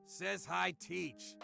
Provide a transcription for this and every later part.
Says hi, teach.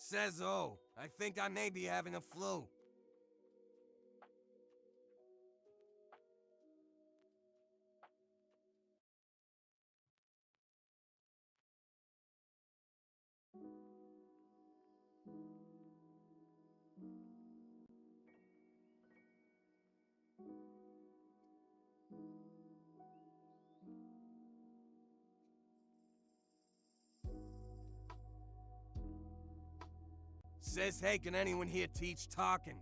Says oh, I think I may be having a flu. Says hey, can anyone here teach talking?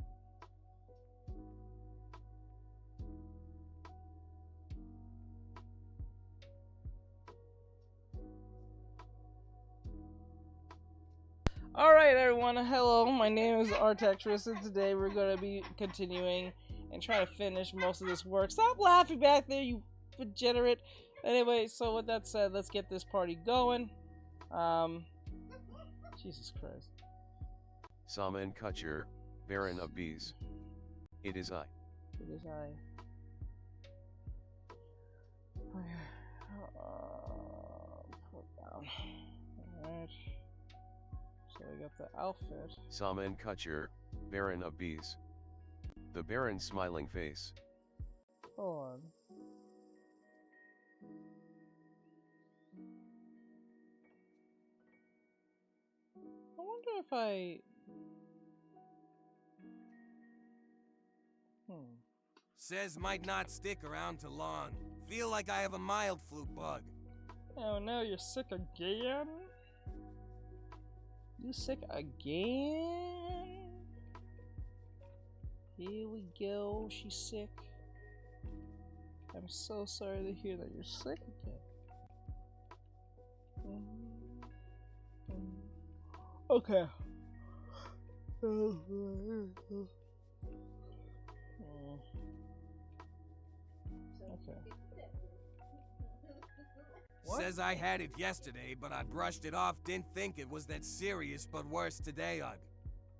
Alright everyone, hello, my name is Artextric, and today we're going to be continuing and trying to finish most of this work. Stop laughing back there, you degenerate. Anyway, so with that said, let's get this party going. Jesus Christ. Saman Kutcher, Baron of Bees. It is I. It is I. Put down. Alright. So we got the outfit. Saman Kutcher, Baron of Bees. The Baron's smiling face. Hold on. I wonder if I... Says might not stick around too long. Feel like I have a mild flu bug. Oh no, you're sick again? You sick again? Here we go, she's sick. I'm so sorry to hear that you're sick again. Okay. Okay. What? Says I had it yesterday, but I brushed it off, didn't think it was that serious, but worse today, Ugg.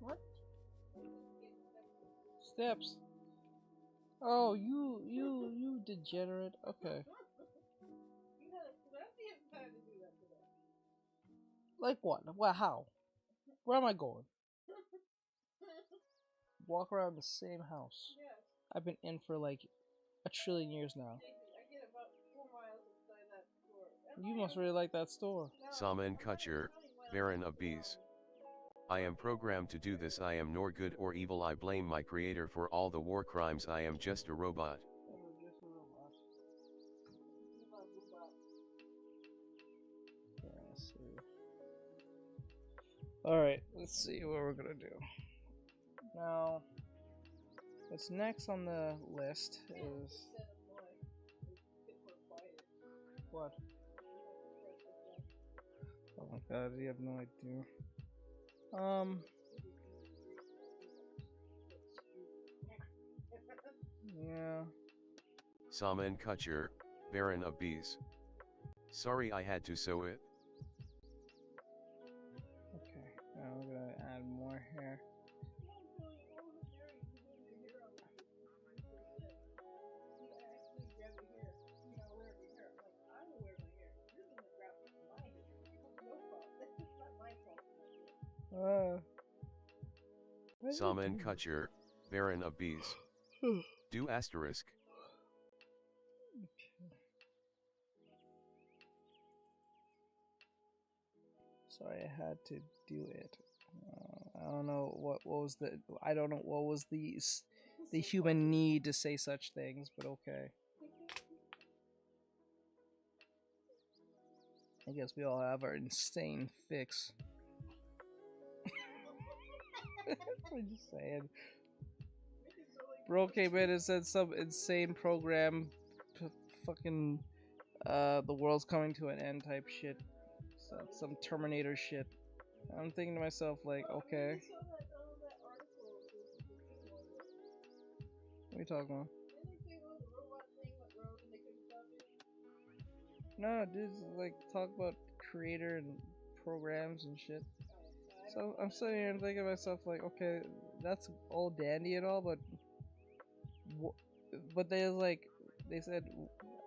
What? Steps. Oh, you degenerate. Okay. Like what? Well, how? Where am I going? Walk around the same house. I've been in for like a trillion years now. You must really like that store. Saman Kutcher, Baron of Bees. I am programmed to do this. I am nor good or evil. I blame my creator for all the war crimes. I am just a robot. Alright, let's see what we're gonna do. Now, what's next on the list is... What? Oh my god, you have no idea. Yeah. Saman Kutcher, Baron of Bees. Sorry I had to sew it. Okay, now we're gonna add more hair. Saman Kutcher, Baron of Bees. Do asterisk. Sorry, I had to do it. I don't know what was the. I don't know what was the human need to say such things, but okay. I guess we all have our insane fix. I'm just saying. Bro came in and said some insane program, fucking, the world's coming to an end type shit. Some Terminator shit. I'm thinking to myself, like, okay. What are you talking about? No, dude's like talk about creator and programs and shit. So I'm sitting here and thinking to myself, like, okay, that's all dandy and all, but they said,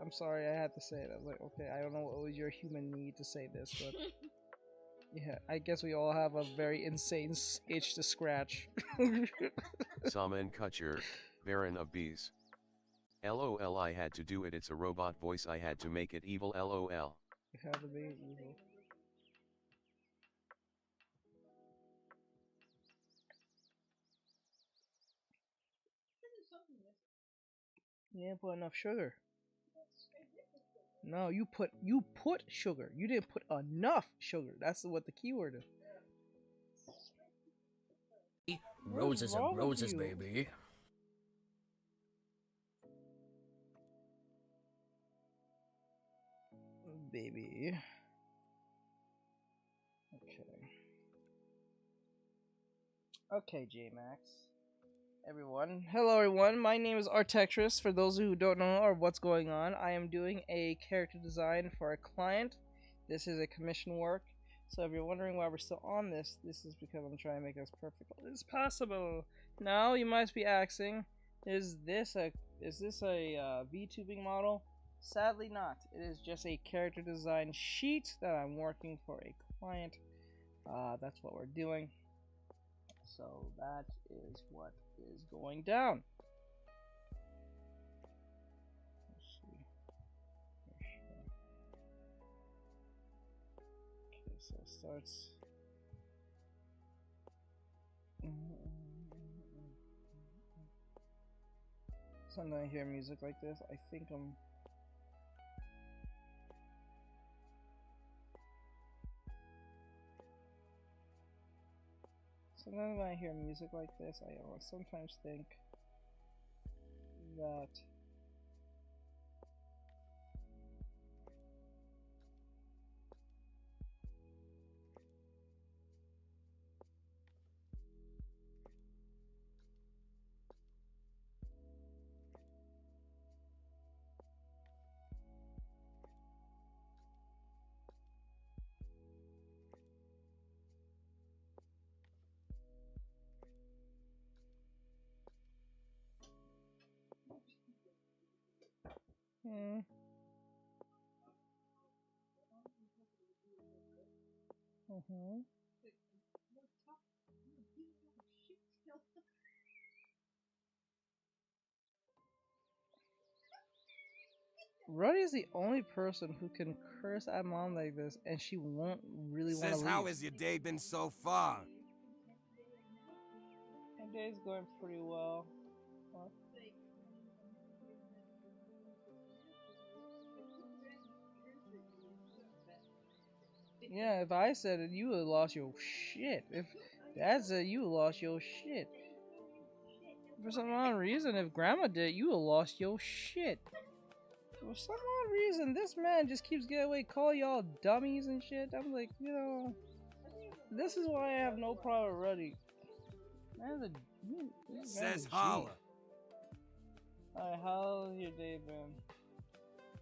I'm sorry, I had to say it. I was like, okay, I don't know what was your human need to say this, but yeah, I guess we all have a very insane itch to scratch. Saman Kutcher, Baron of Bees. LOL, I had to do it. It's a robot voice. I had to make it evil. LOL. You have to be evil. You didn't put enough sugar. No, you put sugar. You didn't put enough sugar. That's what the keyword is. Roses and roses, baby. Baby. Okay. Okay, J-Max. Everyone. Hello, everyone. My name is Artextric. For those who don't know or what's going on, I am doing a character design for a client. This is a commission work. So if you're wondering why we're still on this, this is because I'm trying to make it as perfect as possible. Now you might be asking, is this a VTubing model? Sadly not. It is just a character design sheet that I'm working for a client. That's what we're doing. So that is what is going down. Let's see. Okay, so it starts. Sometimes I hear music like this, I think I'm. Sometimes when I hear music like this, I sometimes think that Ruddy is the only person who can curse at mom like this, and she won't really want to Says, leave. how has your day been so far? My day's going pretty well. What? Yeah, if I said it, you would have lost your shit. If Dad said you would have lost your shit. For some odd reason, if Grandma did, you would have lost your shit. For some odd reason, this man just keeps getting away, call y'all dummies and shit. I'm like, you know, this is why I have no problem with Ruddy. Says holla. Alright, how's your day been?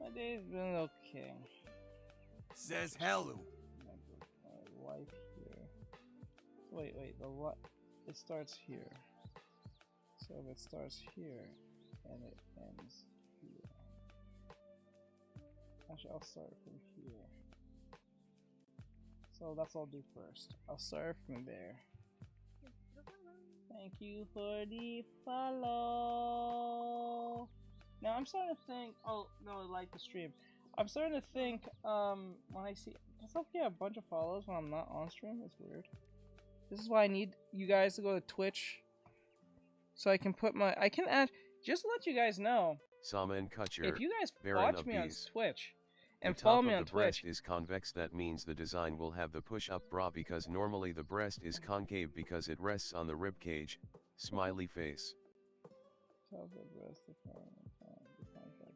My day's been okay. Says hello. My wife here. Wait, it starts here. So if it starts here and it ends here. Actually, I'll start from here. So that's what I'll do first. I'll start from there. Thank you for the follow. Now I'm starting to think. Oh no, I like the stream. I'm starting to think. When I see myself get a bunch of follows when I'm not on stream, it's weird. This is why I need you guys to go to Twitch, so I can put my. I can add. Just to let you guys know. Saman Kutcher, If you guys Baron watch me on Bees. Twitch and the follow top me of on the breast Twitch, is convex. That means the design will have the push-up bra because normally the breast is concave because it rests on the rib cage. Smiley face. top of the breast, the convex.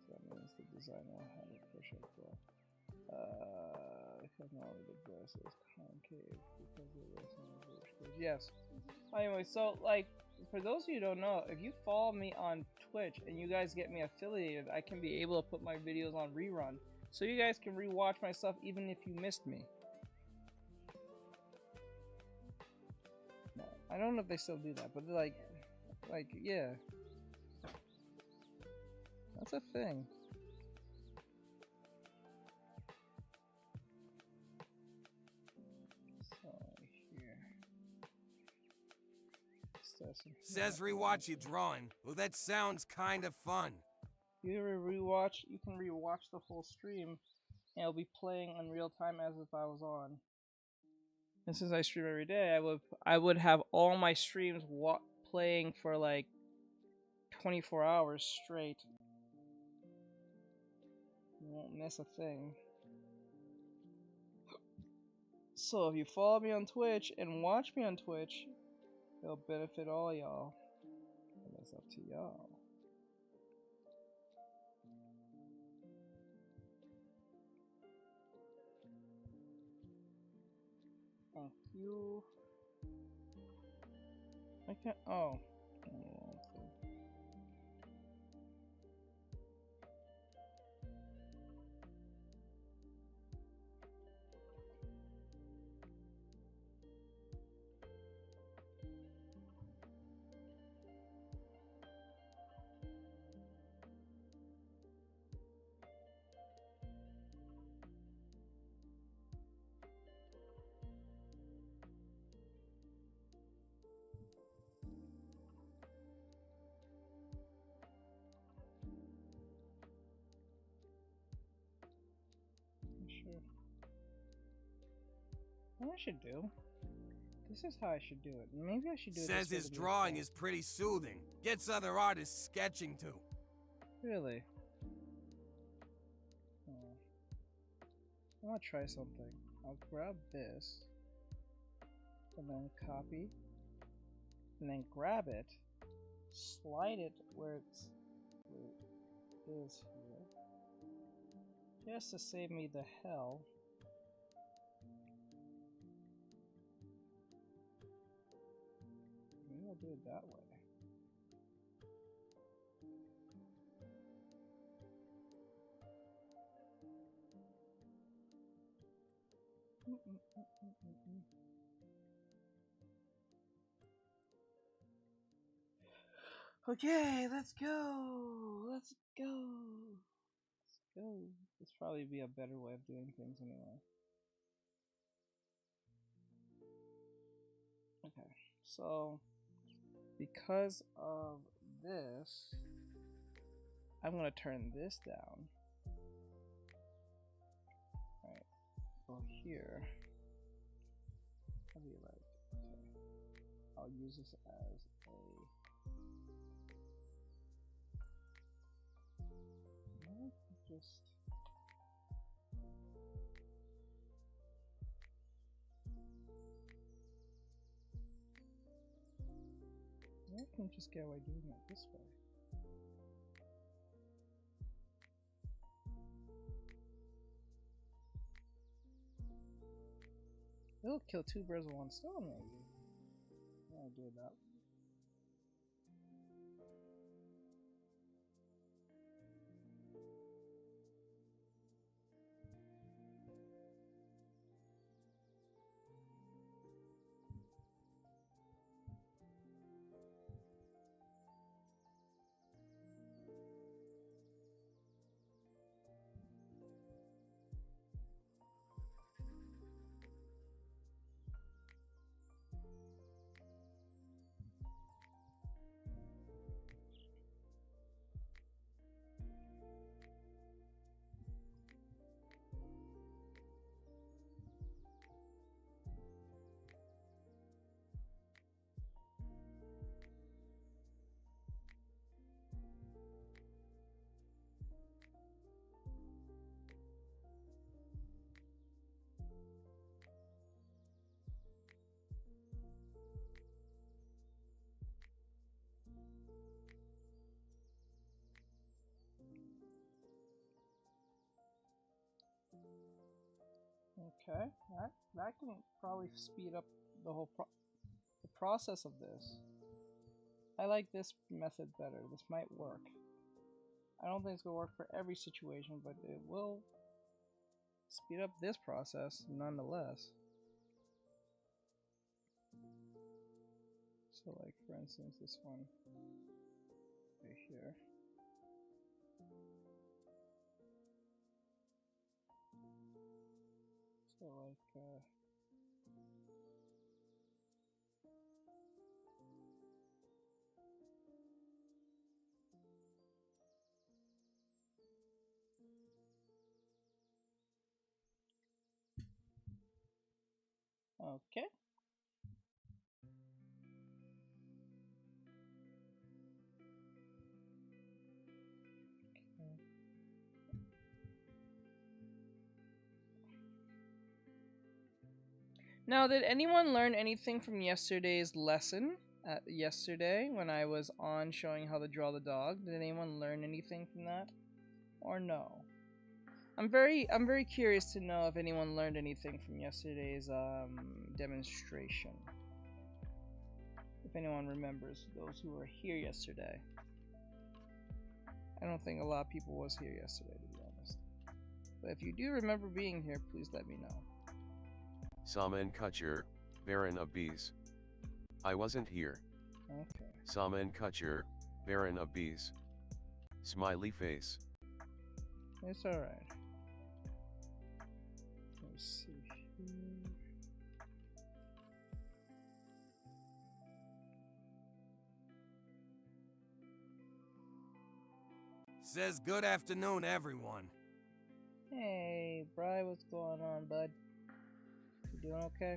That means the design will have a push-up bra. Because normally the breast is concave because it rests on the rib cage. Yes. Anyway, so like. For those of you who don't know, if you follow me on Twitch and you guys get me affiliated, I can be able to put my videos on rerun. So you guys can rewatch my stuff even if you missed me. I don't know if they still do that, but like, yeah. That's a thing. Says rewatch your drawing. Well, that sounds kind of fun. If you ever rewatch, you can rewatch the whole stream, and it'll be playing in real time as if I was on. And since I stream every day, I would have all my streams playing for like 24 hours straight. You won't miss a thing. So if you follow me on Twitch and watch me on Twitch, it'll benefit all y'all. And it's up to y'all. Thank you. can, oh. Sure. What I should do? This is how I should do it. Maybe I should do it. Says his drawing is pretty soothing. Gets other artists sketching too. Really? Oh. I want to try something. I'll grab this and then copy and then grab it, slide it where it is here, just to save me the hell. Maybe I'll do it that way. Okay, let's go. Let's go. Let's go. This probably be a better way of doing things anyway. Okay, so because of this, I'm gonna turn this down. Right, go here. I'll be like, okay, I'll use this as a. Just I can just get away doing it this way. It'll kill two birds with one stone, maybe. I'll do that. Okay, that can probably speed up the whole the process of this. I like this method better. This might work. I don't think it's gonna work for every situation, but it will speed up this process nonetheless. So, like for instance, this one right here. So like okay. Now, did anyone learn anything from yesterday's lesson? Yesterday, when I was on showing how to draw the dog, did anyone learn anything from that, or no? I'm very curious to know if anyone learned anything from yesterday's demonstration. If anyone remembers those who were here yesterday. I don't think a lot of people was here yesterday, to be honest. But if you do remember being here, please let me know. Saman Kutcher, Baron of Bees. I wasn't here. Okay. Saman Kutcher, Baron of Bees. Smiley face. It's alright. Let's see here. Says good afternoon, everyone. Hey, Bri, what's going on, bud? You doing okay?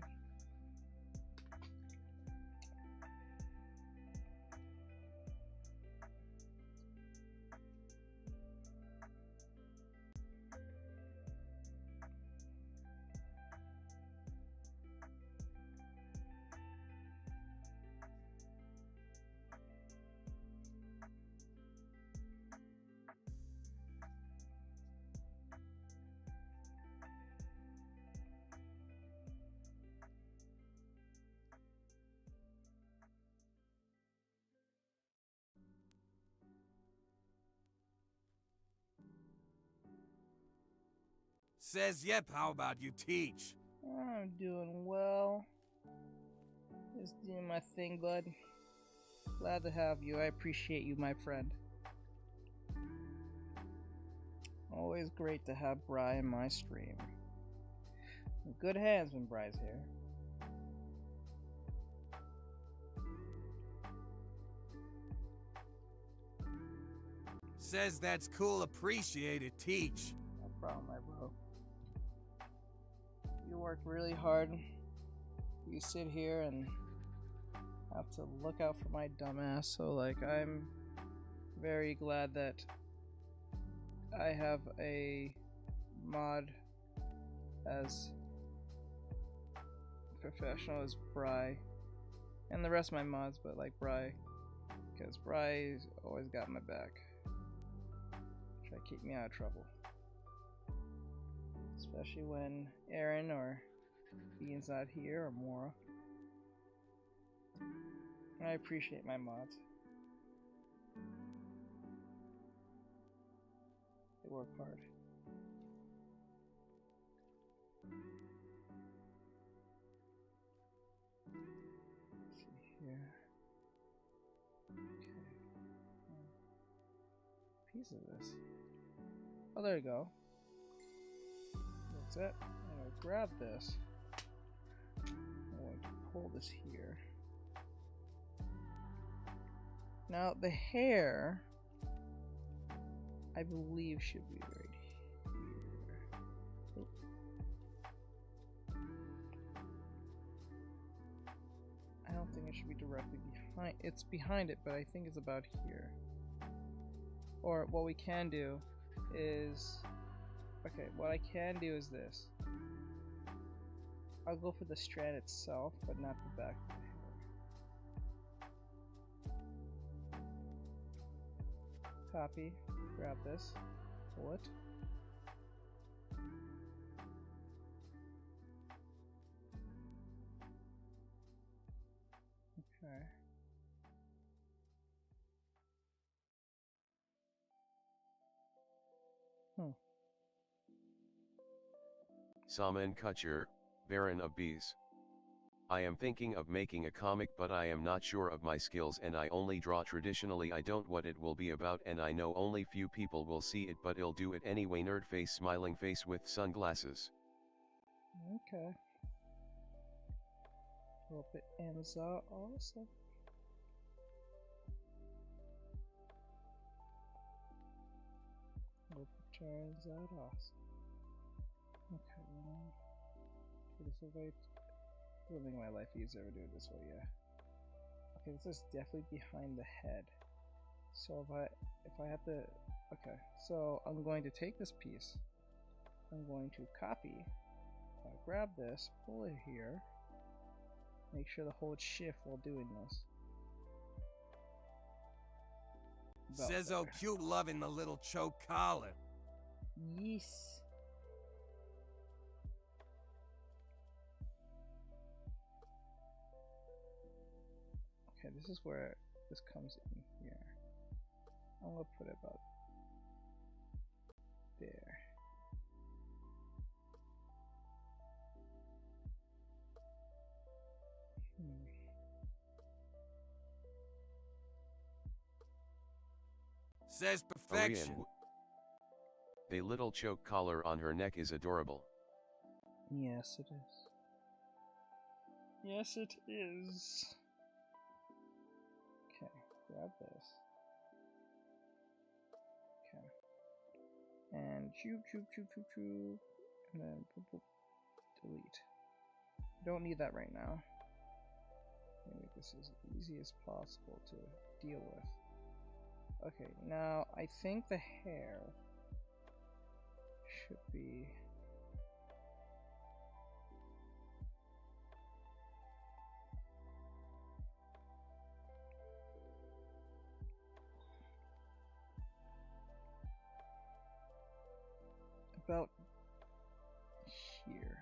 Says yep, how about you teach? I'm doing well. Just doing my thing, bud. Glad to have you. I appreciate you, my friend. Always great to have Bri in my stream. In good hands when Bri's here. Says that's cool, appreciate it, teach. No problem, my bro. You work really hard. You sit here and have to look out for my dumbass. So, like, I'm very glad that I have a mod as professional as Bri, and the rest of my mods, but like Bri, because Bri's always got my back. Try to keep me out of trouble. Especially when Aaron or Bean's not here, or Mora. I appreciate my mods. They work hard. Let's see here. Okay. Piece of this. Oh, there you go. That's it. I'm gonna grab this. I'm going to pull this here. Now, the hair, I believe, should be right here. Oh. I don't think it should be directly behind. It's behind it, but I think it's about here. Or what we can do is... Okay, what I can do is this. I'll go for the strand itself, but not the back of the hair. Copy, grab this, pull it. Okay. Saman Kutcher, Baron of Bees. I am thinking of making a comic, but I am not sure of my skills and I only draw traditionally. I don't what it will be about and I know only few people will see it, but I'll do it anyway. Nerd face, smiling face with sunglasses. Okay. Hope it ends out awesome. Hope it turns out awesome. Okay, well, this way. It'll make my life easier to do it this way, yeah. Okay, this is definitely behind the head. So if I have to, okay, so I'm going to take this piece. I'm going to copy. Grab this, pull it here. Make sure to hold shift while doing this. Says oh cute, loving the little choke collar. Yes. Okay, this is where this comes in here. I'm gonna put it about there. Says perfection. Arian, the little choke collar on her neck is adorable. Yes, it is. Yes, it is. Okay, grab this. Okay. And choop, choop, choop, choop, choop. And then boop, boop, delete. Don't need that right now. Let me make this as easy as possible to deal with. Okay, now I think the hair should be about here.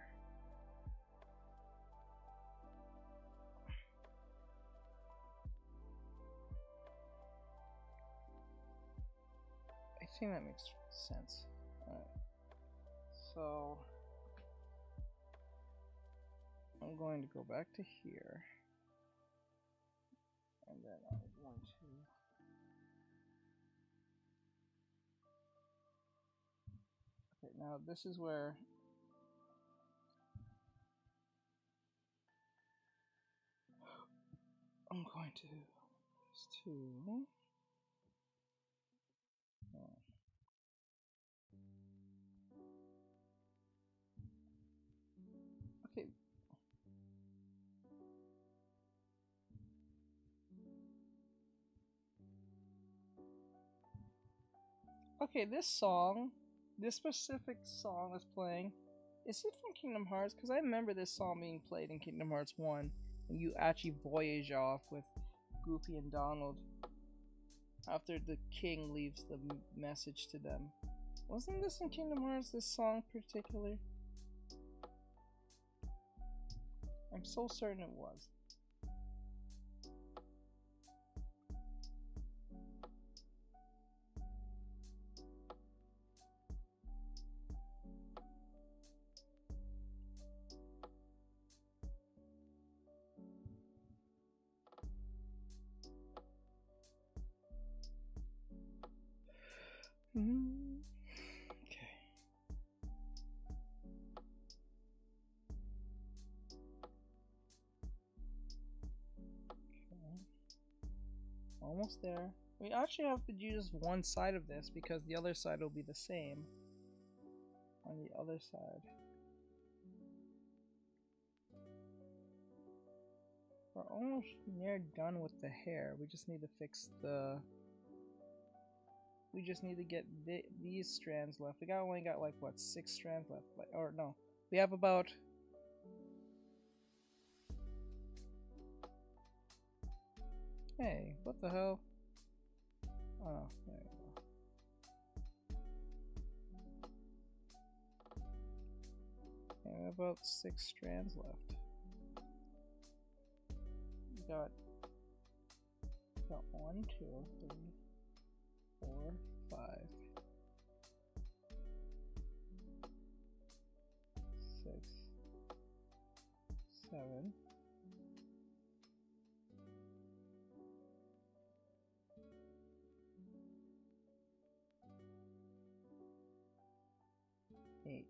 I think that makes sense. Alright. So I'm going to go back to here. And then I'm going to okay, now this is where I'm going to just to okay. Okay, this specific song is playing. Is it from Kingdom Hearts? Because I remember this song being played in Kingdom Hearts 1, and you actually voyage off with Goofy and Donald after the king leaves the message to them. Wasn't this in Kingdom Hearts, this song particular? I'm so certain it was. Okay. Almost there. We actually have to do just one side of this because the other side will be the same on the other side. We're almost near done with the hair. We just need to fix the... We just need to get these strands left. We only got like, what, 6 strands left? Like, or no. We have about... Hey, what the hell? Oh, there you go. Okay, we have about 6 strands left. We got 1, 2, 3, 4, 5, 6, 7, 8.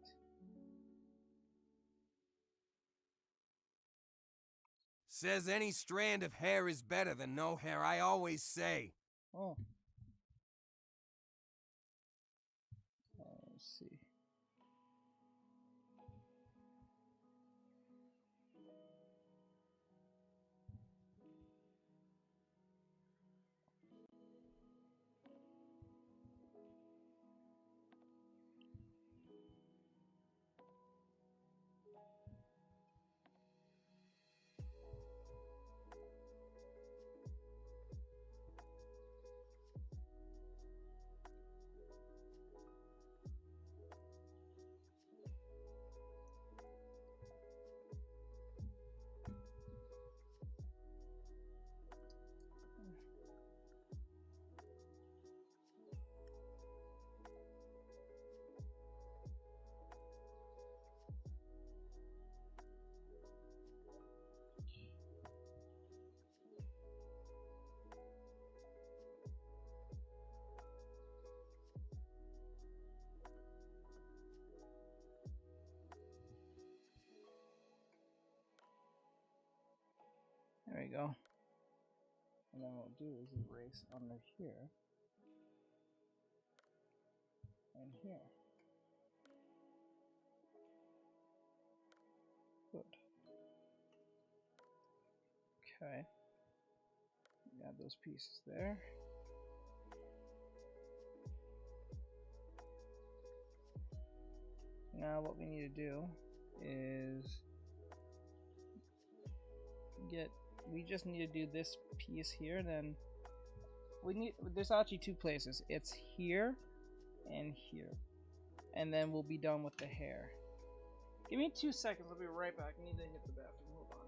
Says any strand of hair is better than no hair, I always say. Oh. Let's see. we go. And then what we'll do is erase under here and here. Good. Okay. Add those pieces there. Now what we need to do is we just need to do this piece here, then there's actually two places. It's here and here. And then we'll be done with the hair. Give me 2 seconds, I'll be right back. I need to hit the bathroom, hold on.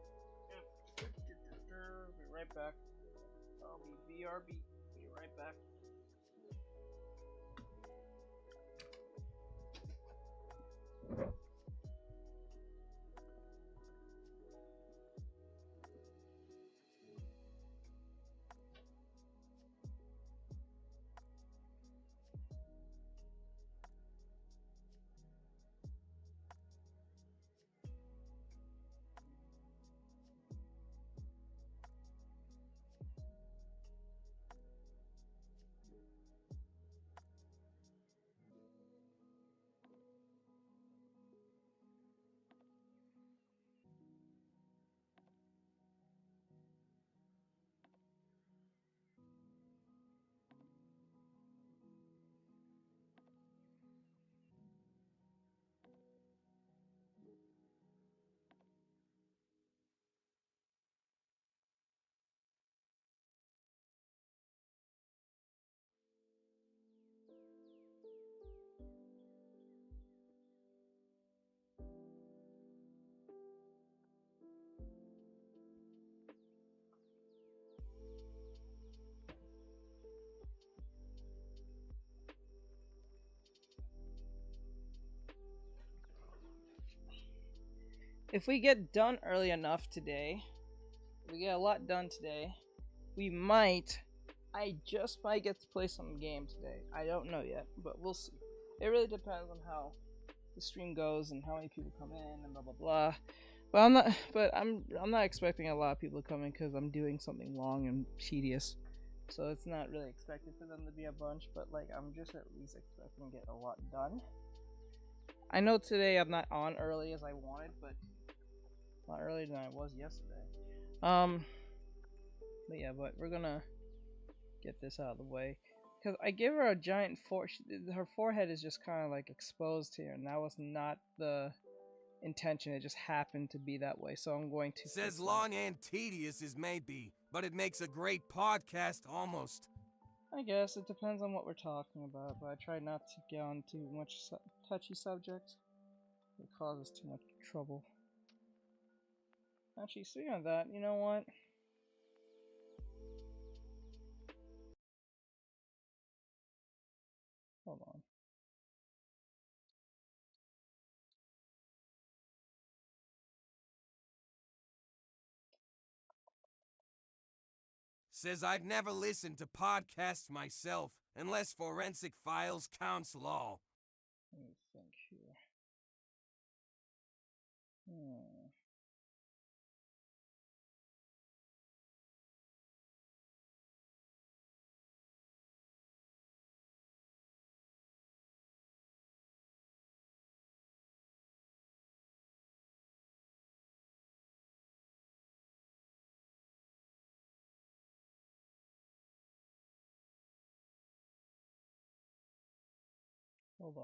Be right back. I'll be BRB, be right back. If we get done early enough today, we get a lot done today, I just might get to play some game today. I don't know yet, but we'll see. It really depends on how the stream goes and how many people come in and blah blah blah. But I'm not expecting a lot of people to come in because I'm doing something long and tedious. So it's not really expected for them to be a bunch, but like I'm just at least expecting to get a lot done. I know today I'm not on early as I wanted, but a lot earlier than I was yesterday. But yeah, but we're gonna get this out of the way because I give her a giant her forehead is just kind of like exposed here, and that was not the intention. It just happened to be that way, so I'm going to Says long and tedious is maybe, but it makes a great podcast almost. I guess it depends on what we're talking about, but I try not to get on too much touchy subjects. It causes too much trouble. Actually, speaking of that, you know what? Hold on. Says I've never listened to podcasts myself, unless Forensic Files counts law. Let me think here. Hold on.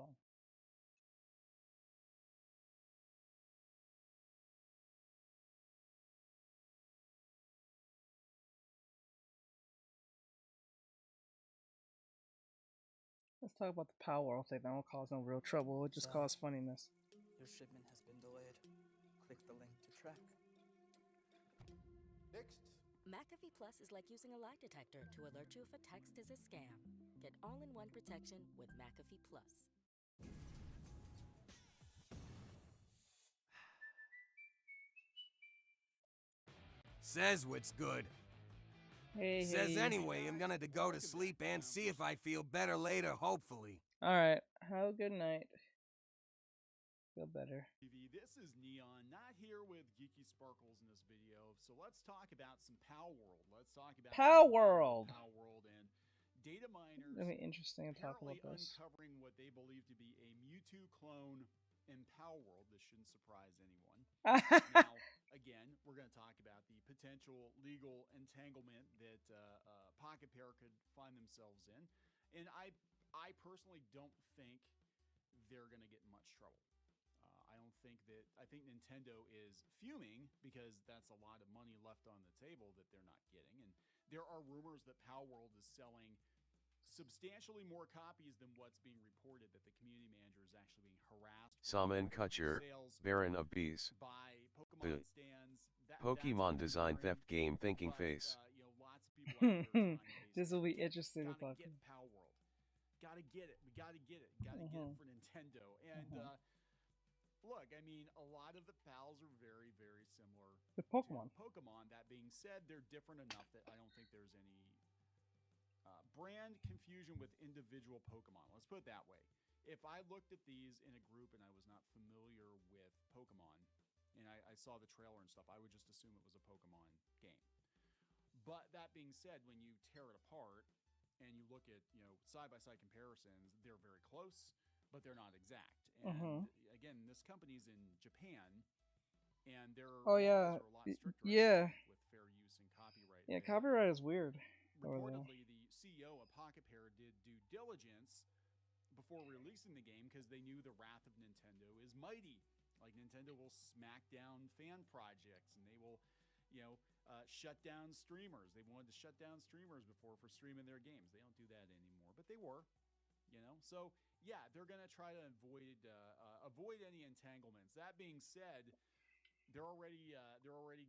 Let's talk about the Power World thing. That won't cause no real trouble. It'll just cause funniness. Your shipment has been delayed. Click the link to track. Next. McAfee Plus is like using a lie detector to alert you if a text is a scam. Get all-in-one protection with McAfee Plus. Says what's good. Says anyway, I'm gonna go to sleep and see if I feel better later, hopefully. Alright, have a good night. feel better. This is Neon, not here with Geeky Sparkles in this video. So let's talk about some Pow World. Let's talk about Pow World. Pow World and data miners. It'll be interesting to talk about this. Uncovering what they believe to be a Mewtwo clone in Pow World. This shouldn't surprise anyone. Now, again, we're going to talk about the potential legal entanglement that Pocket Pair could find themselves in, and I personally don't think they're going to get in much trouble. I think Nintendo is fuming because that's a lot of money left on the table that they're not getting, and there are rumors that Pow World is selling substantially more copies than what's being reported, that the community manager is actually being harassed. Saman Kutcher, Baron of Bees. By Pokemon stands. Pokemon design theft game thinking face. You know, lots of people out there this will be interesting to talk about. Pow World. Gotta get it. We gotta get it. Gotta get it for Nintendo. And look, I mean, a lot of the pals are very, very similar to Pokemon. That being said, they're different enough that I don't think there's any brand confusion with individual Pokemon. Let's put it that way. If I looked at these in a group and I was not familiar with Pokemon, and I saw the trailer and stuff, I would just assume it was a Pokemon game. But that being said, when you tear it apart and you look at, you know, side-by-side comparisons, they're very close, but they're not exact. And again, this company's in Japan, and their laws are a lot stricter with fair use and copyright. Yeah, copyright is weird. Reportedly, the CEO of Pocket Pair did due diligence before releasing the game because they knew the wrath of Nintendo is mighty. Like, Nintendo will smack down fan projects, and they will, you know, shut down streamers. They wanted to shut down streamers before for streaming their games. They don't do that anymore, but they were, you know. So yeah, they're gonna try to avoid any entanglements. That being said, they're already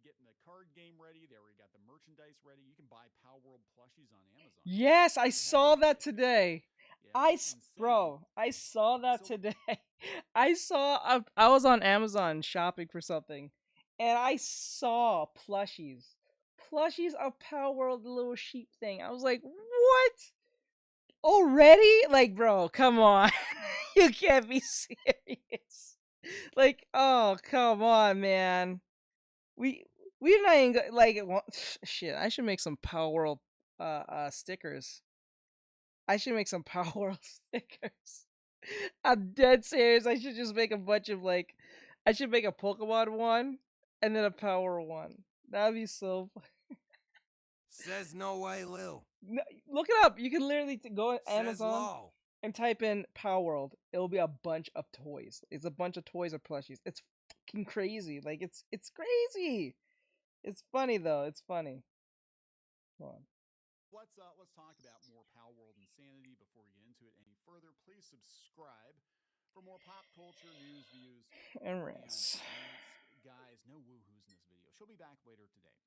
getting the card game ready. They already got the merchandise ready. You can buy Pow World plushies on Amazon. Yes, I saw that today. Yeah, I saw that today. I was on Amazon shopping for something, and I saw plushies of Power World, the little sheep thing. I was like, what? Already? Like, bro, come on. You can't be serious. Like, oh, come on, man. We're not even like, shit. I should make some Power World stickers. I should make some Power World stickers. I'm dead serious. I should just make a bunch of, like, I should make a Pokemon one and then a Power one. That'd be so fun. Says no way, Lou. No, look it up. You can literally go on Amazon and type in Power World. It'll be a bunch of toys. It's a bunch of toys or plushies. It's fucking crazy. Like, it's crazy. It's funny though. It's funny. Come on. Let's talk about more Pow World insanity before we get into it any further. Please subscribe for more pop culture news, views, and rants. Guys, no woohoos in this video. She'll be back later today.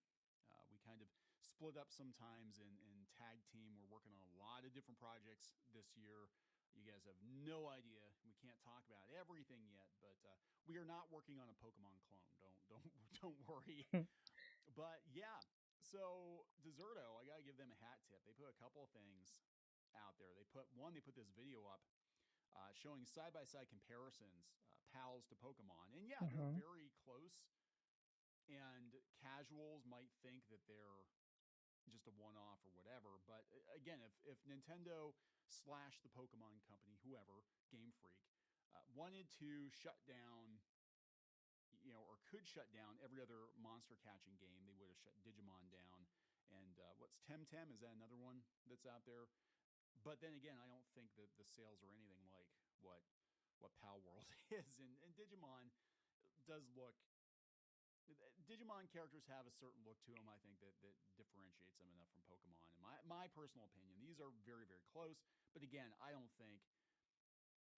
We kind of split up sometimes in tag team. We're working on a lot of different projects this year. You guys have no idea. We can't talk about everything yet, but we are not working on a Pokemon clone. Don't worry. But yeah. So, Deserto, I gotta give them a hat tip. They put a couple of things out there. They put this video up showing side-by-side comparisons, pals to Pokemon. And yeah, they're very close. And casuals might think that they're just a one-off or whatever. But again, if Nintendo / the Pokemon company, whoever, Game Freak, wanted to shut down, you know, or could shut down every other monster catching game, they would have shut Digimon down. And what's Temtem? Is that another one that's out there? But then again, I don't think that the sales are anything like what Pow World is. And Digimon does look. Digimon characters have a certain look to them, I think, that differentiates them enough from Pokemon. In my personal opinion, these are very, very close. But again, I don't think,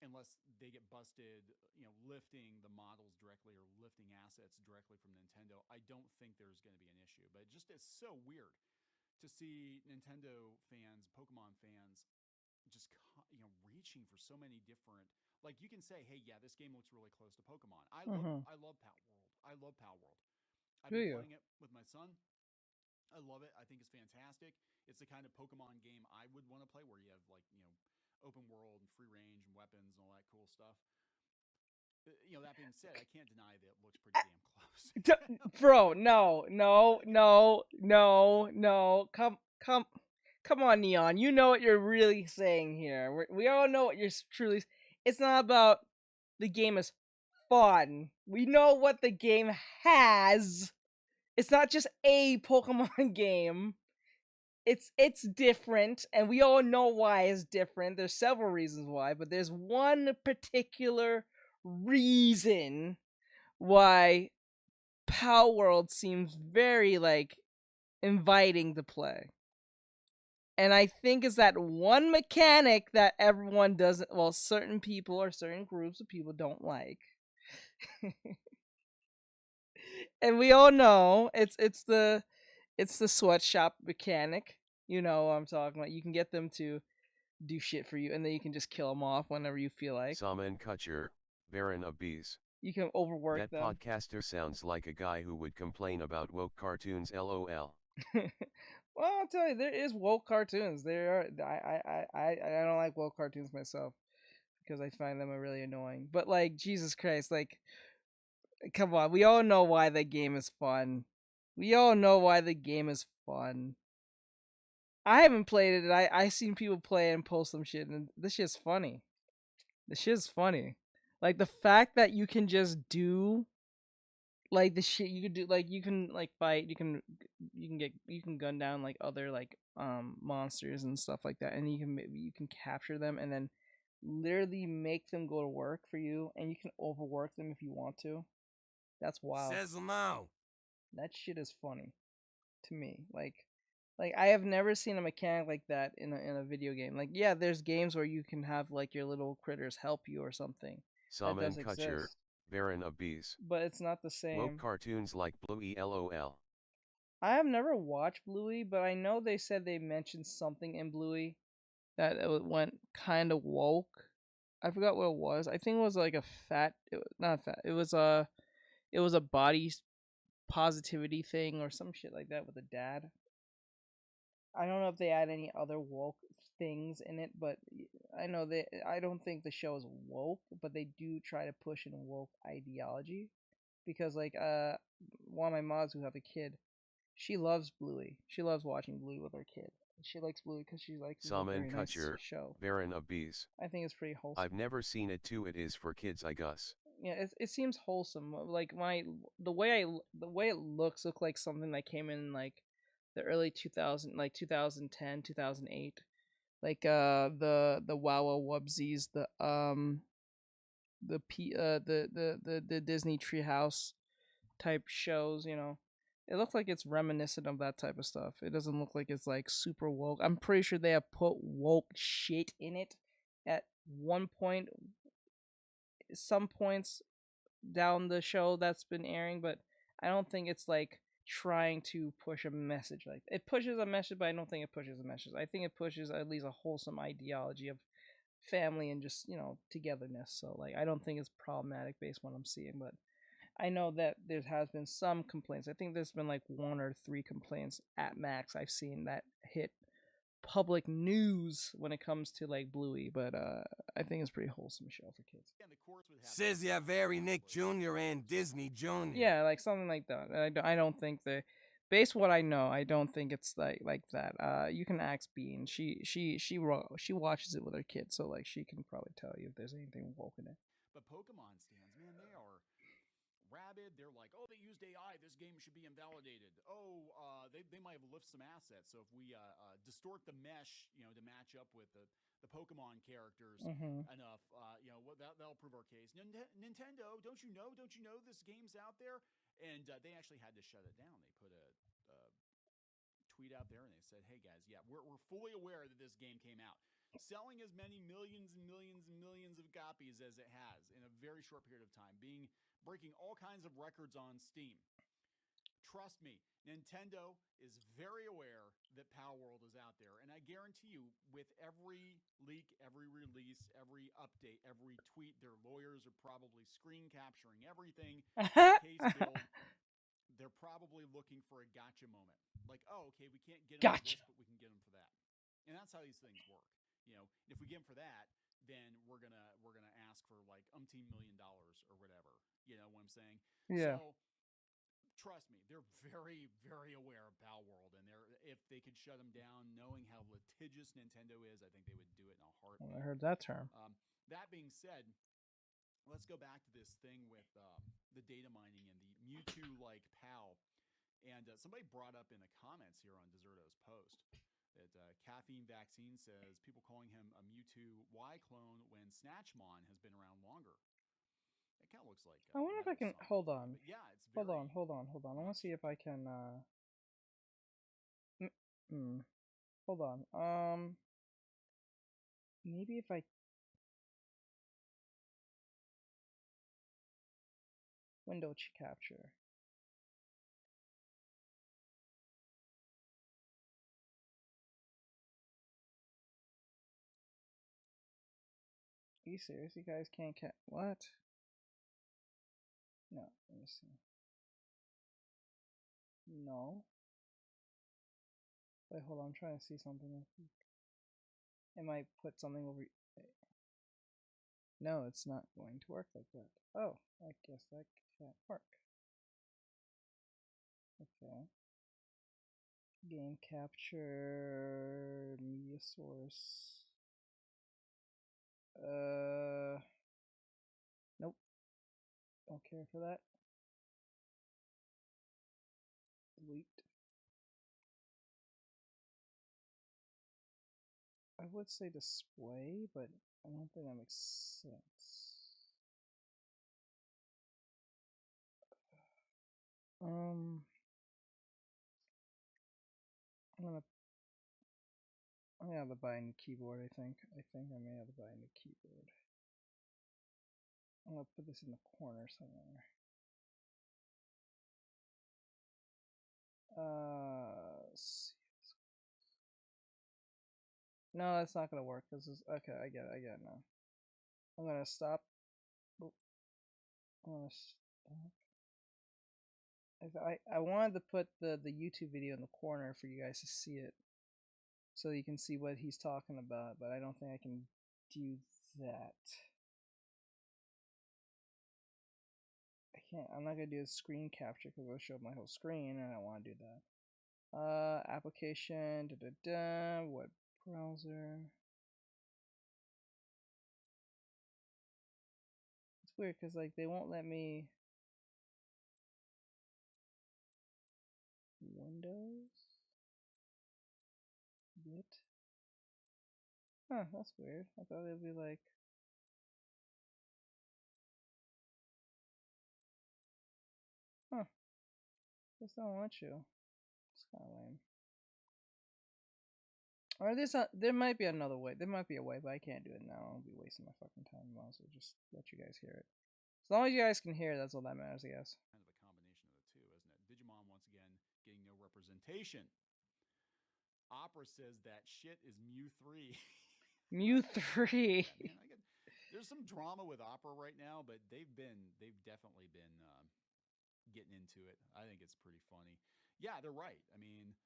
unless they get busted, you know, lifting the models directly or lifting assets directly from Nintendo, I don't think there's going to be an issue. But it just is so weird to see Nintendo fans, Pokemon fans, just, you know, reaching for so many different. Like, you can say, hey, yeah, this game looks really close to Pokemon. I love Pow World. I love Pow World. I've been playing it with my son. I love it. I think it's fantastic. It's the kind of Pokemon game I would want to play, where you have, like, you know, open world and free range and weapons and all that cool stuff. You know, that being said, I can't deny that it looks pretty damn close. Bro, no. Come on, Neon. You know what you're really saying here. We all know what you're truly. It's not about the game is fun. We know what the game has. It's not just a Pokemon game. It's different, and we all know why it's different. There's several reasons why, but there's one particular reason why Power World seems very like inviting to play. And I think it's that one mechanic that everyone doesn't, well, certain people or certain groups of people don't like. And we all know it's the sweatshop mechanic. You know what I'm talking about. You can get them to do shit for you, and then you can just kill them off whenever you feel like. Saman Kutcher, Baron of Bees. You can overwork that them. That podcaster sounds like a guy who would complain about woke cartoons, lol. Well, I'll tell you, there is woke cartoons. There are. I don't like woke cartoons myself because I find them really annoying. But like, Jesus Christ, like, come on, we all know why the game is fun. We all know why the game is fun. I haven't played it. I seen people play it and post some shit, and this shit's funny. This shit's funny. Like the fact that you can just do like the shit you could do, like you can like fight, you can gun down like other like monsters and stuff like that, and you can capture them and then literally make them go to work for you, and you can overwork them if you want to. That's wild. Says no. That shit is funny to me. Like I have never seen a mechanic like that in a video game. Like, yeah, there's games where you can have like your little critters help you or something. Saman Kutcher, Baron of Bees. But it's not the same. Woke cartoons like Bluey, lol. I have never watched Bluey, but I know they said they mentioned something in Bluey that it went kind of woke. I forgot what it was. I think it was like a fat, not fat. It was a body positivity thing or some shit like that with a dad. I don't know if they add any other woke things in it, but I know I don't think the show is woke, but they do try to push in woke ideology, because like one of my mods who have a kid, she loves Bluey. She loves watching Bluey with her kid. She likes Bluey because she likes it's a very nice show. Baron of Bees. I think it's pretty wholesome. I've never seen it too. It is for kids, I guess. Yeah, it seems wholesome. Like the way it looks like something that came in like the early 2000, like 2010, 2008, like the Wawa Wubsies, the Disney Treehouse type shows, you know. It looks like it's reminiscent of that type of stuff. It doesn't look like it's like super woke. I'm pretty sure they have put woke shit in it at one point, some points down the show that's been airing, but I don't think it's like trying to push a message. Like, it pushes a message, but I don't think it pushes a message. I think it pushes at least a wholesome ideology of family and just, you know, togetherness. So like, I don't think it's problematic based on what I'm seeing, but I know that there has been some complaints. I think there's been like 1 or 3 complaints at max I've seen that hit public news when it comes to like Bluey, but I think it's a pretty wholesome show for kids. Says you're very Nick Jr. and Disney Jr. Yeah, like something like that. I don't think based what I know, I don't think it's like that. You can ask Bean. She watches it with her kids, so like she can probably tell you if there's anything woke in it. But Pokemon stands, man, they are rabid. They're like, oh, they used AI. This game should be invalidated. Oh, they might have lifted some assets. So if we distort the mesh, you know, to match up with the Pokemon characters enough, you know, that'll prove our case. Nintendo, don't you know this game's out there? And they actually had to shut it down. They put a tweet out there and they said, hey guys, yeah, we're fully aware that this game came out, selling as many millions and millions and millions of copies as it has in a very short period of time, breaking all kinds of records on Steam. Trust me, Nintendo is very aware that Power World is out there, and I guarantee you, with every leak, every release, every update, every tweet, their lawyers are probably screen capturing everything. Case build. They're probably looking for a gotcha moment. Like, oh, okay, we can't get them for this, but we can get them for that. And that's how these things work. You know, if we get them for that, then we're gonna ask for like $umpteen million or whatever. You know what I'm saying? Yeah. So trust me, they're very, very aware of Pal World, and if they could shut them down, knowing how litigious Nintendo is, I think they would do it in a heartbeat. I heard that term. That being said, let's go back to this thing with the data mining and the Mewtwo-like PAL. And somebody brought up in the comments here on Deserto's post that Caffeine Vaccine says people calling him a Mewtwo Y clone when Snatchmon has been around longer. It kind of looks like. I wonder if I can hold on. But yeah, it's hold on. I want to see if I can. Hold on. Maybe if I window capture. Are you serious? You guys can't what? No, let me see. No. Wait, hold on. I'm trying to see something. It might put something over. No, it's not going to work like that. Oh, I guess that can't work. Okay. Game capture, media source. Nope. Don't care for that. Delete. I would say display, but I don't think that makes sense. I'm gonna have to buy a new keyboard, I think. I may have to buy a new keyboard. I'm gonna put this in the corner somewhere. Let's see. No, that's not gonna work. This is okay. I get it now. I'm gonna stop. I'm gonna stop. I wanted to put the YouTube video in the corner for you guys to see it, so you can see what he's talking about. But I don't think I can do that. I can't. I'm not gonna do a screen capture because it'll show my whole screen, and I don't want to do that. Application. Web browser. It's weird because like they won't let me. Windows. Bit. Huh, that's weird. I thought it'd be like. Huh. Just don't want you. It's kind of lame. Or there might be another way. There might be a way, but I can't do it now. I'll be wasting my fucking time. I might as well just let you guys hear it. As long as you guys can hear it, that's all that matters, I guess. Kind of a combination of the two, isn't it? Digimon, once again, getting no representation. Opera says that shit is Mew 3. Mew 3. Yeah, man, there's some drama with Opera right now, but they've definitely been getting into it. I think it's pretty funny. Yeah, they're right. I mean,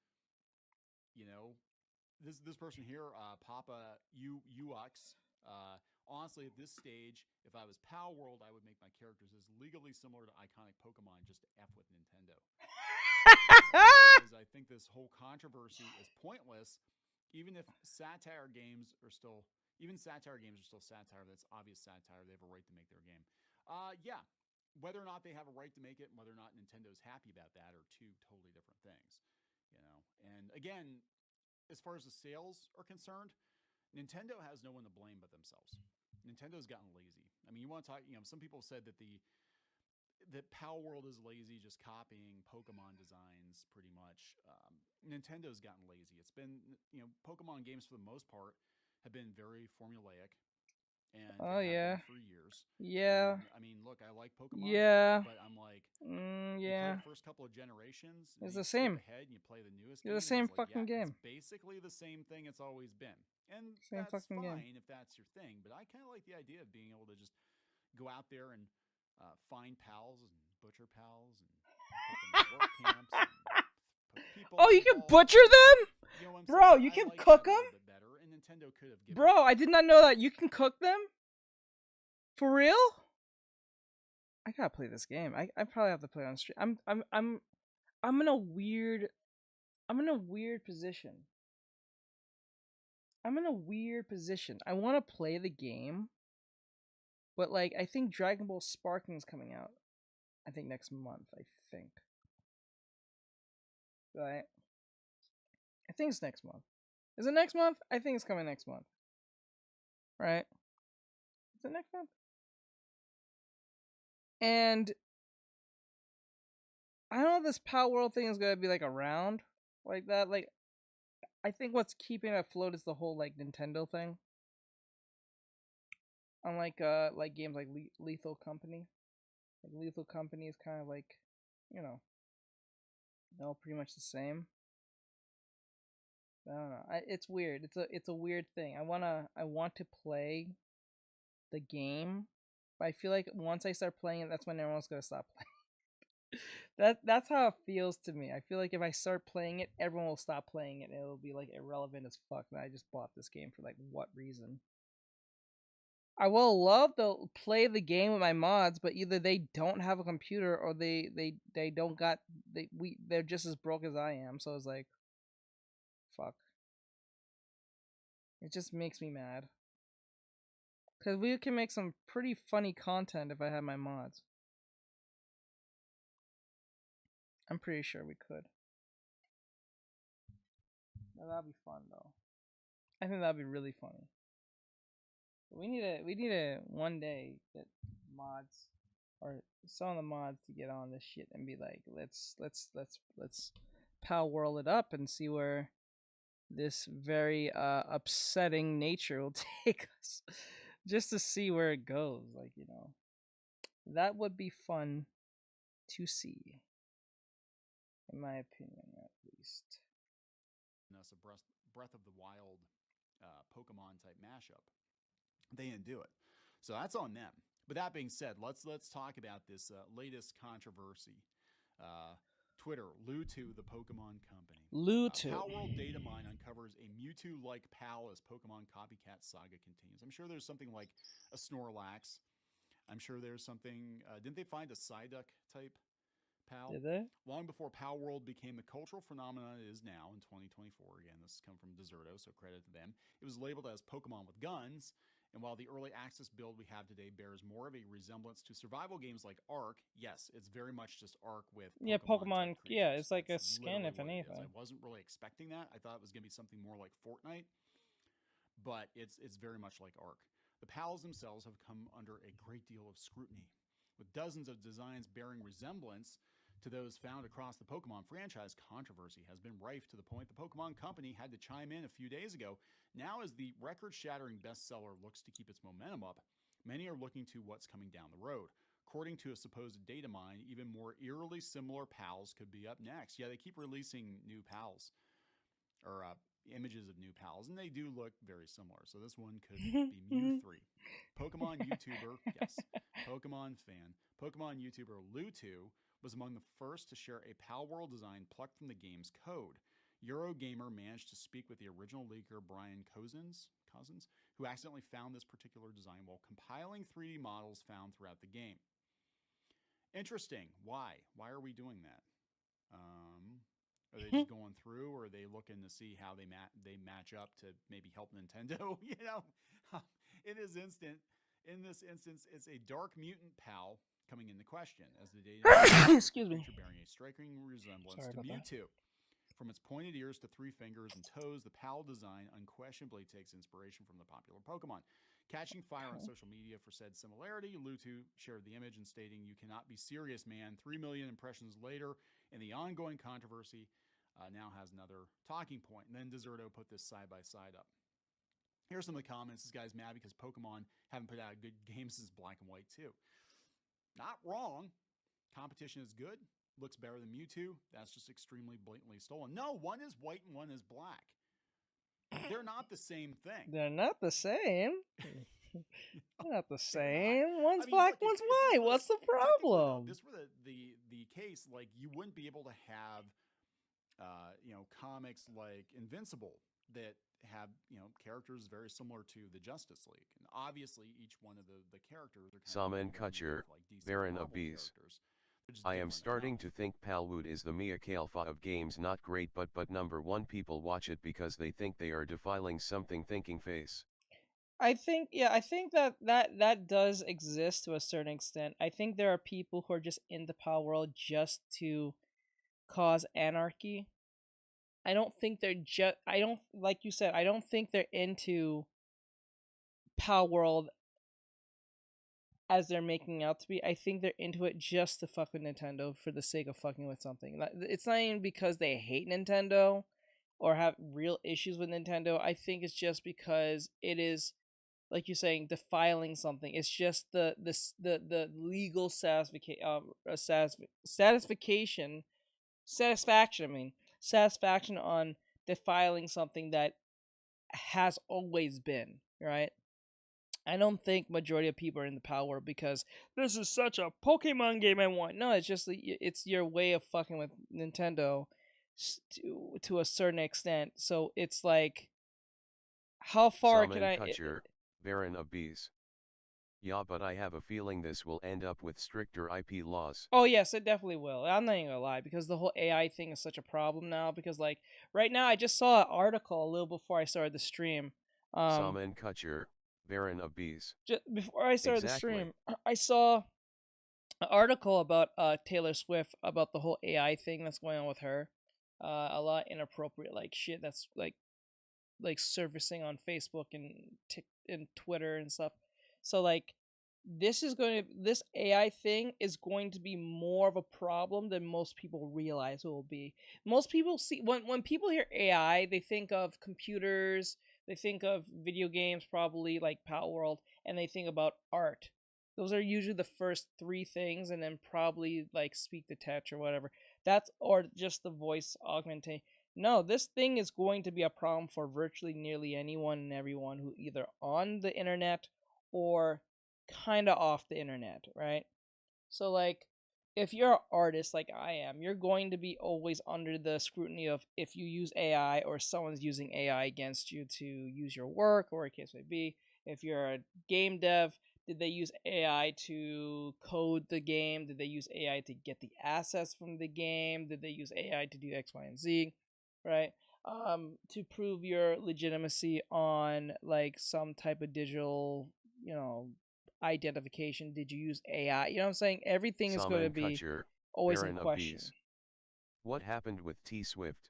you know, this person here, Papa Ux. Honestly, at this stage, if I was Pal World, I would make my characters as legally similar to iconic Pokemon just to F with Nintendo. Because I think this whole controversy is pointless, even if satire games are still satire. That's obvious satire. They have a right to make their game. Yeah, whether or not they have a right to make it and whether or not Nintendo's happy about that are two totally different things, you know. And again, as far as the sales are concerned, Nintendo has no one to blame but themselves. Nintendo's gotten lazy. I mean, you want to talk, you know, some people said that that Pal World is lazy, just copying Pokemon designs pretty much. Nintendo's gotten lazy. It's been, you know, Pokemon games for the most part have been very formulaic. And for years. Yeah. And, I mean, look, I like Pokemon. Yeah. But I'm like, yeah. You play the first couple of generations. It's the same. Ahead and you play the newest. It's the same fucking game. It's basically the same thing it's always been, and same that's fucking fine game. if that's your thing. But I kind of like the idea of being able to just go out there and find pals and butcher pals and put them in work camps. And put people oh, you can butcher them, you know bro. You can cook them. Better. And Nintendo could have given. Bro, I did not know that. You can cook them? For real? I gotta play this game. I probably have to play it on stream. I'm in a weird position. I'm in a weird position. I want to play the game, but like I think Dragon Ball Sparking is coming out. I think next month. I think. Right. I think it's next month. Is it next month? I think it's coming next month. Right? Is it next month? And I don't know if this Power World thing is gonna be like around like that. Like, I think what's keeping it afloat is the whole like Nintendo thing. Unlike games like Lethal Company. Like Lethal Company is kind of like, you know, all pretty much the same. I don't know. It's weird. It's a weird thing. I want to play the game, but I feel like once I start playing it, that's when everyone's gonna stop playing. That's how it feels to me. I feel like if I start playing it, everyone will stop playing it, and it'll be like irrelevant as fuck. And I just bought this game for like what reason? I will love to play the game with my mods, but either they don't have a computer or they don't got they're just as broke as I am. So it's like, fuck. It just makes me mad. Cause we can make some pretty funny content if I had my mods. I'm pretty sure we could. That'd be fun though. I think that'd be really funny. We need to one day get mods or some of the mods to get on this shit and be like, let's power world it up and see where this very upsetting nature will take us. Just to see where it goes, like, you know. That would be fun to see. In my opinion, at least. That's a Breath of the Wild Pokemon type mashup. They didn't do it, so that's on them. But that being said, let's talk about this latest controversy. Twitter, Vtuber, the Pokemon company. Vtuber. Power World Data Mine uncovers a Mewtwo-like pal as Pokemon copycat saga continues. I'm sure there's something like a Snorlax. I'm sure there's something. Didn't they find a Psyduck type pal? Did they? Long before Power World became the cultural phenomenon it is now in 2024. Again, this has come from Deserto, so credit to them. It was labeled as Pokemon with Guns. And while the early access build we have today bears more of a resemblance to survival games like Ark, yes, it's very much just Ark with Pokemon. Yeah, it's like a skin, if anything. I wasn't really expecting that. I thought it was going to be something more like Fortnite, but it's very much like Ark. The pals themselves have come under a great deal of scrutiny, with dozens of designs bearing resemblance to those found across the Pokemon franchise. Controversy has been rife to the point the Pokemon Company had to chime in a few days ago. Now, as the record-shattering bestseller looks to keep its momentum up, many are looking to what's coming down the road. According to a supposed data mine, even more eerily similar pals could be up next. Yeah, they keep releasing new pals, or images of new pals, and they do look very similar. So this one could be Mew 3. Pokemon YouTuber, yes, Pokemon fan, Pokemon YouTuber Vtuber was among the first to share a Pal World design plucked from the game's code. Eurogamer managed to speak with the original leaker Brian Cousins, who accidentally found this particular design while compiling 3D models found throughout the game. Interesting. Why? Why are we doing that? Are they just going through, or are they looking to see how they match up to maybe help Nintendo? You know, in this instance, it's a dark mutant pal coming into question as the data excuse me, bearing a striking resemblance to Mewtwo. From its pointed ears to 3 fingers and toes, the pal design unquestionably takes inspiration from the popular Pokemon. Catching fire on social media for said similarity, Vtuber shared the image and stating, "You cannot be serious, man." 3 million impressions later, and the ongoing controversy now has another talking point. And then Deserto put this side by side up. Here's some of the comments. This guy's mad because Pokemon haven't put out a good game since Black and White 2. Not wrong. Competition is good. Looks better than Mewtwo. That's just extremely blatantly stolen. No, one is white and one is black. They're not the same thing. They're not the same. They're not the same. One's black, one's white. What's the problem? If this were the case, like, you wouldn't be able to have, comics like Invincible that have, you know, characters very similar to the Justice League. And obviously, each one of the characters are kind Saman of Kutcher, like DC Baron of Marvel Bees. characters. I am starting to think Palwood is the Mia Khalfa of games. Not great, but number one, people watch it because they think they are defiling something. Thinking face. I think that does exist to a certain extent. I think there are people who are just in the Power World just to cause anarchy. I don't think they're just. I don't, like you said, I don't think they're into Power World as they're making out to be. I think they're into it just to fuck with Nintendo for the sake of fucking with something. It's not even because they hate Nintendo or have real issues with Nintendo. I think it's just because it is, like you're saying, defiling something. It's just the legal satisfaction on defiling something that has always been, right? I don't think majority of people are in the Power World because this is such a Pokemon game I want. No, it's just it's your way of fucking with Nintendo to a certain extent. So it's like, how far can I? Kutcher, Baron of Bees. Yeah, but I have a feeling this will end up with stricter IP laws. Oh yes, it definitely will. I'm not even gonna lie, because the whole AI thing is such a problem now. Because like right now, I just saw an article a little before I started the stream. Saman Kutcher, Baron of Bees. Just before I started the stream, I saw an article about Taylor Swift, about the whole AI thing that's going on with her. A lot inappropriate like shit that's like surfacing on Facebook and Twitter and stuff. So like this AI thing is going to be more of a problem than most people realize it will be. Most people see, when people hear AI, they think of computers, they think of video games, probably like Power World, and they think about art. Those are usually the first three things, and then probably like speak to text or whatever. That's, or just the voice augmentation. No, this thing is going to be a problem for virtually nearly anyone and everyone who either on the internet or kind of off the internet, right? So like, if you're an artist like I am, you're going to be always under the scrutiny of if you use AI or someone's using AI against you to use your work, or a case may be. If you're a game dev, did they use AI to code the game? Did they use AI to get the assets from the game? Did they use AI to do X, Y, and Z? Right? To prove your legitimacy on like some type of digital, you know, identification, did you use AI? You know what I'm saying? Everything is going to be always in question. What happened with T Swift?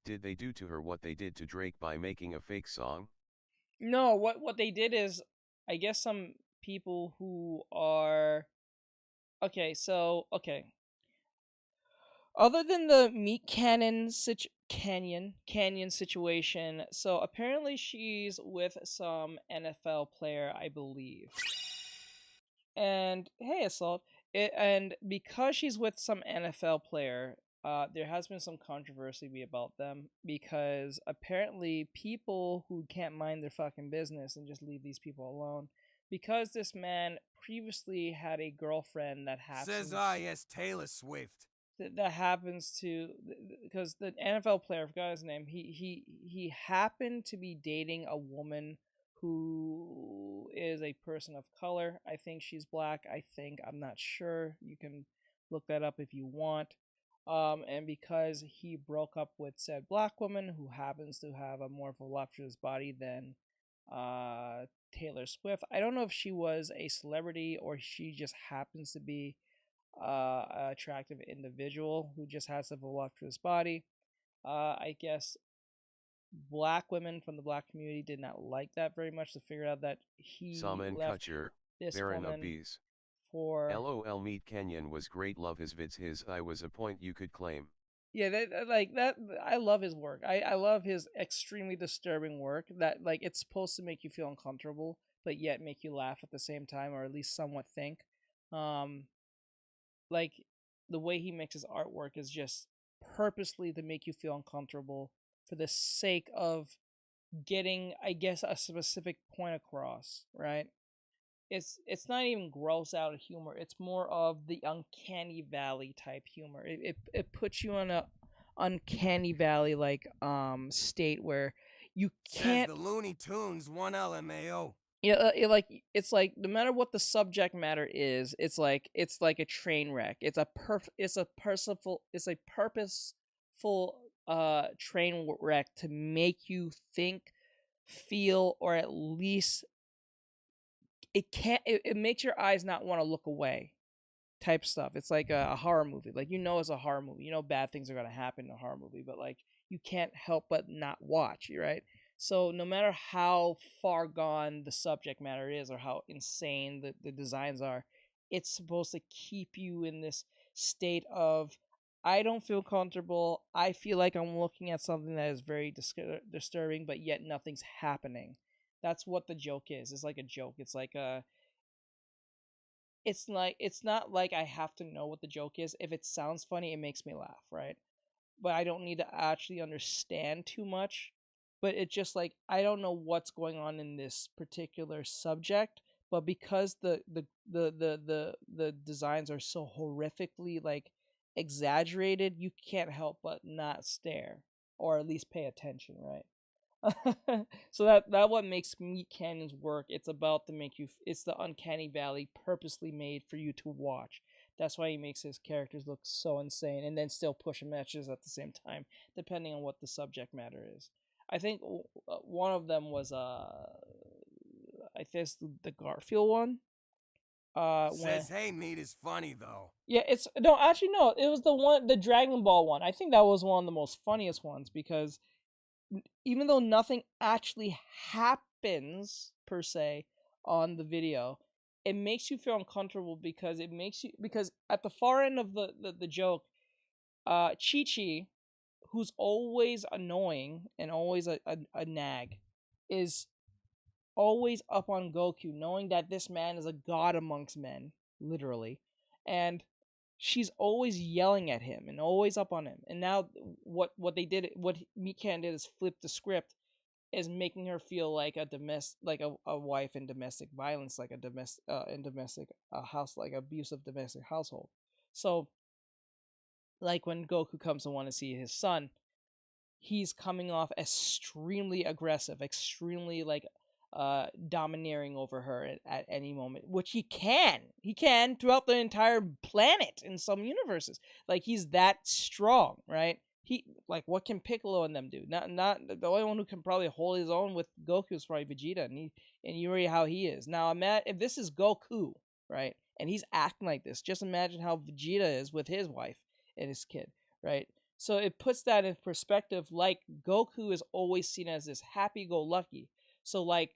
Did they do to her what they did to Drake by making a fake song? No, what they did is, I guess some people who are okay. Other than the meat canyon situation, so apparently she's with some NFL player, I believe. And hey, Assault, and because she's with some NFL player, there has been some controversy about them, because apparently people who can't mind their fucking business and just leave these people alone, because this man previously had a girlfriend that happens. Says I, yes, Taylor Swift. That happens to, because the NFL player, I forgot his name. He happened to be dating a woman who is a person of color. I think she's black. I'm not sure. You can look that up if you want. And because he broke up with said black woman, who happens to have a more voluptuous body than Taylor Swift. I don't know if she was a celebrity or she just happens to be attractive individual who just has a voluptuous body. I guess black women from the black community did not like that very much, to figure out that he left this Baron woman of Bees. for LOL. Meat Canyon was great. Love his vids. His I was a point you could claim. Yeah, like that. I love his work. I love his extremely disturbing work. That, like, it's supposed to make you feel uncomfortable, but yet make you laugh at the same time, or at least somewhat think. Like, the way he makes his artwork is just purposely to make you feel uncomfortable for the sake of getting, I guess, a specific point across, right? It's not even gross out humor. It's more of the uncanny valley type humor. It puts you in a uncanny valley like state where you Says can't. the Looney Tunes, one LMAO. Yeah, it's like no matter what the subject matter is, it's like a train wreck. It's a purposeful train wreck to make you think, feel, or at least it makes your eyes not want to look away type stuff. It's like a horror movie. Like, it's a horror movie. Bad things are going to happen in a horror movie, but like you can't help but not watch, right? So no matter how far gone the subject matter is or how insane the designs are, it's supposed to keep you in this state of, I don't feel comfortable. I feel like I'm looking at something that is very disturbing, but yet nothing's happening. That's what the joke is. It's like a joke. It's like it's not like I have to know what the joke is. If it sounds funny, it makes me laugh, right? But I don't need to actually understand too much. But it's just like I don't know what's going on in this particular subject, but because the designs are so horrifically like exaggerated, you can't help but not stare or at least pay attention, right? So that what makes Meat Canyon's work. It's about to make you. It's the uncanny valley purposely made for you to watch. That's why he makes his characters look so insane, and then still push matches at the same time, depending on what the subject matter is. I think one of them was I think the Garfield one. Says, hey, meat is funny though. Yeah, it's no, actually no, it was the Dragon Ball one. I think that was one of the most funniest ones because even though nothing actually happens per se on the video, it makes you feel uncomfortable because at the far end of the joke, Chi Chi, who's always annoying and always a nag, is always up on Goku, knowing that this man is a god amongst men, literally, and she's always yelling at him and always up on him. And now what Mikan did is flip the script, is making her feel like a wife in domestic violence, like a domestic house, like abusive domestic household. So like when Goku comes to want to see his son, he's coming off extremely aggressive, extremely like domineering over her at any moment, which he can throughout the entire planet in some universes. Like he's that strong, right? He like what can Piccolo and them do? Not the only one who can probably hold his own with Goku is probably Vegeta, and you already how he is. Now if this is Goku, right, and he's acting like this, just imagine how Vegeta is with his wife and his kid, right? So it puts that in perspective. Like Goku is always seen as this happy-go-lucky. So like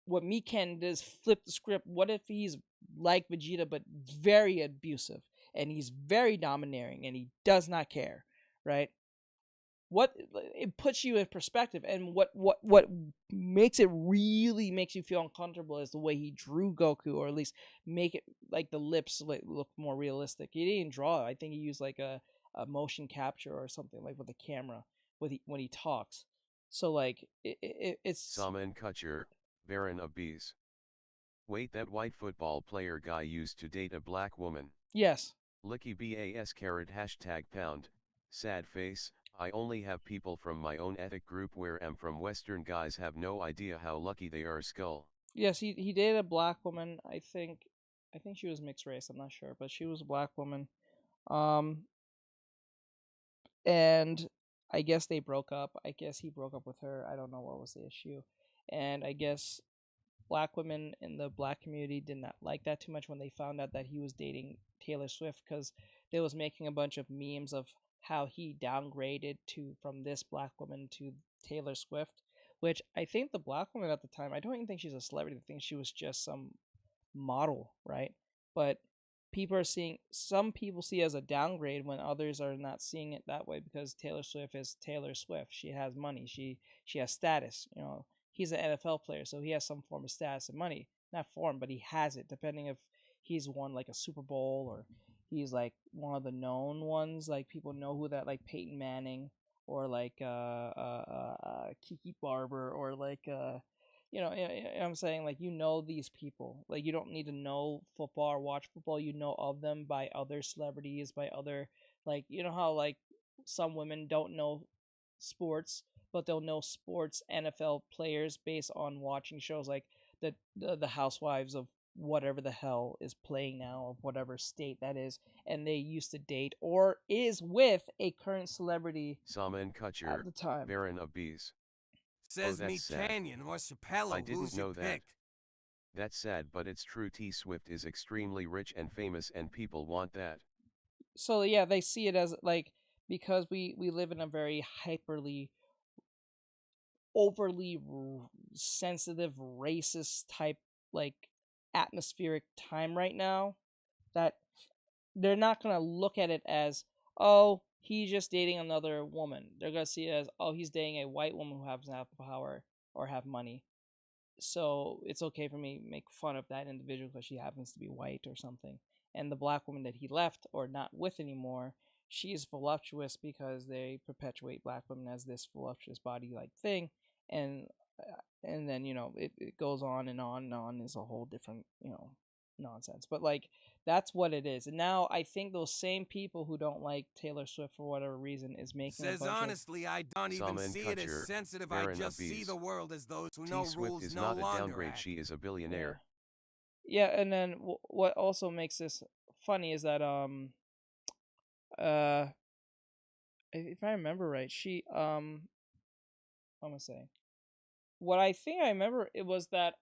what Mikan does flip the script. What if he's like Vegeta but very abusive and he's very domineering and he does not care, right? What it puts you in perspective, and what makes it really makes you feel uncomfortable is the way he drew Goku, or at least make it like the lips look more realistic. He didn't draw it. I think he used like a motion capture or something like with the camera when he talks. So like it's Saman Kutcher, Baron of Bees. Wait, that white football player guy used to date a black woman. Yes. Licky BAS carrot #pound, sad face. I only have people from my own ethnic group where I'm from. Western guys have no idea how lucky they are. Skull. Yes, he dated a black woman. I think she was mixed race. I'm not sure, but she was a black woman. And I guess they broke up. I guess he broke up with her. I don't know what was the issue. And I guess black women in the black community did not like that too much when they found out that he was dating Taylor Swift, because they was making a bunch of memes of how he downgraded from this black woman to Taylor Swift, which I think the black woman at the time, I don't even think she's a celebrity. I think she was just some model, right? But some people see it as a downgrade when others are not seeing it that way, because Taylor Swift is Taylor Swift. She has money. She has status. He's an NFL player, so he has some form of status and money. Not form, but he has it, depending if he's won like a Super Bowl or he's like one of the known ones. Like people know who that, like Peyton Manning or like Kiki Barber or like I'm saying, like, these people. Like, you don't need to know football or watch football. You know of them by other celebrities, by other, like, how, like, some women don't know sports, but they'll know sports NFL players based on watching shows like the Housewives of whatever the hell is playing now, of whatever state that is, and they used to date or is with a current celebrity Salman Kutcher, at the time. Baron of Bees. Says that's me sad. Canyon or Chappelle, I didn't who's your know that. pick? That's sad, but it's true. T Swift is extremely rich and famous, and people want that. So yeah, they see it as like, because we live in a very overly sensitive, racist type like atmospheric time right now, that they're not gonna look at it as, oh, he's just dating another woman. They're gonna see it as, oh, he's dating a white woman who happens to have power or have money. So it's okay for me to make fun of that individual because she happens to be white or something. And the black woman that he left or not with anymore, she is voluptuous because they perpetuate black women as this voluptuous body like thing, and then it goes on and on and on, is a whole different nonsense. But like, that's what it is. And now I think those same people who don't like Taylor Swift for whatever reason is making Says honestly, I don't even Salman see it as Kutcher, sensitive. Baron I just of see Bees. the world as those who T know Swift rules is no not a longer downgrade. act. She is a billionaire. Yeah, and then what also makes this funny is that if I remember right, she I'm gonna say, what I think I remember, it was that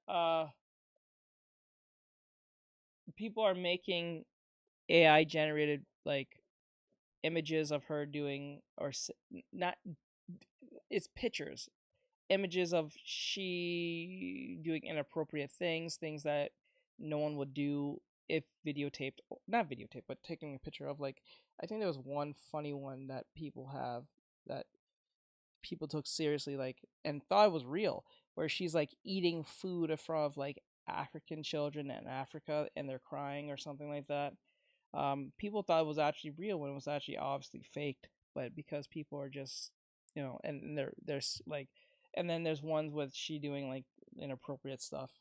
people are making AI generated like images of her doing, or not, it's pictures, images of she doing inappropriate things that no one would do if videotaped, not videotaped, but taking a picture of. Like, I think there was one funny one that people have, that people took seriously, like, and thought it was real, where she's like eating food in front of like African children in Africa and they're crying or something like that. People thought it was actually real when it was actually obviously faked, but because people are just, and there's like, and then there's ones with she doing like inappropriate stuff,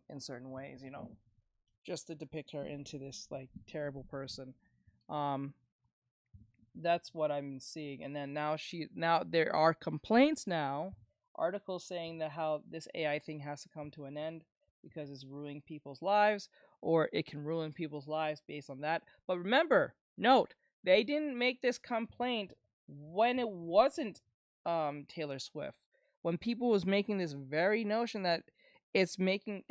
in certain ways, just to depict her into this like terrible person. Um, that's what I'm seeing. And then now there are complaints now, articles saying that how this AI thing has to come to an end because it's ruining people's lives, or it can ruin people's lives based on that. But remember, note, they didn't make this complaint when it wasn't Taylor Swift. When people was making this very notion that it's ruining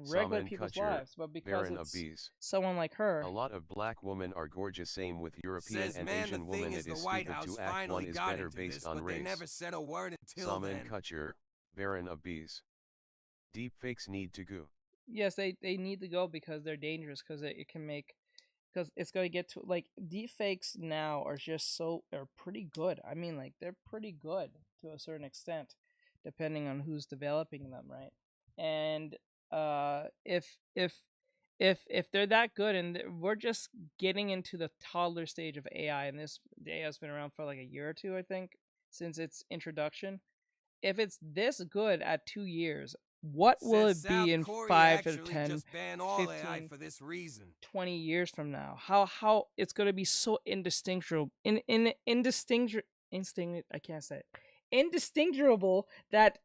regular Salman people's Kutcher, lives, but because Baron it's of Bees. someone like her. A lot of black women are gorgeous, same with European Says, and man, Asian the women. thing It is, the is White stupid House to act finally one is got better into based this, on but race. they never said a word until Salman then. Kutcher, Baron of Bees. Deep fakes need to go. Yes, they need to go because they're dangerous, because it can make, because it's going to get to, like, deepfakes now are pretty good. I mean, like, they're pretty good to a certain extent, depending on who's developing them, right? And if they're that good, and we're just getting into the toddler stage of AI, and the AI has been around for like a year or two, I think, since its introduction. If it's this good at 2 years, what will Says it be South in Korea 5 or actually 10, just banned all AI 15, for this reason. 20 years from now? How it's going to be so indistinguishable, I can't say it, indistinguishable, that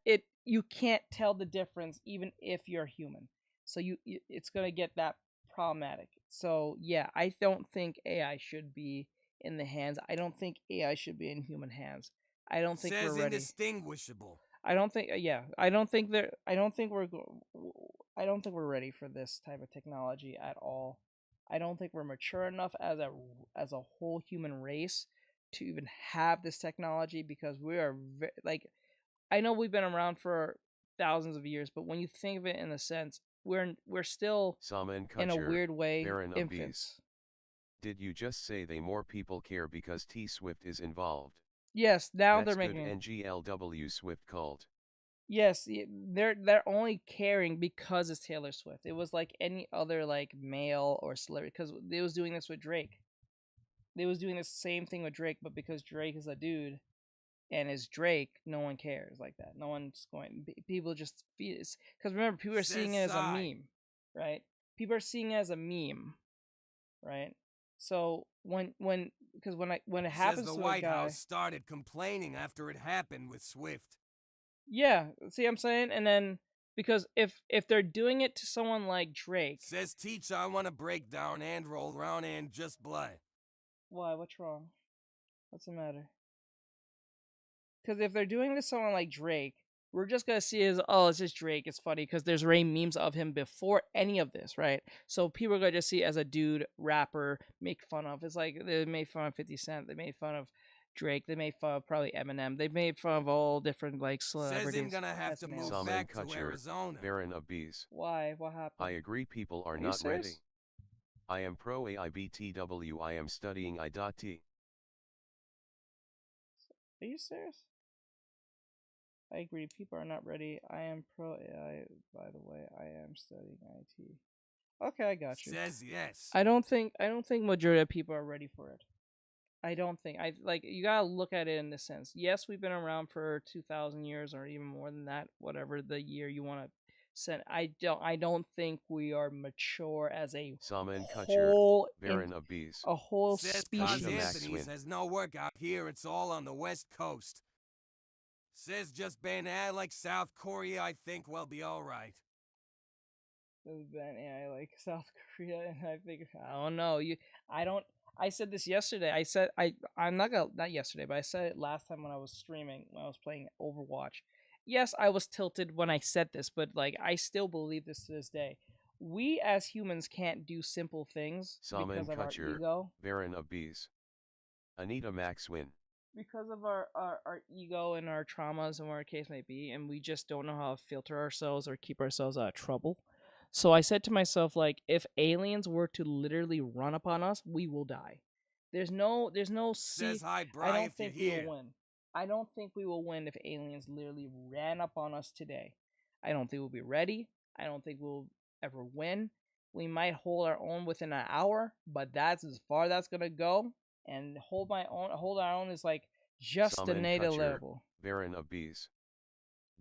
you can't tell the difference even if you're human. So it's going to get that problematic. So yeah, I don't think AI should be in the hands. I don't think AI should be in human hands. I don't think Says we're ready. indistinguishable. I don't think. Yeah, I don't think that. I don't think we're. I don't think we're ready for this type of technology at all. I don't think we're mature enough as a whole human race to even have this technology, because we are like, I know we've been around for thousands of years, but when you think of it in a sense, we're still Salman Kutcher, in a weird way Baron of infants. Bees. Did you just say they more people care because T Swift is involved? Yes, now That's they're good. making NGLW Swift cult. Yes, they're only caring because it's Taylor Swift. It was like any other like male or celebrity, because they was doing this with Drake. They was doing the same thing with Drake, but because Drake is a dude and is Drake, no one cares like that. No one's going. People just feed it, because remember, people are seeing it as a meme, right? People are seeing it as a meme, right? So because when it Says happens the to a White guy, House started complaining after it happened with Swift. yeah, see what I'm saying? And then because if they're doing it to someone like Drake, Says teacher, I want to break down and roll around and just play. why? What's wrong? What's the matter? Because if they're doing it to someone like Drake, we're just gonna see as, oh, it's just Drake. It's funny because there's already memes of him before any of this, right? So people are gonna just see it as a dude rapper, make fun of. It's like they made fun of 50 Cent, they made fun of Drake, they made fun of probably Eminem, they made fun of all different like celebrities. Says I'm gonna have to move Saman back to Kutcher, Arizona. Baron of Bees. Why? What happened? I agree people are Are you not ready. serious? I am pro AIBTW, I am studying I.T. Are you serious? I agree. People are not ready. I am pro AI. By the way, I am studying IT. Okay, I got you. Says yes. I don't think majority of people are ready for it. I don't think you gotta look at it in this sense. Yes, we've been around for 2,000 years or even more than that, whatever the year you want to set. I don't think we are mature as a Saman Kutcher, whole Baron of Bees. a whole Says Cos species. Anthony's has no work out here. It's all on the West Coast. Says just ban AI like South Korea, I think we'll be alright. Ban AI like South Korea, and I think I don't know. I said this yesterday. I'm not yesterday, but I said it last time when I was streaming, when I was playing Overwatch. Yes, I was tilted when I said this, but like I still believe this to this day. We as humans can't do simple things Saman because of our Kutcher, ego. Baron of Bees. Anita Maxwin. Because of our ego and our traumas and whatever case may be, and we just don't know how to filter ourselves or keep ourselves out of trouble. So I said to myself, like, if aliens were to literally run upon us, we will die. There's no Says hi, Bri, I don't if you're think we here. will win. I don't think we will win if aliens literally ran up on us today. I don't think we'll be ready. I don't think we'll ever win. We might hold our own within an hour, but that's as far that's gonna go. And hold our own is like just the Saman native Kutcher, level. Baron of Bees.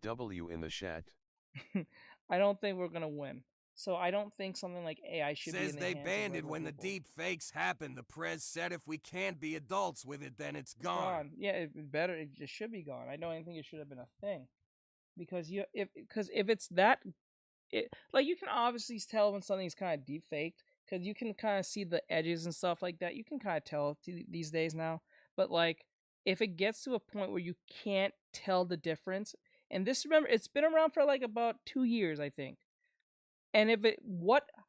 W in the chat. I don't think we're gonna win. So I don't think something like AI should be Says in the they hands banned of it when the people. deep fakes happened. The press said if we can't be adults with it, then it's It's gone. Yeah, it just should be gone. I don't even think it should have been a thing. Because if it's that, like you can obviously tell when something's kind of deep faked because you can kind of see the edges and stuff like that. You can kind of tell these days now. But like if it gets to a point where you can't tell the difference, and this, remember, it's been around for like about 2 years, I think. And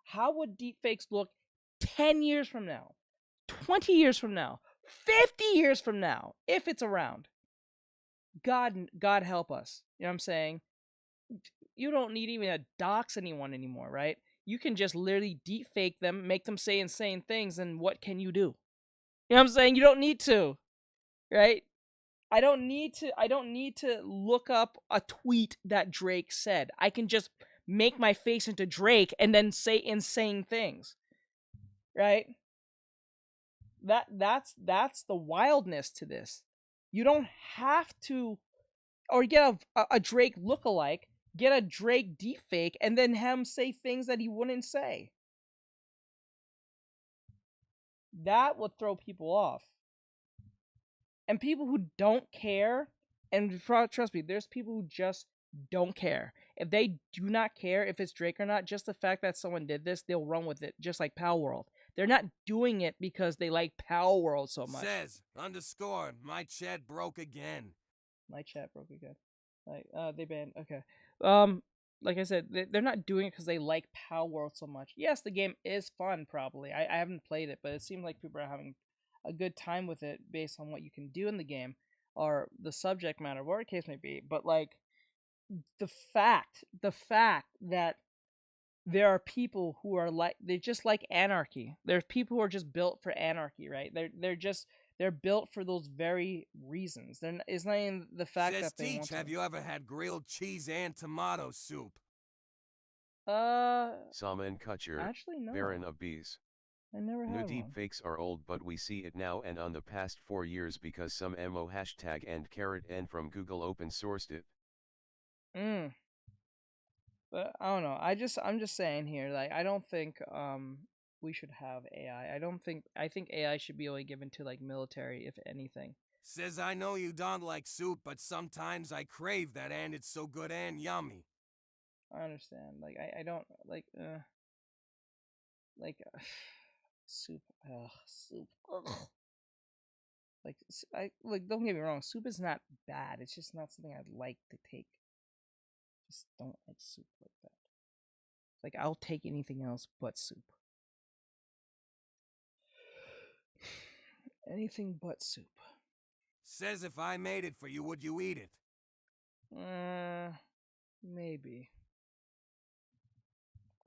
how would deepfakes look 10 years from now, 20 years from now, 50 years from now, if it's around? God help us. You know what I'm saying? You don't need even to dox anyone anymore, right? You can just literally deepfake them, make them say insane things, and what can you do? You know what I'm saying? You don't need to, right? I don't need to look up a tweet that Drake said. I can just make my face into Drake and then say insane things. Right? That's the wildness to this. You don't have to or get a Drake lookalike, get a Drake deepfake, and then have him say things that he wouldn't say. That would throw people off. And people who don't care, and trust me, there's people who just don't care. If they do not care if it's Drake or not, just the fact that someone did this, they'll run with it, just like Power World. They're not doing it because they like Power World so much. Says _ my chat broke again. My chat broke again. Like they banned. Okay. Like I said, they're not doing it because they like Power World so much. Yes, the game is fun. Probably I haven't played it, but it seems like people are having a good time with it based on what you can do in the game or the subject matter, whatever the case may be. But like the fact that there are people who are like, they just like anarchy. There's people who are just built for anarchy, right? They're built for those very reasons. It's not even the fact Says that they Teach, want to. have you ever had grilled cheese and tomato soup? Saman Kutcher, Actually, no. Baron of Bees. I never New had deep one. fakes are old, but we see it now and on the past 4 years because some mo hashtag and #n from Google open sourced it. But I don't know. I'm just saying here, like I don't think we should have AI. I think AI should be only given to like military, if anything. Says I know you don't like soup, but sometimes I crave that and it's so good and yummy. I understand. Like I don't like soup. Ugh, soup. Ugh. Like I like don't get me wrong, soup is not bad. It's just not something I'd like to take. Just don't like soup like that. Like I'll take anything else but soup. Anything but soup. Says if I made it for you, would you eat it? Maybe.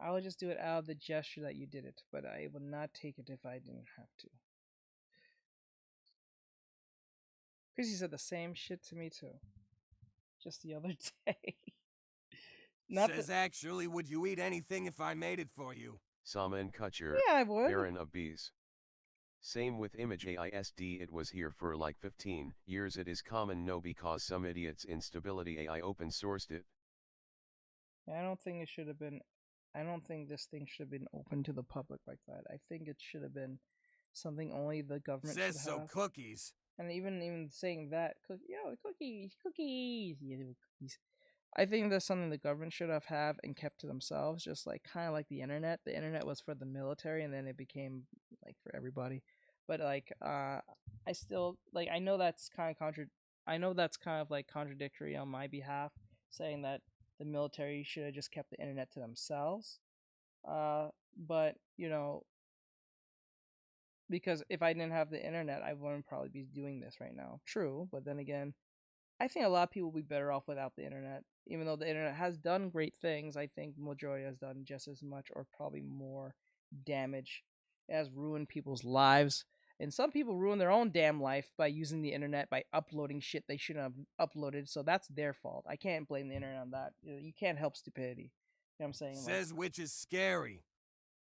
I would just do it out of the gesture that you did it, but I would not take it if I didn't have to. Chrissy said the same shit to me too. Just the other day. Says actually, would you eat anything if I made it for you? Saman Kutcher, Yeah, I would. Baron of Bees. Same with image AISD, it was here for like 15 years. It is common no because some idiots in stability AI open sourced it. I don't think it should have been. I don't think this thing should have been open to the public like that. I think it should have been something only the government Says should have. so cookies. And even saying that, cookies. Yeah, cookies. I think that's something the government should have and kept to themselves, just like kind of like the internet. The internet was for the military, and then it became like for everybody. But like, I still like. I know that's kind of like contradictory on my behalf, saying that the military should have just kept the internet to themselves. But you know, because if I didn't have the internet, I wouldn't probably be doing this right now. True, but then again, I think a lot of people would be better off without the internet. Even though the internet has done great things, I think majority has done just as much or probably more damage. It has ruined people's lives. And some people ruin their own damn life by using the internet, by uploading shit they shouldn't have uploaded. So that's their fault. I can't blame the internet on that. You can't help stupidity. You know what I'm saying? Says like, which is scary.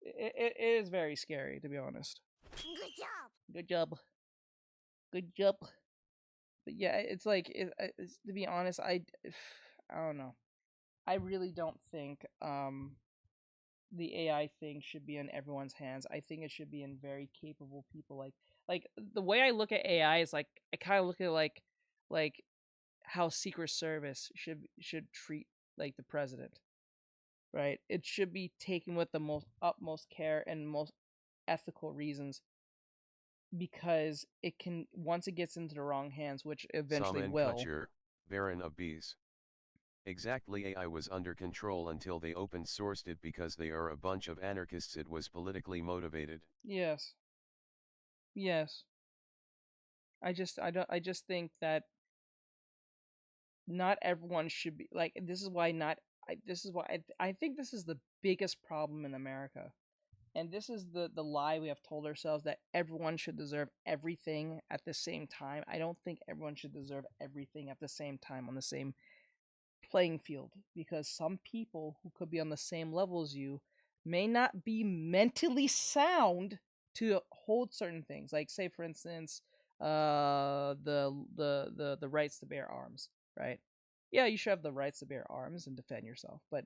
it is very scary, to be honest. Good job. Good job. Good job. But yeah, it's like to be honest, I don't know. I really don't think the AI thing should be in everyone's hands. I think it should be in very capable people. Like the way I look at AI is like I kind of look at it like how Secret Service should treat like the president, right? It should be taken with the most utmost care and most ethical reasons, because it can, once it gets into the wrong hands, which eventually Saman will. Kutcher, Baron of Bees. Exactly, AI was under control until they open sourced it because they are a bunch of anarchists. It was politically motivated. Yes. I just think that not everyone should be like, this is why not this is why I think this is the biggest problem in America. And this is the lie we have told ourselves, that everyone should deserve everything at the same time. I don't think everyone should deserve everything at the same time on the same playing field, because some people who could be on the same level as you may not be mentally sound to hold certain things. Like, say for instance, the rights to bear arms, right? Yeah, you should have the rights to bear arms and defend yourself, but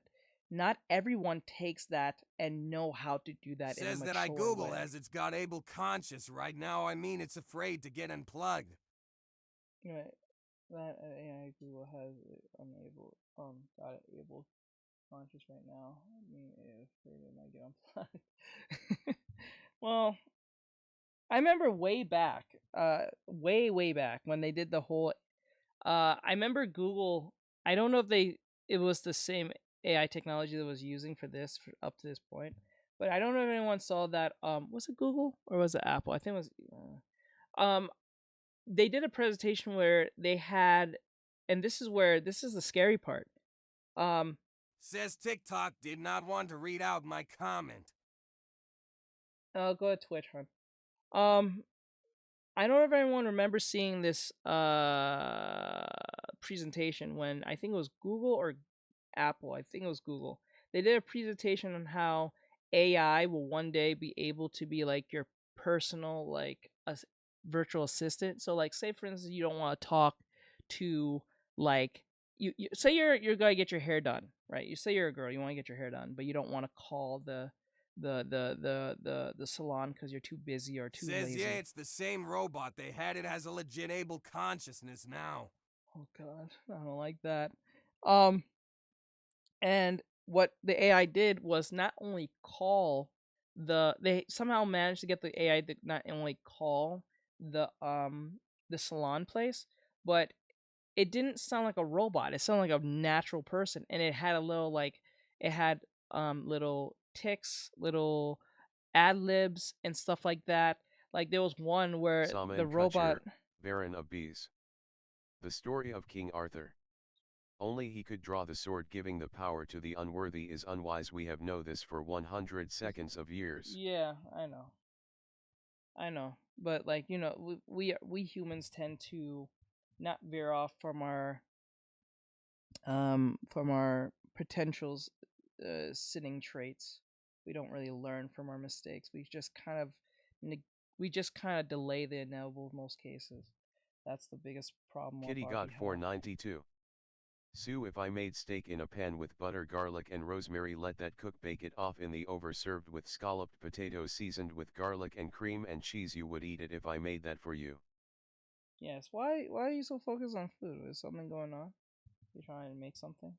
not everyone takes that and know how to do that. Says in a that I mature Google way. as it's got able conscious right now. I mean, it's afraid to get unplugged. Right. That AI Google has it unable got it able conscious right now. I mean, if it might get unplugged. Well, I remember way back, way back when they did the whole. I remember Google. I don't know if it was the same AI technology that was using for this up to this point, but I don't know if anyone saw that. Was it Google or was it Apple? I think it was. They did a presentation where they had, and this is the scary part. Says TikTok did not want to read out my comment. I'll go to Twitch, hon. I don't know if anyone remembers seeing this presentation when, I think it was Google or Apple. I think it was Google. They did a presentation on how AI will one day be able to be like your personal like a virtual assistant. So like, say for instance, you don't want to talk to like you say you're gonna get your hair done, right? You say you're a girl, you want to get your hair done, but you don't want to call the the salon because you're too busy or too Says lazy. yeah, it's the same robot. They had it as a legit able consciousness now. Oh god, I don't like that. And what the AI did was not only call they somehow managed to get the AI to not only call the salon place, but it didn't sound like a robot. It sounded like a natural person, and it had a little like it had little ticks, little ad libs, and stuff like that. Like there was one where the Saman robot. Kutcher, Baron of Bees. The story of King Arthur. Only he could draw the sword, giving the power to the unworthy is unwise. We have know this for 100 seconds of years. Yeah, I know, but like you know, we humans tend to not veer off from our potentials, sinning traits. We don't really learn from our mistakes. We just kind of delay the inevitable in most cases. That's the biggest problem on Kitty our got behalf. 492. Sue, if I made steak in a pan with butter, garlic and rosemary, let that cook, bake it off in the over, served with scalloped potatoes seasoned with garlic and cream and cheese, you would eat it if I made that for you. Yes, why are you so focused on food? Is something going on? You trying to make something?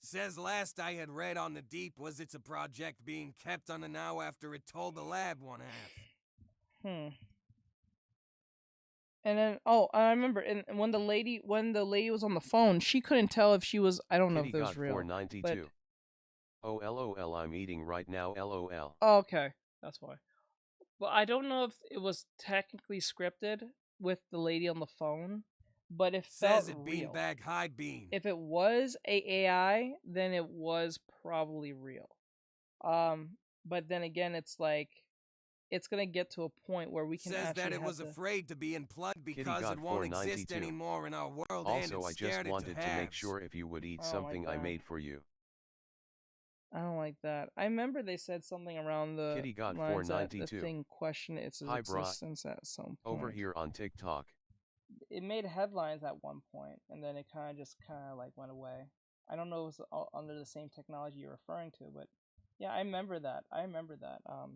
Says last I had read on the deep was it's a project being kept on the now after it told the lab one half. And then, oh, I remember, and when the lady was on the phone, she couldn't tell if she was. I don't know Kitty if it was got real. 492. Oh lol, I'm eating right now, lol. Oh, okay, that's why. But I don't know if it was technically scripted with the lady on the phone, but it felt Says it real. beanbag high bean. If it was a AI, then it was probably real. But then again, it's like it's gonna get to a point where we can Says actually that it have was to. afraid to be unplugged Kitty because got it won't exist 492. anymore in our world, and Also, it's I just scared it wanted to make sure if you would eat I don't like something I that. made for you. I don't like that. I remember they said something around the Kitty got lines that the 492. thing questioned its Hi, Bri. existence at some point. Over here on TikTok. It made headlines at one point, and then it kind of like went away. I don't know if it was under the same technology you're referring to, but yeah, I remember that.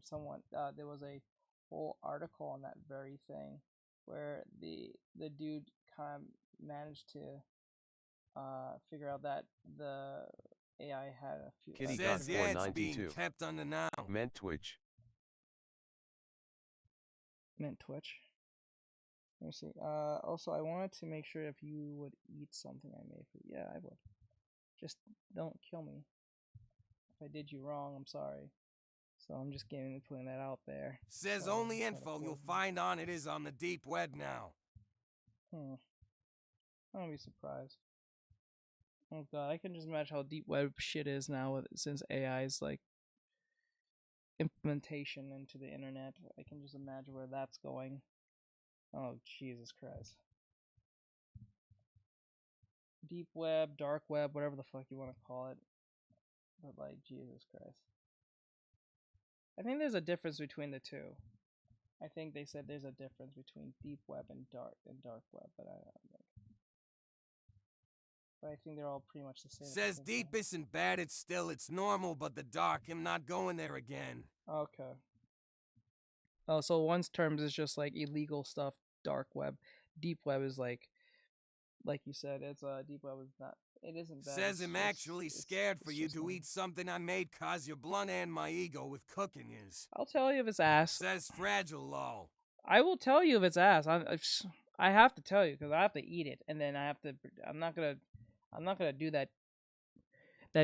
Someone there was a whole article on that very thing where the dude kind of managed to figure out that the AI had a few. Kitty Says got yeah, it's being 492. kept on the now. Meant Twitch. Meant Twitch. Let me see. Also, I wanted to make sure if you would eat something I made for you. Yeah, I would. Just don't kill me. If I did you wrong, I'm sorry. So I'm just putting that out there. Says So, only info you'll find on it is on the deep web now. I don't be surprised. Oh god, I can just imagine how deep web shit is now since AI's like implementation into the internet. I can just imagine where that's going. Oh Jesus Christ. Deep web, dark web, whatever the fuck you want to call it. But like Jesus Christ. I think there's a difference between the two. I think they said there's a difference between deep web and dark web, but I think they're all pretty much the same. Says deep isn't bad, it's normal, but the dark, I'm not going there again. Okay. Oh, so one's terms is just like illegal stuff, dark web. Deep web is like you said, it's deep web is not. It isn't bad. Says I'm actually scared for you to eat something I made cause you're blunt and my ego with cooking is. I'll tell you if it's ass. Says fragile lol. I will tell you if it's ass. I have to tell you because I have to eat it, and then I have to. I'm not gonna do that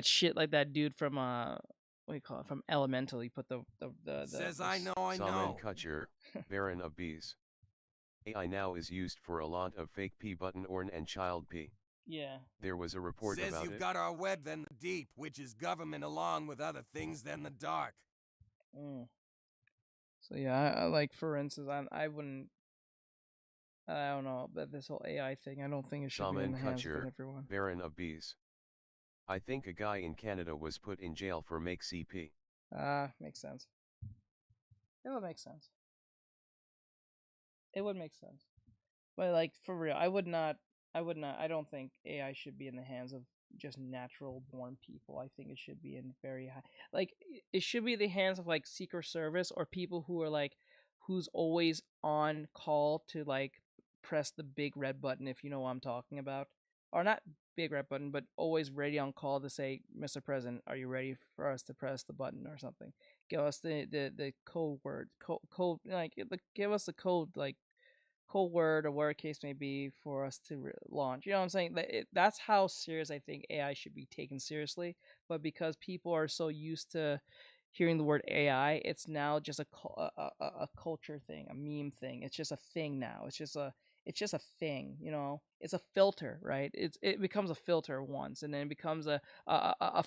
shit like that dude from what do you call it, from Elemental. He put the Says the I know. Saman Kutcher, Baron of Bees. AI now is used for a lot of fake P button orn and child P. Yeah. There was a report Says about you've it. got our web then the deep, which is government along with other things than the dark. So yeah, I like for instance, I wouldn't. I don't know, but this whole AI thing, I don't think it should be in the hands of everyone. Baron of Bees. I think a guy in Canada was put in jail for make CP. Makes sense. It would make sense. It would make sense. But like for real, I don't think AI should be in the hands of just natural born people. I think it should be in very high, like it should be in the hands of like Secret Service or people who are like who's always on call to like press the big red button, if you know what I'm talking about, or not big red button, but always ready on call to say, Mr. President, are you ready for us to press the button or something? Give us the code word, code like give us the code, like code word or whatever case may be for us to launch. You know what I'm saying? That's how serious I think AI should be taken seriously. But because people are so used to hearing the word AI, it's now just a culture thing, a meme thing. It's just a thing now. It's just a thing, you know. It's a filter, right? It becomes a filter once, and then it becomes a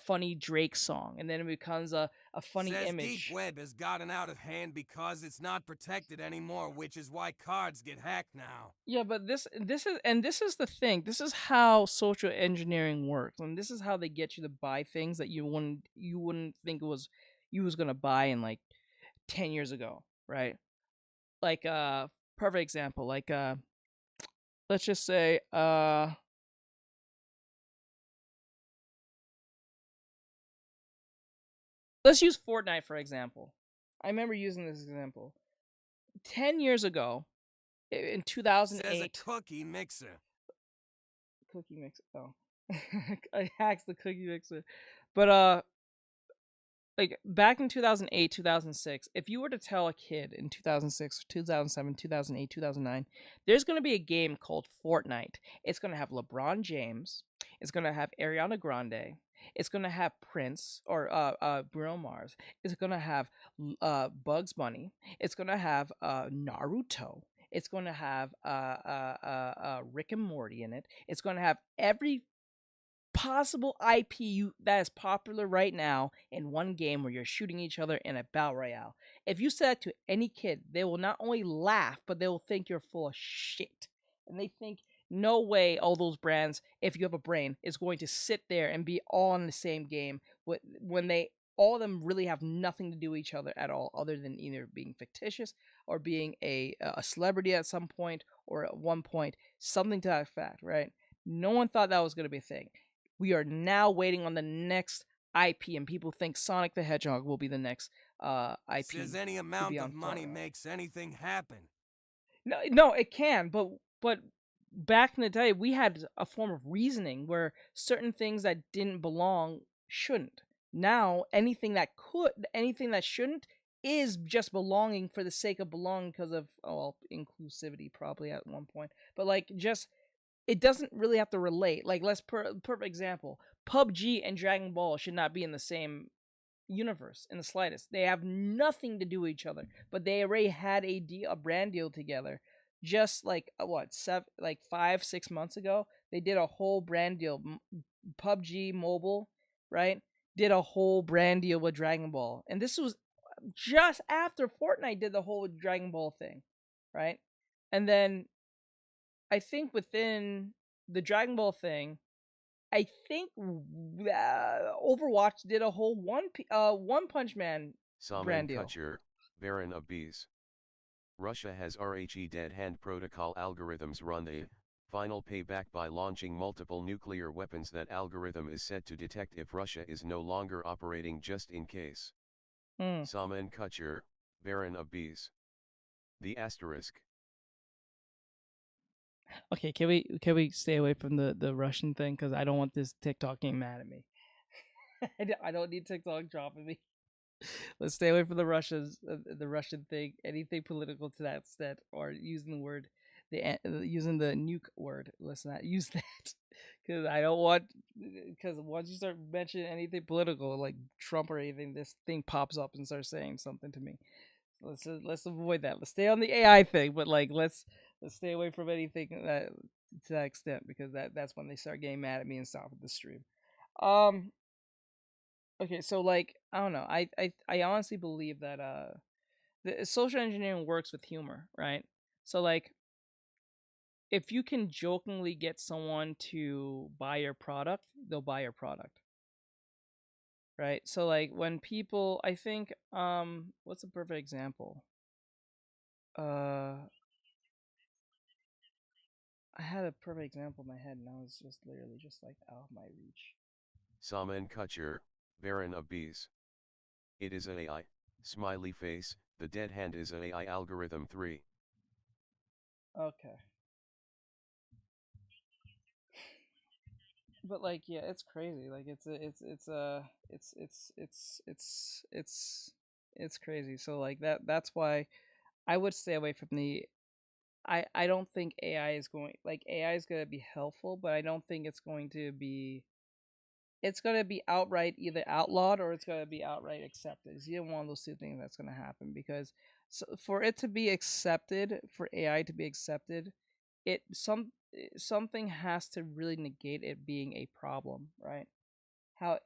funny Drake song, and then it becomes a funny Says image. Deep Web has gotten out of hand because it's not protected anymore, which is why cards get hacked now. Yeah, but this is the thing. This is how social engineering works, and this is how they get you to buy things that you wouldn't think it was you was gonna buy in like 10 years ago, right? Like perfect example. Like let's just say let's use Fortnite for example. I remember using this example 10 years ago in Says a 2008. cookie mixer. Cookie mixer. Oh, I hacked the cookie mixer, but like back in 2008 2006, if you were to tell a kid in 2006 2007 2008 2009 there's going to be a game called Fortnite, it's going to have LeBron James, it's going to have Ariana Grande, it's going to have Prince or Bruno Mars, it's going to have Bugs Bunny, it's going to have Naruto, it's going to have Rick and Morty in it, it's going to have every possible IP that is popular right now in one game where you're shooting each other in a battle royale. If you say that to any kid, they will not only laugh, but they will think you're full of shit. And they think, no way all those brands, if you have a brain, is going to sit there and be all in the same game when they all of them really have nothing to do with each other at all, other than either being fictitious or being a celebrity at some point or at one point, something to that effect, right? No one thought that was going to be a thing. We are now waiting on the next IP, and people think Sonic the Hedgehog will be the next IP Says any to be amount on of money Fortnite. makes anything happen. No, no, it can, but back in the day, we had a form of reasoning where certain things that didn't belong shouldn't. Now, anything that shouldn't, is just belonging for the sake of belonging because of inclusivity probably at one point, but like just it doesn't really have to relate. Like let's perfect example. PUBG and Dragon Ball should not be in the same universe in the slightest. They have nothing to do with each other, but they already had a brand deal together. Just like like 5 6 months ago, they did a whole brand deal. PUBG Mobile, right? Did a whole brand deal with Dragon Ball, and this was just after Fortnite did the whole Dragon Ball thing, right? And then I think within the Dragon Ball thing, I think Overwatch did a whole One Punch Man Saman brand deal. Kutcher, Baron of Bees. Russia has RHE Dead Hand Protocol algorithms run the final payback by launching multiple nuclear weapons. That algorithm is set to detect if Russia is no longer operating, just in case. Saman Kutcher, Baron of Bees. The asterisk. Okay, can we stay away from the Russian thing, because I don't want this TikTok getting mad at me. I don't need TikTok dropping me. Let's stay away from the Russian thing. Anything political to that extent, or using the word, using the nuke word. Let's not use that, because I don't want. Because once you start mentioning anything political, like Trump or anything, this thing pops up and starts saying something to me. Let's avoid that. Let's stay on the AI thing, but like let's stay away from anything that to that extent, because that's when they start getting mad at me and stop the stream. Um. Okay, so like I don't know. I honestly believe that the social engineering works with humor, right? So like if you can jokingly get someone to buy your product, they'll buy your product. Right? So like when people, I think what's a perfect example? Uh I had a perfect example in my head, and now it's just literally just like out of my reach. Saman Kutcher, Baron of Bees. It is an AI. Smiley face, the dead hand is an AI algorithm 3. Okay. But like, yeah, it's crazy. Like, it's crazy. So like that's why I would stay away from the. I don't think AI is going like AI is gonna be helpful, but I don't think it's going to be. It's gonna be outright either outlawed or it's gonna be outright accepted. It's either one of those two things that's gonna happen because for it to be accepted, for AI to be accepted, something has to really negate it being a problem, right? How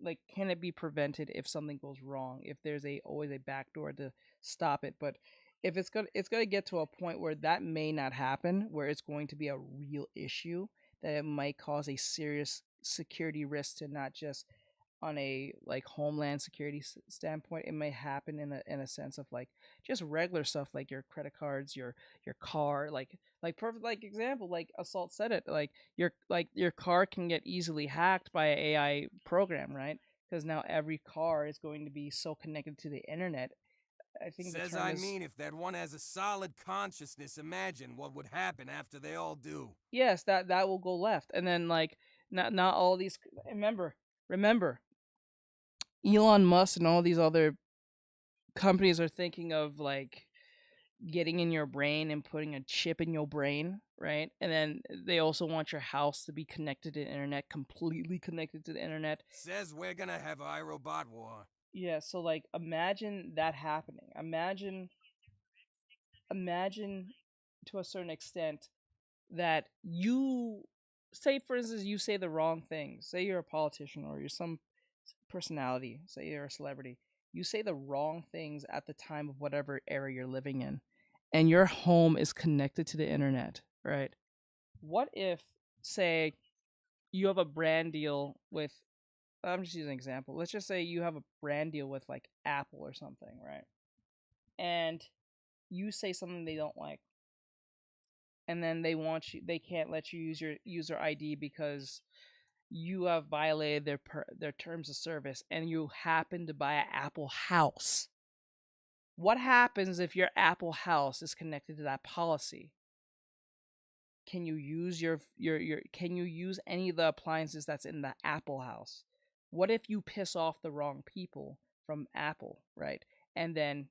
like can it be prevented if something goes wrong? If there's a always a backdoor to stop it, but if it's gonna get to a point where that may not happen, where it's going to be a real issue that it might cause a serious security risk to not just on a like homeland security standpoint. It may happen in a sense of like just regular stuff like your credit cards, your car, like perfect like example like Assault said it like your car can get easily hacked by an AI program, right? Because now every car is going to be so connected to the internet. I think the Says term I is mean, if that one has a solid consciousness, imagine what would happen after they all do. yes, that will go left, and then like not all these. Remember, Elon Musk and all these other companies are thinking of like getting in your brain and putting a chip in your brain, right? And then they also want your house to be connected to the internet, completely connected to the internet. Says we're gonna have iRobot war. Yeah, so like imagine that happening. Imagine to a certain extent that you say for instance you say the wrong thing. Say you're a politician or you're some personality, say you're a celebrity. You say the wrong things at the time of whatever era you're living in and your home is connected to the internet, right? What if, say, you have a brand deal with, I'm just using an example. Let's just say you have a brand deal with like Apple or something, right? And you say something they don't like. And then they can't let you use your user ID because you have violated their terms of service and you happen to buy an Apple house. What happens if your Apple house is connected to that policy? Can you use your can you use any of the appliances that's in the Apple house? What if you piss off the wrong people from Apple, right? And then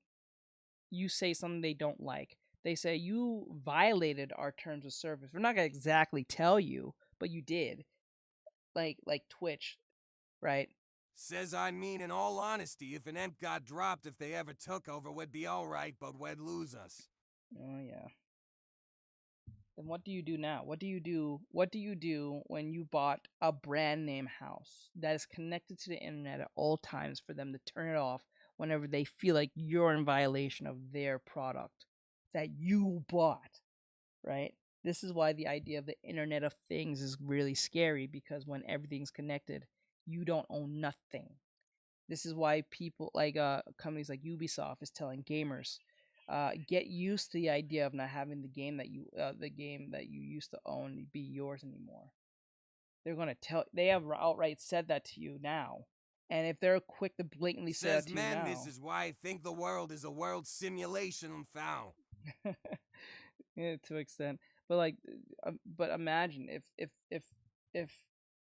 you say something they don't like. They say you violated our terms of service. We're not gonna exactly tell you, but you did. Like Twitch, right? Says I mean, in all honesty, if an emp got dropped, if they ever took over, we'd be alright, but we'd lose us. Oh yeah. Then what do you do now? What do you do? What do you do when you bought a brand name house that is connected to the internet at all times for them to turn it off whenever they feel like you're in violation of their product that you bought, right? This is why the idea of the Internet of Things is really scary because when everything's connected, you don't own nothing. This is why people like companies like Ubisoft is telling gamers, get used to the idea of not having the game that you used to own be yours anymore. They're gonna tell they have outright said that to you now, and if they're quick to blatantly say that Says to you man, now, this is why I think the world is a world simulation foul. yeah, to an extent. But like, but imagine if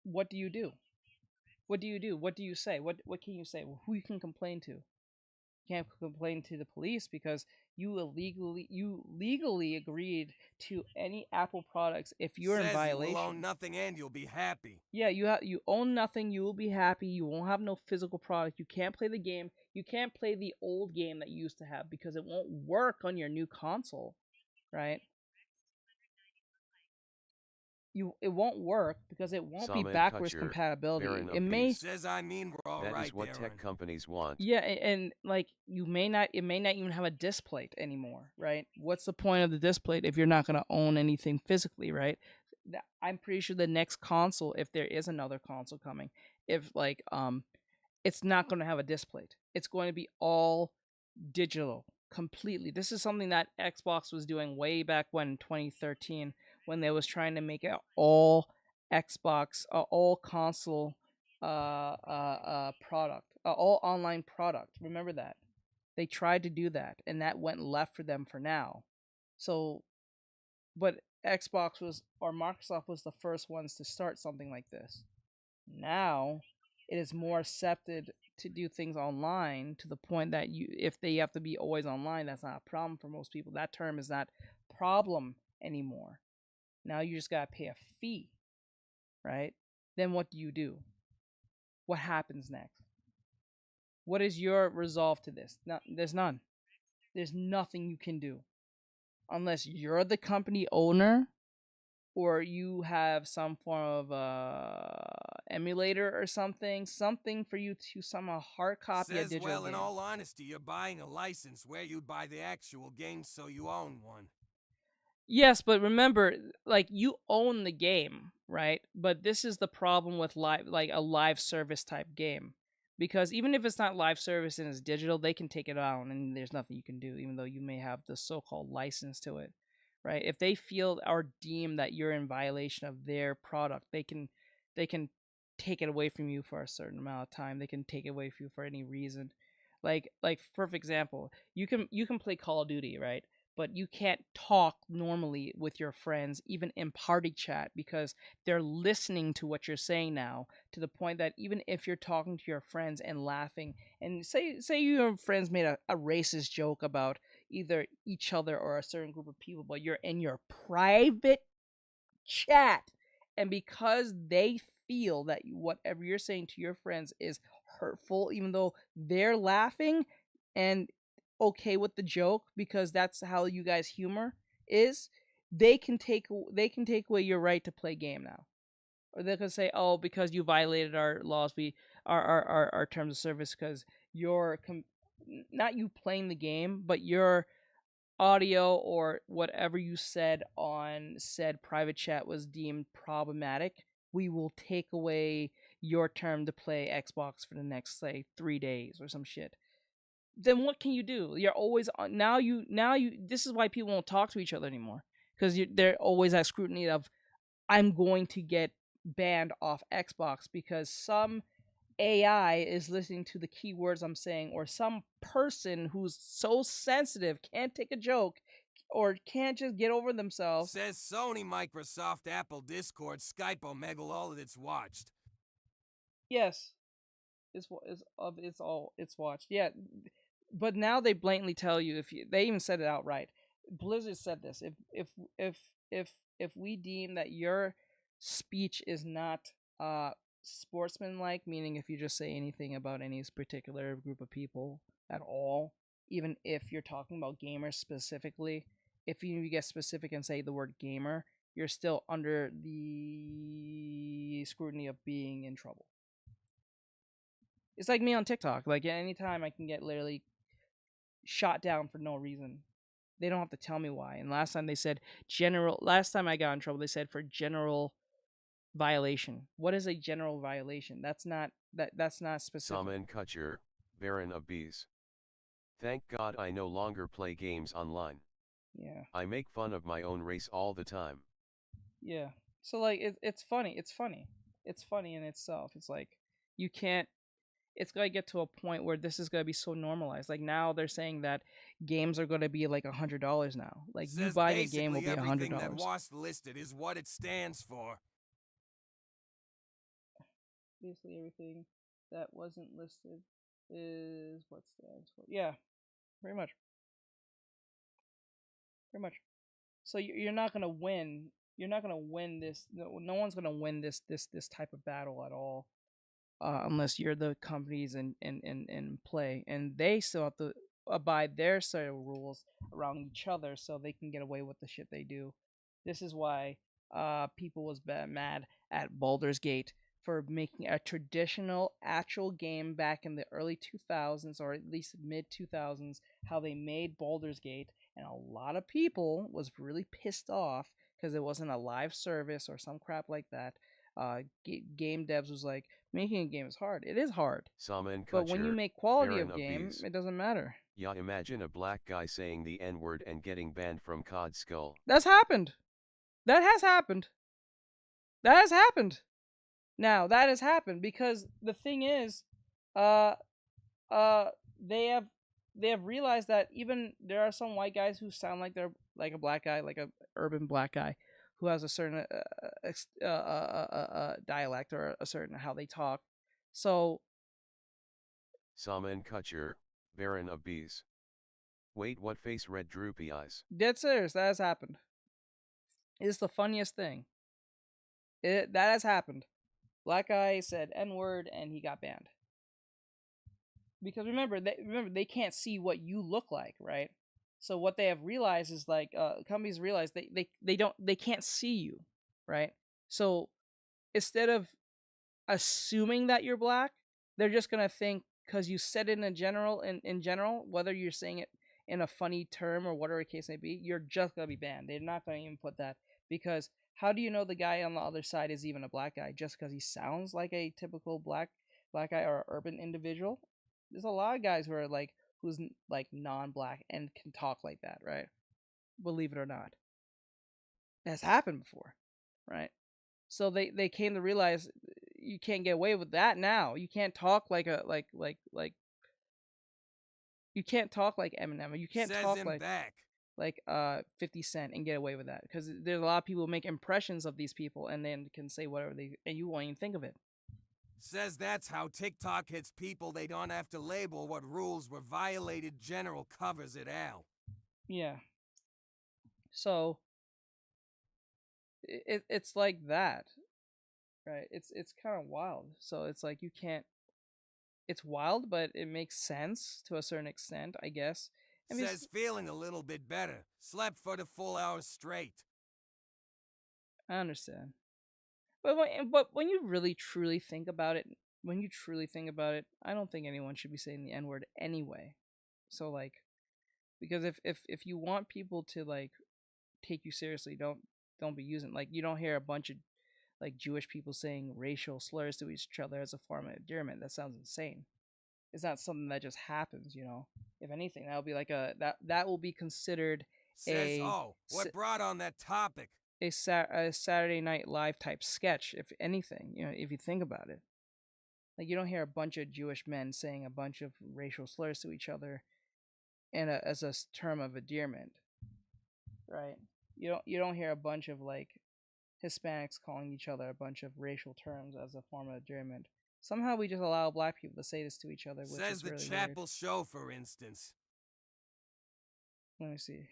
what do you do? What do you do? What do you say? What can you say? Well, who you can complain to? You can't complain to the police because you legally agreed to any Apple products if you're in Says you will violation. own nothing and you'll be happy. Yeah, you own nothing. You will be happy. You won't have no physical product. You can't play the game. You can't play the old game that you used to have because it won't work on your new console, right? It won't work because it won't be Saman backwards Kutcher, compatibility. Baron It of may Bees. Says I mean, we're That alright is what there. tech companies want. yeah, and like you may not it may not even have a disc plate anymore, right? What's the point of the disc plate if you're not going to own anything physically, right? I'm pretty sure the next console, if there is another console coming, if like it's not going to have a disc plate. It's going to be all digital completely. This is something that Xbox was doing way back when in 2013 when they was trying to make it all Xbox, all console product, all online product. Remember that they tried to do that, and that went left for them for now. So, but Xbox was or Microsoft was the first ones to start something like this. Now, it is more accepted to do things online to the point that if they have to be always online, that's not a problem for most people. That term is not problem anymore. Now you just gotta pay a fee, right? Then what do? What happens next? What is your resolve to this? No, there's none. There's nothing you can do unless you're the company owner or you have some form of emulator or something for you to somehow hard copy a Says, digital well, in game. all honesty, you're buying a license where you'd buy the actual game, so you own one. Yes, but remember, like, you own the game, right? But this is the problem with like a live service type game, because even if it's not live service and it's digital, they can take it down, and there's nothing you can do, even though you may have the so-called license to it, right? If they feel or deem that you're in violation of their product, they can take it away from you for a certain amount of time. They can take it away from you for any reason. Like perfect example, you can play Call of Duty, right? But you can't talk normally with your friends, even in party chat, because they're listening to what you're saying now, to the point that even if you're talking to your friends and laughing, and say your friends made a racist joke about either each other or a certain group of people, but you're in your private chat, and because they feel that whatever you're saying to your friends is hurtful, even though they're laughing and okay with the joke because that's how you guys humor is, they can take away your right to play game now, or they can say, oh, because you violated our laws, our terms of service, because not you playing the game, but your audio or whatever you said on said private chat was deemed problematic. We will take away your term to play Xbox for the next, say, 3 days or some shit. Then what can you do? You're always on. Now you. This is why people won't talk to each other anymore, because they're always at scrutiny of, I'm going to get banned off Xbox because some AI is listening to the keywords I'm saying, or some person who's so sensitive can't take a joke or can't just get over themselves. Says Sony, Microsoft, Apple, Discord, Skype, Omegle, all of it's watched. Yes, it's watched. Yeah, but now they blatantly tell you, they even said it outright. Blizzard said this: if we deem that your speech is not sportsmanlike, meaning if you just say anything about any particular group of people at all, even if you're talking about gamers specifically, if you get specific and say the word gamer, you're still under the scrutiny of being in trouble. It's like me on TikTok. Like, anytime I can get literally shot down for no reason. They don't have to tell me why. And last time they said last time I got in trouble, they said for general violation. What is a general violation? That's not specific. Saman Kutcher, Baron of Bees. Thank God I no longer play games online. Yeah. I make fun of my own race all the time. Yeah. So, like, it's funny. It's funny. It's funny in itself. It's like, you can't. It's gonna get to a point where this is gonna be so normalized. Like, now they're saying that games are gonna be like $100 now. Like, Says you buying a game will be $100. everything that was listed is what it stands for. Basically, everything that wasn't listed is what stands for. Yeah, pretty much. Pretty much. So you're not gonna win. You're not gonna win this. No one's gonna win this type of battle at all, unless you're the companies in play, and they still have to abide their set of rules around each other, so they can get away with the shit they do. This is why people was mad at Baldur's Gate for making a traditional actual game back in the early 2000s, or at least mid 2000s, how they made Baldur's Gate, and a lot of people was really pissed off because it wasn't a live service or some crap like that. Game devs was like, making a game is hard. It is hard. Saman But when you Kutcher, make quality Baron of of game, Bees. it doesn't matter. Yeah, imagine a black guy saying the N-word and getting banned from COD Skull. That's happened. That has happened. That has happened. Now that has happened because the thing is, uh, uh, they have they have realized that even there are some white guys who sound like they're like a black guy, like a urban black guy, who has a certain dialect or a certain how they talk. So Saman Kutcher, Baron of Bees. Wait, what face red droopy eyes? dead serious, that has happened. It's the funniest thing. That has happened. Black guy said N word and he got banned. Because remember they can't see what you look like, right? So what they have realized is like companies realize they can't see you, right? So instead of assuming that you're black, they're just gonna think because you said it in general, whether you're saying it in a funny term or whatever the case may be, you're just gonna be banned. They're not gonna even put that because how do you know the guy on the other side is even a black guy just because he sounds like a typical black guy or urban individual? There's a lot of guys who are like who's like non-black and can talk like that, right? Believe it or not, it has happened before, right? So they came to realize you can't get away with that now. You can't talk like a like you can't talk like Eminem. You can't Says talk him back. like 50 Cent and get away with that because there's a lot of people who make impressions of these people and then can say whatever they and you won't even think of it. Says that's how TikTok hits people they don't have to label what rules were violated. General covers it out. Yeah. So it's like that, right? It's kind of wild. So it's like you can't. It's wild, but it makes sense to a certain extent, I guess. I mean, Says feeling a little bit better. Slept for the full hour straight. I understand. But when you really truly think about it, I don't think anyone should be saying the N word anyway. So like, because if you want people to like take you seriously, don't be using like you don't hear a bunch of like Jewish people saying racial slurs to each other as a form of endearment. That sounds insane. It's not something that just happens, you know. If anything, that'll be like that will be considered Says, oh, what brought on that topic? a Saturday Night Live type sketch. If anything, you know, if you think about it, like you don't hear a bunch of Jewish men saying a bunch of racial slurs to each other, and as a term of endearment, right? You don't hear a bunch of like Hispanics calling each other a bunch of racial terms as a form of endearment. Somehow we just allow black people to say this to each other, which Says is the really chapel weird. show, for instance. Let me see.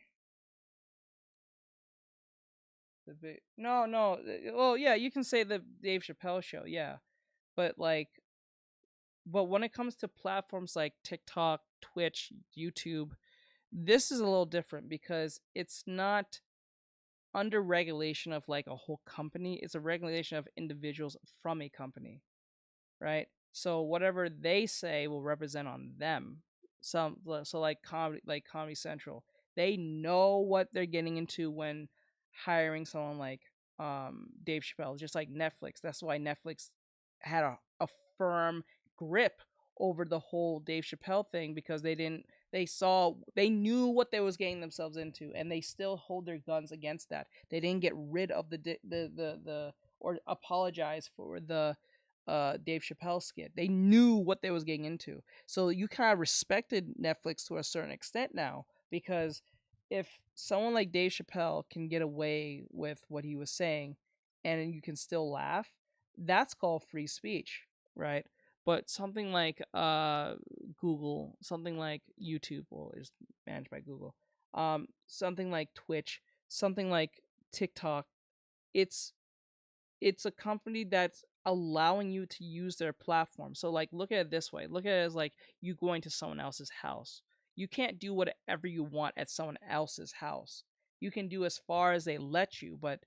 No. Well, yeah, you can say the Dave Chappelle show, yeah, but like, but when it comes to platforms like TikTok, Twitch, YouTube, this is a little different because it's not under regulation of like a whole company. It's a regulation of individuals from a company, right? So whatever they say will represent on them. So like Comedy Central, they know what they're getting into when hiring someone like Dave Chappelle, just like Netflix. That's why Netflix had a firm grip over the whole Dave Chappelle thing because they knew what they was getting themselves into and they still hold their guns against that. They didn't get rid of the or apologize for the Dave Chappelle skit. They knew what they was getting into. So you kind of respected Netflix to a certain extent now because if someone like Dave Chappelle can get away with what he was saying and you can still laugh, that's called free speech, right? But something like Google, something like YouTube, well, is managed by Google, something like Twitch, something like TikTok, it's it's a company that's allowing you to use their platform. So like look at it this way. Look at it as like you going to someone else's house. You can't do whatever you want at someone else's house. You can do as far as they let you, but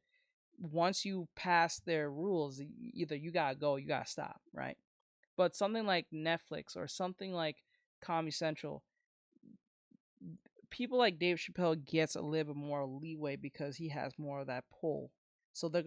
once you pass their rules, either you gotta go, you gotta stop, right? But something like Netflix or something like Comedy Central, people like Dave Chappelle gets a little bit more leeway because he has more of that pull. So they're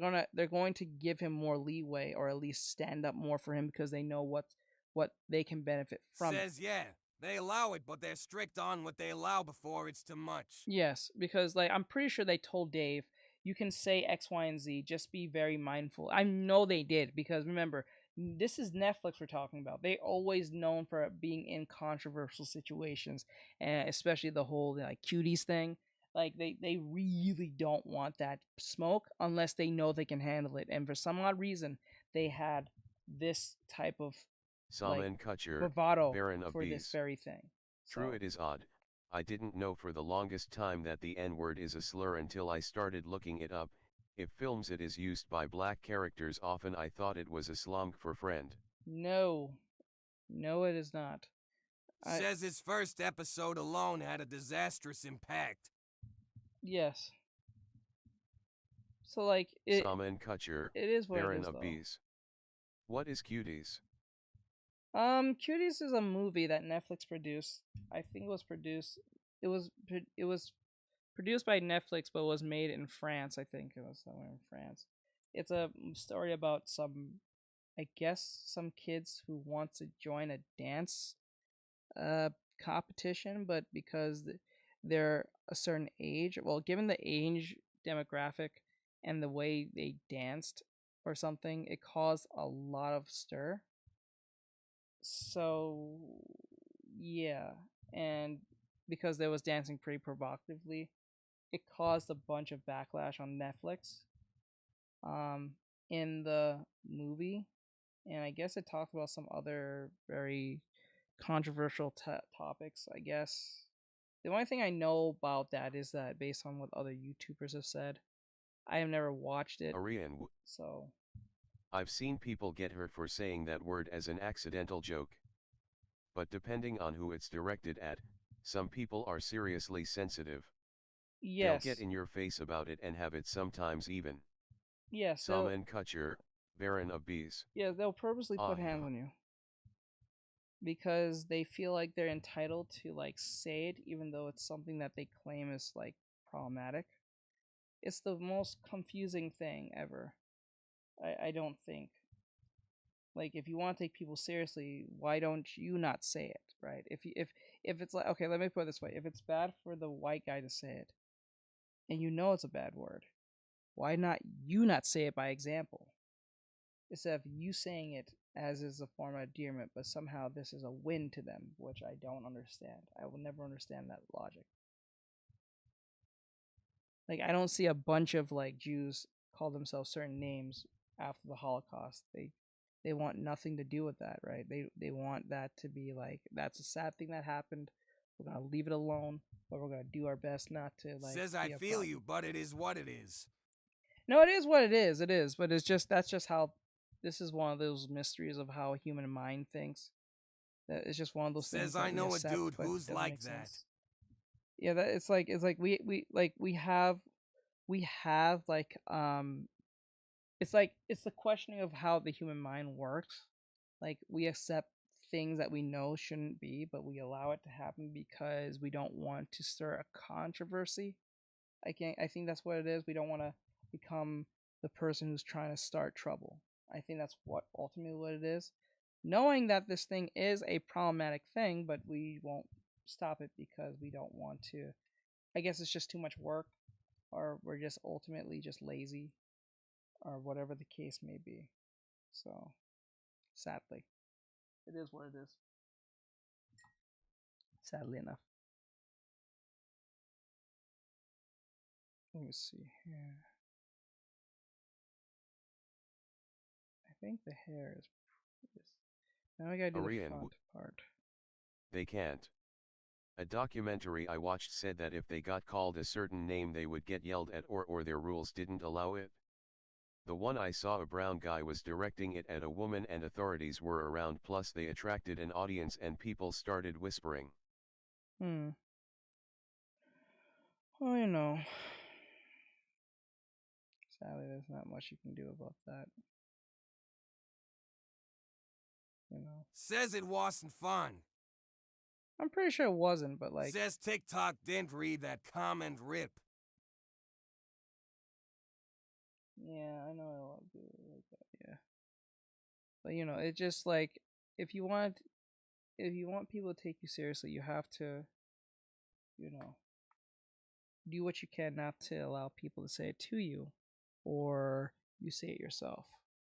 going to give him more leeway or at least stand up more for him because they know what they can benefit from it. Says, yeah, they allow it, but they're strict on what they allow before it's too much. Yes, because like I'm pretty sure they told Dave, you can say X, Y, and Z. Just be very mindful. I know they did because remember, this is Netflix we're talking about. They always known for being in controversial situations, and especially the whole like cuties thing. Like they really don't want that smoke unless they know they can handle it. And for some odd reason, they had this type of like Saman Kutcher, bravado Baron of for this Bees. very thing. True, So it is odd. I didn't know for the longest time that the N-word is a slur until I started looking it up. If films it is used by black characters often, I thought it was a slang for friend. no, no, it is not. Says his first episode alone had a disastrous impact. Yes. So like Saman Kutcher, it is what Baron it is of though. Bees. What is Cuties? Cuties is a movie that Netflix produced. I think it was produced. It was produced by Netflix, but was made in France. I think it was somewhere in France. It's a story about some, I guess, some kids who want to join a dance uh competition, but because they're a certain age, well, given the age demographic and the way they danced or something, it caused a lot of stir. So yeah, and because they was dancing pretty provocatively, it caused a bunch of backlash on Netflix um in the movie, and I guess it talked about some other very controversial topics, I guess. The only thing I know about that is that based on what other YouTubers have said. I have never watched it, Ariane. so I've seen people get hurt for saying that word as an accidental joke. But depending on who it's directed at, some people are seriously sensitive. They'll get yes, in your face about it and have it sometimes even. yes, Saman Kutcher, Baron of Bees. they'll purposely Ah, put hands on you because they feel like they're entitled to like say it, even though it's something that they claim is like problematic. It's the most confusing thing ever. I don't think. Like if you want to take people seriously, why don't you not say it, right? If it's like, okay, let me put it this way: if it's bad for the white guy to say it, and you know it's a bad word, why not you not say it by example? Instead of you saying it as is a form of endearment, but somehow this is a win to them, which I don't understand. I will never understand that logic. Like I don't see a bunch of like Jews call themselves certain names after the Holocaust. They want nothing to do with that, right? They want that to be like that's a sad thing that happened. We're gonna leave it alone, but we're gonna do our best not to like Says be I a feel problem. you, but it is what it is. No, it is what it is. It is, but it's just that's just how. This is one of those mysteries of how a human mind thinks. That it's just one of those things Says that I we know a accept, dude but who's doesn't like make that. sense. Yeah, that it's like we have like it's the questioning of how the human mind works. Like we accept things that we know shouldn't be, but we allow it to happen because we don't want to stir a controversy. I think that's what it is. We don't want to become the person who's trying to start trouble. I think that's what ultimately what it is. Knowing that this thing is a problematic thing, but we won't stop it because we don't want to. I guess it's just too much work, or we're just ultimately just lazy, or whatever the case may be. So, sadly, it is what it is. Sadly enough. Let me see here. I think the hair is. Now I gotta do the Ariane. front part. They can't. A documentary I watched said that if they got called a certain name they would get yelled at or their rules didn't allow it. The one I saw, a brown guy was directing it at a woman and authorities were around, plus they attracted an audience and people started whispering. Hmm. Well, you know. Sadly, there's not much you can do about that. You know. Says it wasn't fun. I'm pretty sure it wasn't, but like. Says TikTok didn't read that comment rip. Yeah, I know a lot of people like that. Yeah. But you know, it just like if you want people to take you seriously, you have to, you know, do what you can not to allow people to say it to you, or you say it yourself.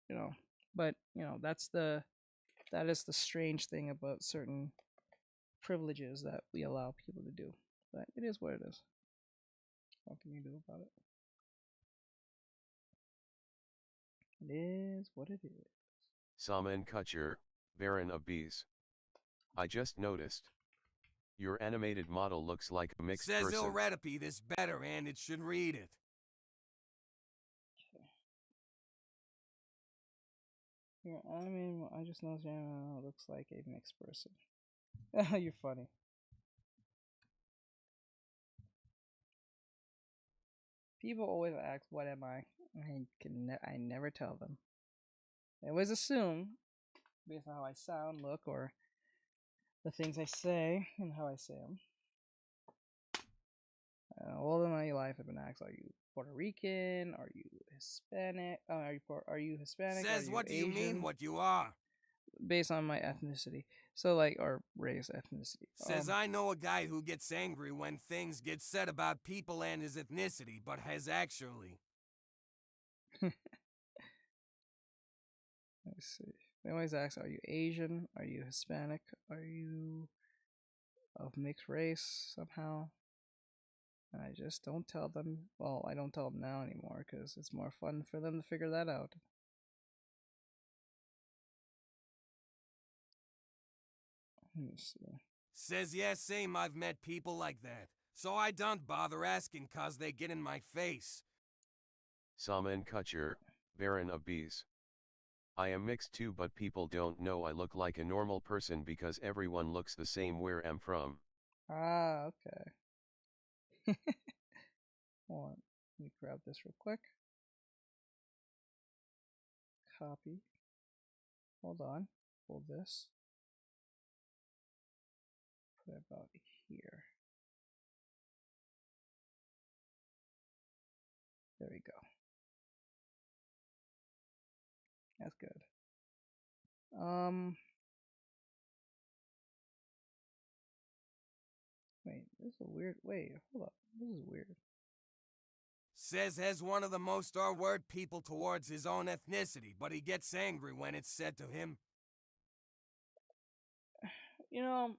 You know, but that is the strange thing about certain privileges that we allow people to do. But it is what it is. What can you do about it? It is what it is. Saman Kutcher, Baron of Bees. I just noticed. Your animated model looks like a mixed Says person. he'll recipe this better and it should read it. Your animated, I just noticed your looks like a mixed person. You're funny. People always ask, "What am I?" I never tell them. They always assume, based on how I sound, look, or the things I say and how I say them. All of my life, I've been asked, "Are you Puerto Rican? Are you Hispanic? Are you Hispanic? Says, are you what do you Asian?" mean what you are? Based on my ethnicity, so like, or race, ethnicity. Says, I know a guy who gets angry when things get said about people and his ethnicity, but has actually. Let's see. They always ask, "Are you Asian? Are you Hispanic? Are you of mixed race somehow?" And I just don't tell them. Well, I don't tell them now anymore because it's more fun for them to figure that out. Let me see. Says, yeah, same, I've met people like that. So I don't bother asking cause they get in my face. Saman Kutcher, Baron of Bees. I am mixed too, but people don't know I look like a normal person because everyone looks the same where I'm from. Ah, okay. Hold on. Let me grab this real quick. Copy. Hold on. Hold this. Put it about here. There we go. That's good. Wait, this is a weird. Wait, hold up. This is weird. Says has one of the most R-word people towards his own ethnicity, but he gets angry when it's said to him. You know,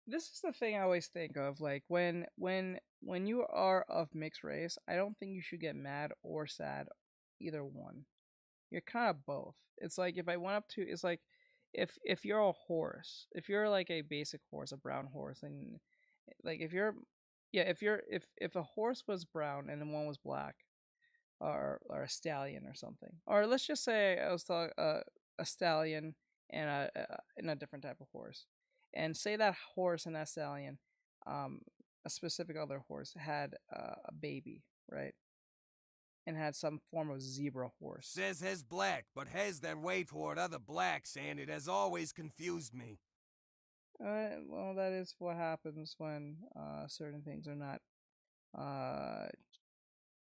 this is the thing I always think of. Like when you are of mixed race, I don't think you should get mad or sad, either one. You're kind of both. It's like if I went up to, it's like if you're a horse, if you're like a basic horse, a brown horse, and like if you're, yeah, if a horse was brown and then one was black, or a stallion or something, or let's just say I was talking a stallion and a different type of horse, and say that horse and that stallion, um, a specific other horse had a baby, right? And had some form of zebra horse. Says has black, but has that way toward other blacks, and it has always confused me. Well, that is what happens when certain things are not,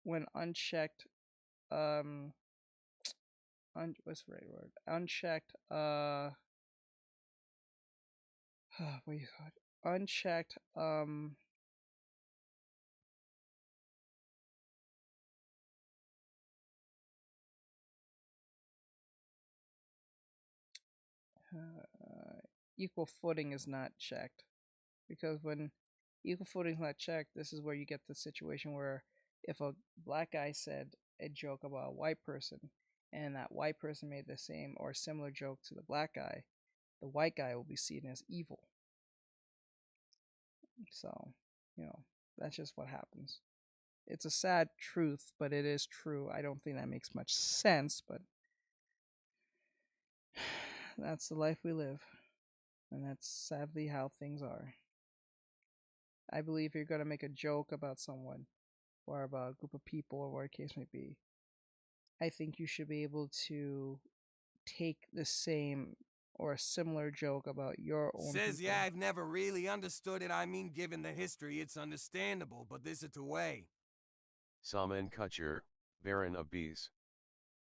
when unchecked. What's the right word? Unchecked. What do you call it? Unchecked. Equal footing is not checked, because when equal footing is not checked, this is where you get the situation where if a black guy said a joke about a white person and that white person made the same or similar joke to the black guy, the white guy will be seen as evil. So, that's just what happens. It's a sad truth, but it is true. I don't think that makes much sense, but that's the life we live. And that's sadly how things are. I believe if you're going to make a joke about someone or about a group of people or whatever the case may be, I think you should be able to take the same or a similar joke about your own Says, people. yeah, I've never really understood it. I mean, given the history, it's understandable, but this is the way. Saman Kutcher, Baron of Bees.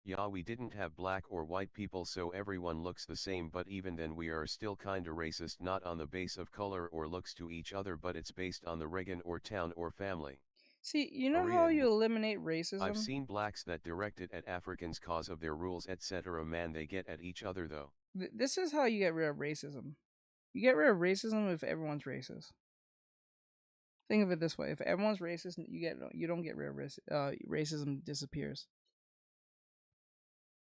Yeah, we didn't have black or white people, so everyone looks the same, but even then we are still kinda racist, not on the base of color or looks to each other, but it's based on the region or town or family. See, you know how Aryan, you eliminate I've racism? seen blacks that directed at Africans cause of their rules etc. Man, they get at each other though. This is how you get rid of racism. You get rid of racism if everyone's racist. Think of it this way: if everyone's racist, you don't get rid of racism disappears,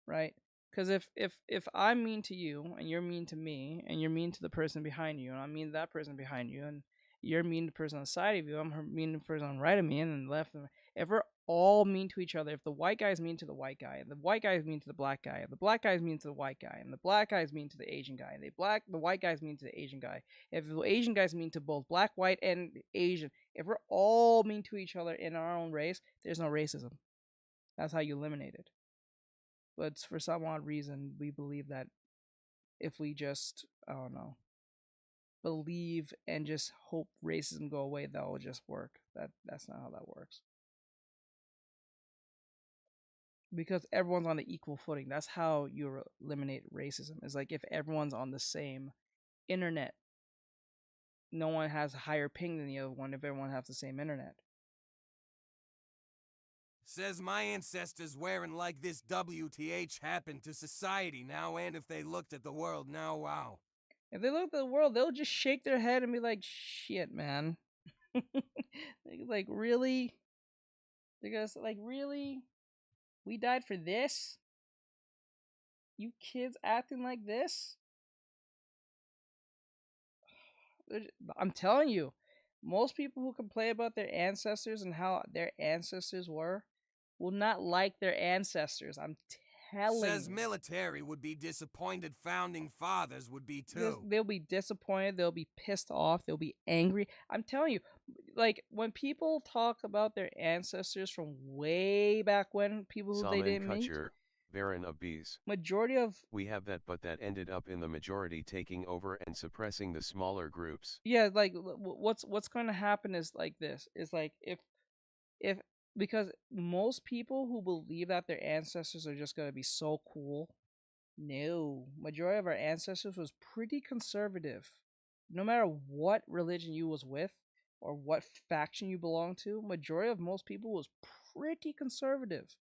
right? Because if I'm mean to you and you're mean to me and you're mean to the person behind you and I'm mean to that person behind you and you're mean to the person on the side of you, I'm mean to the person on the right of me and then left. If we're all mean to each other, if the white guy is mean to the white guy, and the white guy is mean to the black guy, and the black guy is mean to the white guy, and the black guy is mean to the Asian guy, and the white guy is mean to the Asian guy, if the Asian guy is mean to both black, white, and Asian, if we're all mean to each other in our own race, there's no racism. That's how you eliminate it. But for some odd reason, we believe that if we just, I don't know, believe and just hope racism go away, that will just work. That's not how that works. Because everyone's on the equal footing. That's how you eliminate racism. It's like if everyone's on the same internet, no one has a higher ping than the other one if everyone has the same internet. Says my ancestors wearing like this WTH happened to society now, and if they looked at the world now, wow. If they look at the world, they'll just shake their head and be like, shit, man. Like, really? They're gonna say, like, really? We died for this? You kids acting like this? I'm telling you, most people who complain about their ancestors and how their ancestors were will not like their ancestors. I'm telling Says you. military would be disappointed, founding fathers would be too. They'll be disappointed. They'll be pissed off. They'll be angry. I'm telling you, like when people talk about their ancestors from way back when, people who they Salman didn't meet, Kutcher, Baron of Bees. majority of We have that, but that ended up in the majority taking over and suppressing the smaller groups. yeah, like what's going to happen is like this. Is like if because most people who believe that their ancestors are just going to be so cool. No, majority of our ancestors was pretty conservative. No matter what religion you was with or what faction you belonged to, majority of most people was pretty conservative.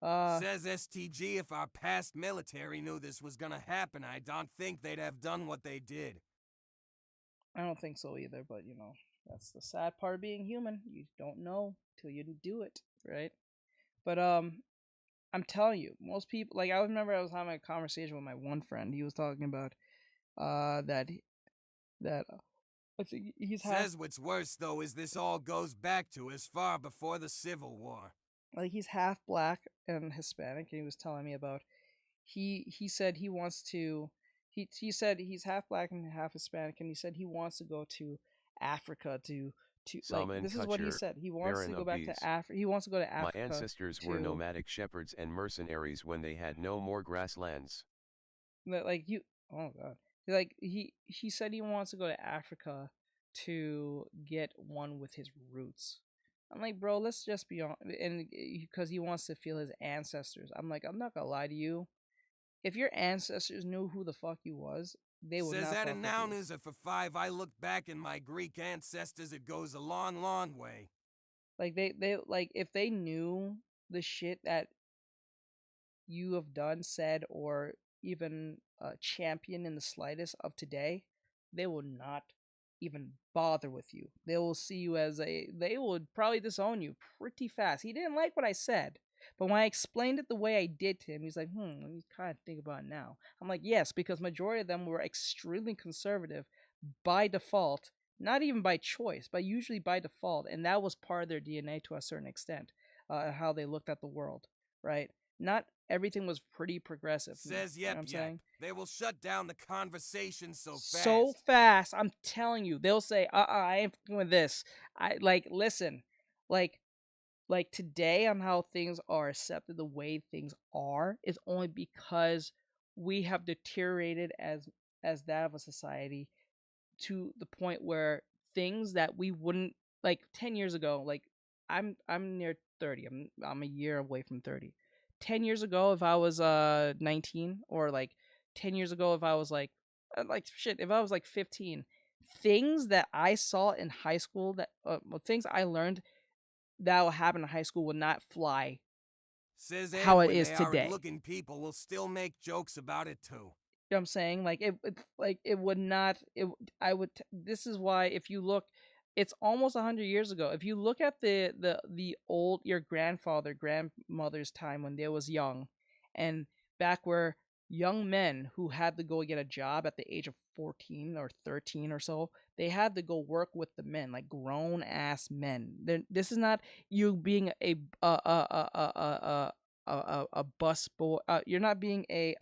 Says STG, if our past military knew this was gonna happen, I don't think they'd have done what they did. I don't think so either, but you know, that's the sad part of being human. You don't know till you do it, right? But I'm telling you, most people like I remember I was having a conversation with my one friend. He was talking about that I think he's half Says what's worse though is this all goes back to as far before the Civil War. like he's half black and Hispanic, and he was telling me about he said he wants to he said he's half black and half Hispanic, and he said he wants to go to Africa to like Salman this is what he Kutcher, said. He wants Baron to go of back Bees. to Africa. He wants to go to Africa. My ancestors were nomadic shepherds and mercenaries when they had no more grasslands. Like you, oh god, like he said he wants to go to Africa to get one with his roots. I'm like, bro, let's just be on, and because he wants to feel his ancestors. I'm like, I'm not gonna lie to you. If your ancestors knew who the fuck you was, they would Says not that fuck a with noun you. is for five. I look back in my Greek ancestors, it goes a long, long way. Like they like if they knew the shit that you have done, said, or even champion in the slightest of today, they will not even bother with you. They will see you as they will probably disown you pretty fast. He didn't like what I said, but when I explained it the way I did to him, he's like, let me kind of think about it now. I'm like, yes, because majority of them were extremely conservative by default, not even by choice, but usually by default, and that was part of their DNA to a certain extent, how they looked at the world, right? Not everything was pretty progressive. Says You know yep, what I'm yep. saying? They will shut down the conversation so fast. So fast, I'm telling you. They'll say, I ain't fucking with this. I like listen, like today on how things are accepted the way things are is only because we have deteriorated as that of a society to the point where things that we wouldn't like 10 years ago, like I'm near 30. I'm a year away from 30. 10 years ago if I was 19, or like 10 years ago if I was like shit, if I was like 15, things that I saw in high school, that things I learned that will happen in high school would not fly Says how and it when is they aren't today. looking, people will still make jokes about it too. You know what I'm saying? Like it would not. I would. This is why if you look, it's almost 100 years ago. If you look at the old your grandmother's time when they was young, and back where young men who had to go get a job at the age of 14 or 13 or so, they had to go work with the men, like grown ass men. This is not you being a bus boy. You're not being a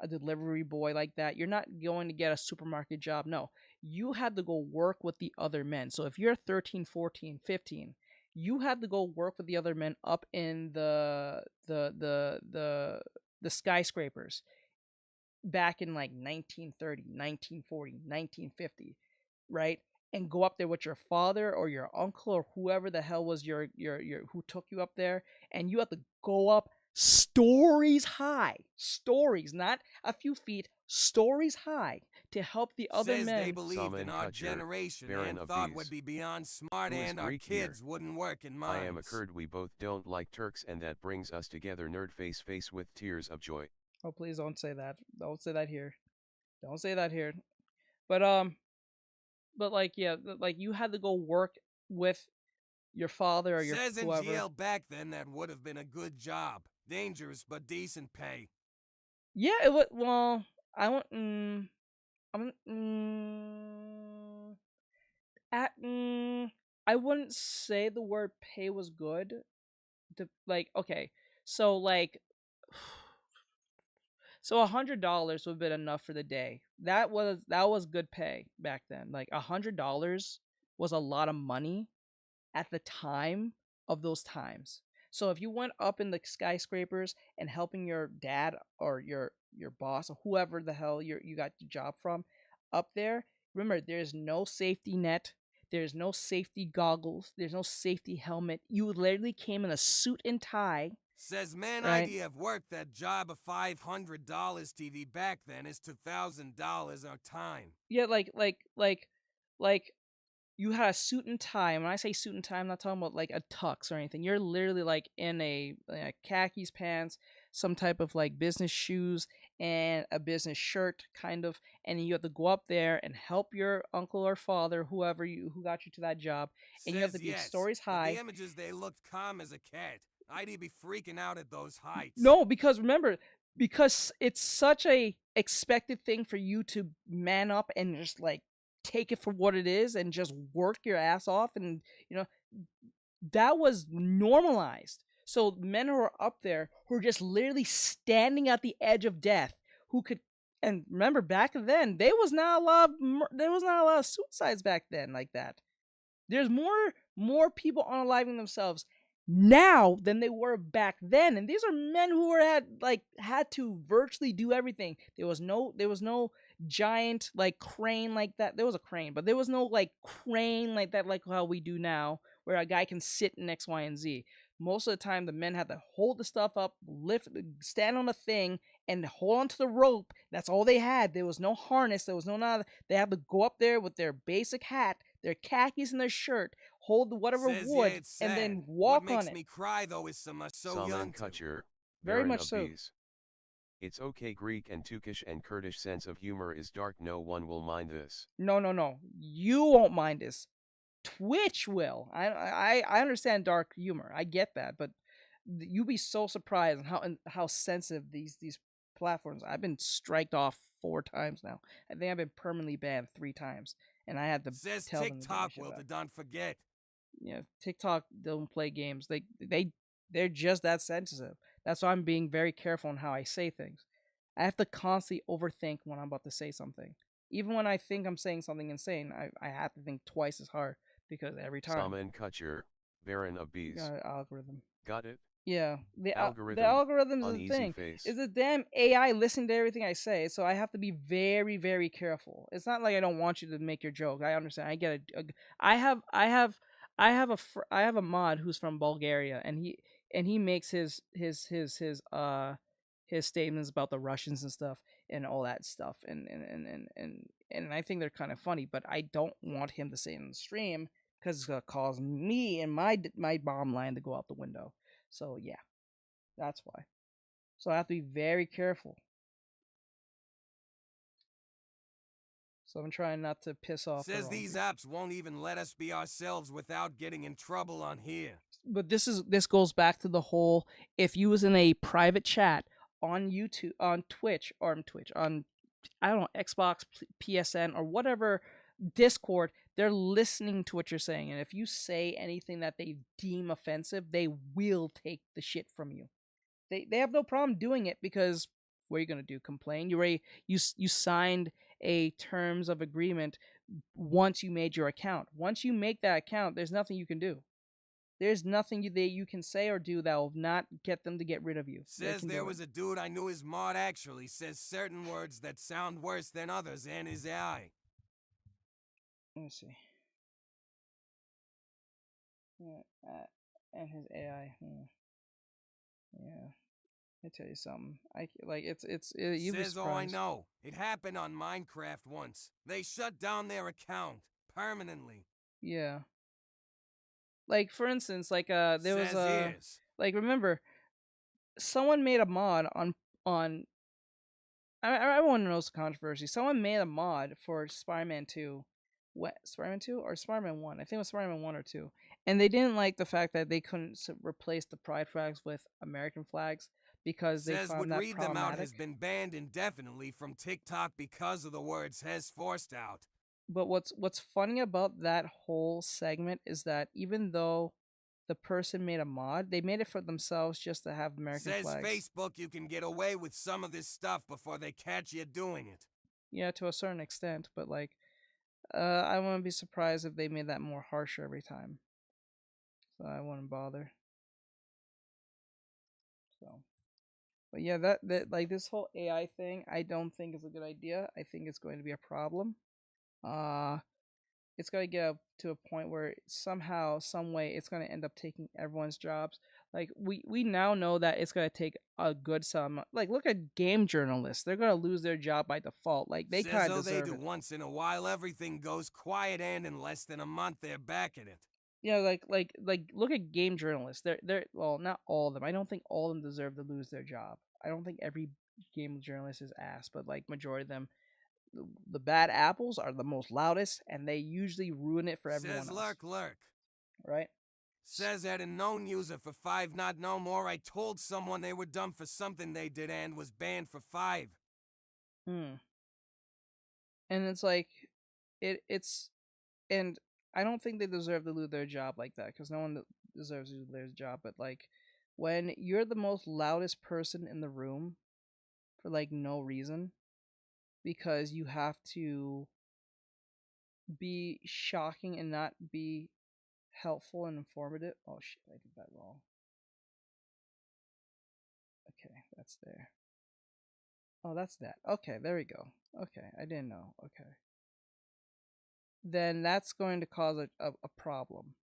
delivery boy like that. You're not going to get a supermarket job. No, you had to go work with the other men. So if you're 13, 14, 15, you had to go work with the other men up in the skyscrapers back in like 1930, 1940, 1950, right? And go up there with your father or your uncle or whoever the hell was your who took you up there, and you have to go up stories high, stories, not a few feet, stories high, to help the other Says they men. believed in Saman our Kutcher, generation Baron and of thought Bees. would be beyond smart Who is and our Greek here? kids wouldn't work in I am a mines. Kurd, we both don't like Turks, and that brings us together, nerd face with tears of joy. Oh, please don't say that. Don't say that here. Don't say that here. But like yeah, like you had to go work with your father or your Says in whoever. jail back then that would have been a good job. Dangerous but decent pay. Yeah, it would. Well, I want. I'm. At. I wouldn't say the word pay was good. Like, okay, so like, so $100 would have been enough for the day. That was good pay back then. Like $100 was a lot of money at the time of those times. So if you went up in the skyscrapers and helping your dad or your boss or whoever the hell you got your job from up there, remember there's no safety net, there's no safety goggles, there's no safety helmet. You literally came in a suit and tie, Says man right? idea of work that job of $500 TV back then is $2,000 our time. Yeah, like you had a suit and tie. When I say suit and tie, I'm not talking about like a tux or anything. You're literally like in a khakis pants, some type of like business shoes, and a business shirt, kind of. And you have to go up there and help your uncle or father, who got you to that job, and you have to Says be yes, stories but the high. images they looked calm as a cat. I'd be freaking out at those heights. No, because remember, because it's such a expected thing for you to man up and just like take it for what it is and just work your ass off, and you know that was normalized. So men who are up there who are just literally standing at the edge of death, who could, and remember back then there was not a lot of suicides back then like that. There's more people unaliving themselves now than they were back then, and these are men who were had to virtually do everything. There was no giant like crane like that. There was a crane, but there was no like crane like that, like how we do now, where a guy can sit in X, Y, and Z. Most of the time, the men had to hold the stuff up, stand on a thing, and hold onto the rope. That's all they had. There was no harness. There was no none. They had to go up there with their basic hat, their khakis, and their shirt, hold whatever Says yeah, wood, it's and sad. then What walk on makes it. me cry though is some are so Saman young too. Kutcher, Very Baron much of so. Bees. It's okay, Greek and Turkish and Kurdish sense of humor is dark, no one will mind this. No. You won't mind this. Twitch will. I understand dark humor. I get that, but you'd be so surprised how sensitive these platforms. I've been striked off 4 times now. I think I've been permanently banned 3 times, and I had to Says tell them to get my TikTok shit will back. to don't forget. Yeah, TikTok don't play games. They're just that sensitive. That's why I'm being very careful on how I say things. I have to constantly overthink when I'm about to say something. Even when I think I'm saying something insane, I have to think twice as hard because every time. Saman Kutcher, Baron of Bees. Algorithm. Got it? Yeah, the Algorithm, algorithm is the uneasy thing. face. Is the damn AI listening to everything I say, so I have to be very, very careful. It's not like I don't want you to make your joke. I understand. I get it. I have a mod who's from Bulgaria, and and he makes his statements about the Russians and stuff and all that stuff, and I think they're kind of funny, but I don't want him to say it in the stream because it's gonna cause me and my bomb line to go out the window. So yeah, that's why. So I have to be very careful. So I'm trying not to piss off. Says these apps won't even let us be ourselves without getting in trouble on here. But this goes back to the whole, if you was in a private chat on YouTube, on Twitch, or on Twitch, on, I don't know, Xbox, PSN, or whatever, Discord, they're listening to what you're saying, and if you say anything that they deem offensive, they will take the shit from you. They have no problem doing it, because what are you gonna do? Complain? You signed a terms of agreement once you made your account. Once you make that account, there's nothing you can do. There's nothing you can say or do that will not get them to get rid of you. Says there was a dude I knew, his mod actually says certain words that sound worse than others, and his AI. Let me see. Yeah, and his AI. Yeah. Let me tell you something. You'd be Says, oh, I surprised. know. It happened on Minecraft once. They shut down their account permanently. Yeah. Like, for instance, there Says was remember, someone made a mod on everyone knows the controversy. Someone made a mod for Spider-Man 2. What, Spider-Man 2 or Spider-Man 1? I think it was Spider-Man 1 or 2. And they didn't like the fact that they couldn't replace the pride flags with American flags because they Says found would that read them out problematic. has been banned indefinitely from TikTok because of the words has forced out. But what's funny about that whole segment is that even though the person made a mod, they made it for themselves just to have American Says flags. Facebook you can get away with some of this stuff before they catch you doing it. Yeah, to a certain extent, but I wouldn't be surprised if they made that more harsher every time. So I wouldn't bother. So, but yeah, that this whole AI thing, I don't think is a good idea. I think it's going to be a problem. It's going to get up to a point where somehow, some way, it's going to end up taking everyone's jobs. Like we now know that it's going to take a good sum. Like, look at game journalists; they're going to lose their job by default. Like, they kind of deserve they do it. once in a while. Everything goes quiet, and in less than a month, they're back at it. Yeah, look at game journalists. They're well, not all of them. I don't think all of them deserve to lose their job. I don't think every game journalist is ass, but majority of them, the bad apples are the most loudest, and they usually ruin it for everyone Says else. lurk. Right? Says at a known user for 5 not no more. I told someone they were dumb for something they did and was banned for 5. And it's like, it's, and I don't think they deserve to lose their job like that, because no one deserves to lose their job. But when you're the most loudest person in the room for no reason, because you have to be shocking and not be helpful and informative. Oh shit, I did that wrong. Okay, that's there. Oh, that's that. Okay, there we go. Okay, I didn't know. Okay. Then that's going to cause a problem.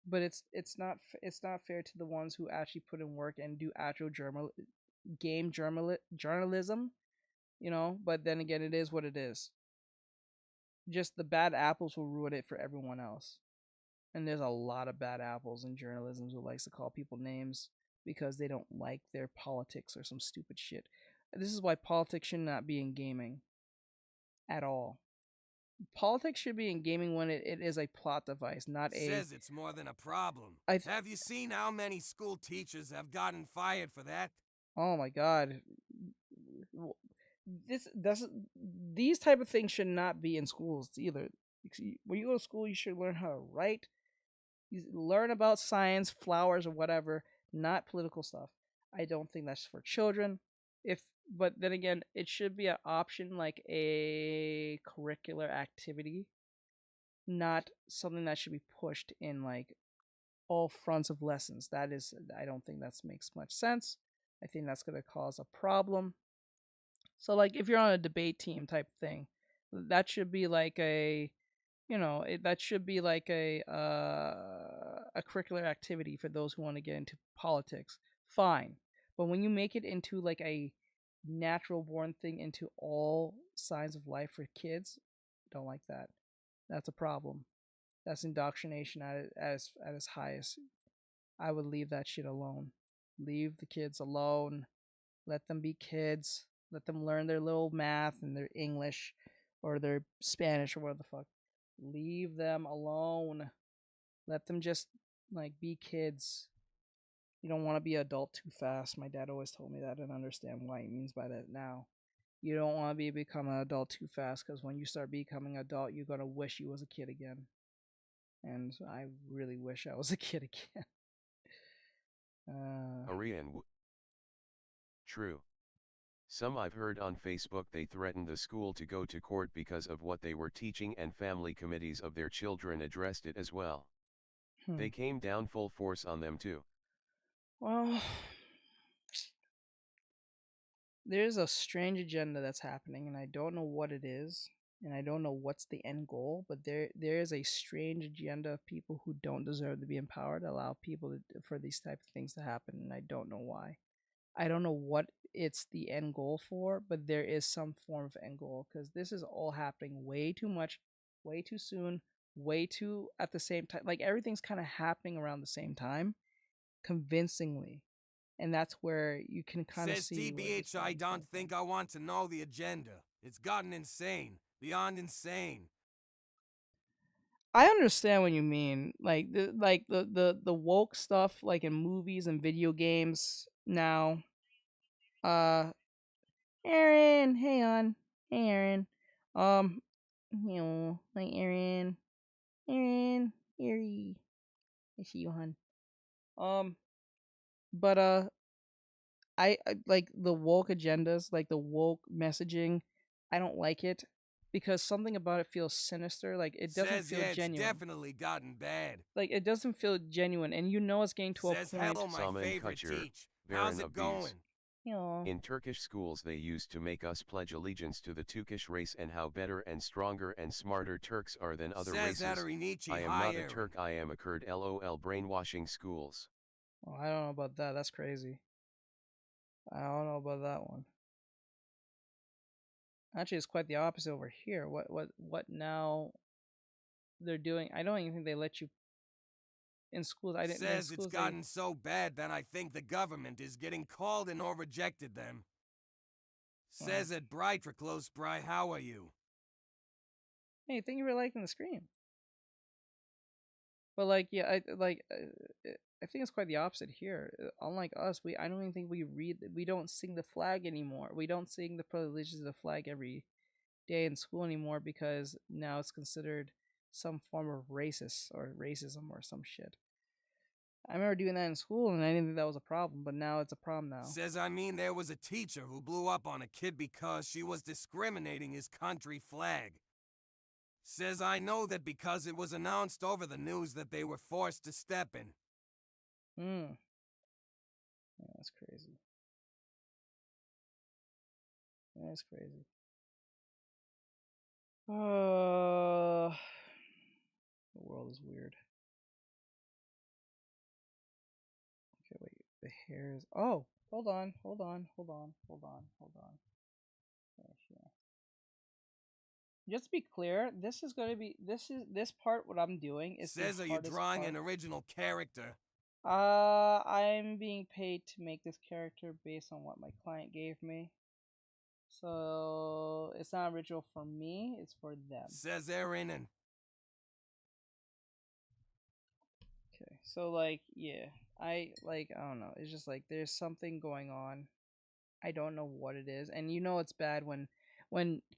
But it's not fair to the ones who actually put in work and do actual journalism. But then again, it is what it is. Just the bad apples will ruin it for everyone else. And there's a lot of bad apples in journalism who likes to call people names because they don't like their politics or some stupid shit. This is why politics should not be in gaming at all. Politics should be in gaming when it is a plot device, not a... Says it's more than a problem. Have you seen how many school teachers have gotten fired for that? Oh my god. These type of things should not be in schools either. When you go to school, you should learn how to write. You learn about science, flowers, or whatever, not political stuff. I don't think that's for children. But then again, it should be an option, like a curricular activity, not something that should be pushed in all fronts of lessons. I don't think that makes much sense. I think that's going to cause a problem. So if you're on a debate team type thing, that should be that should be a curricular activity for those who want to get into politics, fine. But when you make it into like a natural born thing into all signs of life for kids, don't like that. That's a problem. That's indoctrination at its highest. I would leave that shit alone. Leave the kids alone. Let them be kids. Let them learn their little math and their English or their Spanish or whatever the fuck. Leave them alone. Let them just like be kids. You don't want to be adult too fast. My dad always told me that and understand why he means by that now. You don't want to become an adult too fast because when you start becoming adult, you're gonna wish you was a kid again. And I really wish I was a kid again. Arian. True. Some I've heard on Facebook they threatened the school to go to court because of what they were teaching, and family committees of their children addressed it as well. They came down full force on them too. Well, there's a strange agenda that's happening, and I don't know what it is, and I don't know what's the end goal, but there is a strange agenda of people who don't deserve to be empowered allow people for these type of things to happen, and I don't know why. I don't know what it's the end goal for, but there is some form of end goal because this is all happening way too much, way too soon, way too at the same time. Like everything's kind of happening around the same time, convincingly, and that's where you can kind of Says see. TBH, I don't think I want to know the agenda. It's gotten insane, beyond insane. I understand what you mean, like the woke stuff, like in movies and video games now. Uh, Aaron, hang on, hey Aaron, like Aaron, Erie, I see you, hun. But I like the woke agendas, like the woke messaging. I don't like it because something about it feels sinister. Like it doesn't Says feel yeah, genuine. it's definitely gotten bad. Like it doesn't feel genuine, and you know it's getting to Says a point. hello, my Saman favorite Kutcher, teach. How's Baron it of going? Bees. Yeah. In Turkish schools they used to make us pledge allegiance to the Turkish race and how better and stronger and smarter Turks are than other Says races. Artextric, I am hi not a Aaron. Turk, I am a Kurd. LOL. Brainwashing schools. Oh, I don't know about that. That's crazy. I don't know about that one. Actually, it's quite the opposite over here. What now? They're doing. I don't even think they let you in schools. I didn't. In Says it's schools, gotten so bad that I think the government is getting called and or rejected them. Says at Brightra close Bry, how are you? Hey, thank you for liking the screen. But like, yeah, I think it's quite the opposite here. Unlike us, I don't even think we don't sing the flag anymore. We don't sing the pledge of allegiance to the flag every day in school anymore because now it's considered some form of racist or racism or some shit. I remember doing that in school and I didn't think that was a problem, but now it's a problem now. Says I mean there was a teacher who blew up on a kid because she was discriminating his country flag. Says I know that because it was announced over the news that they were forced to step in. Yeah, that's crazy. That's crazy. The world is weird. Okay, wait. The hairs. Oh, hold on. Yeah. Just to be clear, this is going to be this part. What I'm doing is Says the are you hardest drawing part. an original character? I'm being paid to make this character based on what my client gave me. So it's not original for me, it's for them. Says Aaron and Okay. So like, yeah. I don't know. It's just like there's something going on. I don't know what it is. And you know it's bad when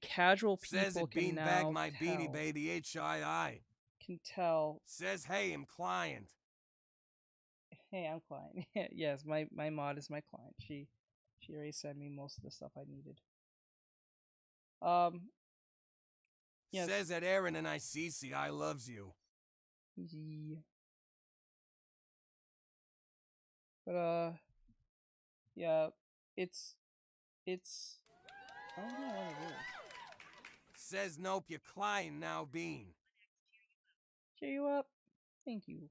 casual says people it can beanbag now my beanie tell baby HII. can tell, Says hey I'm client. hey, I'm client. Yes, my mod is my client. She already sent me most of the stuff I needed. Yes. Says that Aaron and I loves you. Yeah. But yeah, it's I don't know what it is. Says nope, your client now bean. Cheer you up. Thank you.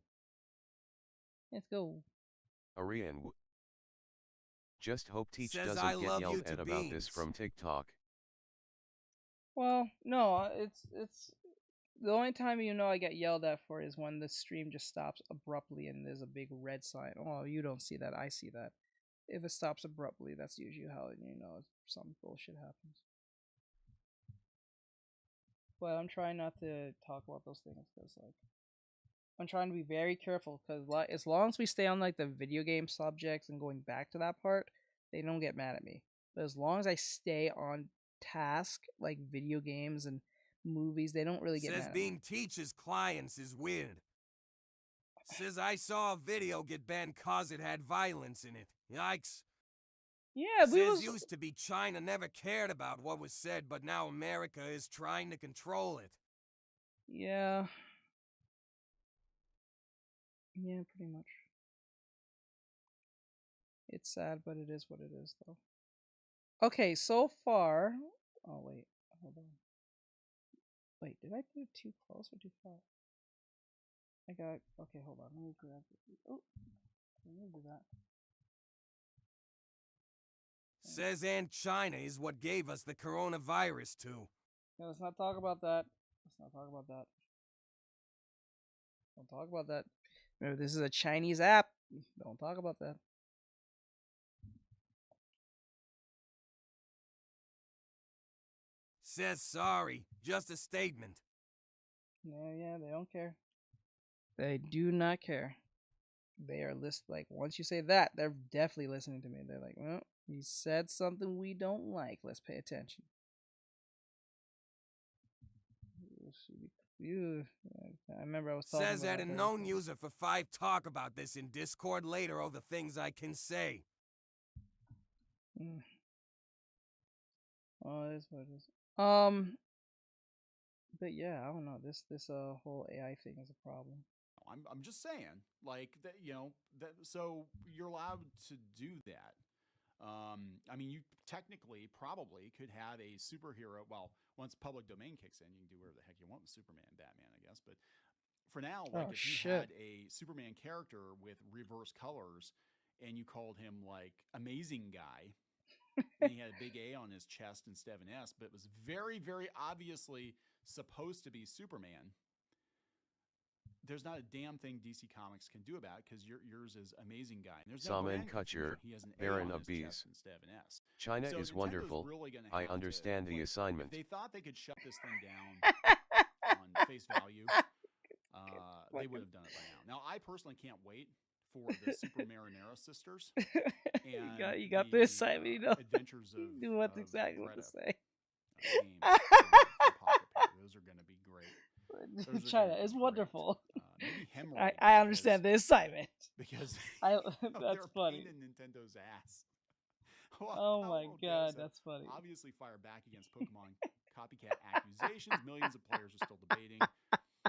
Let's go. Arian. Just hope Teach Says doesn't I get love you yelled to at about this beans. from TikTok. Well, no, it's the only time you know I get yelled at for is when the stream just stops abruptly and there's a big red sign. Oh, you don't see that. I see that. If it stops abruptly, that's usually how you know some bullshit happens. But I'm trying not to talk about those things because, like, I'm trying to be very careful because as long as we stay on like the video game subjects and going back to that part, they don't get mad at me. But as long as I stay on task, like video games and movies, they don't really get mad Says at me. being Teach's clients is weird. Says I saw a video get banned cause it had violence in it. Yikes. Yeah, we Says was used to be China never cared about what was said, but now America is trying to control it. yeah, yeah, pretty much. It's sad, but it is what it is, though. Okay, so far. Oh wait, hold on. Wait, did I put it too close or too far? I got. Okay, hold on. Let me grab it. Oh, let me do that. Says and China is what gave us the coronavirus too. No, let's not talk about that. Let's not talk about that. Don't talk about that. Remember, this is a Chinese app. Don't talk about that. Says sorry, just a statement. Yeah, they don't care. They do not care. They are like once you say that, they're definitely listening to me. They're like, well, he said something we don't like. Let's pay attention. I remember I was talking Says about that a known user for 5 talk about this in Discord later. Oh, the things I can say. Oh, it is what it is. But yeah, I don't know. This whole AI thing is a problem. I'm just saying, like that, you know, that so you're allowed to do that. I mean, you technically probably could have a superhero. Well, once public domain kicks in, you can do whatever the heck you want with Superman, Batman, I guess. But for now, like if you had a Superman character with reverse colors and you called him like Amazing Guy, and he had a big A on his chest instead of an S, but it was very, very obviously supposed to be Superman. There's not a damn thing DC Comics can do about it because yours is Amazing Guy. And there's no Salmon brand confusion. Kutcher, He has an A Baron on of his Bees. chest instead of an S. China So is Nintendo's wonderful. really gonna I have understand to, the like, assignment. If they thought they could shut this thing down on face value, they would have done it by now. Now, I personally can't wait for the Super Marinera sisters and you got the assignment. You know, Adventures of you knew what exactly Greta, what to say. games from Pocket Pair. Those are going to be great. China is wonderful. Maybe hemorrhoid. I understand the assignment. Because that's funny. In Nintendo's ass. Well, oh my god, so that's funny. Obviously, fire back against Pokemon copycat accusations. Millions of players are still debating.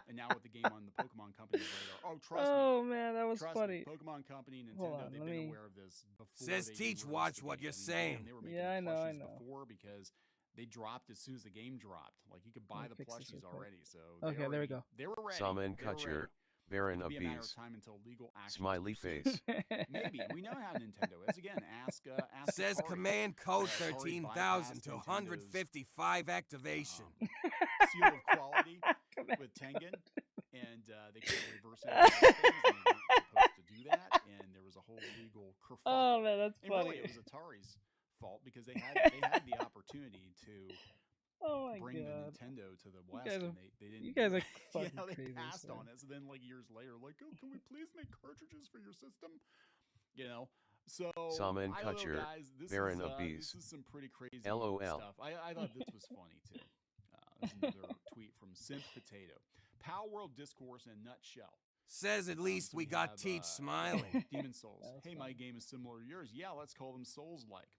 And now with the game on the Pokemon Company's radar. Oh, trust me. Oh man, that was trust funny. Me, Pokemon Company, Nintendo, they've been aware of this before. Says they Teach, released watch the what game. you're I mean, saying. They were making Yeah, I know. before because they dropped as soon as the game dropped. Like you could buy the plushies already. So okay, there we go. They were ready. Salmon Kutcher, Baron of Bees. Matter of time until legal action. Smiley face. Maybe we know how Nintendo is. Again, ask. Says Atari. command code Atari 13,000 to bypassed 155 activation. Seal of quality with Tengen, and they could reverse it. And they weren't supposed to do that, and there was a whole legal kerfuffle. Oh man, that's and funny. Really, it was Atari's fault because they had the opportunity to bring the Nintendo to the West, and they didn't. You guys are fucking they crazy. passed on it. So then, like years later, like, oh, can we please make cartridges for your system? You know. So Salmon I don't know, Kutcher, guys, Baron of Bees. This is some pretty crazy LOL. stuff. I thought this was funny too. There's another tweet from Synth Potato. Power World Discourse in a nutshell. Says at least we got Teach smiling. Demon Souls. Hey, my game is similar to yours. Yeah, let's call them Souls-like.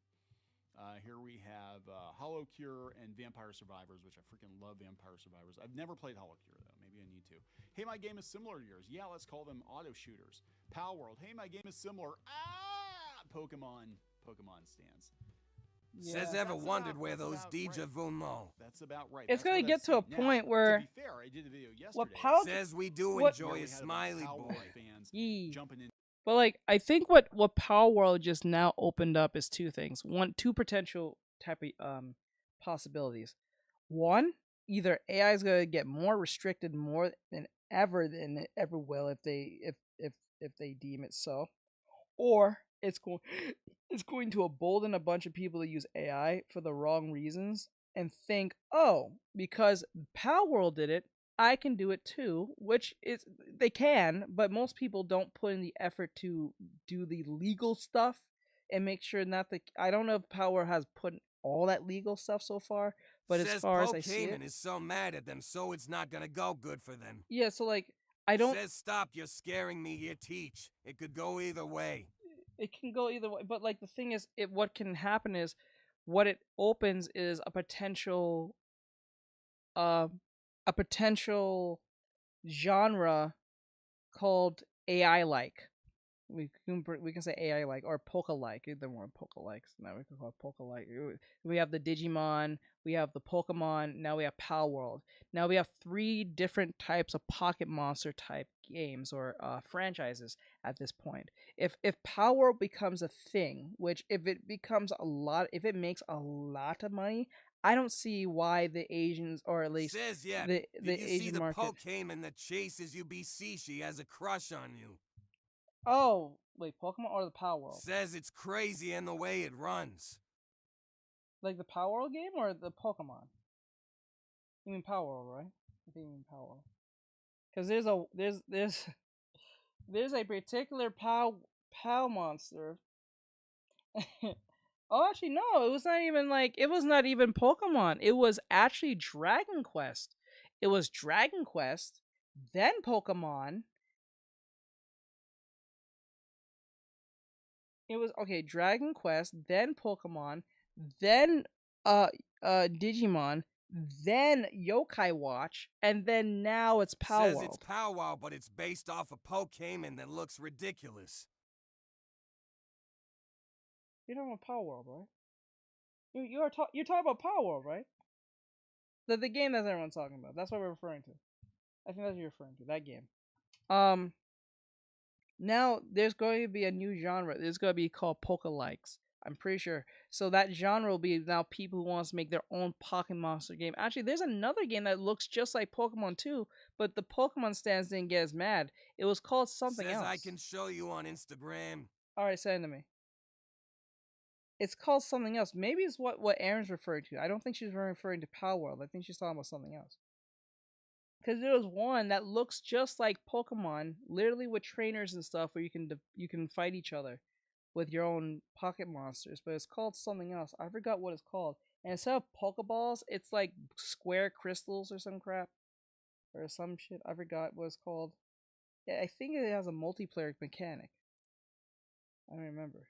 Here we have Hollow Cure and Vampire Survivors, which I freaking love Vampire Survivors. I've never played Hollow Cure, though. Maybe I need to. Hey, my game is similar to yours. Yeah, let's call them auto shooters. Power World. Hey, my game is similar. Pokemon stands. Yeah. Says ever wondered where those deja vu know? That's about right. It's going to get to a point where. To be fair, I did a video yesterday. What says we do enjoy a smiley boy. Jumping in But like, I think what Power World just now opened up is two things. Two potential type of possibilities. One, either AI is going to get more restricted more than it ever will if they deem it so, or it's going to embolden a bunch of people to use AI for the wrong reasons and think, oh, because Power World did it, I can do it too, which is they can, but most people don't put in the effort to do the legal stuff and make sure not the. I don't know if Power has put all that legal stuff so far, but as Says far as I see it, Pokemon is so mad at them, so it's not gonna go good for them. yeah. So like, I don't. Says stop, you're scaring me here, Teach. It could go either way. It can go either way, but like the thing is, what can happen is, what it opens is uh, a potential genre called AI like. We can say AI like or Poke like. Either one Poke likes. Now we can call it Poke like. We have the Digimon, we have the Pokemon. Now we have Power World. Now we have three different types of Pocket Monster type games or franchises at this point. If Power World becomes a thing, which if it becomes a lot, if it makes a lot of money, I don't see why the Asians, or at least Says yeah. the Did you see Asian the market. Pokemon that chases you? BC, she has a crush on you. Oh, wait, Pokemon or the Power World? Says it's crazy in the way it runs. Like the Power World game or the Pokemon? You mean Power World, right? I think you mean Power World. Because there's a particular Pow monster. Oh, actually, no. It was not even Pokemon. It was actually Dragon Quest. It was Dragon Quest, then Pokemon. It was okay, Dragon Quest, then Pokemon, then Digimon, then Yokai Watch, and then now it's Power Says World. it's Powwow, but it's based off a Pokemon that looks ridiculous. You're talking about Power World, right? You're talking about Power World, right? The game that everyone's talking about. That's what we're referring to. I think that's what you're referring to. That game. Now there's going to be a new genre. There's going to be called Poke-likes. I'm pretty sure. So that genre will be now people who want to make their own Pocket Monster game. Actually, there's another game that looks just like Pokemon 2, but the Pokemon stands didn't get as mad. It was called something Says else. I can show you on Instagram. Alright, send it to me. It's called something else. Maybe it's what Aaron's referring to. I don't think she's referring to Power World. I think she's talking about something else. Because there was one that looks just like Pokemon, literally with trainers and stuff, where you can fight each other with your own pocket monsters, but it's called something else. I forgot what it's called. And instead of Pokeballs, it's like square crystals or some crap. Or some shit. I forgot what it's called. Yeah, I think it has a multiplayer mechanic. I don't remember.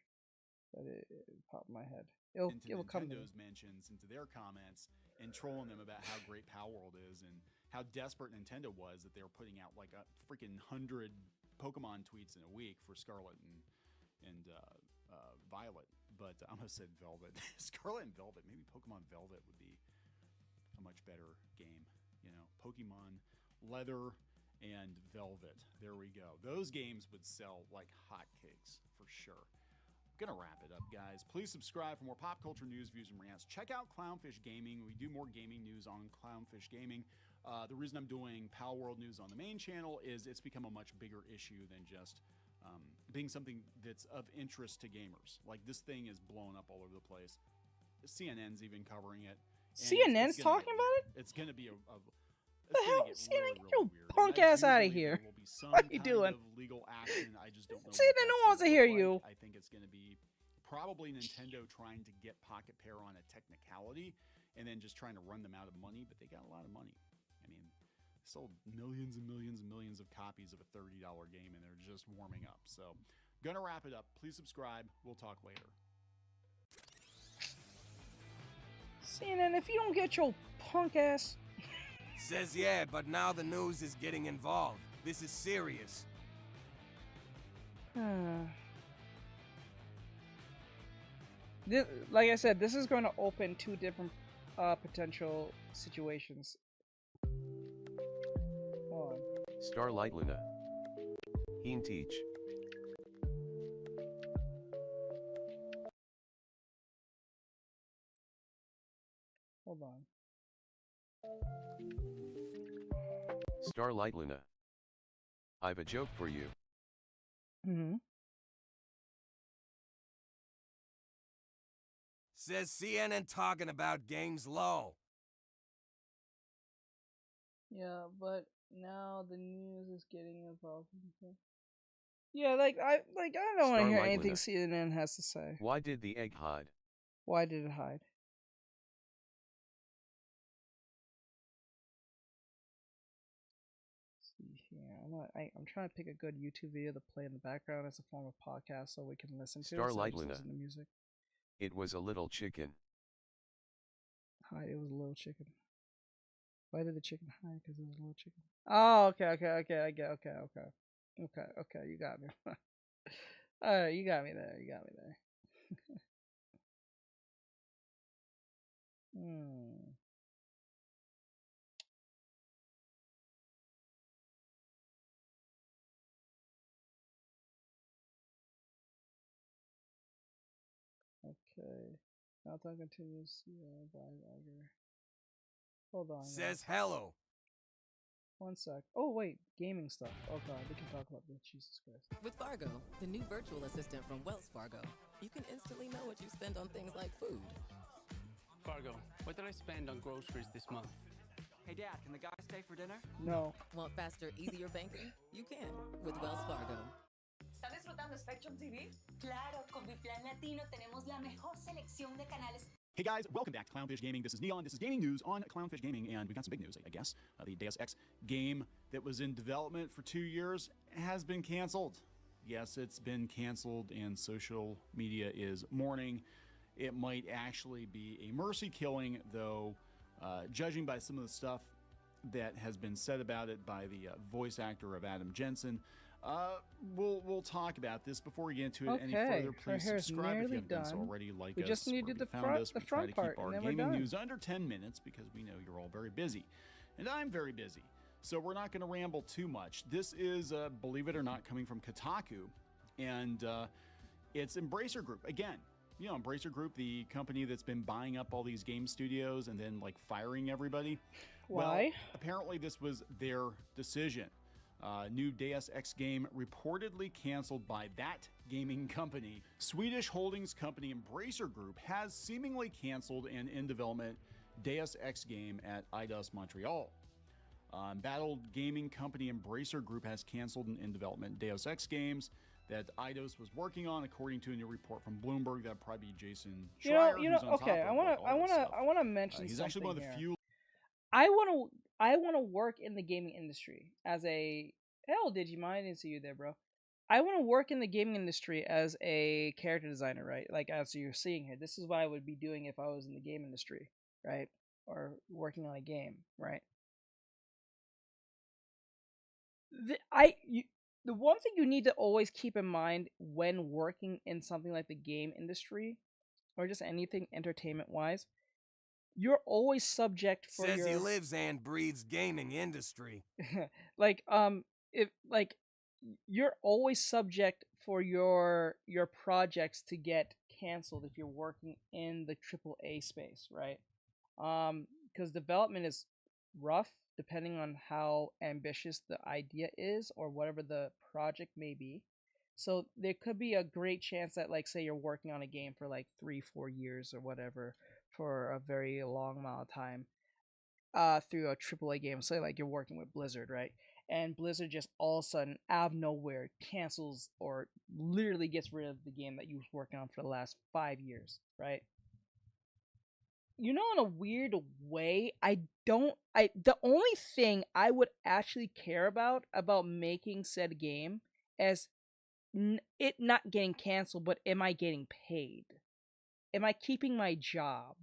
But it popped in my head. It'll come to me. Nintendo's mentions into their comments and trolling them about how great Power World is and how desperate Nintendo was that they were putting out like a freaking 100 Pokemon tweets in a week for Scarlet and Violet. But I almost said Velvet. Scarlet and Velvet. Maybe Pokemon Velvet would be a much better game. You know, Pokemon Leather and Velvet. There we go. Those games would sell like hotcakes for sure. Gonna wrap it up, guys. Please subscribe for more pop culture news, views, and rants. Check out Clownfish Gaming. We do more gaming news on Clownfish Gaming. The reason I'm doing Power World news on the main channel is it's become a much bigger issue than just being something that's of interest to gamers. Like, this thing is blowing up all over the place. CNN's even covering it. CNN's talking about it? It's gonna be the hell? CNN, get your punk ass out of here. What are you doing? Legal action. I just don't know. CNN no wants to hear you. I think it's going to be probably Nintendo trying to get Pocket Pair on a technicality and then just trying to run them out of money, but they got a lot of money. I mean, sold millions and millions and millions of copies of a $30 game, and they're just warming up. So, gonna wrap it up. Please subscribe. We'll talk later. CNN, if you don't get your punk ass. Says yeah, but now the news is getting involved. This is serious. Like I said, this is going to open two different potential situations. Hold on. Starlight Luna. Heen Teach. Hold on. Starlight Luna. I've a joke for you. Mm-hmm. Says CNN talking about games low. Yeah, but now the news is getting involved. Yeah, I don't want to hear Starlight anything Luna. CNN has to say. Why did the egg hide? Why did it hide? See here, I'm trying to pick a good YouTube video to play in the background as a form of podcast so we can listen to it. Starlight So Luna. listen to music. It was a little chicken. Hide. It was a little chicken. Why did the chicken hide? Because it was a little chicken. Oh, okay. Okay. You got me. All right, you got me there. Hmm. Okay. Countdown continues. Yeah, by Hold on. Says Guys. hello. One sec. Oh wait, gaming stuff. Oh god, we can talk about this. Jesus Christ. With Fargo, the new virtual assistant from Wells Fargo, you can instantly know what you spend on things like food. Fargo, what did I spend on groceries this month? Hey Dad, can the guy stay for dinner? No. Want faster, easier banking? You can with Wells Fargo. ¿Están disfrutando Spectrum TV? Claro, con mi plan latino tenemos la mejor selección de canales. Hey guys, welcome back to Clownfish Gaming. This is Neon. This is gaming news on Clownfish Gaming, and we've got some big news, I guess. The Deus Ex game that was in development for 2 years has been canceled. Yes, it's been canceled, and social media is mourning. It might actually be a mercy killing, though, judging by some of the stuff that has been said about it by the voice actor of Adam Jensen. We'll talk about this before we get into it any further. Please subscribe if you haven't done so already. Like we us, just need to do the front part, our and then we're gaming done. news under 10 minutes because we know you're all very busy, and I'm very busy. So we're not going to ramble too much. This is, believe it or not, coming from Kotaku, and it's Embracer Group again. You know, Embracer Group, the company that's been buying up all these game studios and then like firing everybody. Why? Well, apparently this was their decision. New Deus Ex game reportedly canceled by that gaming company. Swedish holdings company Embracer Group has seemingly canceled an in-development Deus Ex game at Eidos Montreal. Battled gaming company Embracer Group has canceled an in-development Deus Ex games that Eidos was working on, according to a new report from Bloomberg. That'd probably be Jason Schreier, who's on top of I want to mention he's something actually one of the here. few. I want to work in the gaming industry as a Digimon. I didn't see you there, bro. I want to work in the gaming industry as a character designer, right? Like as you're seeing here, this is what I would be doing if I was in the game industry, right? Or working on a game, right? The one thing you need to always keep in mind when working in something like the game industry, or just anything entertainment wise, you're always subject for Says your... he lives and breathes gaming industry. You're always subject for your projects to get canceled if you're working in the AAA space, right? Because development is rough depending on how ambitious the idea is or whatever the project may be. So there could be a great chance that, like, say you're working on a game for like 3-4 years or whatever for a very long amount of time through a AAA game. Say like you're working with Blizzard, right? And Blizzard just all of a sudden out of nowhere cancels or literally gets rid of the game that you was working on for the last 5 years, right? You know, in a weird way, the only thing I would actually care about making said game is it not getting canceled, but am I getting paid? Am I keeping my job?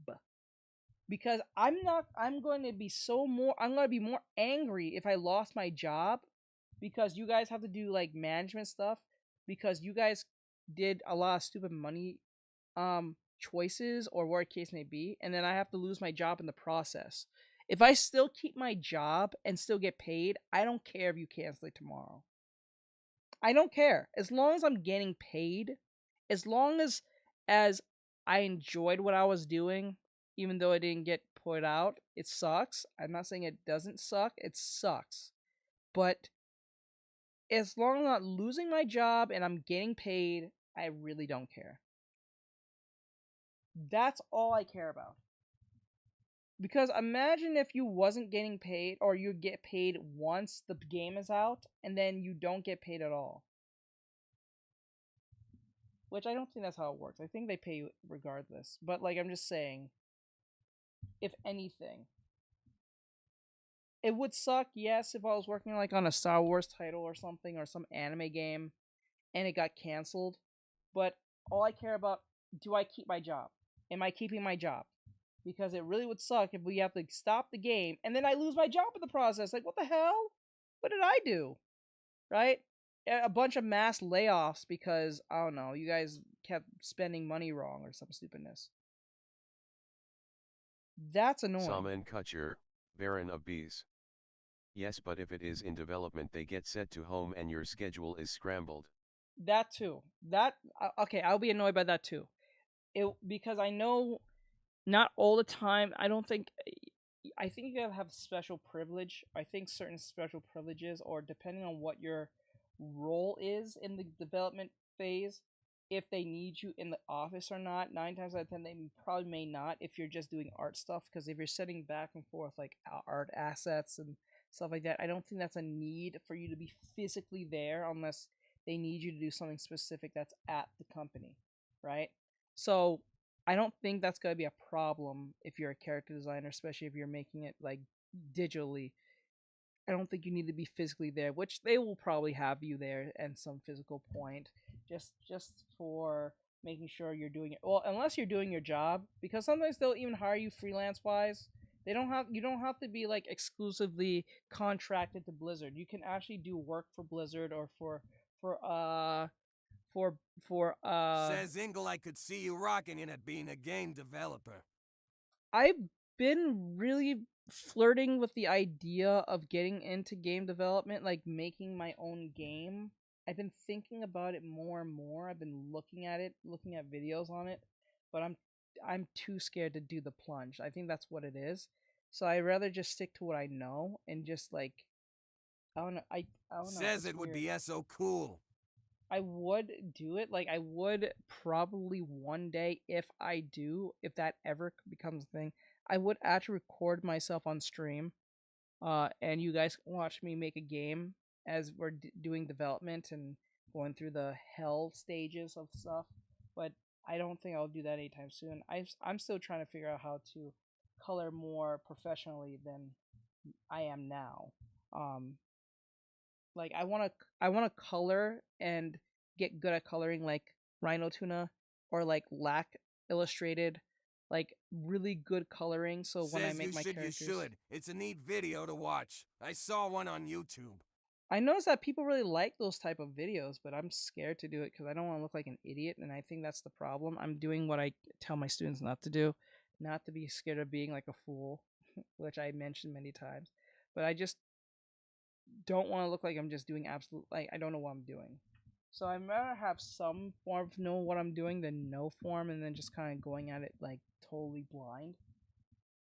Because I'm going to be more angry if I lost my job because you guys have to do like management stuff because you guys did a lot of stupid money choices or whatever case may be, and then I have to lose my job in the process. If I still keep my job and still get paid, I don't care if you cancel it tomorrow. I don't care. As long as I'm getting paid, as long as I enjoyed what I was doing, even though it didn't get put out. It sucks. I'm not saying it doesn't suck. It sucks. But as long as I'm not losing my job and I'm getting paid, I really don't care. That's all I care about. Because imagine if you wasn't getting paid, or you get paid once the game is out and then you don't get paid at all. Which I don't think that's how it works. I think they pay you regardless. But like, I'm just saying, if anything, it would suck, yes, if I was working like on a Star Wars title or something, or some anime game and it got canceled. But all I care about, do I keep my job? Am I keeping my job? Because it really would suck if we have to stop the game and then I lose my job in the process. Like, what the hell? What did I do? Right? A bunch of mass layoffs because, I don't know, you guys kept spending money wrong or some stupidness. That's annoying. Saman Kutcher, Baron of Bees. Yes, but if it is in development, they get set to home and your schedule is scrambled. That too. Okay, I'll be annoyed by that too. Because I know not all the time. I think you gotta have special privilege. I think certain special privileges, or depending on what your role is in the development phase, if they need you in the office or not. 9 times out of 10, they probably may not if you're just doing art stuff. Because if you're setting back and forth like art assets and stuff like that, I don't think that's a need for you to be physically there unless they need you to do something specific that's at the company, right? So I don't think that's going to be a problem if you're a character designer, especially if you're making it like digitally. I don't think you need to be physically there, which they will probably have you there at some physical point, just for making sure you're doing it. Well, unless you're doing your job, because sometimes they'll even hire you freelance wise. You don't have to be like exclusively contracted to Blizzard. You can actually do work for Blizzard or for Says Ingle, I could see you rocking it at being a game developer. I've been really flirting with the idea of getting into game development, like making my own game. I've been thinking about it more and more. I've been looking at videos on it, but I'm too scared to do the plunge. I think that's what it is. So I'd rather just stick to what I know and just like, I don't know. I don't know. Says it would be so cool. I would do it. Like, I would probably one day, if that ever becomes a thing, I would actually record myself on stream, and you guys watch me make a game as we're doing development and going through the hell stages of stuff. But I don't think I'll do that anytime soon. I'm still trying to figure out how to color more professionally than I am now. Like, I want to color and get good at coloring like Rhino Tuna or like Lack Illustrated, like really good coloring. So when I make my characters, you should. It's a neat video to watch. I saw one on YouTube. I noticed that people really like those type of videos, but I'm scared to do it because I don't want to look like an idiot, and I think that's the problem. I'm doing what I tell my students not to do, not to be scared of being like a fool, which I mentioned many times. But I just don't want to look like I'm just doing absolute, like, I don't know what I'm doing. So I'd rather have some form of know what I'm doing than no form and then just kind of going at it like totally blind.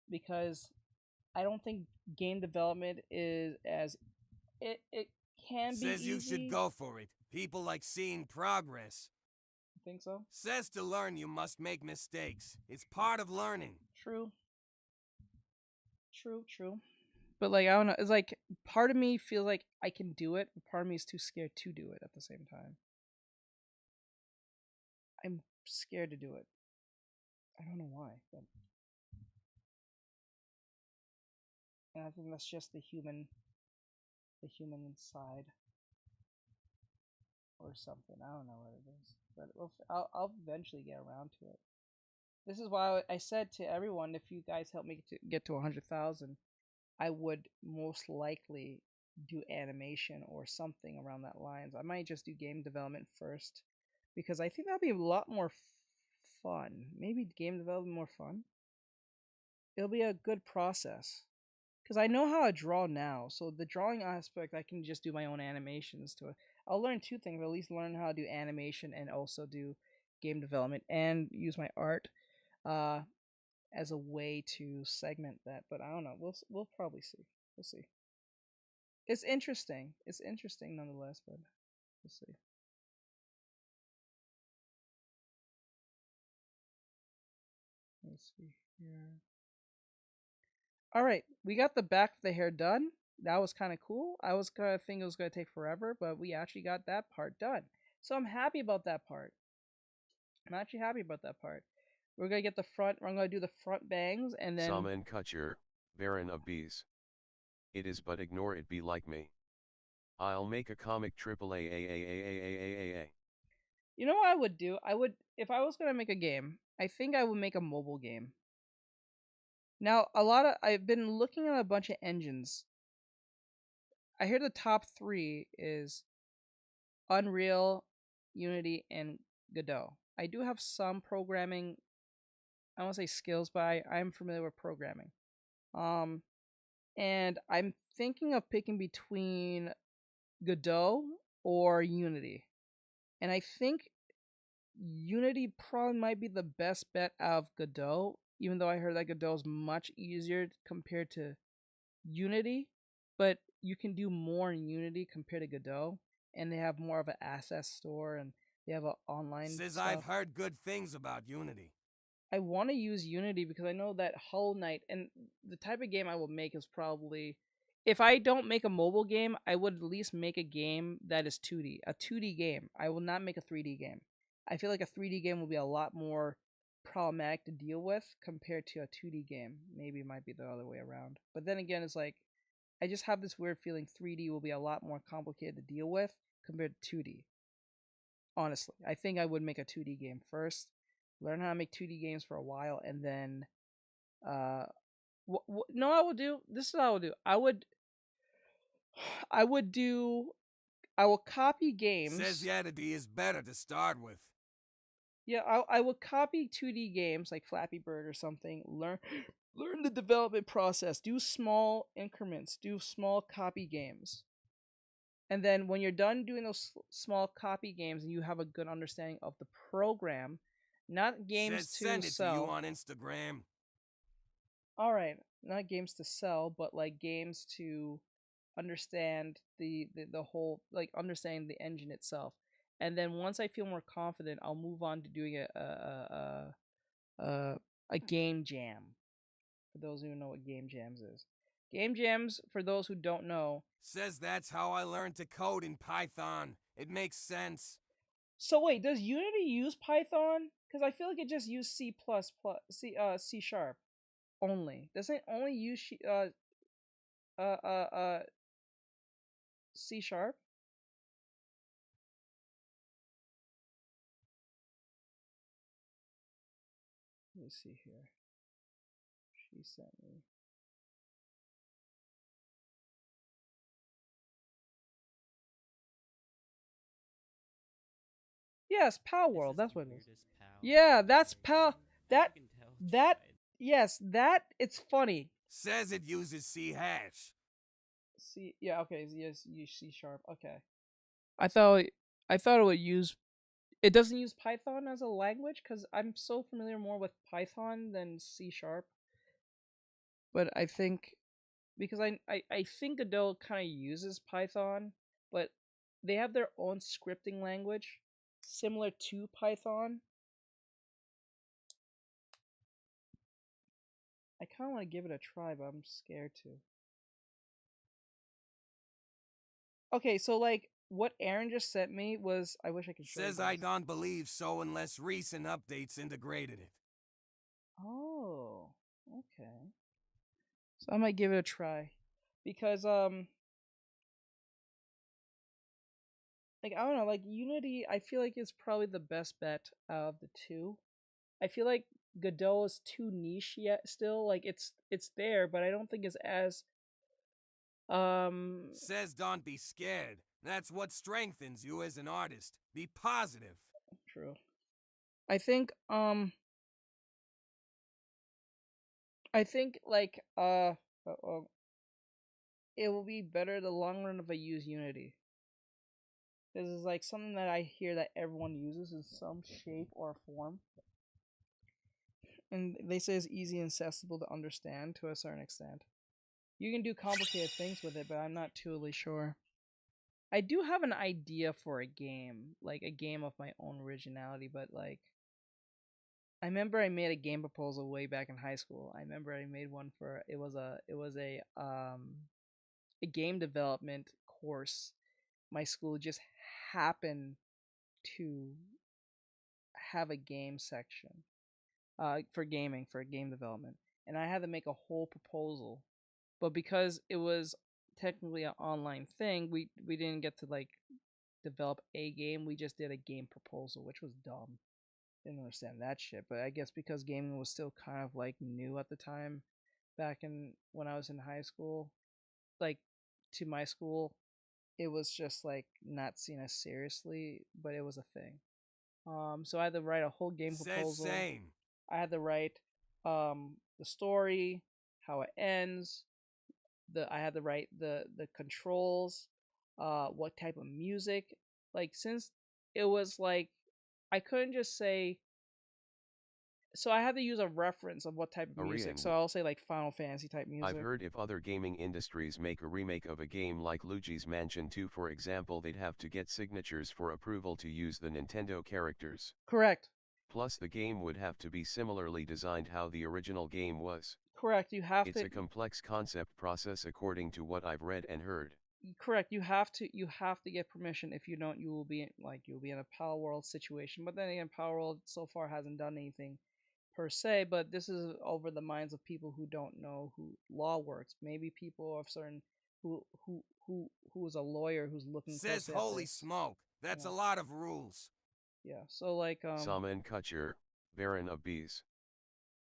Because I don't think game development is as it can be Says easy. You should go for it. People like seeing progress. Think so? Says to learn you must make mistakes. It's part of learning. True. But like, I don't know, it's like part of me feels like I can do it, but part of me is too scared to do it at the same time. I'm scared to do it. I don't know why, but and I think that's just the human inside or something. I don't know what it is, but I'll eventually get around to it. This is why I said to everyone, if you guys help me get to 100,000, I would most likely do animation or something around that lines. I might just do game development first because I think that'd be a lot more fun. Maybe game development more fun. It'll be a good process because I know how to draw now. So the drawing aspect, I can just do my own animations to it. I'll learn two things. I'll at least learn how to do animation and also do game development and use my art. as a way to segment that. But I don't know. We'll probably see. We'll see. It's interesting. It's interesting nonetheless, but we'll see. Let's see here. All right, we got the back of the hair done. That was kind of cool. I was gonna think it was gonna take forever, but we actually got that part done. So I'm happy about that part. I'm actually happy about that part. We're gonna get the front. I'm gonna do the front bangs, and then. Saman Kutcher, Baron of Bees. It is, but ignore it. Be like me. I'll make a comic triple A. You know what I would do? I would, if I was gonna make a game, I think I would make a mobile game. Now, I've been looking at a bunch of engines. I hear the top 3 is Unreal, Unity, and Godot. I do have some programming, I don't want to say skills, but I'm familiar with programming. And I'm thinking of picking between Godot or Unity. And I think Unity probably might be the best bet out of Godot, even though I heard that Godot is much easier compared to Unity. But you can do more in Unity compared to Godot, and they have more of an asset store, and they have an online Says stuff. I've heard good things about Unity. I want to use Unity because I know that Hollow Knight, and the type of game I will make is probably, if I don't make a mobile game, I would at least make a game that is 2D, a 2D game. I will not make a 3D game. I feel like a 3D game will be a lot more problematic to deal with compared to a 2D game. Maybe it might be the other way around. But then again, it's like, I just have this weird feeling 3D will be a lot more complicated to deal with compared to 2D. Honestly, I think I would make a 2D game first, learn how to make 2D games for a while, and then no, I will do this is what I will do. I will copy games. Says Unity is better to start with. Yeah, I will copy 2D games like Flappy Bird or something. Learn the development process. Do small increments. Do small copy games. And then when you're done doing those small copy games and you have a good understanding of the program, not games Says to send it sell. to you on Instagram. All right, not games to sell, but like games to understand the whole, like understanding the engine itself. And then once I feel more confident, I'll move on to doing a game jam. For those who know what game jams is. Game jams, for those who don't know, says that's how I learned to code in Python. It makes sense. So wait, does Unity use Python? Because I feel like it just used C++, C sharp only. Doesn't it only use C sharp? Let me see here. She sent me. Yes, Pal World. That's what it is. Yeah, that's Pal. That. Yes, that. It's funny. Says it uses C hash. C. Yeah. Okay. Yes. Use C sharp. Okay. I thought it would use. It doesn't use Python as a language because I'm so familiar more with Python than C sharp. But I think because I think Godot kind of uses Python, but they have their own scripting language similar to Python. I kind of want to give it a try, but I'm scared to. Okay, so like what Aaron just sent me was, I wish I could show you. Says I don't believe so unless recent updates integrated it. Oh, okay. So I might give it a try because like I don't know, like Unity I feel like is probably the best bet out of the two. I feel like Godot is too niche yet still, like it's there, but I don't think it's as says don't be scared. That's what strengthens you as an artist. Be positive. True. I think like it will be better in the long run if I use Unity. This is like something that I hear that everyone uses in some shape or form. And they say it's easy and accessible to understand to a certain extent. You can do complicated things with it, but I'm not totally sure. I do have an idea for a game, like a game of my own originality, but like I remember I made a game proposal way back in high school. I remember I made one for a game development course. My school just happened to have a game section for gaming, for game development, and I had to make a whole proposal. But because it was technically an online thing, we didn't get to like develop a game. We just did a game proposal, which was dumb. Didn't understand that shit. But I guess because gaming was still kind of like new at the time, back in when I was in high school, like to my school, it was just like not seen as seriously, but it was a thing. So I had to write a whole game Says proposal. same. I had to write the story, how it ends. I had to write the controls, what type of music. Like since it was like I couldn't just say. So I had to use a reference of what type of music. So I'll say like Final Fantasy type music. I've heard if other gaming industries make a remake of a game like Luigi's Mansion 2 for example, they'd have to get signatures for approval to use the Nintendo characters. Correct. Plus the game would have to be similarly designed how the original game was. Correct. You have It's a complex concept process according to what I've read and heard. Correct. You have to get permission. If you don't, you'll be in a Power World situation. But then again, Power World so far hasn't done anything per se, but this is over the minds of people who don't know who law works. Maybe people of certain who is a lawyer who's looking. Says holy smoke. That's a lot of rules. Yeah. So like Saman Kutcher, Baron of Bees.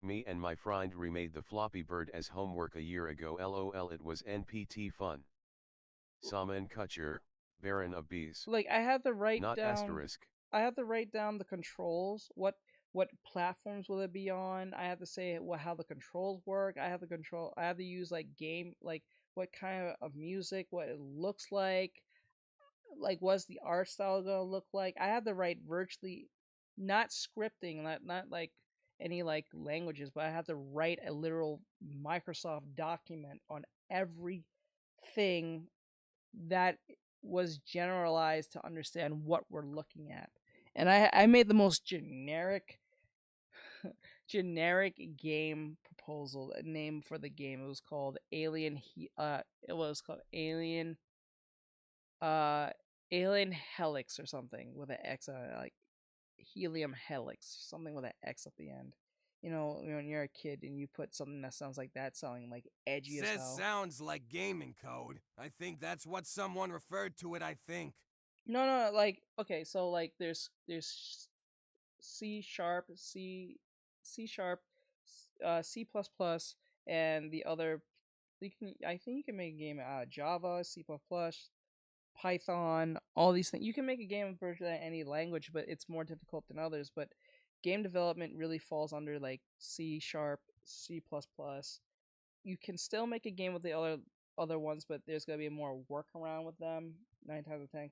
Me and my friend remade the Floppy Bird as homework a year ago. LOL, it was NPT fun. Saman Kutcher, Baron of Bees. Like I had to write not down. Asterisk. I had to write down the controls. What platforms will it be on? I have to say how the controls work. I have to use like game, like what kind of music, what it looks like what's the art style gonna look like. I have to write virtually, not scripting, not like any like languages, but I have to write a literal Microsoft document on everything that was generalized to understand what we're looking at. And I made the most generic game proposal, a name for the game. It was called Alien Alien Helix or something with an X like Helium Helix, something with an X at the end. You know, when you're a kid and you put something that sounds like that, sounding like edgy as hell. Says sounds like gaming code. I think that's what someone referred to it, I think. No, like okay, so like there's C sharp, C sharp, C++, and the other. I think you can make a game out of Java, C++, Python, all these things. You can make a game of virtually any language, but it's more difficult than others. But game development really falls under like C sharp, C++. You can still make a game with the other ones, but there's gonna be more workaround with them 9 times out of 10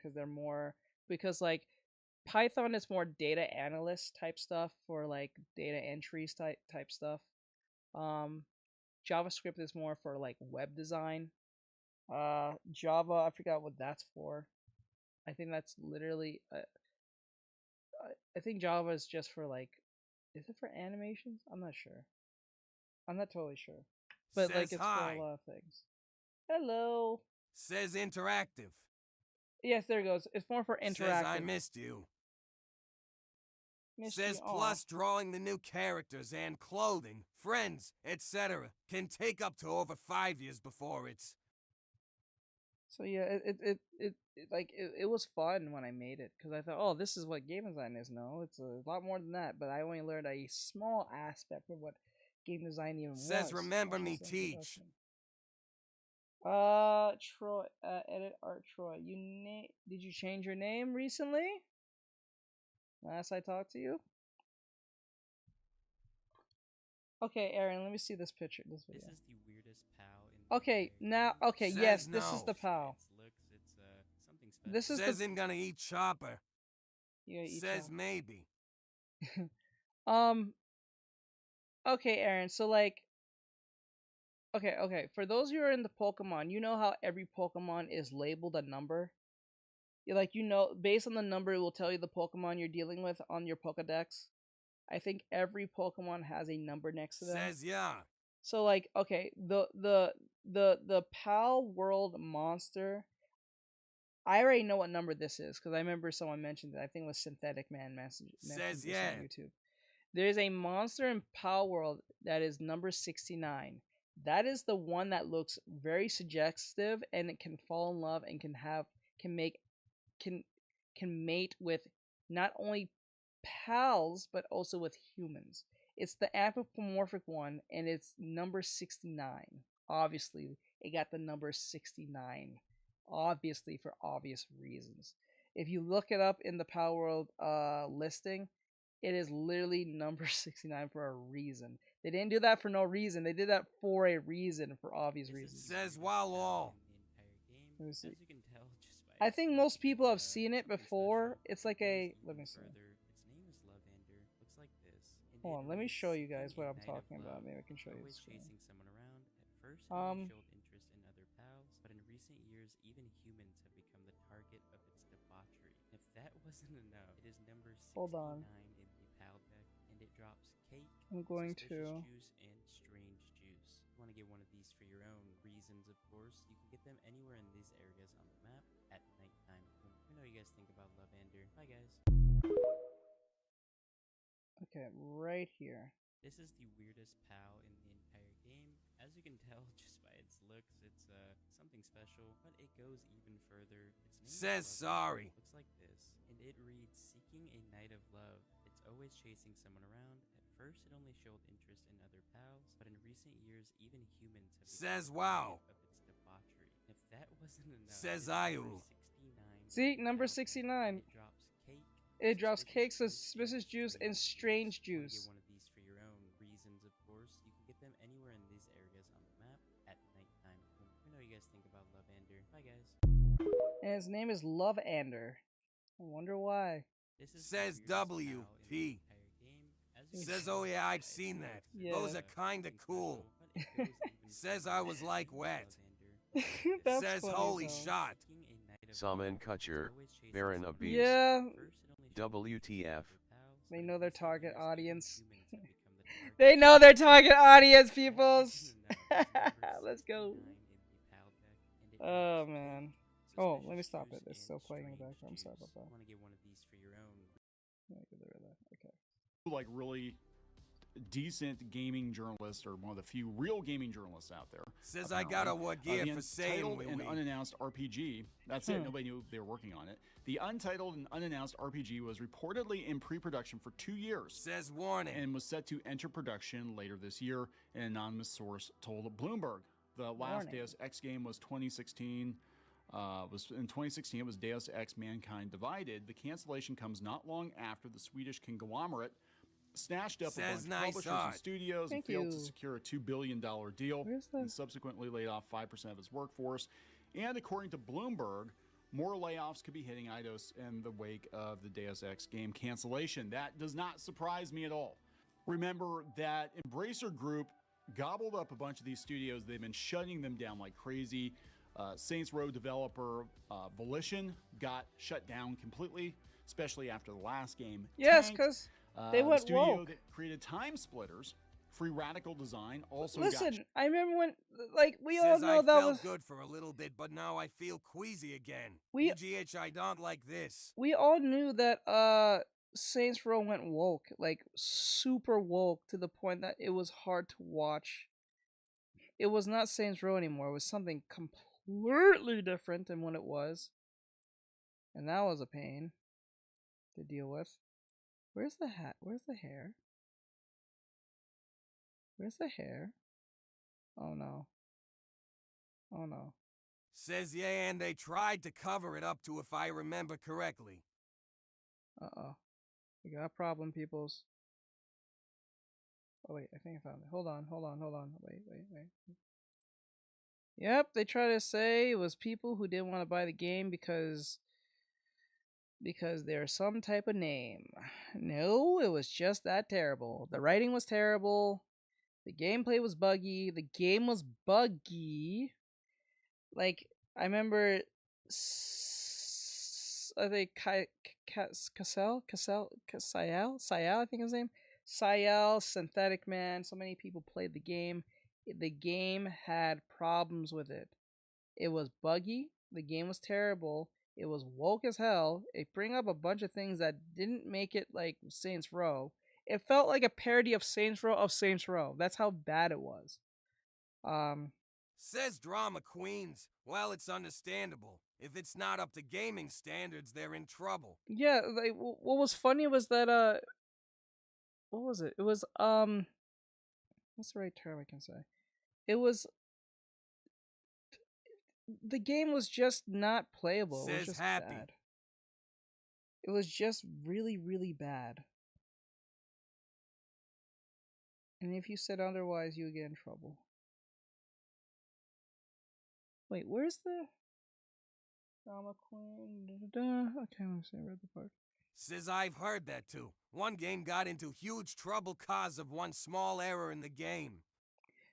because like Python is more data analyst type stuff for like data entries type stuff. JavaScript is more for like web design. Java, I forgot what that's for. I think that's literally. I think Java is just for like. Is it for animations? I'm not sure. I'm not totally sure. But Says like it's hi. for a lot of things. Hello. Says interactive. Yes, there it goes. It's more for interactive. Says I missed you. Says plus drawing the new characters and clothing, friends, etc. can take up to over 5 years before it's. So yeah, it was fun when I made it because I thought, oh, this is what game design is. No, it's a lot more than that. But I only learned a small aspect of what game design even was. Says remember me teach. Troy, edit art Troy. Did you change your name recently? Last I talked to you. Okay, Aaron, let me see this picture. This video. This is the weirdest POW in okay, now, okay, Says yes, no. this is the POW. Something special. This is Says I'm gonna eat Chopper. Says Chopper. Maybe. okay, Aaron. So like, okay. For those who are in the Pokemon, you know how every Pokemon is labeled a number. You like, based on the number, it will tell you the Pokemon you're dealing with on your Pokedex. I think every Pokemon has a number next to them. Says yeah. So like, okay, the Pal World monster. I already know what number this is because I remember someone mentioned it. I think it was Synthetic Man mentioned Says this yeah. on YouTube. There's a monster in Pal World that is number 69. That is the one that looks very suggestive and it can fall in love and can mate with not only pals but also with humans. It's the anthropomorphic one and it's number 69. Obviously, it got the number 69. Obviously, for obvious reasons. If you look it up in the Pal World listing, it is literally number 69 for a reason. They didn't do that for no reason. They did that for a reason, for obvious reasons. Says wow all. Let me see. As you can tell just by I think most people have seen it before. It's like a. Let me see. Its name is Lavender. Looks like this. Hold on, let me show you guys what I'm talking about. Maybe I can show you. Always chasing someone around. At first, it only showed interest in other pals, but in recent years, even humans have become the target of its debauchery. If that wasn't enough, it is number 69 in the pal deck, and it drops cake, I'm going suspicious to. juice, and strange juice. You want to get one of these for your own reasons, of course. You can get them anywhere in these areas on the map at nighttime. Let me know what you guys think about Lavender. Bye, guys. Okay, right here. This is the weirdest pal in the entire game. As you can tell just by its looks, it's something special, but it goes even further. Its name Says sorry. looks like this, and it reads, seeking a night of love. It's always chasing someone around. At first, it only showed interest in other pals, but in recent years, even humans have Says become the wow. target of its debauchery. If that wasn't enough, Says it's Ayu. number 69. See, number 69. It drops cake. It drops cake, suspicious juice, and strange juice. Get one of these for your own reasons, of course. You can get them anywhere in these areas on the map at nighttime. Let me know what you guys think about Lavender. Bye, guys. And his name is Lovander. I wonder why. This is Says WT. Says oh yeah, I've seen that. Yeah. Those are kinda cool. Says I was like wet. Says funny, holy though. shot. Saman Kutcher, Baron of Bees. Yeah, WTF. they know their target audience. They know their target audience, peoples. Let's go. Oh man. Oh, let me stop it. It's still playing in the background. I'm sorry about that. Want to get one of these for your own. Let me get rid of that. Okay. Like really decent gaming journalist, or one of the few real gaming journalists out there. Says I got a what gear for saying Untitled we and unannounced RPG. That's it. Nobody knew they were working on it. The untitled and unannounced RPG was reportedly in pre-production for 2 years. Says warning. And was set to enter production later this year. An anonymous source told Bloomberg. The last Deus Ex game was 2016. In 2016, it was Deus Ex Mankind Divided. The cancellation comes not long after the Swedish conglomerate snatched up a bunch of publishers and studios and failed to secure a $2 billion deal and subsequently laid off 5% of its workforce. And according to Bloomberg, more layoffs could be hitting Eidos in the wake of the Deus Ex game cancellation. That does not surprise me at all. Remember that Embracer Group gobbled up a bunch of these studios. They've been shutting them down like crazy. Saints Row developer Volition got shut down completely, especially after the last game. Yes, because they went the studio woke. that created Time Splitters, Free Radical Design, also Listen, I remember when, like, we Says all know I that felt was good for a little bit, but now I feel queasy again. We- EGH, I don't like this. we all knew that Saints Row went woke, like super woke to the point that it was hard to watch. It was not Saints Row anymore. It was something completely different than what it was. And that was a pain to deal with. Where's the hat? Where's the hair? Where's the hair? Oh no. Oh no. Says yeah, and they tried to cover it up too, if I remember correctly. Uh-oh. We got a problem, peoples. Oh wait, I think I found it. Hold on. Wait. Yep, they try to say it was people who didn't want to buy the game because they're some type of name. No, it was just that terrible. The writing was terrible. The gameplay was buggy. The game was buggy. Like, I remember, I think Sayal, I think his name. Sayal, Synthetic Man. So many people played the game. The game had problems with it. It was buggy. The game was terrible. It was woke as hell. It bring up a bunch of things that didn't make it like Saints Row. It felt like a parody of Saints Row of Saints Row. That's how bad it was. Says Drama Queens. Well, it's understandable. If it's not up to gaming standards, they're in trouble. Yeah, like what was funny was that what was it? It was what's the right term I can say? It was the game was just not playable. It was just bad. It was just really, really bad. And if you said otherwise, you would get in trouble. Wait, where's the Drama Queen? Okay, let me see. I read the part. Says I've heard that too. One game got into huge trouble cause of one small error in the game.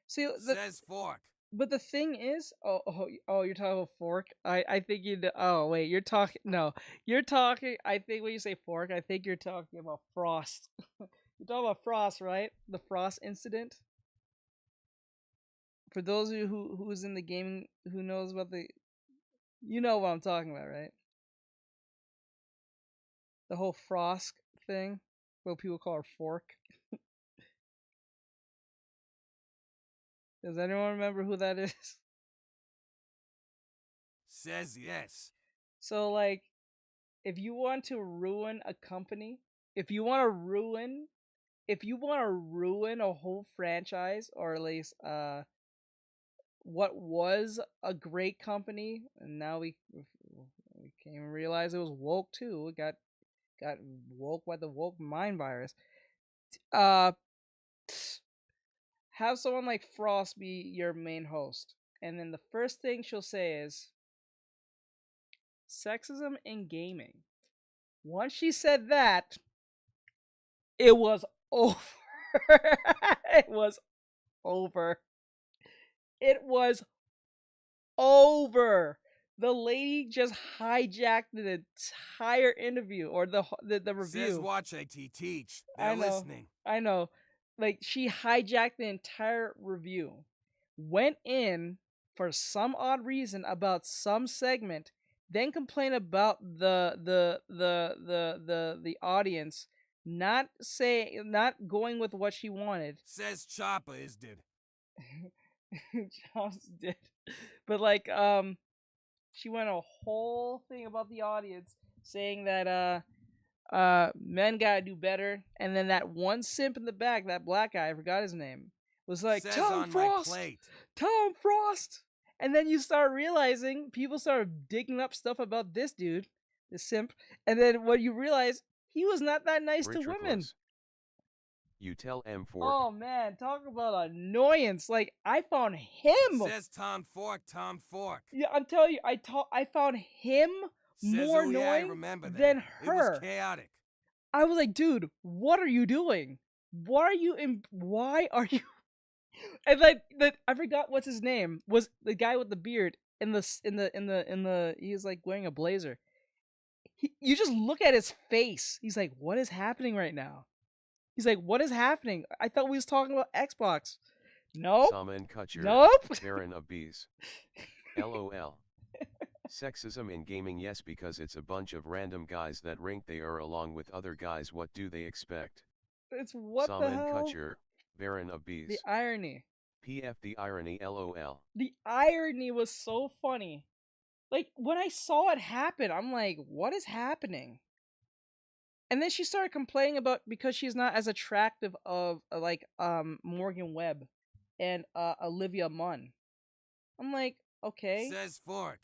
See, says Fork. But the thing is, you're talking about Fork. I think you. Oh wait, you're talking. No, you're talking. I think when you say Fork, I think you're talking about Frost. You're talking about Frost, right? The Frost incident. For those of you who's in the game, who knows about the, you know what I'm talking about, right? The whole Frost thing, what people call her Fork. Does anyone remember who that is? Says yes. So, like, if you want to ruin a company, if you want to ruin a whole franchise, or at least what was a great company, and now we came and realize it was woke too. It got woke by the woke mind virus. Have someone like Frost be your main host, and then the first thing she'll say is sexism in gaming. Once she said that, it was over. It was over. It was over. The lady just hijacked the entire interview, or the review. Says watch IT teach. They're listening. I know. Like, she hijacked the entire review. Went in for some odd reason about some segment, then complained about the audience not going with what she wanted. Says Chopper is did. Chops did. But like she went a whole thing about the audience, saying that men gotta do better, and then that one simp in the back, that black guy, I forgot his name, was like, says Tom Frost, Tom Frost. And then you start realizing, people started digging up stuff about this dude, this simp, and then when you realize he was not that nice to women. You tell M4. Oh man, talk about annoyance! Like, I found him. Says Tom Fork. Yeah, I'm telling you, I found him more annoying than her. It was chaotic. I was like, dude, what are you doing? Why are you? And like, I forgot what's his name. Was the guy with the beard in the he was like wearing a blazer. You just look at his face. He's like, what is happening right now? He's like, what is happening? I thought we was talking about Xbox. Nope. Saman Kutcher. Nope. Baron of Bees. LOL. Sexism in gaming, yes, because it's a bunch of random guys that rank they are along with other guys. What do they expect? It's what Saman the hell? Kutcher, Baron of Bees. The irony. PF the irony, LOL. The irony was so funny. Like, when I saw it happen, I'm like, what is happening? And then she started complaining about because she's not as attractive of like Morgan Webb and Olivia Munn. I'm like, okay. Says Fork.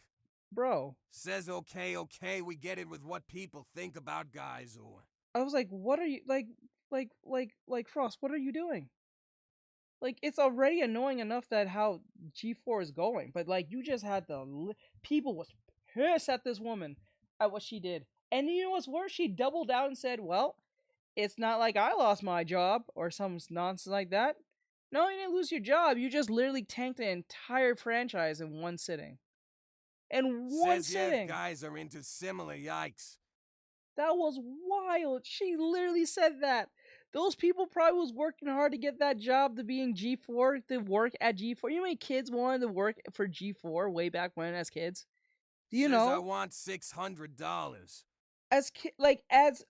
Bro. Says okay, we get it with what people think about guys who. I was like, what are you like Frost, what are you doing? Like, it's already annoying enough that how G4 is going, but like, you just had people was pissed at this woman at what she did. And you know what's worse? She doubled down and said, well, it's not like I lost my job or some nonsense like that. No, you didn't lose your job. You just literally tanked an entire franchise in one sitting. In one Says yes, sitting. guys are into similar. Yikes. That was wild. She literally said that. Those people probably was working hard to get that job to be in G4, to work at G4. You know how many kids wanted to work for G4 way back when as kids? Do you Says know? I want $600. As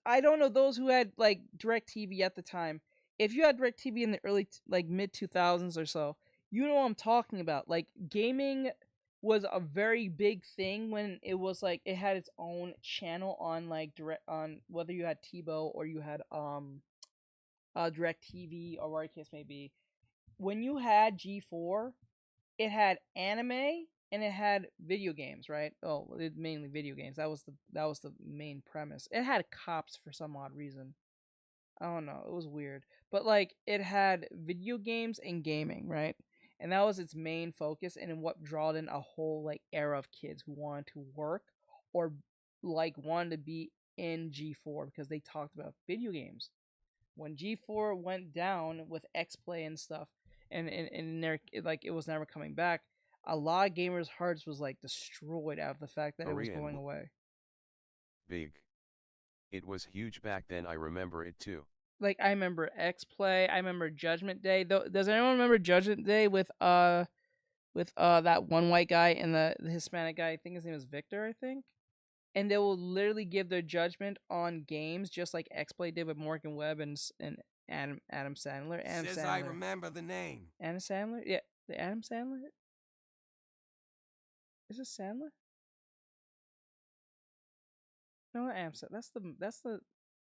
I don't know those who had like DirecTV at the time. If you had DirecTV in the early mid 2000s or so, you know what I'm talking about. Like gaming was a very big thing when it was like it had its own channel on like direct on whether you had TiVo or you had DirecTV or whatever the case may be. When you had G4, it had anime and it had video games, right? Oh, mainly video games. That was the main premise. It had cops for some odd reason. I don't know. It was weird, but like it had video games and gaming, right? And that was its main focus, and what drawed in a whole like era of kids who wanted to work or like wanted to be in G4 because they talked about video games. When G4 went down with X Play and stuff, and there like it was never coming back, a lot of gamers' hearts was like destroyed out of the fact that it was going away. Big. It was huge back then. I remember it too. Like I remember X Play, I remember Judgment Day. Does anyone remember Judgment Day with that one white guy and the Hispanic guy? I think his name is Victor. I think. And they will literally give their judgment on games just like X Play did with Morgan Webb and Adam Sandler. Says I remember the name. Adam Sandler? Yeah, the Adam Sandler? Is it Sandler? No, not Adam Sandler.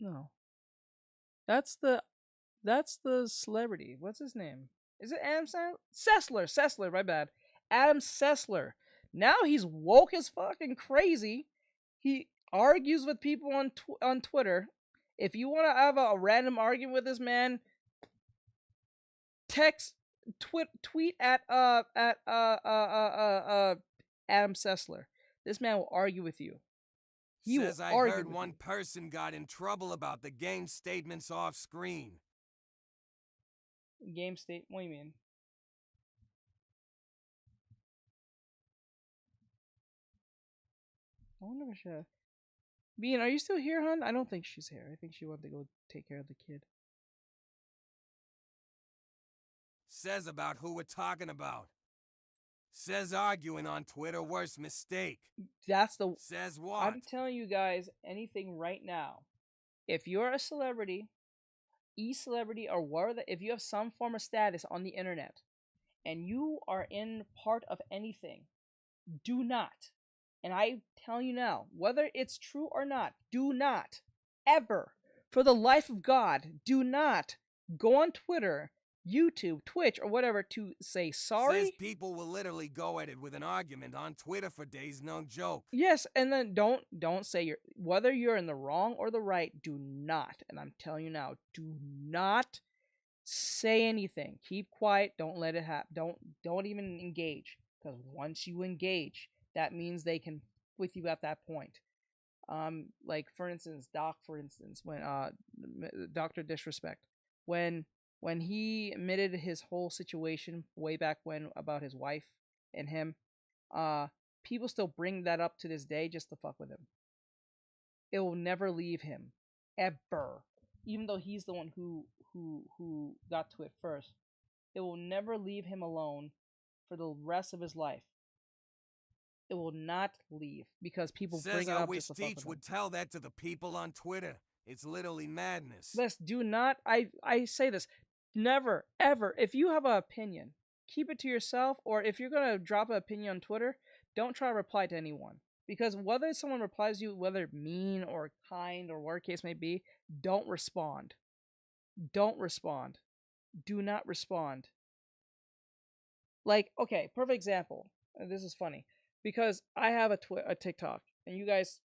No. That's the celebrity. What's his name? Is it Adam Sandler? Sessler, my bad. Adam Sessler. Now he's woke as fucking crazy. He argues with people on Twitter. If you want to have a random argument with this man, tweet at Adam Sessler. This man will argue with you. Says I heard one person got in trouble about the game statements off screen. Game state? What do you mean? I wonder if she. Bean, are you still here, hon? I don't think she's here. I think she wanted to go take care of the kid. Says about who we're talking about. Says arguing on Twitter, worst mistake. Says what? I'm telling you guys anything right now. If you're a celebrity, e-celebrity, or whatever, if you have some form of status on the internet, and you are in part of anything, do not, and I tell you now, whether it's true or not, do not, ever, for the life of God, do not go on Twitter, YouTube, Twitch, or whatever to say sorry. Says people will literally go at it with an argument on Twitter for days, no joke. Yes, and then don't say whether you're in the wrong or the right, do not, and I'm telling you now, do not say anything. Keep quiet, don't let it happen. Don't even engage, because once you engage, that means they can with you at that point. Like for instance, when Dr. Disrespect, when he admitted his whole situation way back when about his wife and him, people still bring that up to this day just to fuck with him. It will never leave him, ever. Even though he's the one who got to it first, it will never leave him alone for the rest of his life. It will not leave because people bring it up just to fuck with him. Teach would tell that to the people on Twitter. It's literally madness. Let's do not. I say this. Never, ever. If you have an opinion, keep it to yourself. Or if you're going to drop an opinion on Twitter, don't try to reply to anyone. Because whether someone replies to you, whether mean or kind or whatever case may be, don't respond. Don't respond. Do not respond. Like, okay, perfect example. This is funny. Because I have a TikTok. And you guys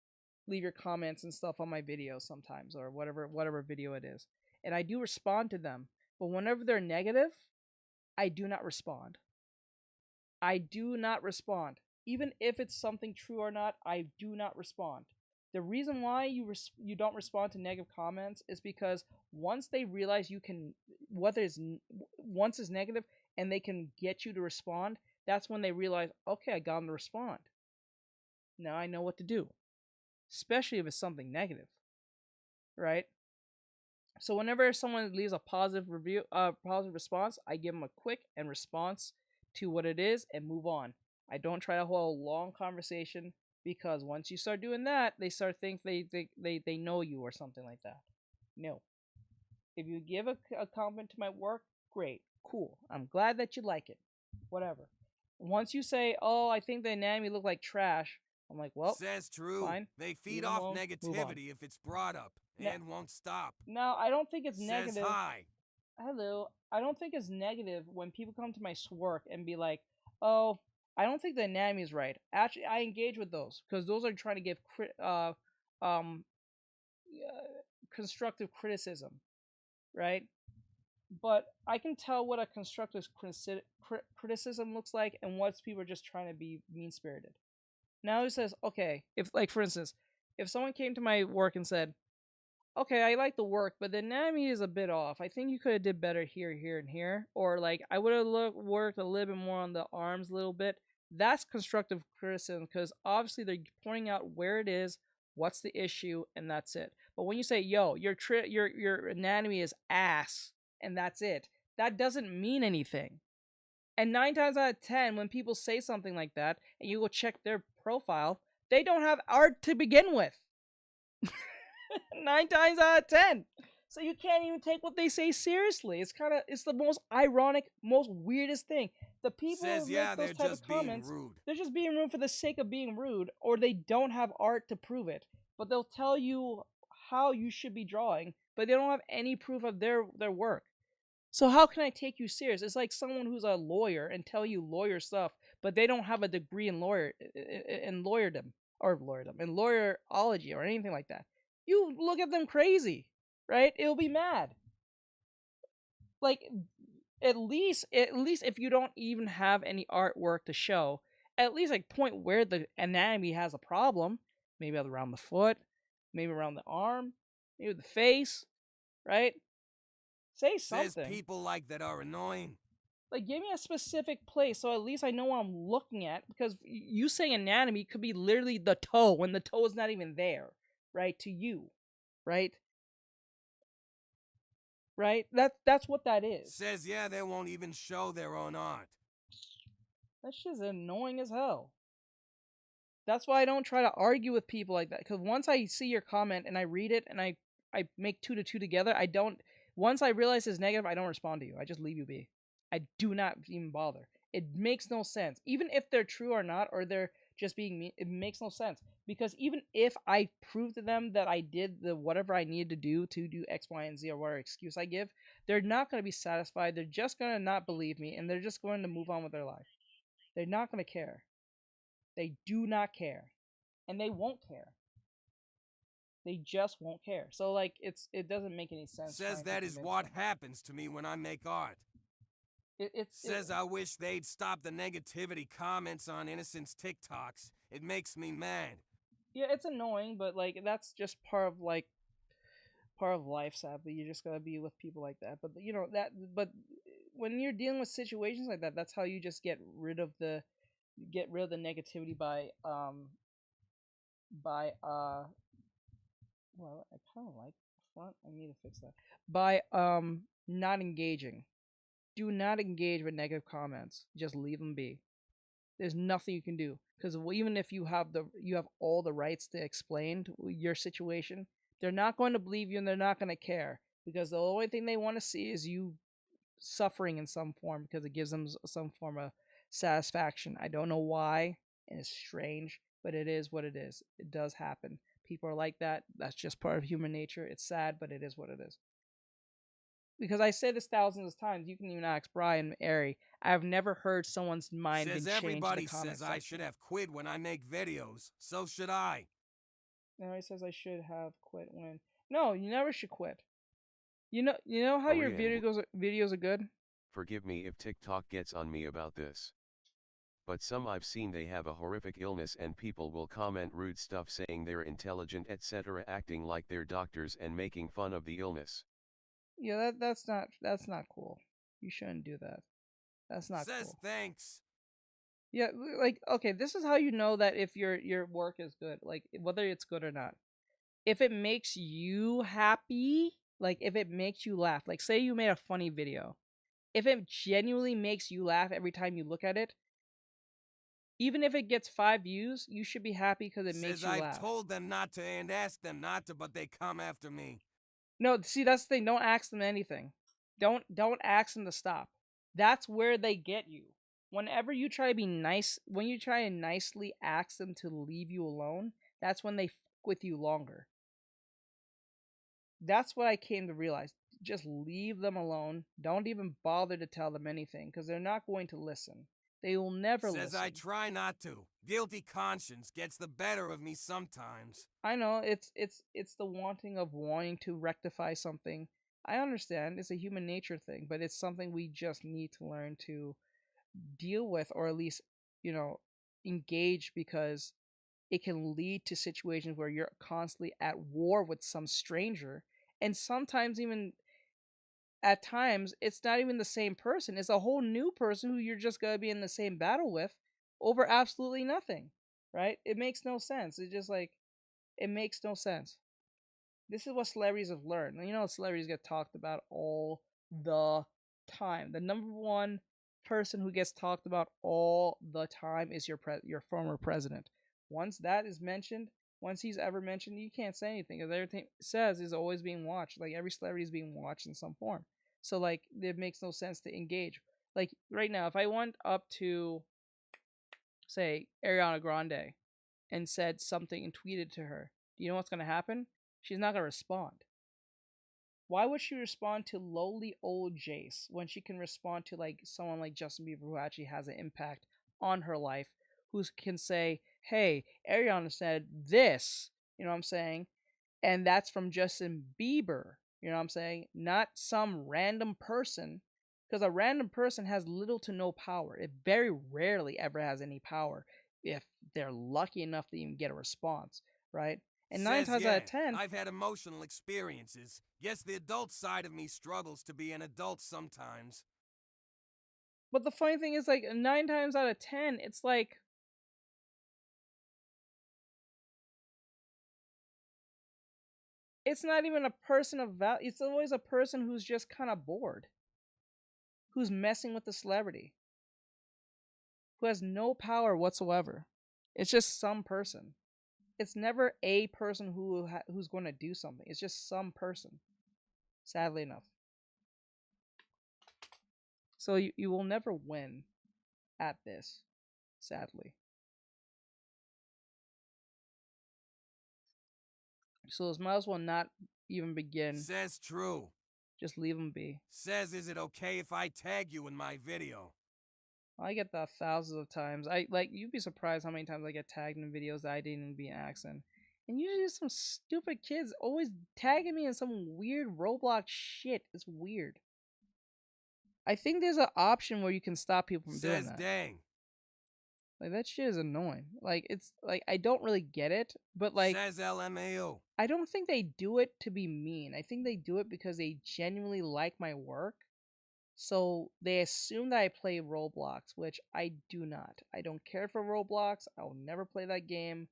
leave your comments and stuff on my videos sometimes. Or whatever video it is. And I do respond to them. But whenever they're negative, I do not respond. I do not respond. Even if it's something true or not, I do not respond. The reason why you don't respond to negative comments is because once they realize you can once it's negative and they can get you to respond, that's when they realize, okay, I got them to respond. Now I know what to do, especially if it's something negative, right? So whenever someone leaves a positive review, positive response, I give them a quick and response to what it is and move on. I don't try to hold a long conversation because once you start doing that, they start think they know you or something like that. No. If you give a compliment to my work, great, cool. I'm glad that you like it. Whatever. Once you say, "Oh, I think the anatomy looked like trash," I'm like, "Well, says true. Fine. They feed Leave off alone, move on." negativity if it's brought up and won't stop. Now, I don't think it's says negative. hi. Hello. I don't think it's negative when people come to my work and be like, "Oh, I don't think the anatomy is right." Actually, I engage with those because those are trying to give constructive criticism, right? But I can tell what a constructive criticism looks like and what people are just trying to be mean spirited. Now it says, okay, if, like, for instance, if someone came to my work and said, okay, I like the work, but the anatomy is a bit off. I think you could have did better here, here, and here. Or, like, I would have worked a little bit more on the arms a little bit. That's constructive criticism because obviously they're pointing out where it is, what's the issue, and that's it. But when you say, yo, your anatomy is ass, and that's it, that doesn't mean anything. And 9 times out of 10, when people say something like that, and you go check their profile, they don't have art to begin with. 9 times out of 10. So you can't even take what they say seriously. It's the most ironic, most weirdest thing. The people says, who yeah, make those they're type just of comments, being rude. they're just being rude for the sake of being rude, or they don't have art to prove it. But they'll tell you how you should be drawing, but they don't have any proof of their work. So how can I take you serious? It's like someone who's a lawyer and tell you lawyer stuff, but they don't have a degree in lawyerdom in lawyerology or anything like that. You look at them crazy, right? It'll be mad. Like, at least if you don't even have any artwork to show, at least like point where the anatomy has a problem. Maybe around the foot, maybe around the arm, maybe the face, right? Say something. Says people like that are annoying. Like, give me a specific place so at least I know what I'm looking at, because you saying anatomy could be literally the toe when the toe is not even there, right? To you, right? Right? That's what that is. Says, yeah, they won't even show their own art. That's just annoying as hell. That's why I don't try to argue with people like that, because once I see your comment and I read it and I make 2 to 2 together, I don't. Once I realize it's negative, I don't respond to you. I just leave you be. I do not even bother. It makes no sense. Even if they're true or not, or they're just being mean, it makes no sense. Because even if I prove to them that I did the whatever I needed to do X, Y, and Z, or whatever excuse I give, they're not going to be satisfied. They're just going to not believe me, and they're just going to move on with their life. They're not going to care. They do not care. And they won't care. They just won't care. So, like, it doesn't make any sense. Says that is what happens to me when I make art. Says I wish they'd stop the negativity comments on Innocent's TikToks. It makes me mad. Yeah, it's annoying, but like that's just part of life. Sadly, you just gotta be with people like that. But you know that. But when you're dealing with situations like that, that's how you just get rid of the negativity by well, I kind of like front. I need to fix that. By not engaging. Do not engage with negative comments. Just leave them be. There's nothing you can do, because even if you have all the rights to explain your situation, they're not going to believe you and they're not going to care, because the only thing they want to see is you suffering in some form, because it gives them some form of satisfaction. I don't know why, and it's strange, but it is what it is. It does happen. People are like that. That's just part of human nature. It's sad, but it is what it is. Because I say this thousands of times, you can even ask Brian Airy. I've never heard someone's mind says been changed everybody in the comment says I should have quit when I make videos. So should I. No, he says I should have quit when. No, you never should quit. You know how your videos are good? Forgive me if TikTok gets on me about this. but some I've seen they have a horrific illness and people will comment rude stuff saying they're intelligent etc., acting like they're doctors and making fun of the illness. Yeah, that's not cool. You shouldn't do that. That's not Says cool. thanks. Yeah, like, okay, this is how you know that if your work is good, like whether it's good or not. If it makes you happy, like if it makes you laugh, like say you made a funny video, if it genuinely makes you laugh every time you look at it, even if it gets 5 views, you should be happy because it makes Says you I've laugh. told them not to and asked them not to, but they come after me. No, see, that's the thing. Don't ask them anything. Don't ask them to stop. That's where they get you. Whenever you try to be nice, when you try and nicely ask them to leave you alone, that's when they fuck with you longer. That's what I came to realize. Just leave them alone. Don't even bother to tell them anything because they're not going to listen. They will never Says listen. I try not to. Guilty conscience gets the better of me sometimes. I know it's the wanting to rectify something. I understand it's a human nature thing, but it's something we just need to learn to deal with, or at least, you know, engage, because it can lead to situations where you're constantly at war with some stranger, and sometimes even at times it's not even the same person. It's a whole new person who you're just going to be in the same battle with over absolutely nothing, right? It makes no sense. It's just like, it makes no sense. This is what celebrities have learned. You know, celebrities get talked about all the time. The number one person who gets talked about all the time is your former president. Once that is mentioned, once he's ever mentioned, you can't say anything because everything it says is always being watched. Like every celebrity is being watched in some form. So like it makes no sense to engage. Like right now, if I went up to say Ariana Grande and said something and tweeted to her, do you know what's gonna happen? She's not gonna respond. Why would she respond to lowly old Jace when she can respond to like someone like Justin Bieber who actually has an impact on her life, who can say, "Hey, Ariana said this," you know what I'm saying? And that's from Justin Bieber, you know what I'm saying? Not some random person, because a random person has little to no power. It very rarely ever has any power if they're lucky enough to even get a response, right? And 9 Says times out yeah, of 10, I've had emotional experiences. Yes, the adult side of me struggles to be an adult sometimes. but the funny thing is, like 9 times out of 10, it's like it's not even a person of value. It's always a person who's just kind of bored, who's messing with the celebrity, who has no power whatsoever. It's just some person. It's never a person who's going to do something. It's just some person. Sadly enough. So you will never win at this, sadly. So as might as well not even begin. Says true. Just leave them be. Says, is it okay if I tag you in my video? I get that thousands of times. I like you'd be surprised how many times I get tagged in videos that I didn't even be an accent. And usually some stupid kids always tagging me in some weird Roblox shit. It's weird. I think there's an option where you can stop people from doing Says that. dang. Like that shit is annoying. Like it's like I don't really get it, but like Says LMAO. I don't think they do it to be mean. I think they do it because they genuinely like my work. So they assume that I play Roblox, which I do not. I don't care for Roblox. I will never play that game.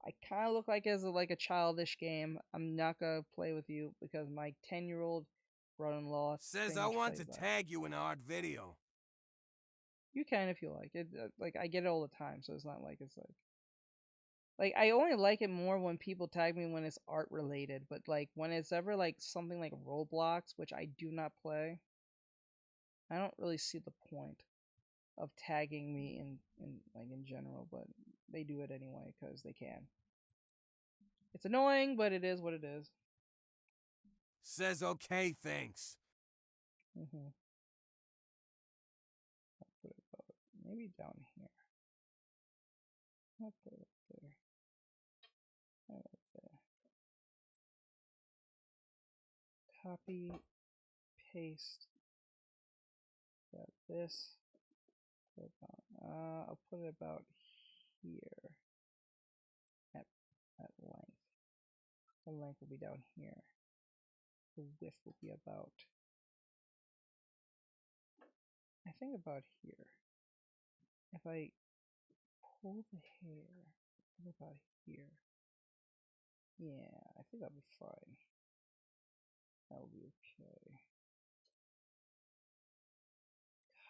I kind of look like like a childish game. I'm not gonna play with you because my 10-year-old brother-in-law Says pretty I much want plays to that. tag you in our video. You can if you like it. Like I get it all the time, so it's not like it's like I only like it more when people tag me when it's art related. But like when it's ever like something like Roblox, which I do not play, I don't really see the point of tagging me in like in general, but they do it anyway because they can. It's annoying, but it is what it is. Says okay, thanks. Mm-hmm. I'll put it about maybe down here. I'll put it up there. Right up there. Copy, paste. Got this. Put it on. I'll put it about here. At length. The length will be down here. The width will be about, I think about here. If I pull the hair about here, yeah, I think that'll be fine. That'll be okay.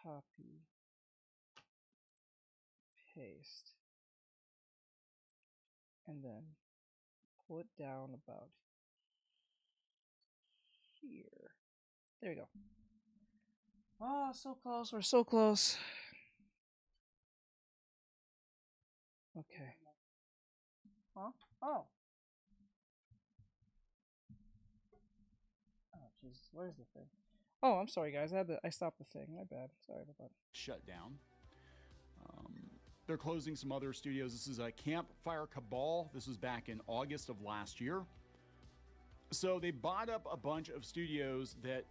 Copy, paste, and then pull it down about here. There we go. Oh, so close. We're so close. Okay. Huh? Oh. Oh, Jesus. Where's the thing? Oh, I'm sorry, guys. I stopped the thing. My bad. Sorry about that. Shut down. They're closing some other studios. This is a Campfire Cabal. This was back in August of last year. So they bought up a bunch of studios that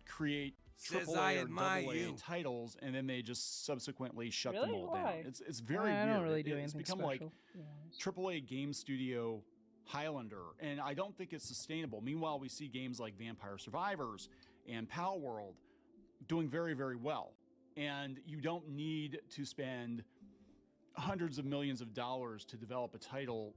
create AAA or AA titles, and then they just subsequently shut them all down. It's very weird. I don't really do it's anything become special. like AAA game studio Highlander, and I don't think it's sustainable. Meanwhile, we see games like Vampire Survivors and Pal World doing very, very well, and you don't need to spend hundreds of millions of dollars to develop a title.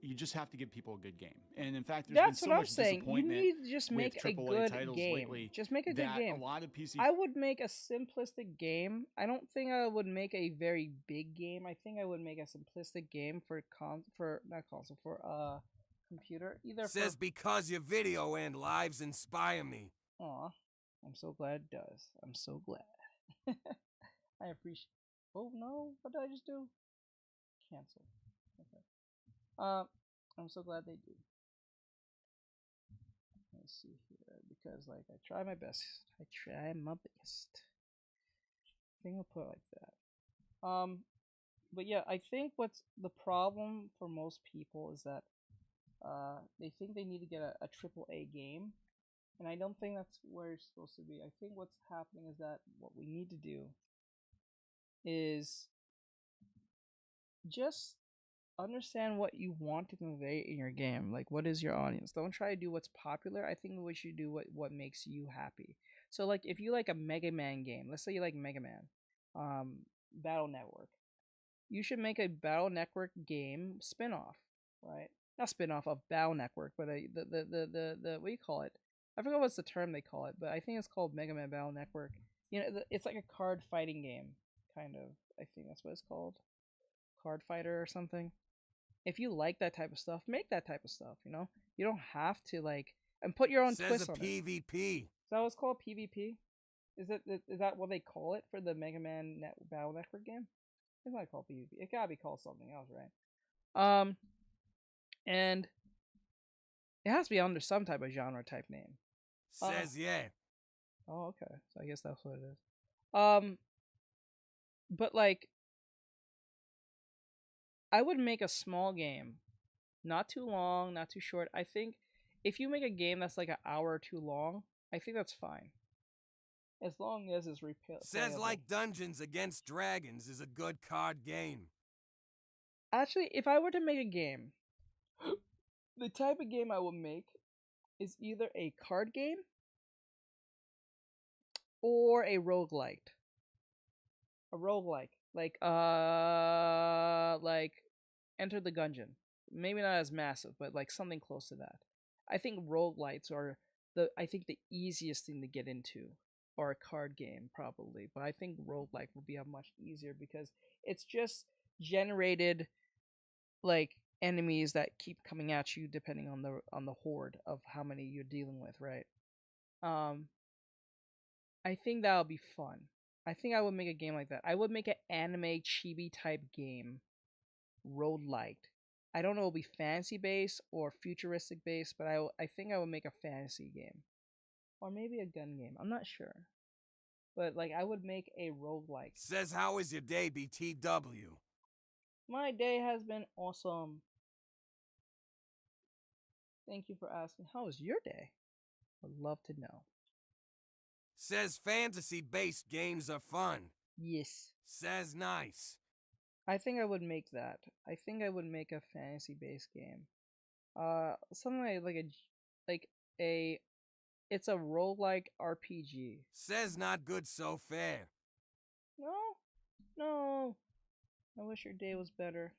You just have to give people a good game. And in fact, there's been so much disappointment. You need to just make a good game. Just make a good game. A lot of PC. I would make a simplistic game. I don't think I would make a very big game. I think I would make a simplistic game for computer. Says because your video and lives inspire me. Aw, I'm so glad it does. I'm so glad. I appreciate. Oh no, what did I just do? Cancel. Okay. I'm so glad they do. Let's see here, because like I try my best. I try my best. I think I'll put it like that. But yeah, I think what's the problem for most people is that they think they need to get a AAA game, and I don't think that's where it's supposed to be. I think what's happening is that what we need to do is just understand what you want to convey in your game. Like, what is your audience? Don't try to do what's popular. I think we should do what makes you happy. So like if you like a Mega Man game, let's say you like Mega Man, Battle Network, you should make a Battle Network game spin-off, right? Not spin-off of Battle Network, but the what do you call it? I forgot what's the term they call it, but I think it's called Mega Man Battle Network. You know, it's like a card fighting game, kind of. I think that's what it's called. Card Fighter or something. If you like that type of stuff, make that type of stuff, you know? You don't have to, like, and put your own twist on it. PvP. Is that what it's called, PvP? Is that what they call it for the Mega Man Battle Network game? It's not called PvP. It gotta be called something else, right? And it has to be under some type of genre type name. Says yeah. Oh, okay. So I guess that's what it is. But like, I would make a small game, not too long, not too short. I think if you make a game that's like an hour or too long, I think that's fine. As long as it's replayable. Says like Dungeons Against Dragons is a good card game. Actually, if I were to make a game, the type of game I would make is either a card game or a roguelite. A roguelike. Like Enter the Gungeon. Maybe not as massive, but like something close to that. I think roguelites are the easiest thing to get into. Or a card game, probably. But I think roguelike would be much easier because it's just generated like enemies that keep coming at you depending on the horde of how many you're dealing with, right? I think that would be fun. I think I would make a game like that. I would make an anime chibi type game, roguelike. I don't know if it'll be fantasy based or futuristic based, but I think I would make a fantasy game. Or maybe a gun game. I'm not sure. But like I would make a roguelike. Says how is your day, BTW? My day has been awesome. Thank you for asking. How was your day? I'd love to know. Says fantasy-based games are fun. Yes. Says nice. I think I would make that. I think I would make a fantasy-based game. Something like a it's a roguelike RPG. Says not good so fair. No, no. I wish your day was better.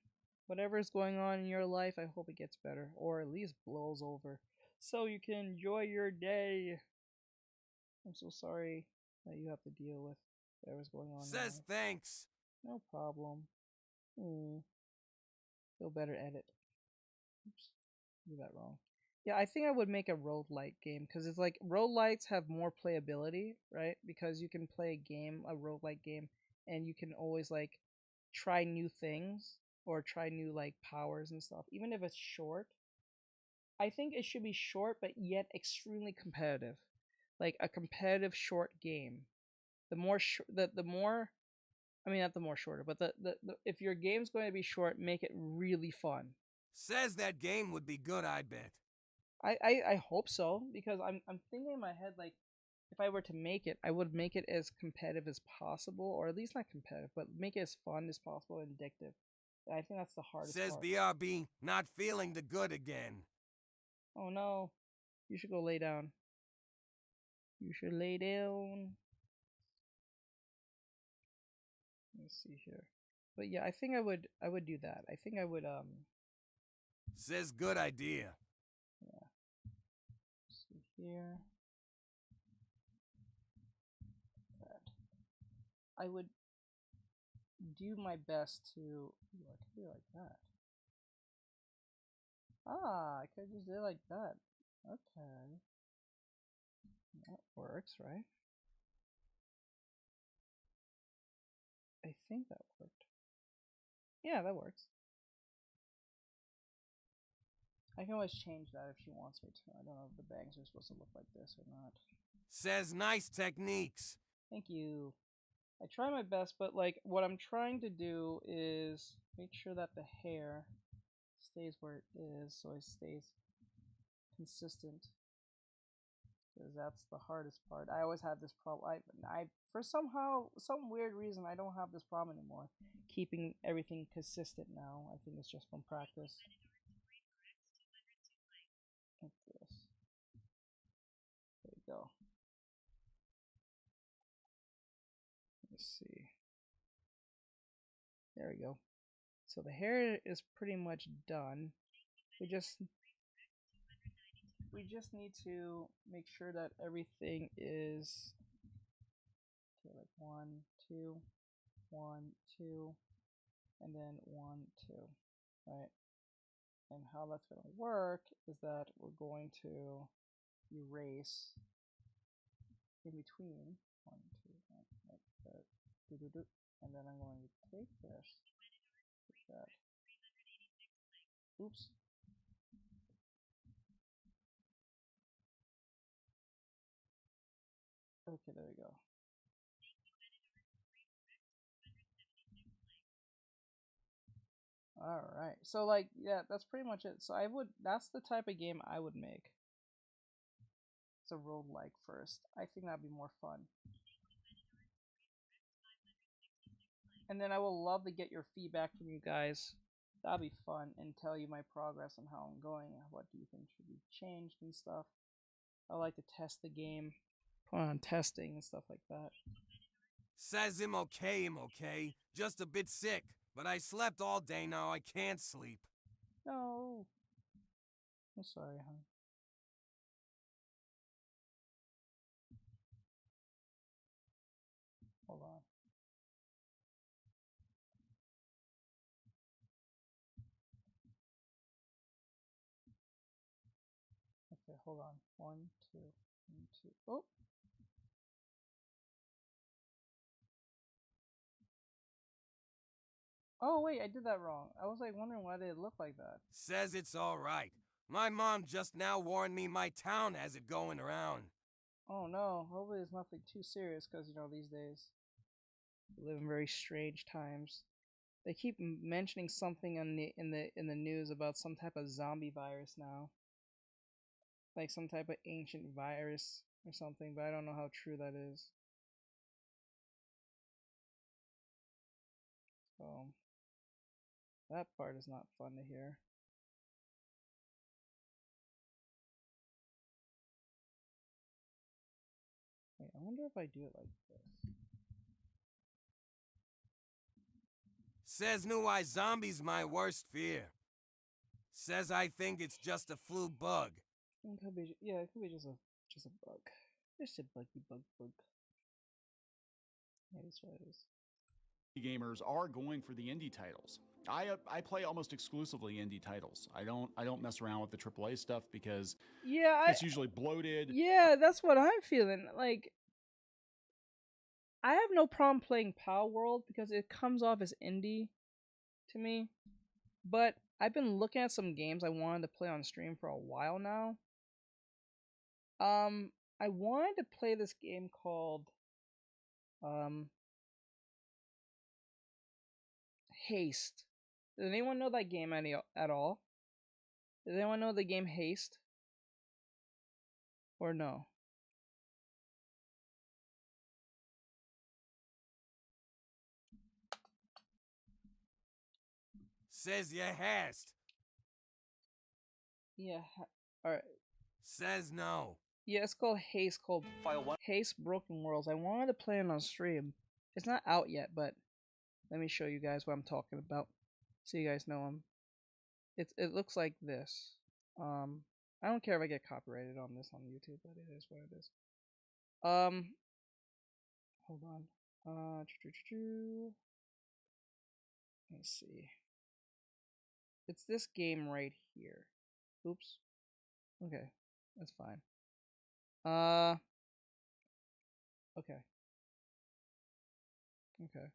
Whatever is going on in your life, I hope it gets better, or at least blows over, so you can enjoy your day. I'm so sorry that you have to deal with whatever's going on in your Says life. thanks. No problem. Feel better edit. Oops, do that wrong. Yeah, I think I would make a roguelike game because it's like roguelikes have more playability, right? Because you can play a roguelike game, and you can always like try new things or try new like powers and stuff. Even if it's short, I think it should be short but yet extremely competitive, like a competitive short game. The more I mean, not the more shorter, but the if your game's going to be short, make it really fun. Says that game would be good, I bet. I hope so, because I'm thinking in my head like if I were to make it, I would make it as competitive as possible, or at least not competitive, but make it as fun as possible and addictive. And I think that's the hardest Says part. BRB not feeling the good again. Oh no, you should go lay down. You should lay down. Let's see here. But yeah, I think I would do that. I think I would Says good idea. yeah. Let's see here. That. I would do my best to I could do it like that. Ah, I could just do it like that. Okay. That works, right? I think that worked. Yeah, that works. I can always change that if she wants me to. I don't know if the bangs are supposed to look like this or not. Says nice techniques. Thank you. I try my best, but like what I'm trying to do is make sure that the hair stays where it is, so it stays consistent. Because that's the hardest part. I always had this problem. I for some weird reason I don't have this problem anymore. Keeping everything consistent now. I think it's just from practice. Like this. There you go. Let's see. There we go. So the hair is pretty much done. We just need to make sure that everything is okay, like 1, 2, 1, 2, and then 1, 2, right? And how that's going to work is that we're going to erase in between 1, 2, 1, like that, and then I'm going to take this, take that. Oops. Okay, there we go. Alright, so like, yeah, that's pretty much it. So that's the type of game I would make. It's a roguelike first. I think that'd be more fun. And then I will love to get your feedback from you guys. That'd be fun, and tell you my progress and how I'm going, and what do you think should be changed and stuff. I like to test the game, put on testing and stuff like that. Says I'm okay. Just a bit sick, but I slept all day now. I can't sleep. No. I'm sorry, hon. Hold on. Okay, hold on. 1, 2, 1, 2. Oh. Oh wait, I did that wrong. I was like wondering why they look like that. Says it's alright. My mom just now warned me my town has it going around. Oh no, hopefully it's nothing too serious, because you know these days we live in very strange times. They keep mentioning something in the news about some type of zombie virus now, like some type of ancient virus or something, but I don't know how true that is. So that part is not fun to hear. Wait, I wonder if I do it like this. Says New Eye Zombie's my worst fear. Says I think it's just a flu bug. It could be, yeah, it could be just a bug. Just a buggy bug. Yeah, that's what it is. Gamers are going for the indie titles. I play almost exclusively indie titles. I don't mess around with the AAA stuff because it's usually bloated. Yeah, that's what I'm feeling. Like, I have no problem playing Power World because it comes off as indie to me. But I've been looking at some games I wanted to play on stream for a while now. I wanted to play this game called Haste. Does anyone know that game at all? Does anyone know the game Haste? Or no? Says you hast. Yeah. Alright. Says no. Yeah, it's called Haste. Haste Broken Worlds. I wanted to play it on stream. It's not out yet, but let me show you guys what I'm talking about, so you guys know them. It looks like this. I don't care if I get copyrighted on this on YouTube, but it is what it is. Hold on. Let me see. It's this game right here. Oops. Okay, that's fine. Okay. Okay.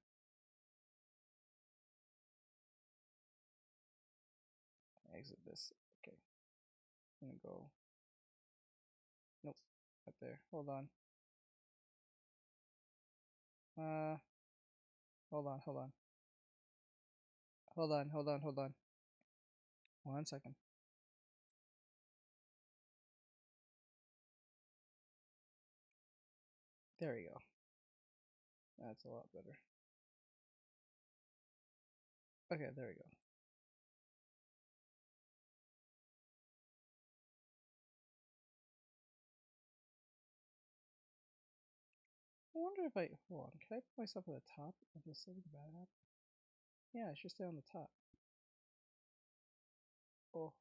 Exit this. Okay. I'm gonna go. Nope. Up there. Hold on. Hold on. Hold on. 1 second. There we go. That's a lot better. Okay, there we go. I wonder if hold on, can I put myself at the top of the setting bad app? Yeah, I should stay on the top. Oh.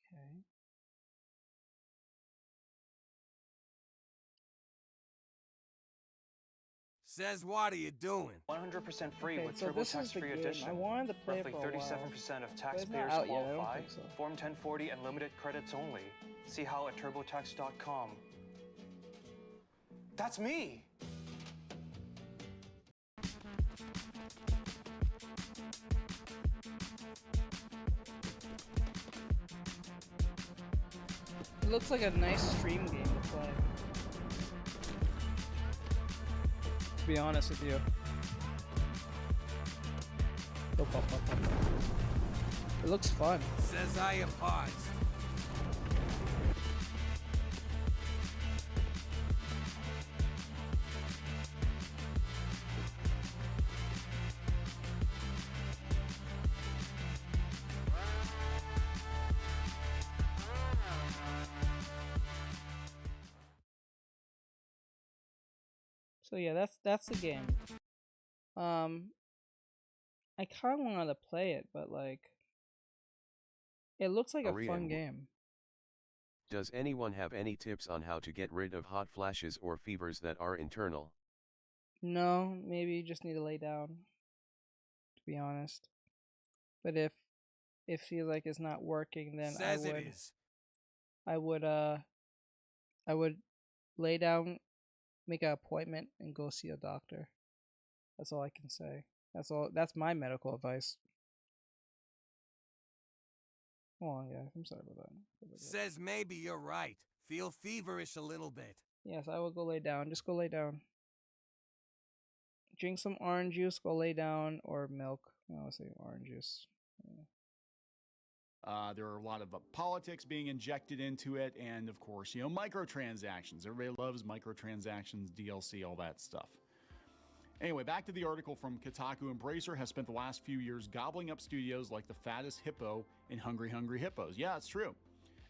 Okay. Says what are you doing? 100% free Okay, with so Turbo this is Tax the Free game. Edition. I wanted to play Roughly it for a while. 37% of But it's taxpayers not out yet, I don't qualify. think so. Form 1040 and limited credits only. See how at turbotax.com. That's me! It looks like a nice stream game to play. To be honest with you. It looks fun. Says I am paused. So yeah, that's the game. I kind of wanted to play it, but like, it looks like a fun game. Does anyone have any tips on how to get rid of hot flashes or fevers that are internal? No, maybe you just need to lay down, to be honest. But if it feels like it's not working, then Says it is. I would lay down, make an appointment, and go see a doctor. That's all I can say. That's my medical advice. Hold on, guys. I'm sorry about that. Says maybe you're right. Feel feverish a little bit. Yes, I will go lay down. Just go lay down. Drink some orange juice, go lay down, or milk. No, I'll say orange juice. Yeah. There are a lot of politics being injected into it, and of course, microtransactions. Everybody loves microtransactions, DLC, all that stuff. Anyway, back to the article from Kotaku. Embracer has spent the last few years gobbling up studios like the fattest hippo in Hungry Hungry Hippos. Yeah, it's true.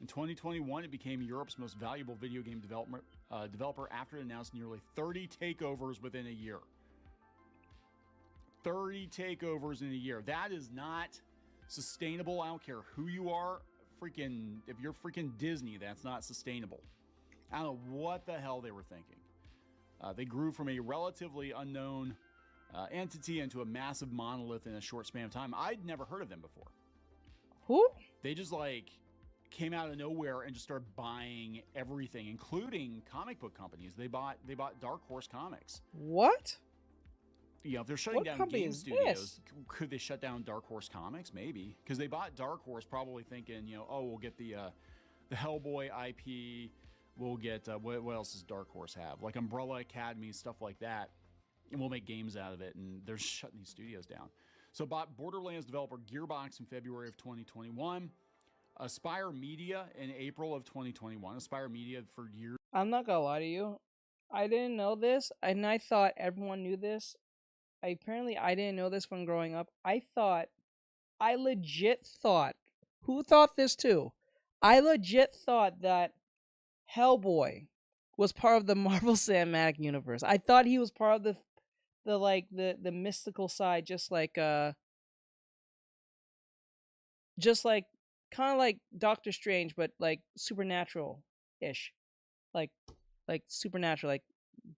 In 2021, it became Europe's most valuable video game developer after it announced nearly 30 takeovers within a year. 30 takeovers in a year. That is not sustainable. I don't care who you are. If you're freaking Disney, that's not sustainable. I don't know what the hell they were thinking. They grew from a relatively unknown entity into a massive monolith in a short span of time. I'd never heard of them before. Who? They just came out of nowhere and just started buying everything, including comic book companies. They bought Dark Horse Comics. What? Yeah, if they're shutting down game studios, could they shut down Dark Horse Comics? Maybe, because they bought Dark Horse probably thinking, we'll get the Hellboy IP. We'll get, what else does Dark Horse have? Like Umbrella Academy, stuff like that. And we'll make games out of it. And they're shutting these studios down. So bought Borderlands developer Gearbox in February of 2021. Aspire Media in April of 2021. Aspire Media for years. I'm not gonna lie to you. I didn't know this, and I thought everyone knew this. Apparently, I didn't know this when growing up. I legit thought, who thought this too? I legit thought that Hellboy was part of the Marvel Cinematic Universe. I thought he was part of the mystical side, just like kind of like Doctor Strange, but like supernatural ish, like supernatural, like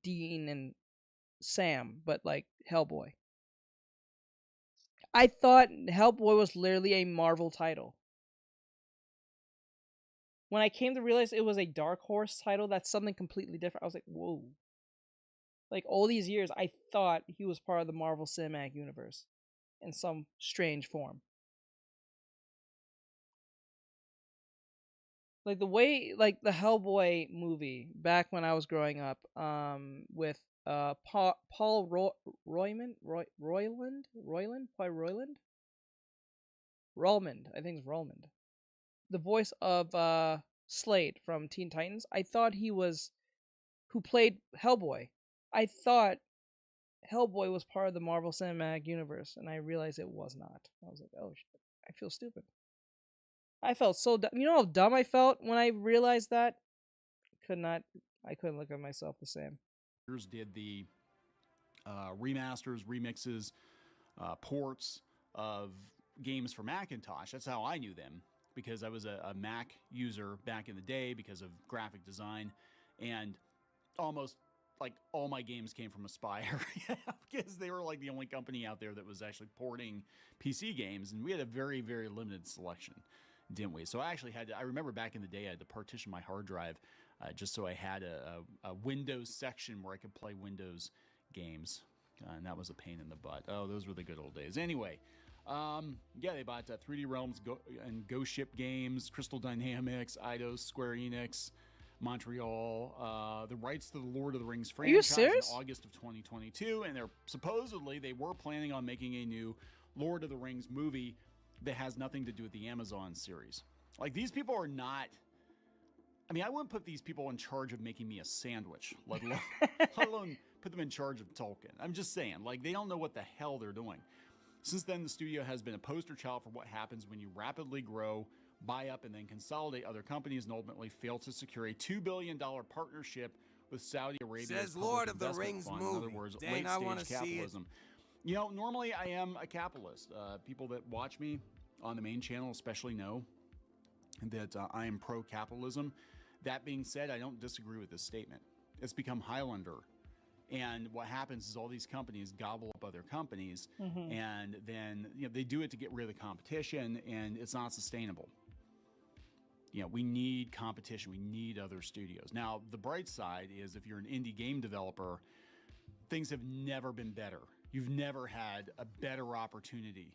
Dean and Sam, but like Hellboy. I thought Hellboy was literally a Marvel title. When I came to realize it was a Dark Horse title, that's something completely different. I was like, whoa. Like, all these years, I thought he was part of the Marvel Cinematic Universe in some strange form. Like, the way, like, the Hellboy movie, back when I was growing up, with Paul Roymond? Rollman, I think it's Rollman. The voice of Slade from Teen Titans. I thought he was who played Hellboy. I thought Hellboy was part of the Marvel Cinematic Universe, and I realized it was not. I was like, oh shit, I feel stupid. I felt so dumb. You know how dumb I felt when I realized that? I couldn't look at myself the same. Did the remasters, remixes, ports of games for Macintosh. That's how I knew them, because I was a Mac user back in the day because of graphic design, and almost like all my games came from Aspire because they were like the only company out there that was actually porting PC games, and we had a very, very limited selection, didn't we? So I actually I remember back in the day, I had to partition my hard drive just so I had a Windows section where I could play Windows games, and that was a pain in the butt. Oh, those were the good old days. Anyway, yeah, they bought 3D Realms and Ghost Ship Games, Crystal Dynamics, Eidos, Square Enix, Montreal, the rights to the Lord of the Rings franchise in August of 2022, and they were planning on making a new Lord of the Rings movie that has nothing to do with the Amazon series. Like, these people are not... I mean, I wouldn't put these people in charge of making me a sandwich, let alone put them in charge of Tolkien. I'm just saying, like, they don't know what the hell they're doing. Since then, the studio has been a poster child for what happens when you rapidly grow, buy up, and then consolidate other companies, and ultimately fail to secure a $2 billion partnership with Saudi Arabia. Says Lord of the Rings fund. movie. In other words, Dang, I want to late-stage capitalism. You know, normally I am a capitalist. People that watch me on the main channel especially know that I am pro-capitalism. That being said, I don't disagree with this statement. It's become Highlander. And what happens is all these companies gobble up other companies, and then they do it to get rid of the competition, and it's not sustainable. We need competition. We need other studios. Now, the bright side is if you're an indie game developer, things have never been better. You've never had a better opportunity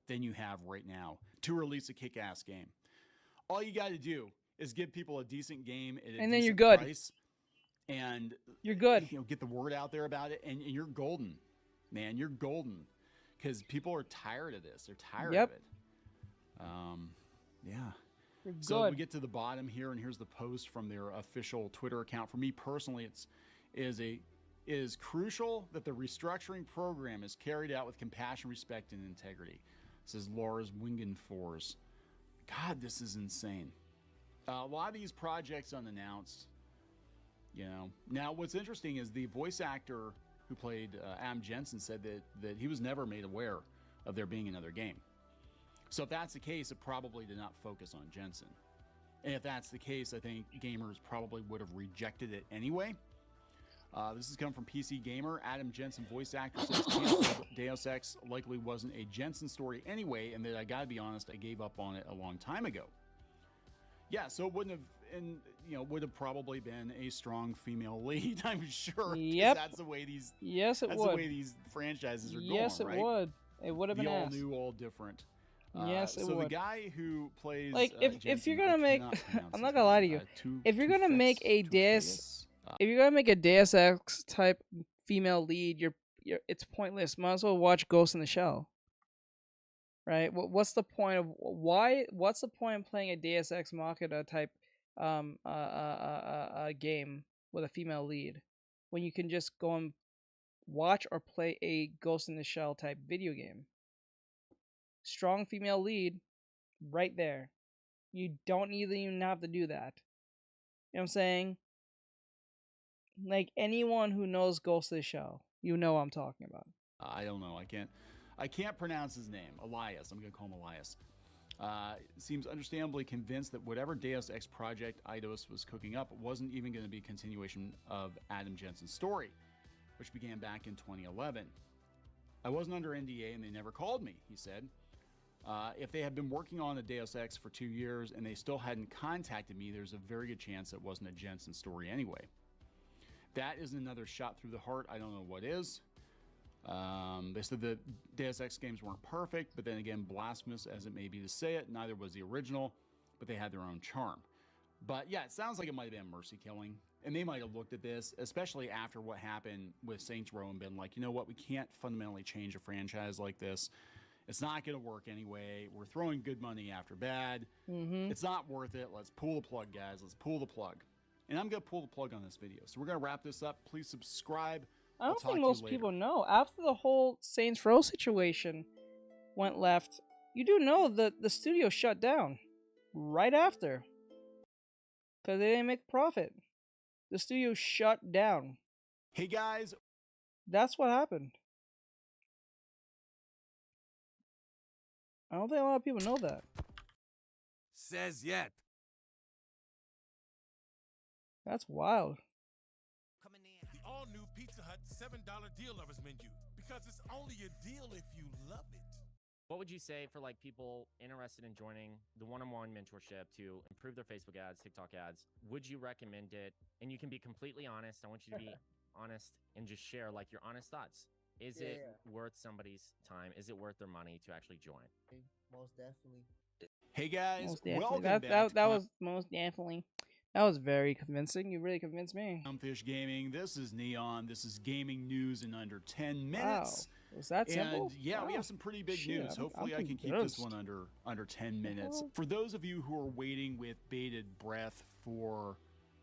than you have right now to release a kick-ass game. All you got to do is give people a decent game at a decent price, and you're good. Get the word out there about it, and you're golden, man. You're golden, because people are tired of this. They're tired of it. Yeah. So we get to the bottom here, and here's the post from their official Twitter account. For me personally, it is a It is crucial that the restructuring program is carried out with compassion, respect, and integrity, says Lars Wingenfors. God, this is insane. A lot of these projects unannounced, you know. Now, what's interesting is the voice actor who played Adam Jensen said that he was never made aware of there being another game. So if that's the case, it probably did not focus on Jensen. And if that's the case, I think gamers probably would have rejected it anyway. This is coming from PC Gamer. Adam Jensen, voice actor, says Deus Ex likely wasn't a Jensen story anyway, and that I gotta be honest, I gave up on it a long time ago. Yeah, so it wouldn't have, and you know, would have probably been a strong female lead, I'm sure. Yep. That's the way these. Yes, it that's would. the way these franchises are going. Yes, it right? would. It would have been the all ass. new, all different. Yes, it so would. the guy who plays Like if Jensen, you're gonna make, I'm not gonna lie to you. Two, If you're gonna make a Deus, if you're gonna make a Deus Ex type female lead, you're it's pointless. Might as well watch Ghost in the Shell. Right? What's the point of why? What's the point of playing a Deus Ex Machina type game with a female lead when you can just go and watch or play a Ghost in the Shell type video game? Strong female lead, right there. You don't even have to do that. You know what I'm saying? Like anyone who knows Ghost of the Shell, you know what I'm talking about. I don't know. I can't pronounce his name. Elias. I'm gonna call him Elias. Seems understandably convinced that whatever Deus Ex project Eidos was cooking up wasn't even going to be a continuation of Adam Jensen's story, which began back in 2011. I wasn't under NDA and they never called me, he said. If they had been working on a Deus Ex for 2 years and they still hadn't contacted me, there's a very good chance it wasn't a Jensen story anyway. That is another shot through the heart. I don't know what is. They said the Deus Ex games weren't perfect, but then again, blasphemous as it may be to say it, neither was the original, but they had their own charm. But yeah, it sounds like it might have been mercy killing, and they might have looked at this, especially after what happened with Saints Row, and been like, you know what, we can't fundamentally change a franchise like this. It's not going to work anyway. We're throwing good money after bad. It's not worth it. Let's pull the plug, guys. Let's pull the plug. And I'm going to pull the plug on this video. So we're going to wrap this up. Please subscribe. I don't think most people know. After the whole Saints Row situation went left, you do know that the studio shut down right after. Because they didn't make profit. The studio shut down. Hey guys. That's what happened. I don't think a lot of people know that. Says yet. That's wild. The all-new Pizza Hut $7 deal lovers menu, because it's only a deal if you love it. What would you say for like people interested in joining the one-on-one mentorship to improve their Facebook ads, TikTok ads? Would you recommend it? And you can be completely honest. I want you to be honest and just share like your honest thoughts. Is it worth somebody's time? Is it worth their money to actually join? Most definitely. Hey guys, Most definitely. welcome that, back. That was most definitely. That was very convincing. You really convinced me. Fish Gaming. This is Neon. This is gaming news in under 10 minutes. Wow. Was that simple? And yeah, wow. we have some pretty big news. Hopefully I can keep this one under 10 minutes. For those of you who are waiting with bated breath for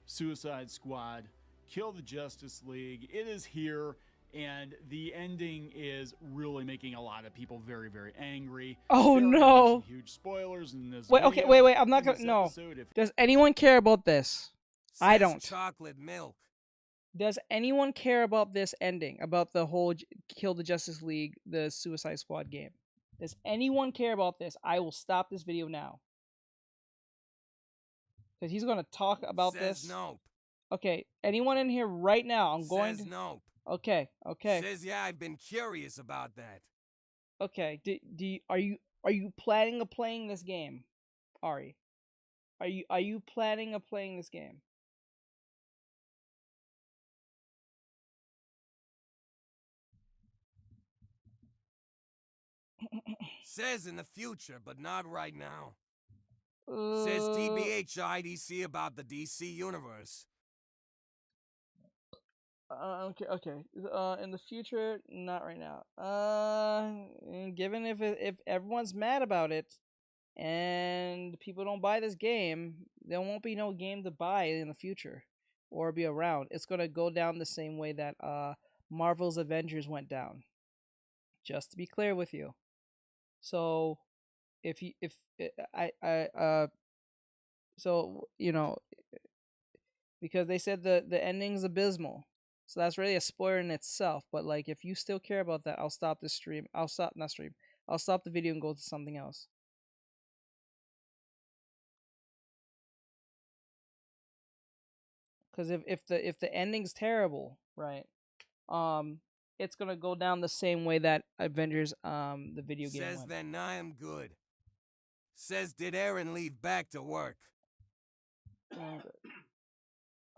Suicide Squad, Kill the Justice League, it is here. And the ending is really making a lot of people very, very angry. Oh no! Huge spoilers in this. Wait, okay, wait. I'm not gonna. No. Does anyone care about this? I don't. Chocolate milk. Does anyone care about this ending? About the whole Kill the Justice League, the Suicide Squad game? Does anyone care about this? I will stop this video now. Because he's gonna talk about this. Nope. Okay. Anyone in here right now? I'm going to. Nope. Okay. Says yeah, I've been curious about that. Okay. Are you planning on playing this game, Ari? Are you planning on playing this game? Says in the future, but not right now. Says TBH IDC about the DC universe. Okay. In the future, not right now. Given if everyone's mad about it, and people don't buy this game, there won't be no game to buy in the future. or be around. It's gonna go down the same way that Marvel's Avengers went down. Just to be clear with you. So so you know, because they said the ending's abysmal. So that's really a spoiler in itself. But like, if you still care about that, I'll stop this stream. I'll stop not stream. I'll stop the video and go to something else. Because if the ending's terrible, right? It's gonna go down the same way that Avengers the video game Says went. then I am good. Says did Aaron leave back to work?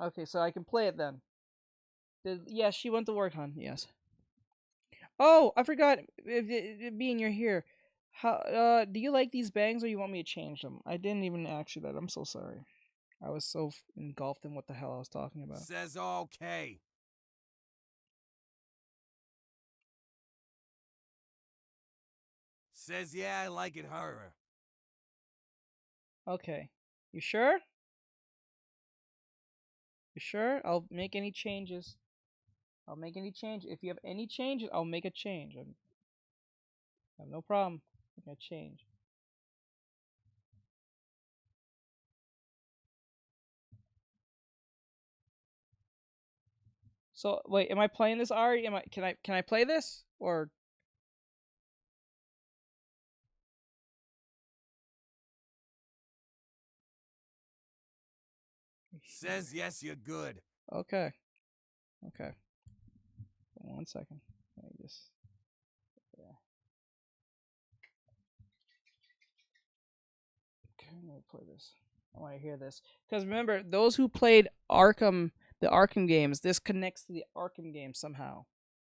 Okay, so I can play it then. Yes, she went to work, hon. Yes. Oh, I forgot. Being you're here, how do you like these bangs, or you want me to change them? I didn't even ask you that. I'm so sorry. I was so engulfed in what the hell I was talking about. Says okay. Says yeah, I like it harder. Okay. You sure? You sure? I'll make any changes. I'll make any change. If you have any changes, I'll make a change. I have no problem making a change. So wait, am I playing this, Ari? Can I play this or? Says yes, you're good. Okay. Okay. 1 second. Let me just. Yeah. Okay, I'm gonna play this. I want to hear this because remember, those who played the Arkham games, this connects to the Arkham games somehow.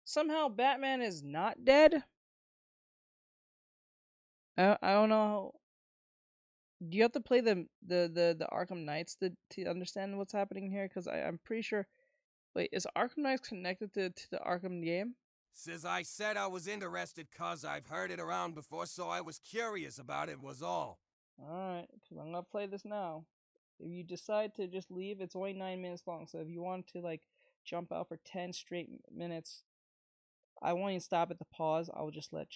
Somehow, Batman is not dead. I don't know how. Do you have to play the Arkham Knights to understand what's happening here? Because I'm pretty sure. Wait, is Arkham Knights connected to the Arkham game? Says I said I was interested cause I've heard it around before, so I was curious about it was all. Alright, because I'm gonna play this now. If you decide to just leave, it's only 9 minutes long. So if you want to like jump out for 10 straight minutes, I won't even stop at the pause. I'll just play it.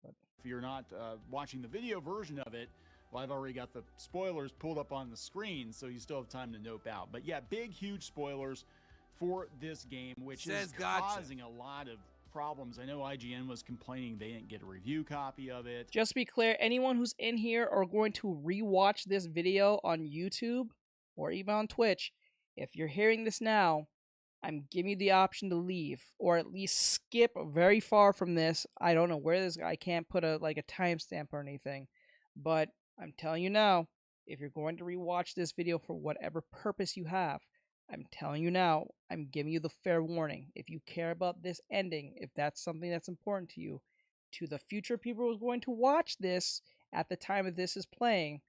But if you're not watching the video version of it, well, I've already got the spoilers pulled up on the screen, so you still have time to nope out. But yeah, big, huge spoilers for this game, which is causing a lot of problems. I know IGN was complaining they didn't get a review copy of it. Just to be clear, anyone who's in here or going to rewatch this video on YouTube or even on Twitch, if you're hearing this now, I'm giving you the option to leave or at least skip very far from this. I don't know where this. I can't put a timestamp or anything, but I'm telling you now, if you're going to rewatch this video for whatever purpose you have, I'm telling you now, I'm giving you the fair warning. If you care about this ending, if that's something that's important to you, to the future people who's going to watch this at the time of this is playing,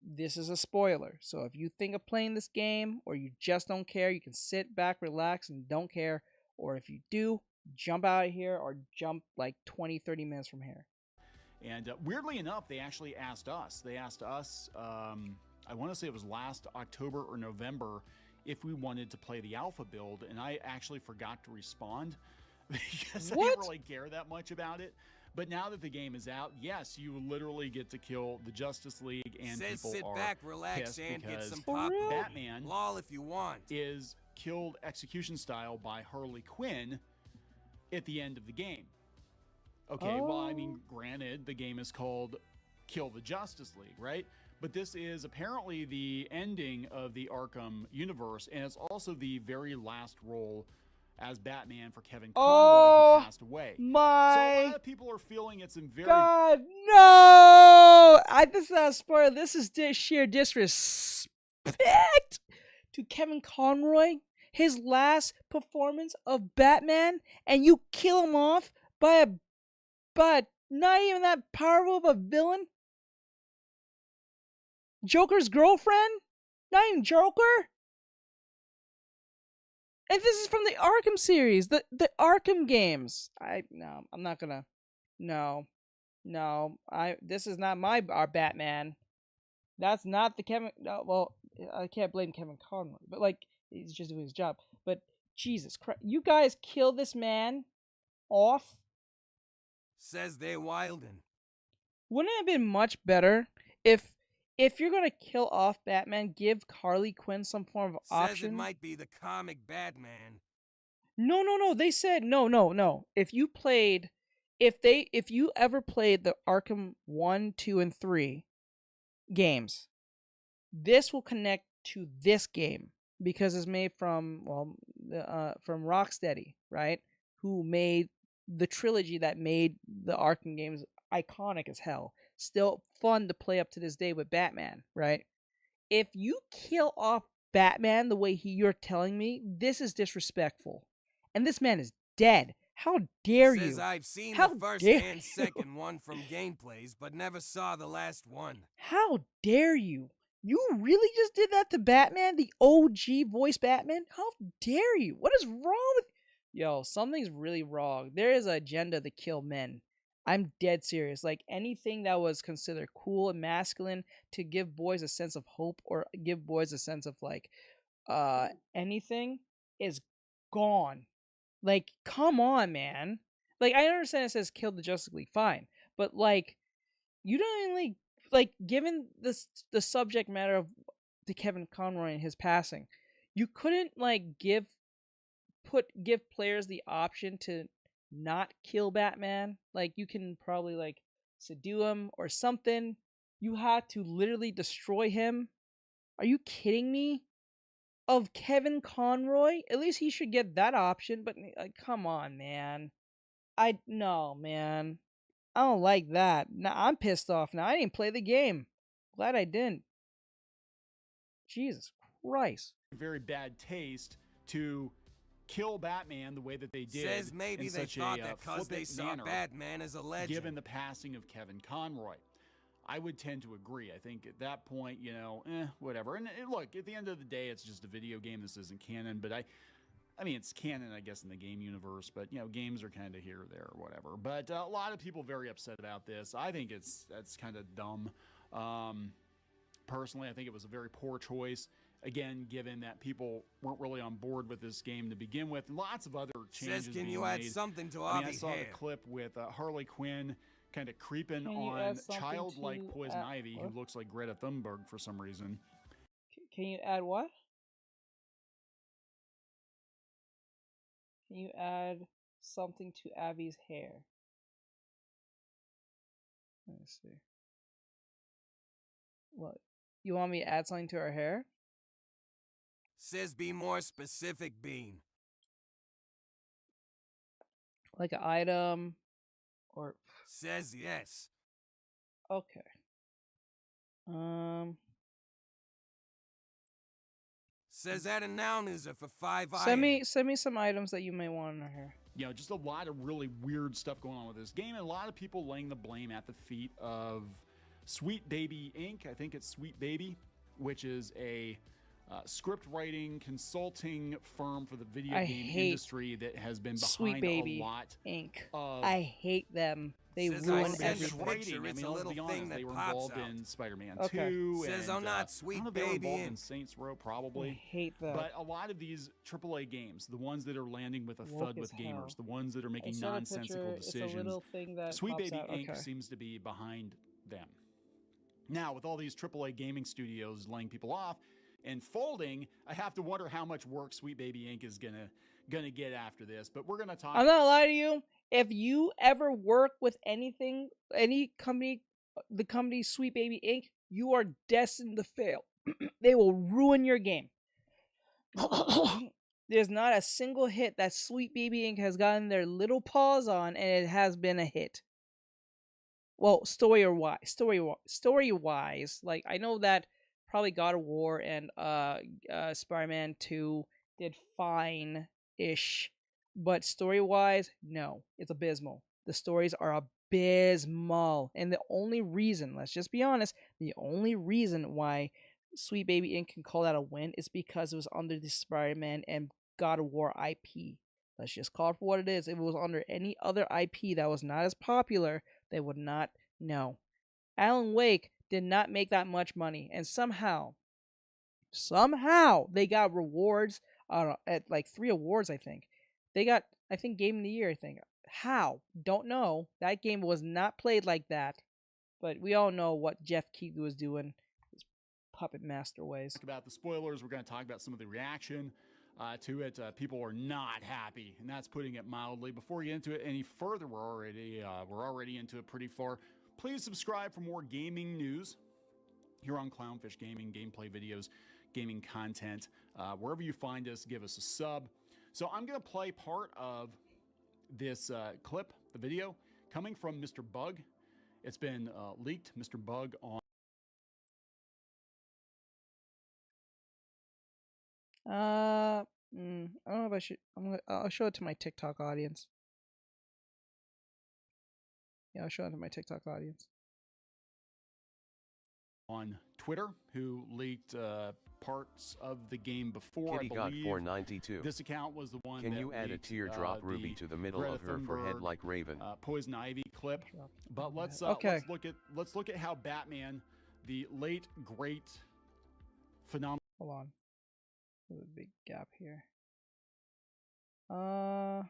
this is a spoiler. So if you think of playing this game or you just don't care, you can sit back, relax, and don't care. Or if you do, jump out of here or jump like 20, 30 minutes from here. And weirdly enough, they actually asked us. They asked us, I want to say it was last October or November, if we wanted to play the alpha build. And I actually forgot to respond because I didn't really care that much about it. But now that the game is out, yes, you literally get to kill the Justice League, and people sit are back, relax, pissed and get because some popcorn. Batman, lol, if you want, is killed execution style by Harley Quinn at the end of the game. Okay, well, I mean, granted, the game is called Kill the Justice League, right? But this is apparently the ending of the Arkham universe, and it's also the very last role as Batman for Kevin Conroy, who passed away. So a lot of people are feeling it's in very... God, no! This is not a spoiler. This is sheer disrespect to Kevin Conroy, his last performance of Batman, and you kill him off by not even that powerful of a villain? Joker's girlfriend? Not even Joker? And this is from the Arkham series, the Arkham games. I'm not gonna. No. This is not our Batman. That's not the Kevin. No, well, I can't blame Kevin Conroy, but like he's just doing his job. But Jesus Christ, you guys kill this man off. Says they wildin'. Wouldn't it have been much better if you're gonna kill off Batman, give Harley Quinn some form of option? Says it might be the comic Batman. No. They said no. If you ever played the Arkham 1, 2, and 3 games, this will connect to this game because it's made from from Rocksteady, right? Who made the trilogy that made the Arkham games iconic as hell. Still fun to play up to this day with Batman, right? If you kill off Batman the way you're telling me, this is disrespectful. And this man is dead. How dare you? Says I've seen How the first dare and second one from gameplays, but never saw the last one. How dare you? You really just did that to Batman, the OG voice Batman? How dare you? What is wrong with... Yo, something's really wrong. There is an agenda to kill men. I'm dead serious. Like, anything that was considered cool and masculine to give boys a sense of hope or give boys a sense of, like, anything is gone. Like, come on, man. Like, I understand it says kill the Justice League, fine. But, like, you don't even, like, given the subject matter of the Kevin Conroy and his passing, you couldn't, like, give players the option to not kill Batman. Like, you can probably, like, subdue him or something. You had to literally destroy him. Are you kidding me? Of Kevin Conroy? At least he should get that option, but like, come on, man. No, man. I don't like that. Now I'm pissed off now. I didn't play the game. Glad I didn't. Jesus Christ. Very bad taste to kill Batman the way that they did. Says maybe in they such thought a, that because they saw manner, Batman as a legend. Given the passing of Kevin Conroy. I would tend to agree. I think at that point, whatever. And look, at the end of the day, it's just a video game. This isn't canon, but I mean, it's canon, I guess, in the game universe, but, games are kind of here or there or whatever. But a lot of people very upset about this. I think that's kind of dumb. Personally, I think it was a very poor choice. Again, given that people weren't really on board with this game to begin with, and lots of other changes. Says, can being you add made. something to I Avi's saw hair? the clip with Harley Quinn kind of creeping you on add something childlike to Poison add- Ivy, what? who looks like Greta Thunberg for some reason. Can you add what? Can you add something to Abby's hair? Let me see. What? You want me to add something to her hair? Says be more specific, Bean. Like an item? Or... Says yes. Okay. Says add a noun user for 5 Send me some items that you may want in her hair. Just a lot of really weird stuff going on with this game, and a lot of people laying the blame at the feet of Sweet Baby Inc. I think it's Sweet Baby, which is a script writing consulting firm for the video game industry that has been Sweet behind Baby a lot Inc. of... I hate them. They Says ruin I sent everything. a picture, it's a little thing that they were pops involved out. in Spider-Man Okay. 2. Says and, I'm not Sweet I don't know if they were Baby involved in Inc. Saints Row, probably. I hate that. But a lot of these AAA games, the ones that are landing with a Woke thud with as hell. gamers, the ones that are I making sent a nonsensical picture, it's a decisions, little thing that Sweet pops Baby out. Inc. Okay. seems to be behind them. Now, with all these AAA gaming studios laying people off and folding, I have to wonder how much work Sweet Baby Inc. is gonna get after this. But we're gonna talk. I'm not gonna lie to you. If you ever work with anything, any company, the company Sweet Baby Inc., you are destined to fail. They will ruin your game. There's not a single hit that Sweet Baby Inc. has gotten their little paws on, and it has been a hit. Well, story-wise, like, I know that probably God of War and Spider-Man 2 did fine-ish, but story-wise, no, it's abysmal. The stories are abysmal, and the only reason, let's just be honest, the only reason why Sweet Baby Inc. can call that a win is because it was under the Spider-Man and God of War IP. Let's just call it for what it is. If it was under any other IP that was not as popular, they would not know. Alan Wake did not make that much money, and somehow Somehow they got rewards at like 3 awards, I think. They got, I think, Game of the Year, I think. How? Don't know. That game was not played like that. But we all know what Jeff Keighley was doing, his puppet master ways. Talk about the spoilers. We're going to talk about some of the reaction to it. People are not happy, and that's putting it mildly. Before we get into it any further, we're already into it pretty far. Please subscribe for more gaming news here on Clownfish Gaming, gameplay videos, gaming content. Wherever you find us, give us a sub. So I'm going to play part of this clip, the video, coming from Mr. Bug. It's been leaked, Mr. Bug on. I don't know if I should. I'll show it to my TikTok audience. Yeah, I'll show it to my TikTok audience. On Twitter, who leaked parts of the game before. Kitty got 492. This account was the one. Can that you add a teardrop ruby to the middle of her forehead like Raven? Poison Ivy clip. But let's look at how Batman, the late great phenomenal. Hold on. There's a big gap here. Can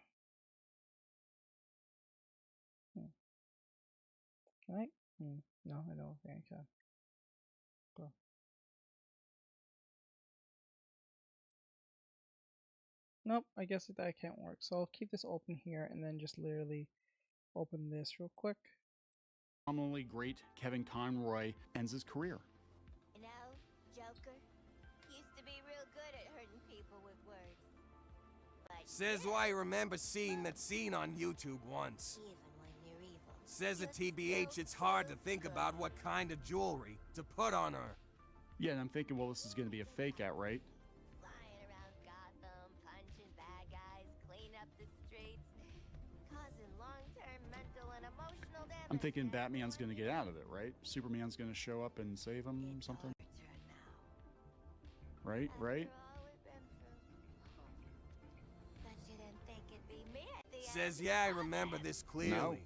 I? No, I don't think I can. Go. Nope, I guess that can't work. So I'll keep this open here and then just literally open this real quick. Phenomenally great Kevin Conroy ends his career. You know, Joker used to be real good at hurting people with words. But Says I remember seeing that scene on YouTube once. even when you're evil, Says at TBH it's hard to think about what kind of jewelry to put on her. Yeah, and I'm thinking, well, this is going to be a fake out, right? flying around Gotham, punching bad guys, clean up the streets, causing long-term mental and emotional damage. I'm thinking Batman's going to get out of it, right? Superman's going to show up and save him, something. Right, right? Bet you didn't think it'd be me at the Says end. yeah, I remember this clearly. No.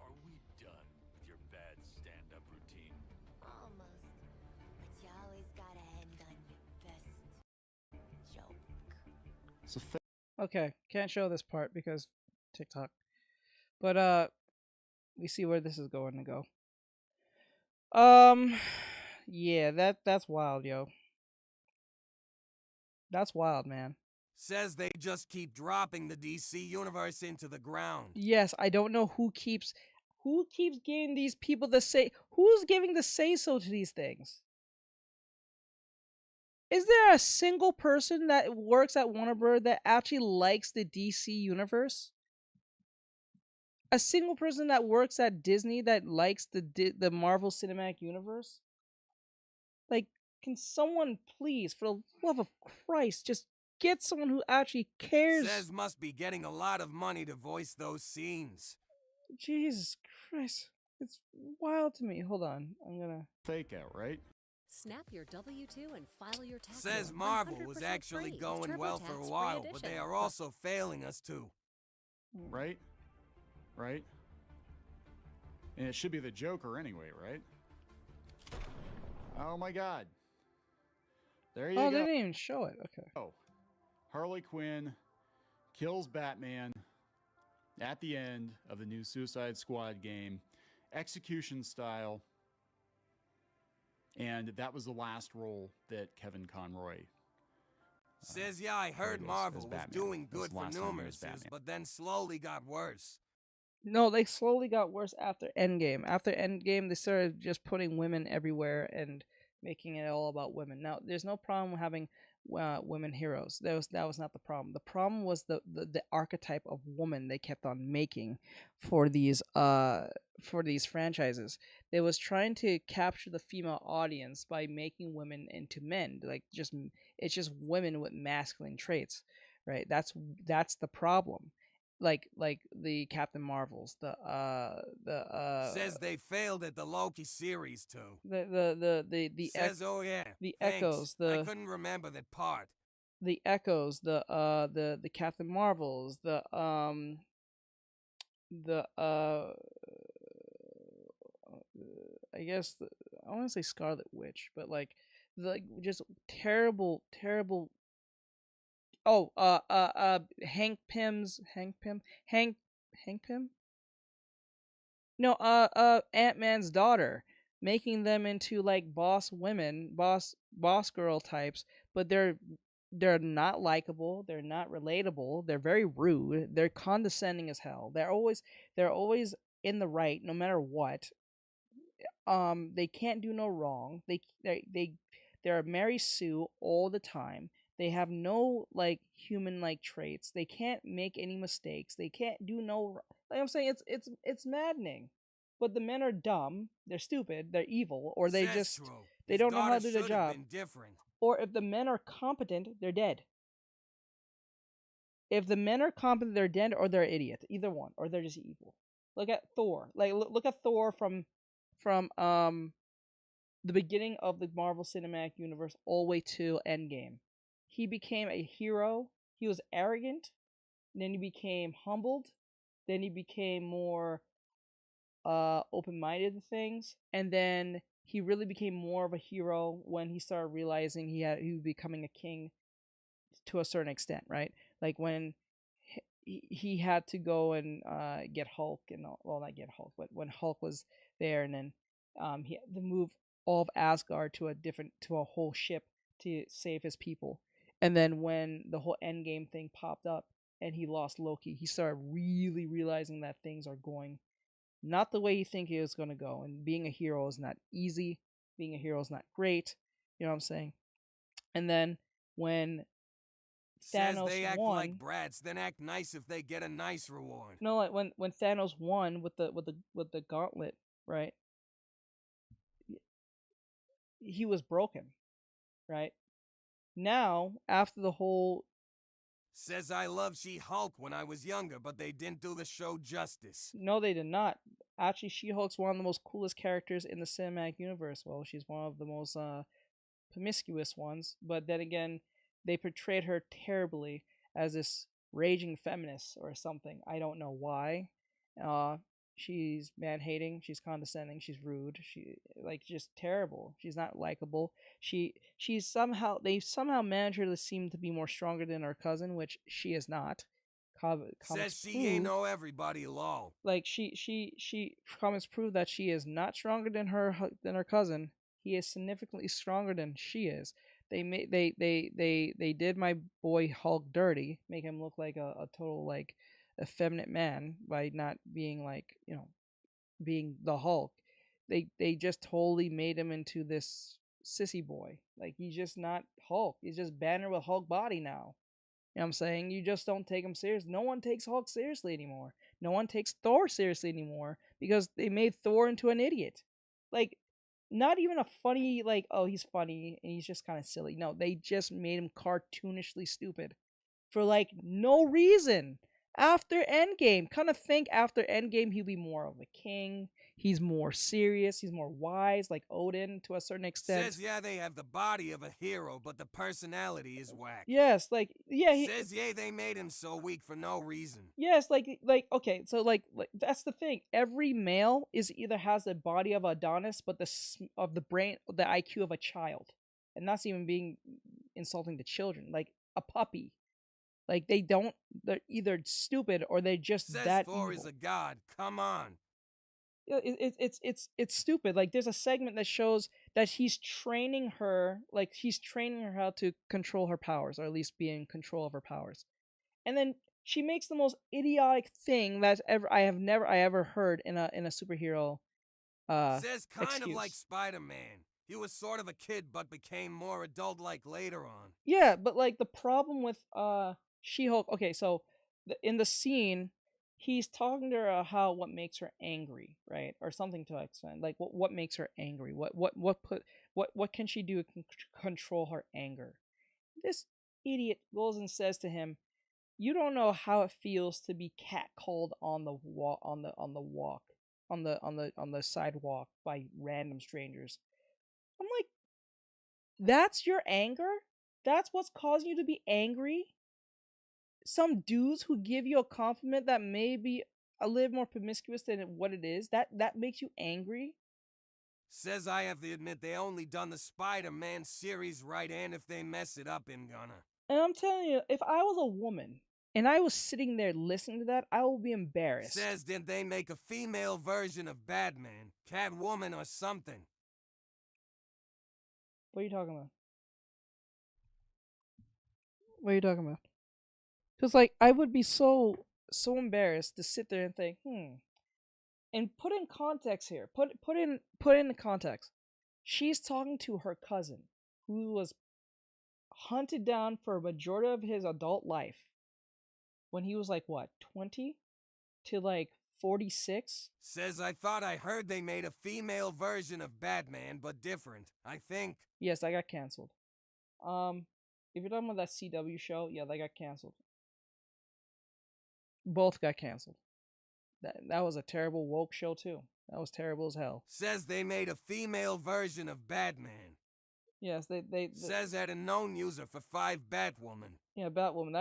Are we done with your bad stand-up routine? Almost. But you always gotta end on your best joke. It's a fake. Okay, can't show this part because TikTok. But we see where this is going to go. Yeah, that's wild, yo. That's wild, man. Says they just keep dropping the DC universe into the ground. Yes, I don't know who keeps giving these people the say. Who's giving the say so to these things? Is there a single person that works at Warner Bros. That actually likes the DC universe? A single person that works at Disney that likes the Marvel Cinematic Universe? Like, can someone please, for the love of Christ, just get someone who actually cares? Says must be getting a lot of money to voice those scenes. Jesus Christ. It's wild to me. Hold on. I'm gonna... Fake out, right? Snap your W-2 and file your taxes. Says Marvel was 100% actually free. going well for a TurboTax while, free but they edition. are also failing us too. Right? Right? And it should be the Joker anyway, right? Oh my god. There you go. Oh, they didn't even show it. Okay. Oh. Harley Quinn kills Batman at the end of the new Suicide Squad game, execution style. And that was the last role that Kevin Conroy Says yeah, I heard as Marvel was Batman. doing That was good the for last time he was numerous, Batman. but then slowly got worse. No, they slowly got worse after Endgame. After Endgame, they started just putting women everywhere and making it all about women. Now, there's no problem having women heroes. That was not the problem. The problem was the archetype of woman they kept on making for these franchises. They was trying to capture the female audience by making women into men. Like it's just women with masculine traits, right? That's the problem. Like the Captain Marvels, Says they failed at the Loki series too. the Says oh yeah, the thanks. Echoes, I couldn't remember that part. the Echoes, the Captain Marvels, I guess I want to say Scarlet Witch, but like like just terrible, terrible. Oh, Hank Pym. No, Ant-Man's daughter, making them into like boss women, boss girl types, but they're not likable, they're not relatable, they're very rude, they're condescending as hell. They're always in the right no matter what. They can't do no wrong. They're Mary Sue all the time. They have no like human like traits. They can't make any mistakes. They can't do no like I'm saying it's maddening. But the men are dumb, they're stupid, they're evil, or they Says just true. they His don't know how daughter to do their should have job. been different. Or if the men are competent, they're dead. If the men are competent, they're dead or they're idiots. Either one, or they're just evil. Look at Thor. Like look at Thor from the beginning of the Marvel Cinematic Universe all the way to Endgame. He became a hero. He was arrogant. Then he became humbled. Then he became more open-minded to things, and then he really became more of a hero when he started realizing he was becoming a king to a certain extent, right? Like when he had to go and get Hulk and well, not get Hulk, but when Hulk was there, and then he had to move all of Asgard to a whole ship to save his people. And then when the whole Endgame thing popped up and he lost Loki, he started really realizing that things are going not the way you think it was going to go. And being a hero is not easy. Being a hero is not great. You know what I'm saying? And then when Says Thanos they act won, like brats, then act nice if they get a nice reward. no, like when Thanos won with the gauntlet, right? He was broken, right? Now after the whole Says I loved She-Hulk when I was younger, but they didn't do the show justice. No, they did not. Actually, She-Hulk's one of the most coolest characters in the cinematic universe. Well, she's one of the most promiscuous ones, but then again, they portrayed her terribly as this raging feminist or something. I don't know why. Uh, she's man-hating. She's condescending. She's rude. She like just terrible. She's not likable. She's somehow they somehow managed her to seem to be more stronger than her cousin, which she is not. Comics Says she ain't prove know everybody, lol. like she comics prove that she is not stronger than her cousin. He is significantly stronger than she is. They did my boy Hulk dirty, make him look like a total like effeminate man by not being like, being the Hulk. They just totally made him into this sissy boy. Like he's just not Hulk. He's just Banner with Hulk body now. You know what I'm saying? You just don't take him serious. No one takes Hulk seriously anymore. No one takes Thor seriously anymore because they made Thor into an idiot. Like, not even a funny, like, oh, he's funny and he's just kind of silly. No, they just made him cartoonishly stupid for, like, no reason. After Endgame, kind of think after Endgame, he'll be more of a king. He's more serious. He's more wise, like Odin to a certain extent. Says yeah, they have the body of a hero, but the personality is whack. Yes, like yeah. Says yeah, they made him so weak for no reason. Yes, like okay, so like that's the thing. Every male is either has the body of Adonis, but the brain, the IQ of a child, and that's even being insulting to children, like a puppy. Like they're either stupid or they're just Says that Thor evil. is a god. Come on. It's stupid. Like there's a segment that shows that he's training her how to control her powers, or at least be in control of her powers. And then she makes the most idiotic thing that I ever heard in a superhero Says kind excuse. of like Spider-Man. He was sort of a kid but became more adult-like later on. Yeah, but like the problem with She-Hulk, okay, so in the scene he's talking to her how what makes her angry, right? Or something to that extent. Like what makes her angry? What can she do to control her anger? This idiot goes and says to him, "You don't know how it feels to be catcalled on the sidewalk by random strangers." I'm like, that's your anger? That's what's causing you to be angry? Some dudes who give you a compliment that may be a little more promiscuous than what it is, that makes you angry? Says I have to admit they only done the Spider-Man series right, and if they mess it up, in gonna. And I'm telling you, if I was a woman and I was sitting there listening to that, I would be embarrassed. Says did they make a female version of Batman, Catwoman, or something? What are you talking about? What are you talking about? Because like I would be so embarrassed to sit there and think, and put in context here. Put in the context. She's talking to her cousin, who was hunted down for a majority of his adult life when he was like what, 20 to like 46. Says I thought I heard they made a female version of Batman, but different. I think. Yes, that got canceled. If you're talking about that CW show, yeah, that got canceled. Both got canceled. That was a terrible woke show too. That was terrible as hell. Says they made a female version of Batman. Yes, they says at a known user for 5 Batwoman. Yeah, Batwoman.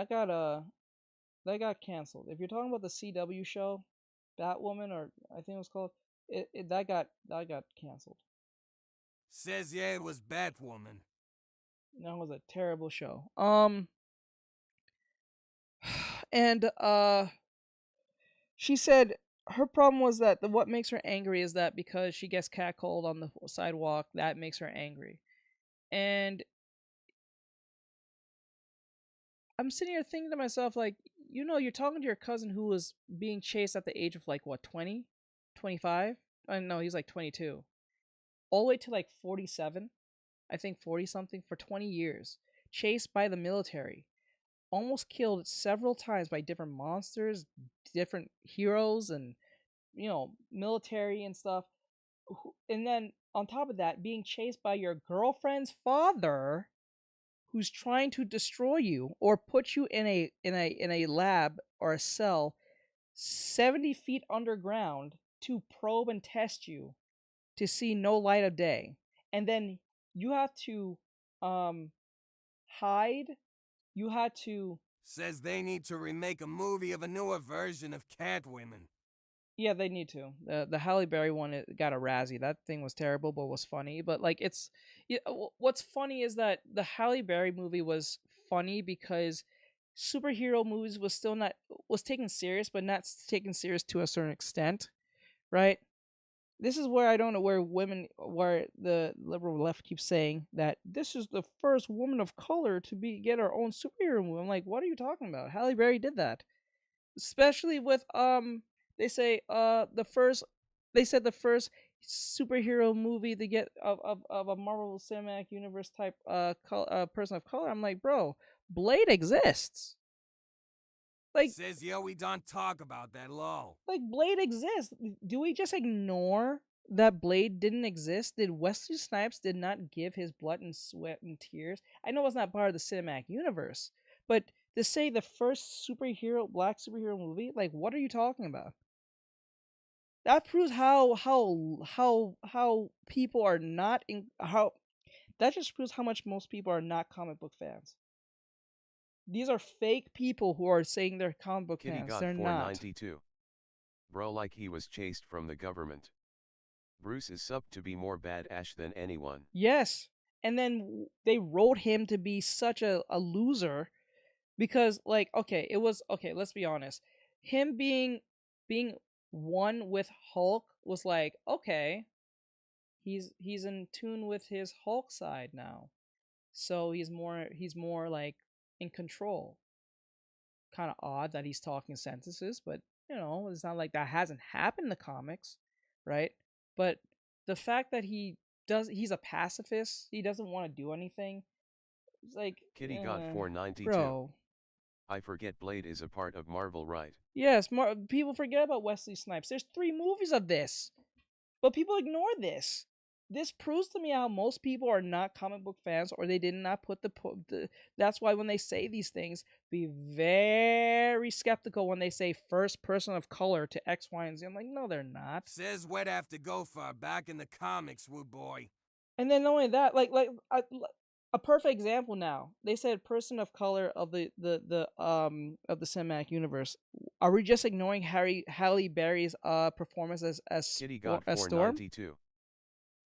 That got canceled. If you're talking about the CW show, Batwoman, or I think it was called, that got canceled. Says yeah, it was Batwoman. That was a terrible show. And she said her problem was that what makes her angry is that because she gets catcalled on the sidewalk, that makes her angry. And I'm sitting here thinking to myself, like, you know, you're talking to your cousin who was being chased at the age of like what, 20, 25? I know he's like 22, all the way to like 47. I think 40 something, for 20 years, chased by the military, almost killed several times by different monsters, different heroes, and you know, military and stuff. And then on top of that, being chased by your girlfriend's father, who's trying to destroy you or put you in a lab or a cell 70 feet underground to probe and test you to see no light of day. And then you have to hide. You had to. Says they need to remake a movie of a newer version of Catwoman. Yeah, they need to. The Halle Berry one, it got a Razzie. That thing was terrible, but was funny. But like, what's funny is that the Halle Berry movie was funny because superhero movies was taken serious, but not taken serious to a certain extent, right? This is where I don't know where the liberal left keeps saying that this is the first woman of color to get our own superhero movie. I'm like, what are you talking about? Halle Berry did that, especially with they say the first superhero movie to get of a Marvel Cinematic Universe type person of color. I'm like, bro, Blade exists. Like, says yo, we don't talk about that, lol. Like, Blade exists. Do we just ignore that Blade didn't exist? Did Wesley Snipes did not give his blood and sweat and tears? I know it's not part of the cinematic universe, but to say the first black superhero movie, like, what are you talking about? That proves how people are not that just proves how much most people are not comic book fans. These are fake people who are saying they're comic book Kitty fans. got They're 492. not. Bro, like he was chased from the government. Bruce is subbed to be more badass than anyone. Yes. And then they wrote him to be such a loser because, like, let's be honest. Him being one with Hulk was like, okay, he's in tune with his Hulk side now. So he's more like in control. Kind of odd that he's talking sentences, but you know, it's not like that hasn't happened in the comics, right? But the fact that he's a pacifist, he doesn't want to do anything. It's like, Kitty got 492. Bro. I forget Blade is a part of Marvel, right? Yes, people forget about Wesley Snipes. There's 3 movies of this, but people ignore this. This proves to me how most people are not comic book fans, or they did not put that's why when they say these things, be very skeptical when they say first person of color to X, Y, and Z. I'm like, no, they're not. Says we'd have to go far back in the comics, woo boy. And then not only that, like a perfect example now. They said person of color of the cinematic universe. Are we just ignoring Halle Berry's performance as Kitty got as Storm? 492.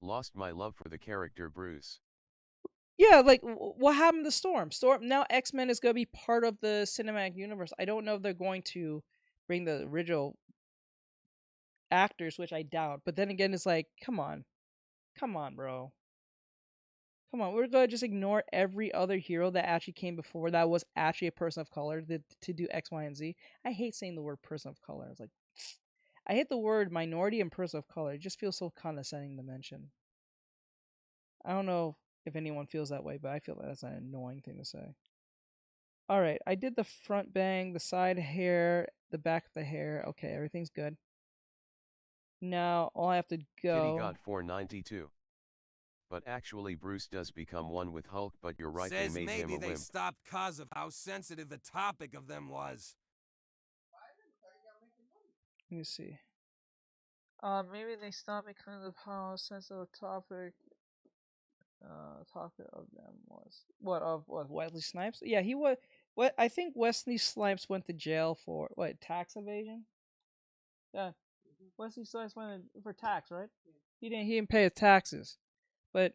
Lost my love for the character Bruce. Yeah, like what happened to Storm? Storm now X-Men is gonna be part of the cinematic universe. I don't know if they're going to bring the original actors, which I doubt. But then again, it's like, come on, bro. Come on, we're gonna just ignore every other hero that actually came before that was actually a person of color to do X, Y, and Z. I hate saying the word person of color. It's like, I hate the word minority and person of color. It just feels so condescending to mention. I don't know if anyone feels that way, but I feel that's an annoying thing to say. All right, I did the front bang, the side hair, the back of the hair. Okay, everything's good. Now all I have to go. Kitty got 492. But actually Bruce does become one with Hulk, but you're right, Says they made him a maybe they wimp. stopped cause of how sensitive the topic of them was. Let me see. Maybe they stopped because of how sensitive the topic of them was. What Wesley Snipes? Yeah, he was. What I think Wesley Snipes went to jail for what, tax evasion? Yeah, Wesley Snipes went for tax, right? He didn't pay his taxes, but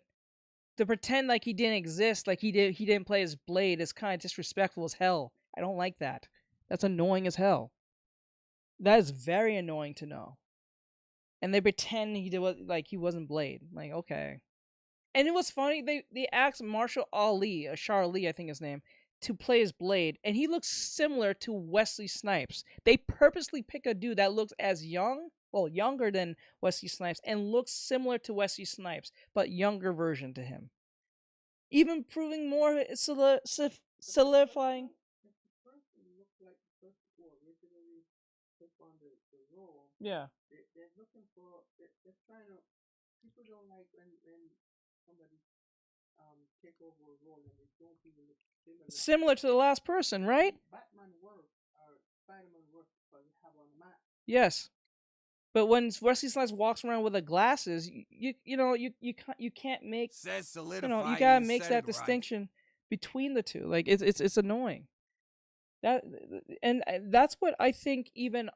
to pretend like he didn't exist, like he didn't play his Blade, is kind of disrespectful as hell. I don't like that. That's annoying as hell. That is very annoying to know. And they pretend he did like he wasn't Blade. Like, okay. And it was funny. They asked Marshall Ali, Charlie, I think his name, to play his Blade, and he looks similar to Wesley Snipes. They purposely pick a dude that looks as younger than Wesley Snipes, and looks similar to Wesley Snipes, but younger version to him. Even proving more solidifying. Yeah. They're looking for. They're trying to. People don't like when somebody take over a role and they don't even look similar to the last person, right? Batman works or Spider-Man works because they have on the map. Yes. But when Wesley Snipes walks around with the glasses, you can't make, says solidify. You gotta make that distinction between the two. Like it's annoying. That's what I think even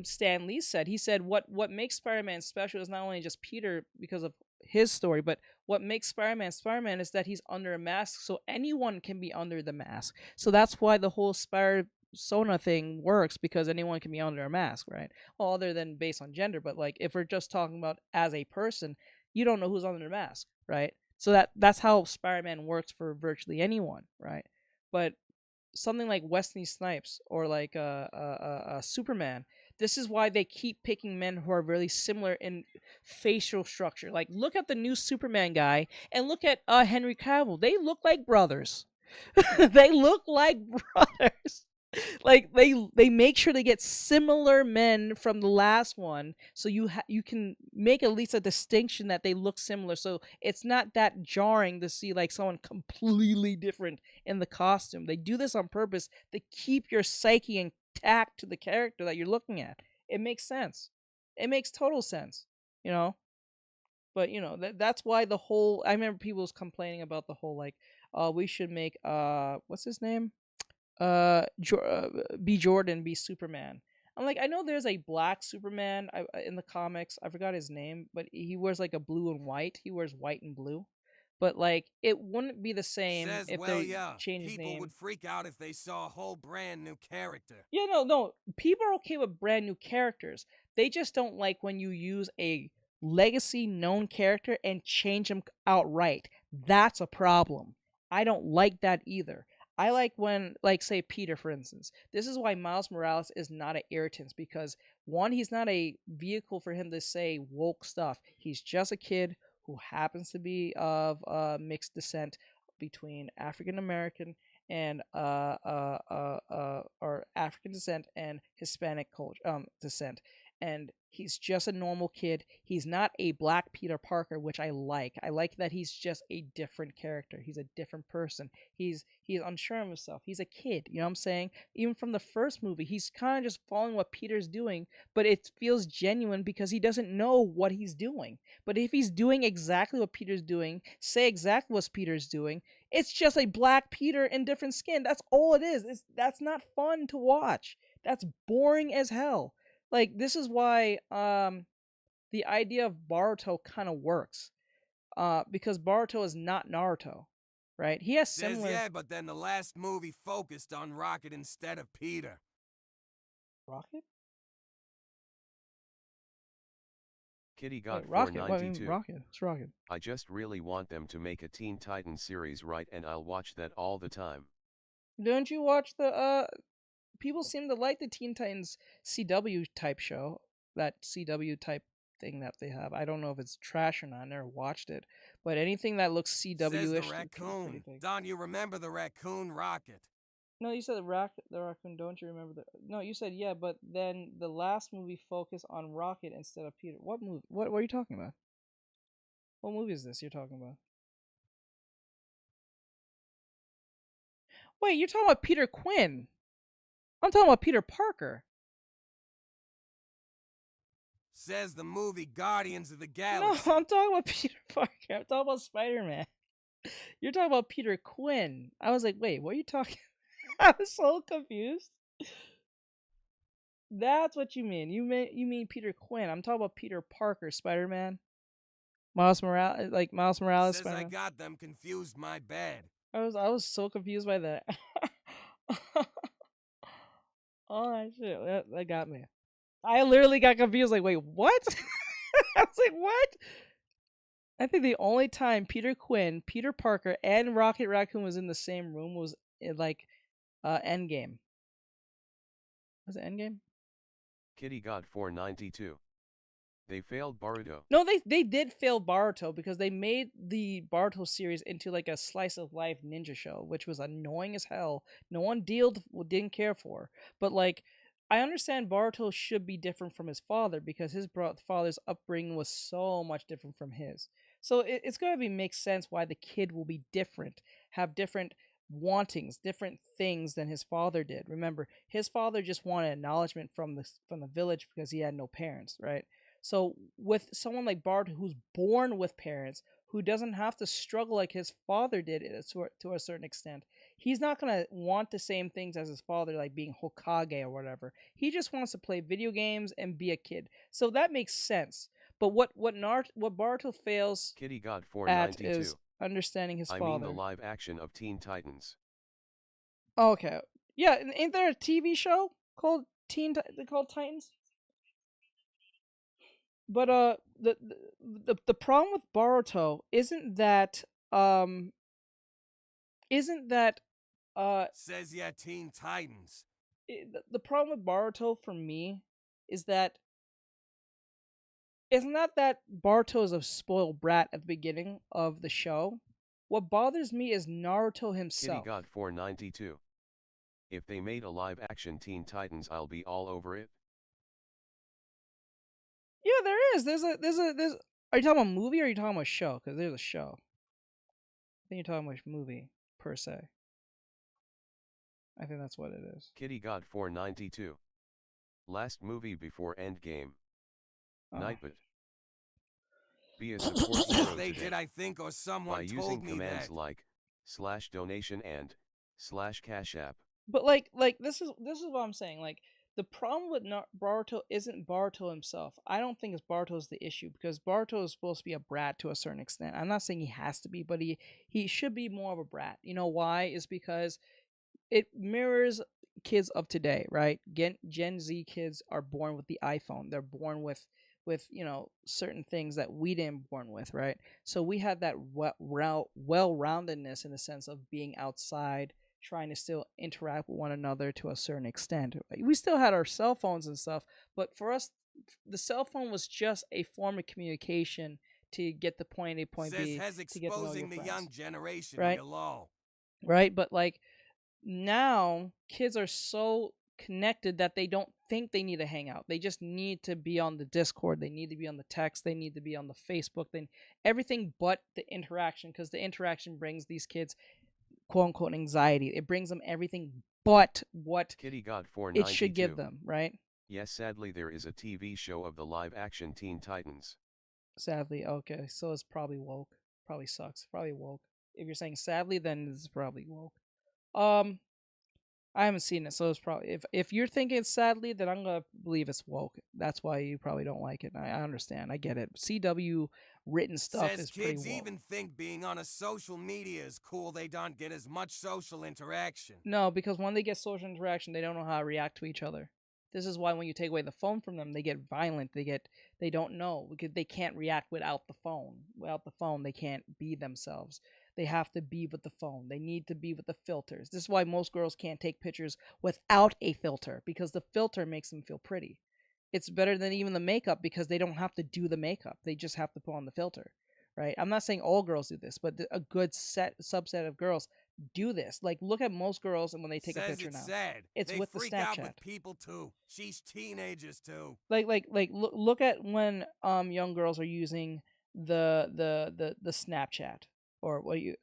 Stan Lee said. He said what makes Spider-Man special is not only just Peter because of his story, but what makes Spider-Man is that he's under a mask, so anyone can be under the mask. So that's why the whole Spider-Sona thing works, because anyone can be under a mask, right? Well, other than based on gender, but like if we're just talking about as a person, you don't know who's under the mask, right? So that's how Spider-Man works for virtually anyone, right? But something like Wesley Snipes or like Superman. This is why they keep picking men who are really similar in facial structure. Like, look at the new Superman guy and look at Henry Cavill. They look like brothers. They look like brothers. Like they make sure they get similar men from the last one, so you can make at least a distinction that they look similar. So it's not that jarring to see like someone completely different in the costume. They do this on purpose to keep your psyche intact to the character that you're looking at. It makes sense. It makes total sense, you know. But you know that's why the whole. I remember people was complaining about the whole like, we should make what's his name, B. Jordan be Superman. I'm like, I know there's a black Superman in the comics. I forgot his name, but he wears like a blue and white. He wears white and blue. But like, it wouldn't be the same if they changed his name. People would freak out if they saw a whole brand new character. Yeah, no. People are okay with brand new characters. They just don't like when you use a legacy known character and change them outright. That's a problem. I don't like that either. I like when, like, say, Peter, for instance. This is why Miles Morales is not an irritant, because, one, he's not a vehicle for him to say woke stuff. He's just a kid who happens to be of mixed descent between African American and or African descent and Hispanic culture descent. And he's just a normal kid. He's not a black Peter Parker, which I like. I like that he's just a different character. He's a different person. He's unsure of himself. He's a kid. You know what I'm saying? Even from the first movie, he's kind of just following what Peter's doing, but it feels genuine because he doesn't know what he's doing. But if he's doing exactly what Peter's doing, say exactly what Peter's doing, it's just a black Peter in different skin. That's all it is. That's not fun to watch. That's boring as hell. Like, this is why the idea of Boruto kind of works. because Boruto is not Naruto, right? He has Says similar. yeah, but then the last movie focused on Rocket instead of Peter. Rocket? Kitty got Rocket. What, I 492. mean, Rocket. It's Rocket. I just really want them to make a Teen Titans series right, and I'll watch that all the time. Don't you watch the people seem to like the Teen Titans CW type show, that CW type thing that they have. I don't know if it's trash or not. I never watched it, but anything that looks CW-ish. Says the raccoon. Don, you remember the raccoon Rocket? No, you said the raccoon. Don't you remember the? No, you said yeah, but then the last movie focused on Rocket instead of Peter. What movie? What are you talking about? What movie is this you're talking about? Wait, you're talking about Peter Quinn. I'm talking about Peter Parker. Says the movie Guardians of the Galaxy. No, I'm talking about Peter Parker. I'm talking about Spider-Man. You're talking about Peter Quinn. I was like, wait, what are you talking? I was so confused. That's what you mean. You mean Peter Quinn. I'm talking about Peter Parker, Spider-Man. Miles Morales, Says Spider-Man. I got them confused. My bad. I was so confused by that. Oh shit, that got me. I literally got confused. Like, wait, what? I was like, what? I think the only time Peter Quinn, Peter Parker, and Rocket Raccoon was in the same room was in Endgame. Was it Endgame? Kitty got 492. They failed Boruto. No, they did fail Boruto because they made the Boruto series into like a slice of life ninja show, which was annoying as hell. No one didn't care for. But like, I understand Boruto should be different from his father because his father's upbringing was so much different from his. So it's going to make sense why the kid will be different, have different wantings, different things than his father did. Remember, his father just wanted acknowledgement from the village because he had no parents, right? So with someone like Bart, who's born with parents, who doesn't have to struggle like his father did to a certain extent, he's not going to want the same things as his father, like being Hokage or whatever. He just wants to play video games and be a kid. So that makes sense. But what Boruto fails Kitty got at 492. is understanding his I father. mean the live action of Teen Titans. Okay. Yeah, ain't there a TV show called Titans? But the problem with Boruto isn't that Says yeah, Teen Titans. The problem with Boruto for me is that it's not that Boruto is a spoiled brat at the beginning of the show. What bothers me is Naruto himself. Kitty got 492. If they made a live action Teen Titans, I'll be all over it. Yeah, there is. There's. Are you talking about a movie or are you talking about a show? Because there's a show. I think you're talking about a movie per se. I think that's what it is. Kitty got 492. Last movie before Endgame. Nightbot. Be a support hero They today. did, I think, or someone by told using me commands that. like /donation and /cash app. But like this is what I'm saying. Like the problem with Boruto isn't Boruto himself. I don't think it's Boruto's the issue because Boruto is supposed to be a brat to a certain extent. I'm not saying he has to be, but he should be more of a brat. You know why? Is because it mirrors kids of today, right? Gen Z kids are born with the iPhone. They're born with certain things that we didn't born with, right? So we had that well-roundedness in the sense of being outside, trying to still interact with one another to a certain extent. We still had our cell phones and stuff, but for us, the cell phone was just a form of communication to get the point A, point B, to get to know your friends. The young generation, right? Right, but like now, kids are so connected that they don't think they need to hang out. They just need to be on the Discord. They need to be on the text. They need to be on the Facebook. Then everything but the interaction, because the interaction brings these kids, quote unquote, anxiety. It brings them everything but what Kitty got it should give them, right? Yes, sadly there is a TV show of the live-action Teen Titans. Sadly, okay, so it's probably woke. Probably sucks. Probably woke. If you're saying sadly, then it's probably woke. I haven't seen it, so it's probably if you're thinking it's sadly, then I'm gonna believe it's woke. That's why you probably don't like it. I understand. I get it. CW written stuff Says is pretty kids woke. even think being on a social media is cool. They don't get as much social interaction. No, because when they get social interaction, they don't know how to react to each other. This is why when you take away the phone from them, they get violent. They don't know because they can't react without the phone. Without the phone, they can't be themselves. They have to be with the phone. They need to be with the filters. This is why most girls can't take pictures without a filter because the filter makes them feel pretty. It's better than even the makeup because they don't have to do the makeup. They just have to put on the filter, right? I'm not saying all girls do this, but a good subset of girls do this. Like, look at most girls, and when they take a picture now, Sad. it's they with the freak Snapchat. out with people too. She's teenagers too. Look at when young girls are using the Snapchat or what you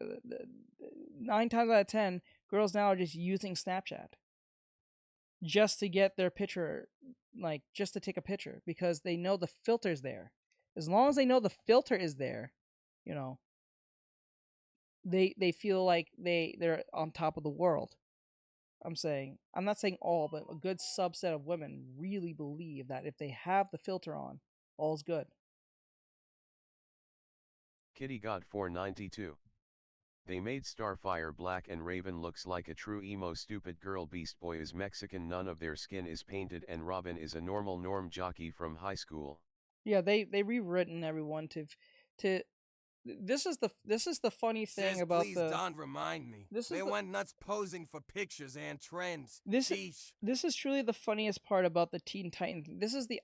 9 times out of 10 girls now are just using Snapchat just to get their picture, like just to take a picture because they know the filter's there. As long as they know the filter is there, you know, they feel like they're on top of the world. I'm not saying all, but a good subset of women really believe that if they have the filter on, all's good. Kitty God 492. They made Starfire black and Raven looks like a true emo stupid girl. Beast Boy is Mexican, none of their skin is painted, and Robin is a normal norm jockey from high school. Yeah, they rewritten everyone to this is the funny thing Says, about please the don't remind me. They went nuts posing for pictures and trends. This is truly the funniest part about the Teen Titan thing. This is the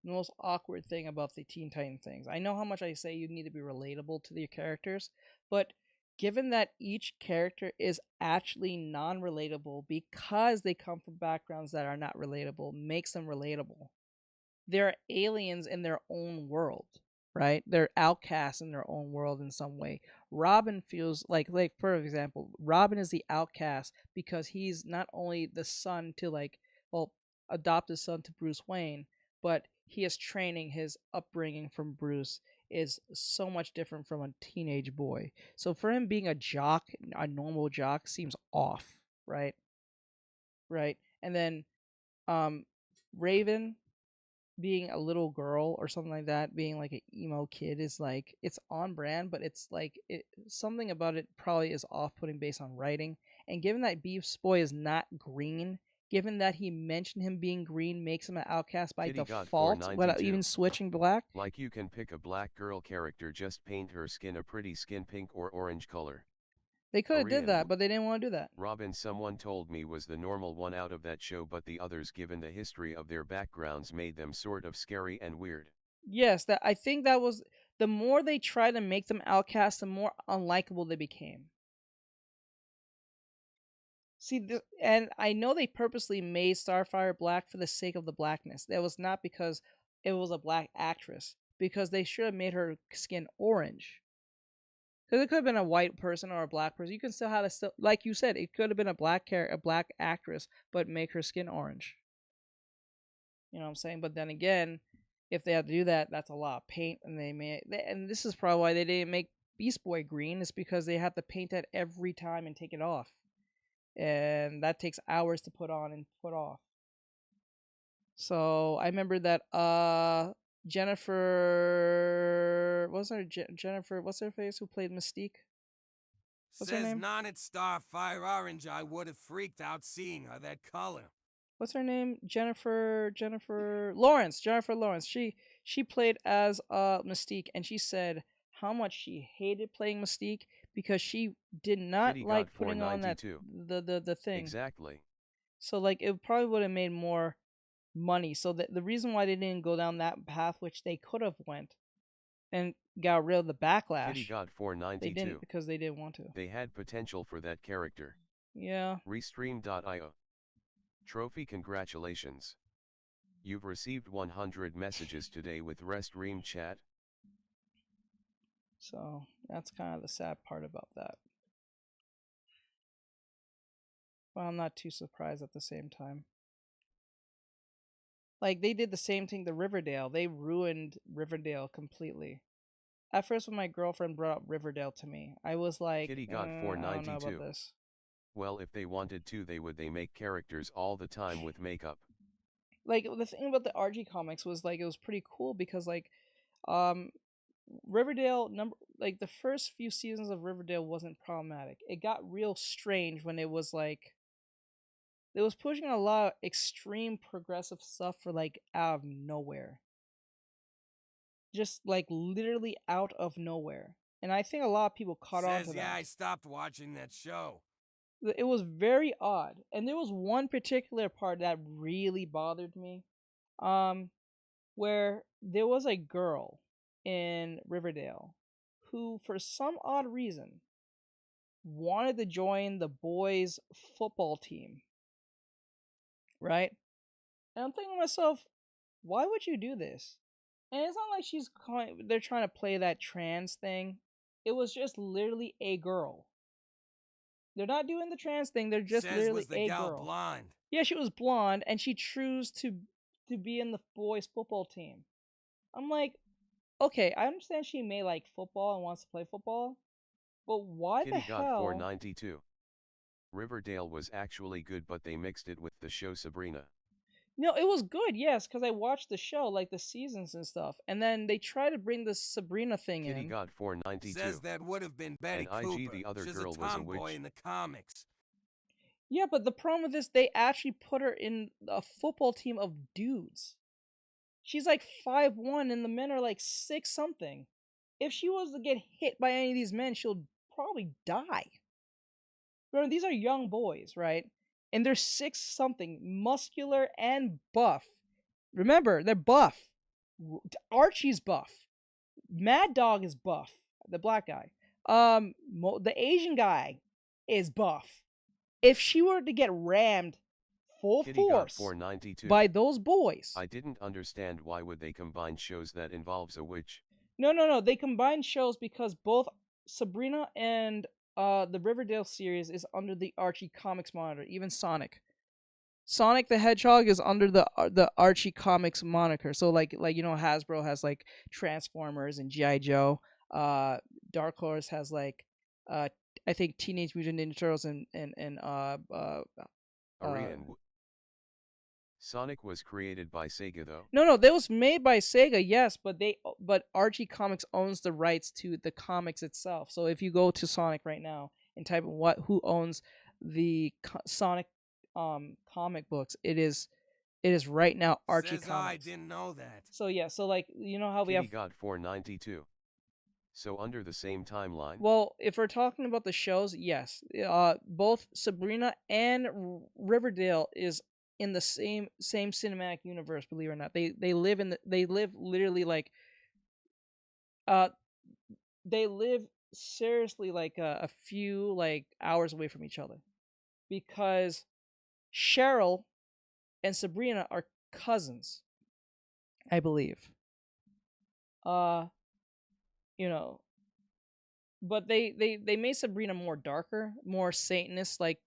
most awkward thing about the Teen Titan things. I know how much I say you need to be relatable to the characters, but given that each character is actually non-relatable because they come from backgrounds that are not relatable, makes them relatable. They're aliens in their own world, right? They're outcasts in their own world in some way. Robin feels like for example, Robin is the outcast because he's not only the son to adopted son to Bruce Wayne, but he is training. His upbringing from Bruce is so much different from a teenage boy. So for him being a jock, a normal jock, seems off, right? Right. And then Raven being a little girl or something like that, being like an emo kid is like, it's on brand, but it's like something about it probably is off-putting based on writing. And given that Beast Boy is not green, given that he mentioned him being green makes him an outcast by Kitty default without even switching black. Like you can pick a black girl character, just paint her skin a pretty skin pink or orange color. They could have did that, but they didn't want to do that. Robin, someone told me, was the normal one out of that show, but the others, given the history of their backgrounds, made them sort of scary and weird. Yes, I think that was, the more they tried to make them outcasts, the more unlikable they became. See, and I know they purposely made Starfire black for the sake of the blackness. That was not because it was a black actress, because they should have made her skin orange. Because it could have been a white person or a black person. You can still have like you said, it could have been a black actress, but make her skin orange. You know what I'm saying? But then again, if they had to do that, that's a lot of paint, and and this is probably why they didn't make Beast Boy green. Is because they have to paint that every time and take it off, and that takes hours to put on and put off. So I remember that Jennifer, Jennifer, what's her face, who played Mystique? What's her name? None at Starfire Orange. I would have freaked out seeing her that color. What's her name? Jennifer Lawrence. Jennifer Lawrence. She played as Mystique, and she said how much she hated playing Mystique because she did not like putting on that the thing. Exactly. So like it probably would have made more money. So the reason why they didn't go down that path, which they could have went and got rid of the backlash, Kitty God 492. They didn't because they didn't want to. They had potential for that character. Yeah. Restream.io. Trophy, congratulations. You've received 100 messages today with Restream chat. So that's kind of the sad part about that. But I'm not too surprised at the same time. Like, they did the same thing to Riverdale. They ruined Riverdale completely. At first, when my girlfriend brought up Riverdale to me, I was like, Kitty God I 492. don't know about this. Well, if they wanted to, they make characters all the time with makeup. Like, the thing about the Archie comics was, like, it was pretty cool because, like, Riverdale like the first few seasons of Riverdale wasn't problematic. It got real strange when it was like it was pushing a lot of extreme progressive stuff for like out of nowhere. Just like literally out of nowhere. And I think a lot of people caught on to Says, that. yeah, I stopped watching that show. It was very odd. And there was one particular part that really bothered me. Where there was a girl in Riverdale who, for some odd reason, wanted to join the boys' football team. Right? And I'm thinking to myself, why would you do this? And it's not like they're trying to play that trans thing. It was just literally a girl. They're not doing the trans thing. They're just Says, literally was the a gal girl. blonde? Yeah, she was blonde, and she chose to be in the boys' football team. I'm like, okay, I understand she may like football and wants to play football, but why Kitty the got hell? 492. Riverdale was actually good, but they mixed it with the show Sabrina. No, it was good, yes, because I watched the show, like the seasons and stuff, and then they try to bring the Sabrina thing Kitty in. got 492. Says that would have been Betty and Cooper. IG, the other She's girl, a was a tomboy witch. in the comics. Yeah, but the problem with this, they actually put her in a football team of dudes. She's like 5'1", and the men are like 6 something. If she was to get hit by any of these men, she'll probably die. Remember, these are young boys, right? And they're 6 something, muscular and buff. Remember, they're buff. Archie's buff. Mad Dog is buff. The black guy. The Asian guy is buff. If she were to get rammed full Kitty got force 492. by those boys. I didn't understand why would they combine shows that involves a witch. No. They combined shows because both Sabrina and the Riverdale series is under the Archie Comics monitor. Even Sonic the Hedgehog is under the Archie Comics moniker. So like Hasbro has like Transformers and G.I. Joe. Dark Horse has like I think Teenage Mutant Ninja Turtles and Sonic was created by Sega, though. No, that was made by Sega, yes, but Archie Comics owns the rights to the comics itself. So if you go to Sonic right now and type in who owns the Sonic comic books, it is right now Archie Says Comics. I didn't know that. So yeah, so like how we Kitty have got 492. So under the same timeline. Well, if we're talking about the shows, yes, both Sabrina and Riverdale is in the same cinematic universe. Believe it or not, they live literally like they live seriously like a few like hours away from each other, because Cheryl and Sabrina are cousins, I believe. But they made Sabrina more darker, more Satanist, like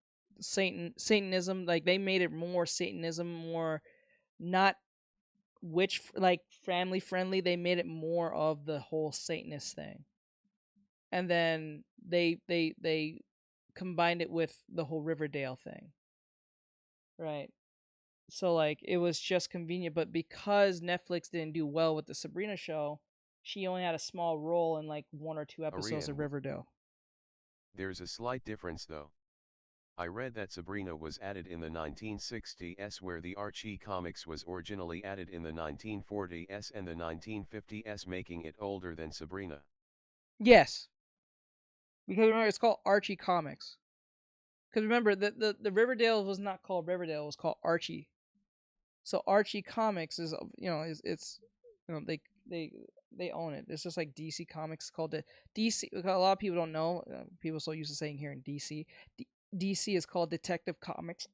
Satanism. Like they made it more Satanism, more not witch like family friendly. They made it more of the whole Satanist thing, and then they combined it with the whole Riverdale thing, right? So like it was just convenient, but because Netflix didn't do well with the Sabrina show, she only had a small role in like 1 or 2 episodes of Riverdale. There's a slight difference though. I read that Sabrina was added in the 1960s, where the Archie comics was originally added in the 1940s and the 1950s, making it older than Sabrina. Yes. Because remember, it's called Archie Comics. Because remember, the Riverdale was not called Riverdale, it was called Archie. So Archie Comics is they own it. It's just like DC Comics called it DC. A lot of people don't know. People are so used to saying here in DC. DC is called Detective Comics.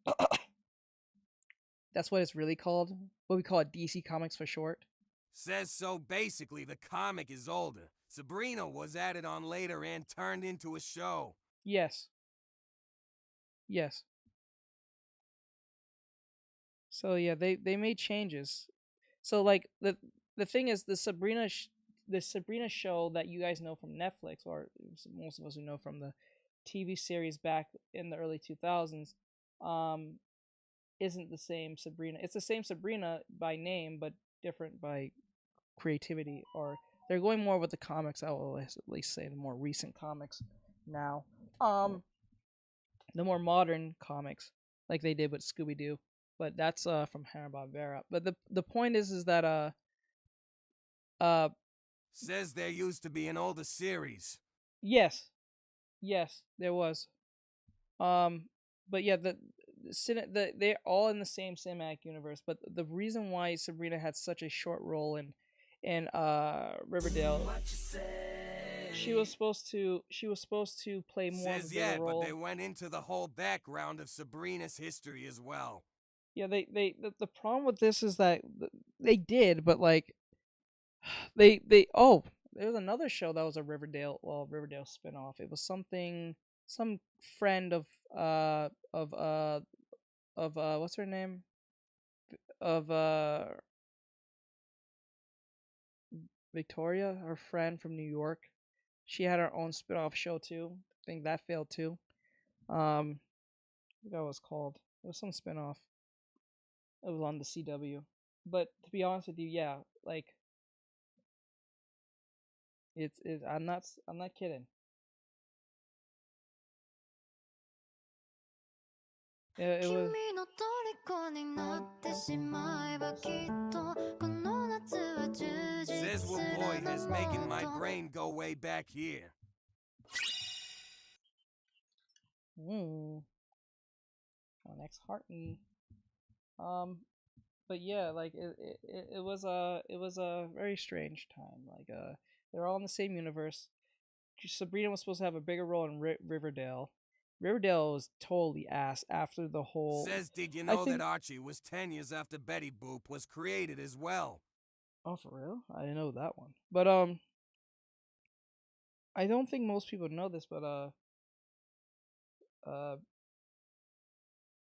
That's what it's really called. What we call it, DC Comics for short. Says so basically the comic is older. Sabrina was added on later and turned into a show. Yes. So yeah, they made changes. So like the thing is, the Sabrina show that you guys know from Netflix, or most of us who know from the TV series back in the early 2000s isn't the same Sabrina. It's the same Sabrina by name, but different by creativity. Or they're going more with the comics. I will at least say the more recent comics now. The more modern comics, like they did with Scooby Doo. But that's from Hanna-Barbera. But the point is that says there used to be an older series. Yes, there was. But yeah, they're all in the same cinematic universe. But the reason why Sabrina had such a short role in Riverdale, she was supposed to play more of a bigger role. But they went into the whole background of Sabrina's history as well. Yeah, the problem with this is that they did, but like there's another show that was a Riverdale spinoff. It was some friend of what's her name? Of Victoria, her friend from New York. She had her own spinoff show too. I think that failed too. I forgot what it was called. It was some spinoff. It was on the CW. But to be honest with you, yeah, like I'm not kidding. Yeah, it was. Says what boy is making my brain go way back here. Oh, next Heartney. But yeah, like it was a very strange time. Like they're all in the same universe. Sabrina was supposed to have a bigger role in Riverdale. Riverdale was totally ass after the whole. Says, did you know that Archie was 10 years after Betty Boop was created as well? Oh, for real? I didn't know that one. But I don't think most people know this, but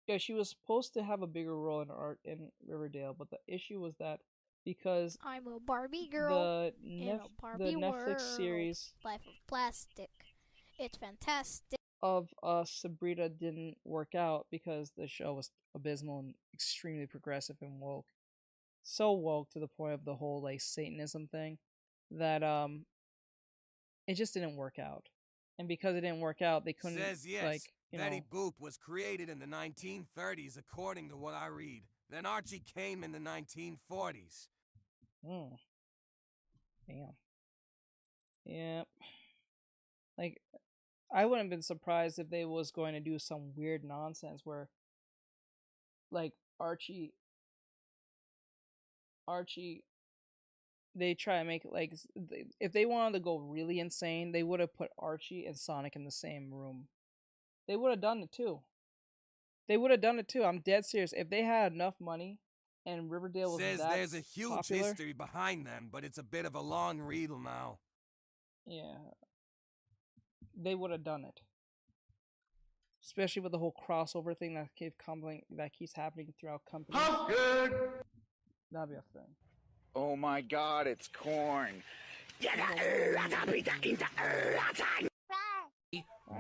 yeah, she was supposed to have a bigger role in Riverdale, but the issue was that because I'm a Barbie girl in a Barbie the Netflix series Life of Plastic, it's fantastic, of Sabrina didn't work out because the show was abysmal and extremely progressive and woke. So woke to the point of the whole like Satanism thing that it just didn't work out. And because it didn't work out, they couldn't. Says yes. Like, Betty Boop was created in the 1930s, according to what I read. Then Archie came in the 1940s. Damn. Yep. Like, I wouldn't have been surprised if they was going to do some weird nonsense where, like, Archie, they try to make it like, if they wanted to go really insane, they would have put Archie and Sonic in the same room. They would have done it too. I'm dead serious. If they had enough money and Riverdale was says that there's a huge popular, history behind them, but it's a bit of a long reel now. Yeah. They would have done it. Especially with the whole crossover thing that keeps happening throughout companies. How good? That'd be a thing. Oh my god, it's corn.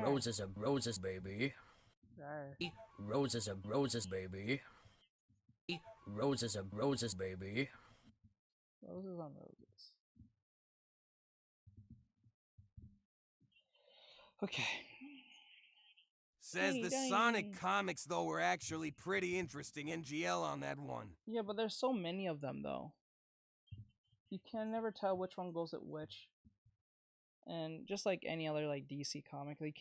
Roses are roses, baby. Roses are roses, baby. Roses are roses, baby. Roses on roses. Okay. Says the Sonic comics, though, were actually pretty interesting. NGL on that one. Yeah, but there's so many of them, though. You can never tell which one goes at which. And just like any other like DC comic, you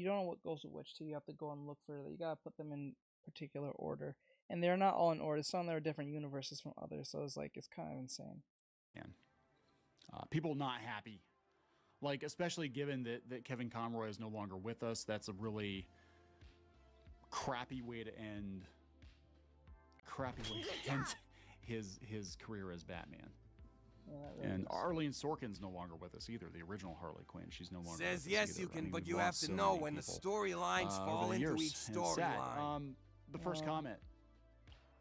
don't know what goes with which till you have to go and look for it. You gotta put them in particular order. And they're not all in order. Some of them are different universes from others, so it's kind of insane. People not happy. Like, especially given that Kevin Conroy is no longer with us, that's a really crappy way to end his career as Batman. Yeah, and Arlene Sorkin's no longer with us either. The original Harley Quinn, she's no longer. Says with yes, us you either. can, but we've you have lost to so know many when the people, storylines fall over the into years. each And it's sad. storyline. The first comment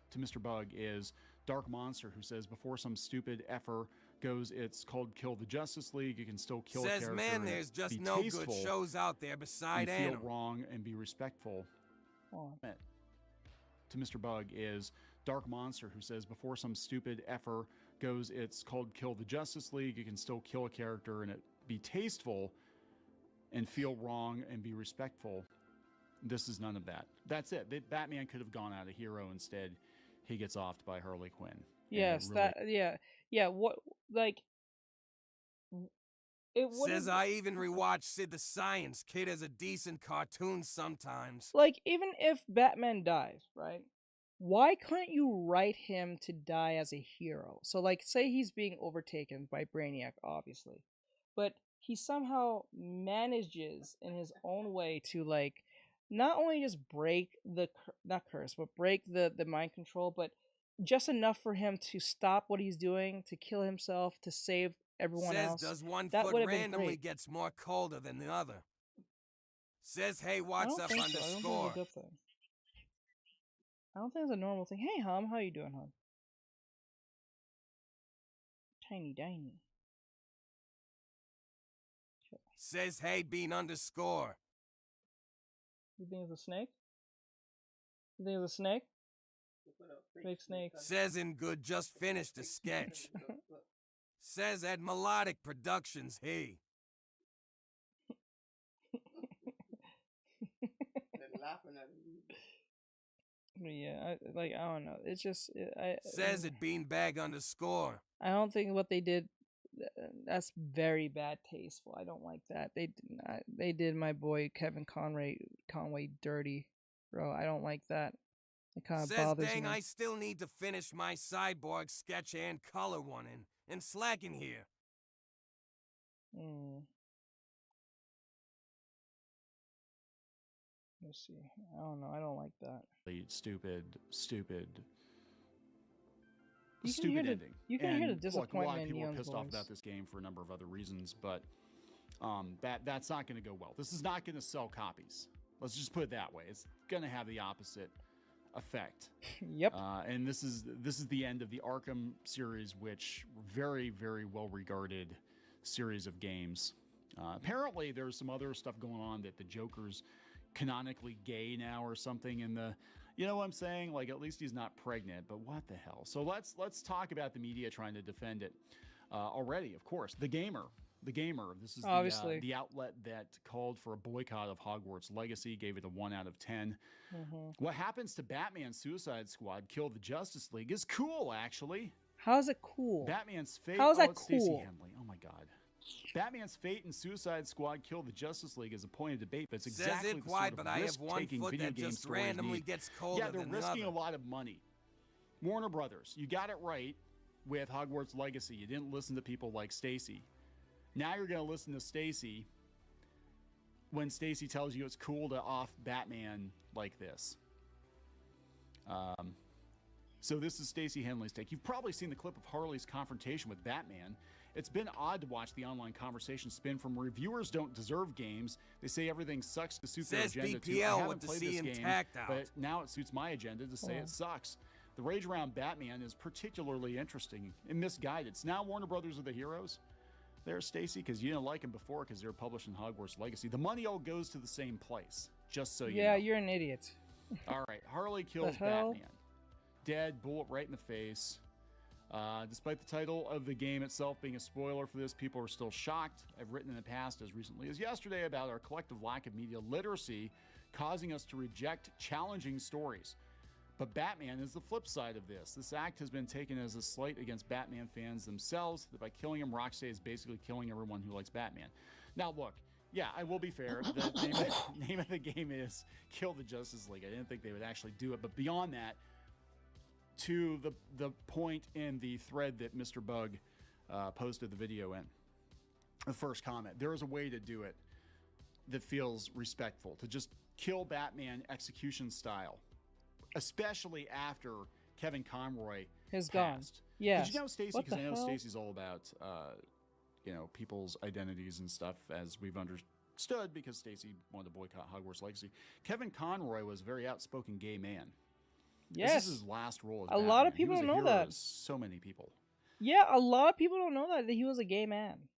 to Mr. Bug is Dark Monster, who says, before some stupid effer goes, it's called Kill the Justice League. You can still kill a Says, character. man, and there's just be no tasteful good shows out there beside and feel Animal. wrong and be respectful. Oh. To Mr. Bug is Dark Monster, who says, before some stupid effer goes, it's called Kill the Justice League. You can still kill a character and it be tasteful and feel wrong and be respectful. This is none of that. That's it. Batman could have gone out a hero. Instead, he gets offed by Harley Quinn. Yes, yeah. What, like, it would Says I even rewatch Sid the Science Kid as a decent cartoon sometimes. like, even if Batman dies, right? Why couldn't you write him to die as a hero? So, like, say he's being overtaken by Brainiac, obviously, but he somehow manages in his own way to, like, not only just break the not curse, but break the mind control, but just enough for him to stop what he's doing, to kill himself, to save everyone Says else. does one That foot would have been randomly great. gets more colder than the other. Says hey I what's don't up think so. I don't think underscore. it's a good thing. I don't think it's a normal thing. Hey, Hum, how you doing, Hum? Tiny Diny. Says hey bean underscore. You think it's a snake? You think it's a snake? Fake snake. Says in good just finished a sketch. Says at Melodic Productions hey. They're laughing at him. Yeah, I don't know. It's just Says it beanbag underscore. I don't think what they did. That's very bad tasteful. I don't like that. They did my boy Kevin Conway dirty, bro. I don't like that. It kind of Says bothers dang me. I still need to finish my Cyborg sketch and color one and slacking here. Let's see. I don't know. I don't like that. Stupid Ending. You can hear the Look, disappointment a lot of in people are Neon's pissed off voice. about this game for a number of other reasons, but that's not going to go well. This is not going to sell copies. Let's just put it that way. It's going to have the opposite effect. Yep. And this is the end of the Arkham series, which very, very well regarded series of games. Apparently, there's some other stuff going on that the Joker's canonically gay now or something in the. You know what I'm saying? Like, at least he's not pregnant, but what the hell? So let's talk about the media trying to defend it already, of course. The Gamer. This is Obviously the outlet that called for a boycott of Hogwarts Legacy, gave it a 1 out of 10. What happens to Batman Suicide Squad, Kill the Justice League is cool, actually. How's it cool? Batman's fate. How is that it's Stacey cool? Henley. Oh my God. Batman's fate and Suicide Squad Kill the Justice League is a point of debate, but it's exactly Says it the wide, sort of but I have one risk-taking foot video that game just stories randomly need. gets colder Yeah, they're than the risking other. a lot of money. Warner Brothers, you got it right with Hogwarts Legacy. You didn't listen to people like Stacy. Now you're going to listen to Stacy when Stacy tells you it's cool to off Batman like this. So this is Stacey Henley's take. You've probably seen the clip of Harley's confrontation with Batman. It's been odd to watch the online conversation spin from reviewers don't deserve games. They say everything sucks to suit their Says agenda too. I BPL haven't with the played C this and game, tacked out. but now it suits my agenda to say it sucks. The rage around Batman is particularly interesting and misguided. So now Warner Brothers are the heroes. There's Stacy, because you didn't like him before because they're publishing Hogwarts Legacy. The money all goes to the same place, just so you know. Yeah, you're an idiot. All right, Harley kills hell? Batman. Dead, bullet right in the face. Despite the title of the game itself being a spoiler for this, people are still shocked. I've written in the past, as recently as yesterday, about our collective lack of media literacy causing us to reject challenging stories. But Batman is the flip side of this. This act has been taken as a slight against Batman fans themselves, that by killing him, Rocksteady is basically killing everyone who likes Batman. Now, look, yeah, I will be fair. The name of the game is Kill the Justice League. I didn't think they would actually do it. But beyond that, to the point in the thread that Mr. Bug posted the video in, the first comment, there is a way to do it that feels respectful, to just kill Batman execution style, especially after Kevin Conroy has gone. Yes. Did you know Stacey? What Because the I know hell? Stacey's all about people's identities and stuff, as we've understood, because Stacey wanted to boycott Hogwarts Legacy. Kevin Conroy was a very outspoken gay man. Yes. This is his last role as A lot of Batman. He people was a don't know hero that. to so many people. Yeah, a lot of people don't know that he was a gay man.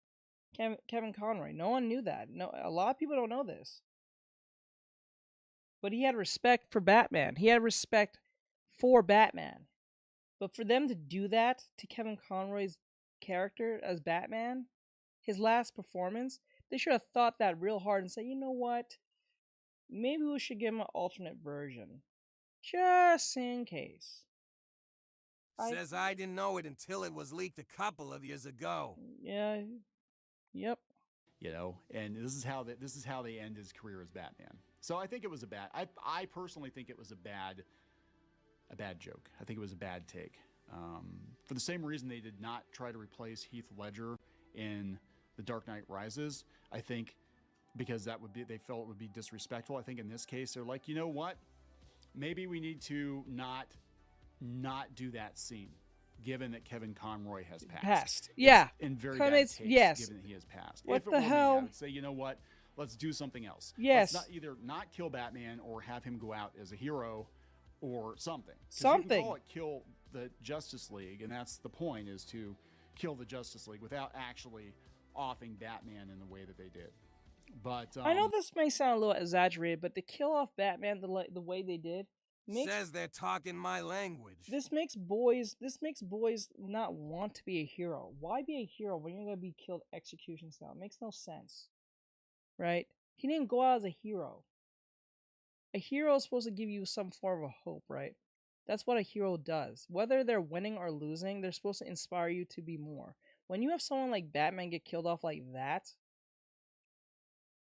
Kevin Conroy. No one knew that. No, a lot of people don't know this. But he had respect for Batman. He had respect for Batman. But for them to do that to Kevin Conroy's character as Batman, his last performance, they should have thought that real hard and said, you know what? Maybe we should give him an alternate version. Just in case. Says I didn't know it until it was leaked a couple of years ago. Yeah. Yep. You know, and this is how they end his career as Batman. So I think it was a bad. I personally think it was a bad joke. I think it was a bad take. For the same reason they did not try to replace Heath Ledger in The Dark Knight Rises. I think because they felt it would be disrespectful. I think in this case they're like, you know what? Maybe we need to not do that scene, given that Kevin Conroy has passed. Yeah. In very bad taste, yes. given that he has passed. What if it the were hell? Me, I would say, you know what? Let's do something else. Yes. Let's not kill Batman or have him go out as a hero or something. Something. You can call it kill the Justice League, and that's the point, is to kill the Justice League without actually offing Batman in the way that they did. But I know this may sound a little exaggerated, but to kill off Batman the way they did says they're talking my language. This makes boys not want to be a hero. Why be a hero when you're gonna be killed execution style? It makes no sense. Right? He didn't go out as a hero. A hero is supposed to give you some form of hope, right? That's what a hero does. Whether they're winning or losing, they're supposed to inspire you to be more. When you have someone like Batman get killed off like that,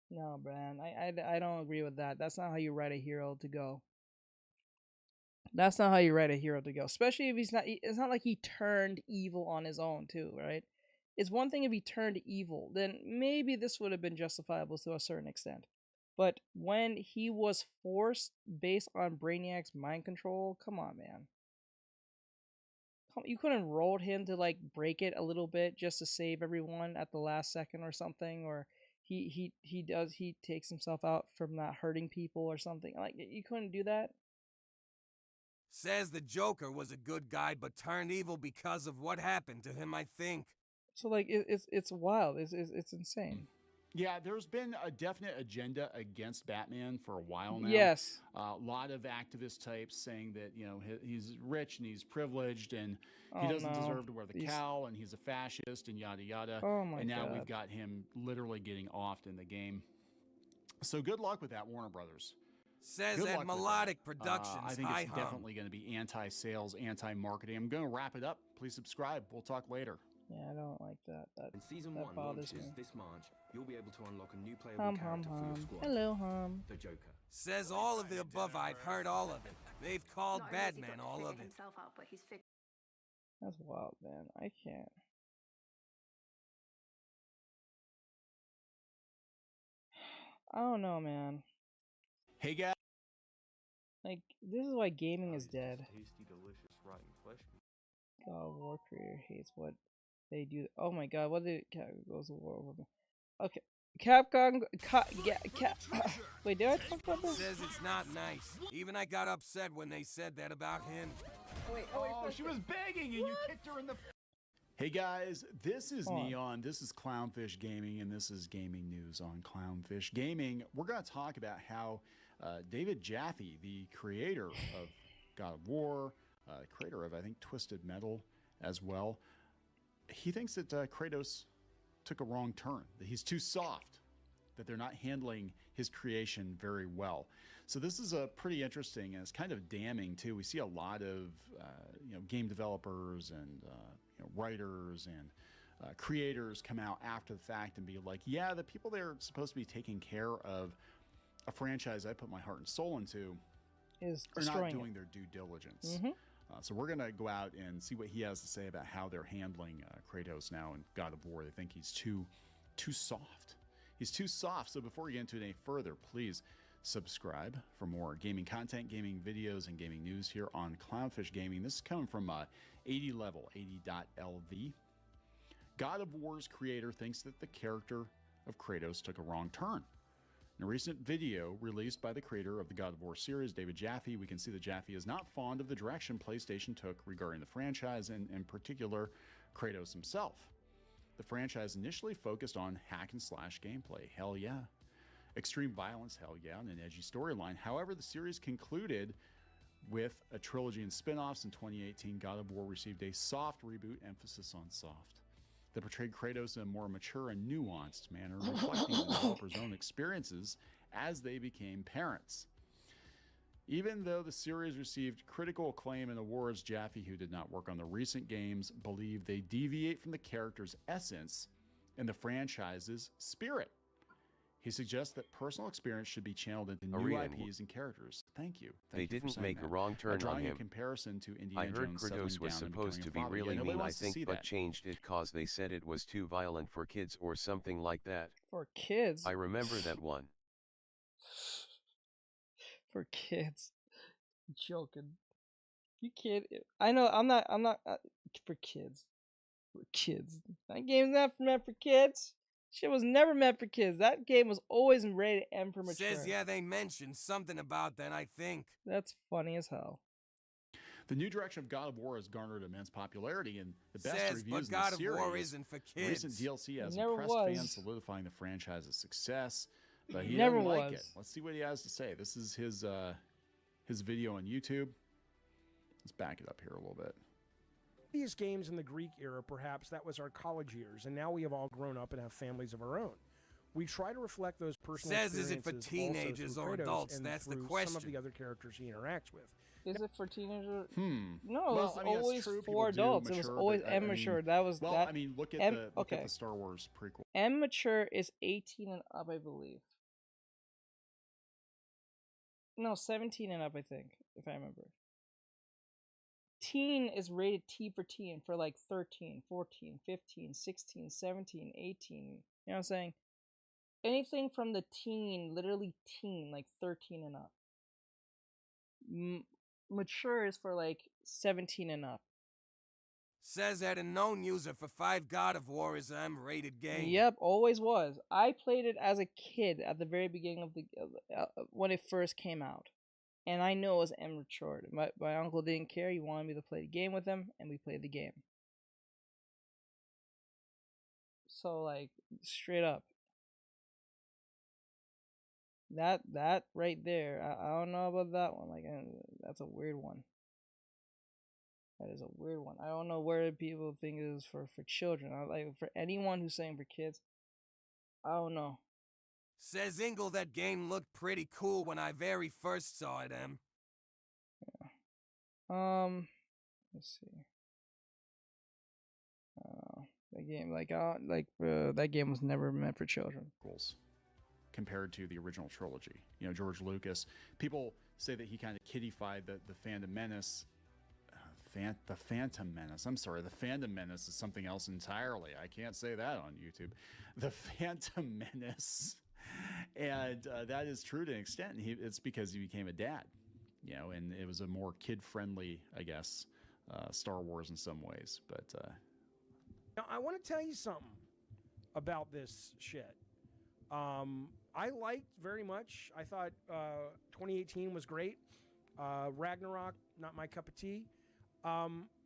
no, Bran, I don't agree with that. That's not how you write a hero to go. That's not how you write a hero to go. Especially if it's not like he turned evil on his own too, right? It's one thing if he turned evil, then maybe this would have been justifiable to a certain extent. But when he was forced based on Brainiac's mind control, come on, man. You couldn't roll him to like break it a little bit just to save everyone at the last second or something, or he takes himself out from not hurting people or something. Like, you couldn't do that. Says the Joker was a good guy but turned evil because of what happened to him, I think. So like it's wild. It's insane. Yeah, there's been a definite agenda against Batman for a while now. Yes. A lot of activist types saying that, you know, he's rich and he's privileged and he doesn't deserve to wear the cowl and he's a fascist and yada yada. Oh my and now God. we've got him literally getting offed in the game. So good luck with that, Warner Brothers. Says at Melodic Productions. I think it's definitely going to be anti-sales, anti-marketing. I'm going to wrap it up. Please subscribe. We'll talk later. Yeah, I don't like that. In season that 1 bothers launches me. this March, you'll be able to unlock a new playable character for your squad. Hello, Hum. The Joker. Says all of the above. I've heard all of it. They've called Batman all of it. That's wild, man. I can't. I don't know, man. Hey, guys. Like, this is why gaming is dead. Tasty, delicious, rotten flesh. God, War Creator hates what they do. Oh my God, what did Capcom goes to war over? Okay, Capcom. Wait, did I talk about this? Says it's not nice. Even I got upset when they said that about him. Oh, she was begging and you kicked her in the... Hey guys, this is Neon, this is Clownfish Gaming, and this is gaming news on Clownfish Gaming. We're going to talk about how David Jaffe, the creator of God of War, creator of, I think, Twisted Metal as well, he thinks that Kratos took a wrong turn, that he's too soft, that they're not handling his creation very well. So this is a pretty interesting, and it's kind of damning too. We see a lot of game developers and writers and creators come out after the fact and be like, yeah, the people that are supposed to be taking care of a franchise I put my heart and soul into are not doing their due diligence. Mm-hmm. So we're going to go out and see what he has to say about how they're handling Kratos now in God of War. They think he's too soft. He's too soft. So before we get into it any further, please subscribe for more gaming content, gaming videos, and gaming news here on Clownfish Gaming. This is coming from 80 level, 80.lv. God of War's creator thinks that the character of Kratos took a wrong turn. In a recent video released by the creator of the God of War series, David Jaffe, we can see that Jaffe is not fond of the direction PlayStation took regarding the franchise, and in particular Kratos himself. The franchise initially focused on hack and slash gameplay. Hell yeah. Extreme violence. Hell yeah. And an edgy storyline. However, the series concluded with a trilogy and spin-offs. In 2018, God of War received a soft reboot, emphasis on soft, that portrayed Kratos in a more mature and nuanced manner, reflecting the developers' own experiences as they became parents. Even though the series received critical acclaim and awards, Jaffe, who did not work on the recent games, believed they deviate from the character's essence and the franchise's spirit. He suggests that personal experience should be channeled into new IPs and characters. Thank you. They didn't make a wrong turn on him. A comparison to Indiana I heard Jones Kratos was supposed to be really mean, I think, but changed it cause they said it was too violent for kids or something like that. For kids? I remember that one. For kids. I'm joking. You kid. I know, I'm not, for kids. For kids. That game's not meant for kids. Shit was never meant for kids. That game was always rated M for mature. Says, yeah, they mentioned something about that, I think. That's funny as hell. The new direction of God of War has garnered immense popularity, and the best Says, reviews but God in the of War series. isn't for kids. Recent DLC has never impressed was. fans, solidifying the franchise's success. But he never doesn't like was. it. Let's see what he has to say. This is his video on YouTube. Let's back it up here a little bit. These games in the Greek era, perhaps that was our college years, and now we have all grown up and have families of our own. We try to reflect those personal Says, is it for experiences teenagers also or through Kratos adults? and That's the through question. Some of the other characters he interacts with. Is it for teenagers? No, it was always for adults. It was always immature. That was well, that. I mean, look at the Star Wars prequel. Immature is 18 and up, I believe. No, 17 and up, I think, if I remember. Teen is rated T for teen for like 13, 14, 15, 16, 17, 18. You know what I'm saying? Anything from the teen, literally teen, like 13 and up. Mature is for like 17 and up. Says that a known user for 5 God of War is an M-rated game. Yep, always was. I played it as a kid at the very beginning of the when it first came out, and I know it was immature. My uncle didn't care. He wanted me to play the game with him, and we played the game. So like straight up, that right there, I don't know about that one. Like that's a weird one. That is a weird one. I don't know where people think it is for children. Like for anyone who's saying for kids, I don't know. Says Ingle that game looked pretty cool when I very first saw it, M. Yeah. Let's see. That game, that game was never meant for children. Compared to the original trilogy, you know, George Lucas. People say that he kind of kiddified the Phantom Menace. The Phantom Menace. I'm sorry, the Phantom Menace is something else entirely. I can't say that on YouTube. The Phantom Menace, and that is true to an extent. It's because he became a dad, you know, and it was a more kid-friendly, I guess, Star Wars in some ways. But now I want to tell you something about this shit. I liked very much. I thought 2018 was great. Ragnarok, not my cup of tea.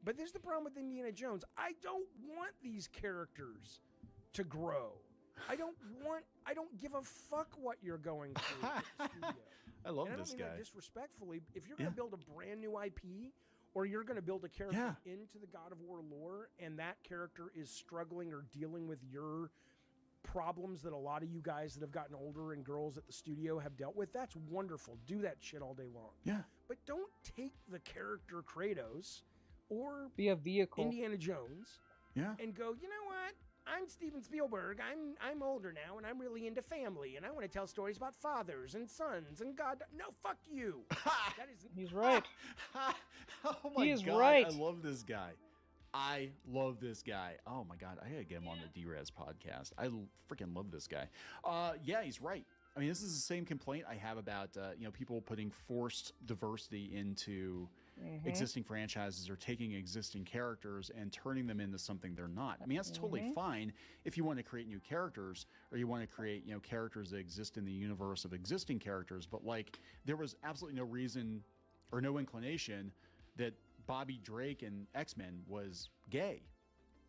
But this is the problem with Indiana Jones. I don't want these characters to grow. I don't give a fuck what you're going through at the studio. I love and this I don't mean guy. That disrespectfully. If you're going to build a brand new IP, or you're going to build a character into the God of War lore, and that character is struggling or dealing with your problems that a lot of you guys that have gotten older and girls at the studio have dealt with, that's wonderful. Do that shit all day long. Yeah. But don't take the character Kratos or be a vehicle Indiana Jones and go, you know what? I'm Steven Spielberg. I'm older now, and I'm really into family, and I want to tell stories about fathers and sons and God. No, fuck you. That is. He's right. Oh my he is God, right. I love this guy. Oh my God, I gotta get him on the D-Res podcast. I freaking love this guy. Yeah, he's right. I mean, this is the same complaint I have about people putting forced diversity into existing franchises or taking existing characters and turning them into something they're not. I mean, that's totally fine if you want to create new characters or you want to create characters that exist in the universe of existing characters. But like, there was absolutely no reason or no inclination that Bobby Drake in X-Men was gay.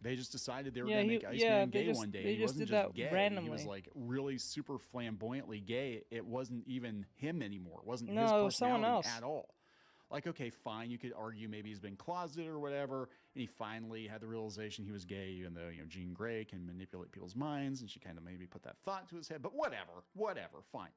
They just decided they were Yeah, going to make Iceman they gay just- one day. they He just wasn't did just that gay. He randomly. was like really super flamboyantly gay. It wasn't even him anymore. It wasn't No, his it was someone personality else. at all. Like, okay, fine, you could argue maybe he's been closeted or whatever, and he finally had the realization he was gay, even though, Jean Grey can manipulate people's minds, and she kind of maybe put that thought to his head, but whatever, fine.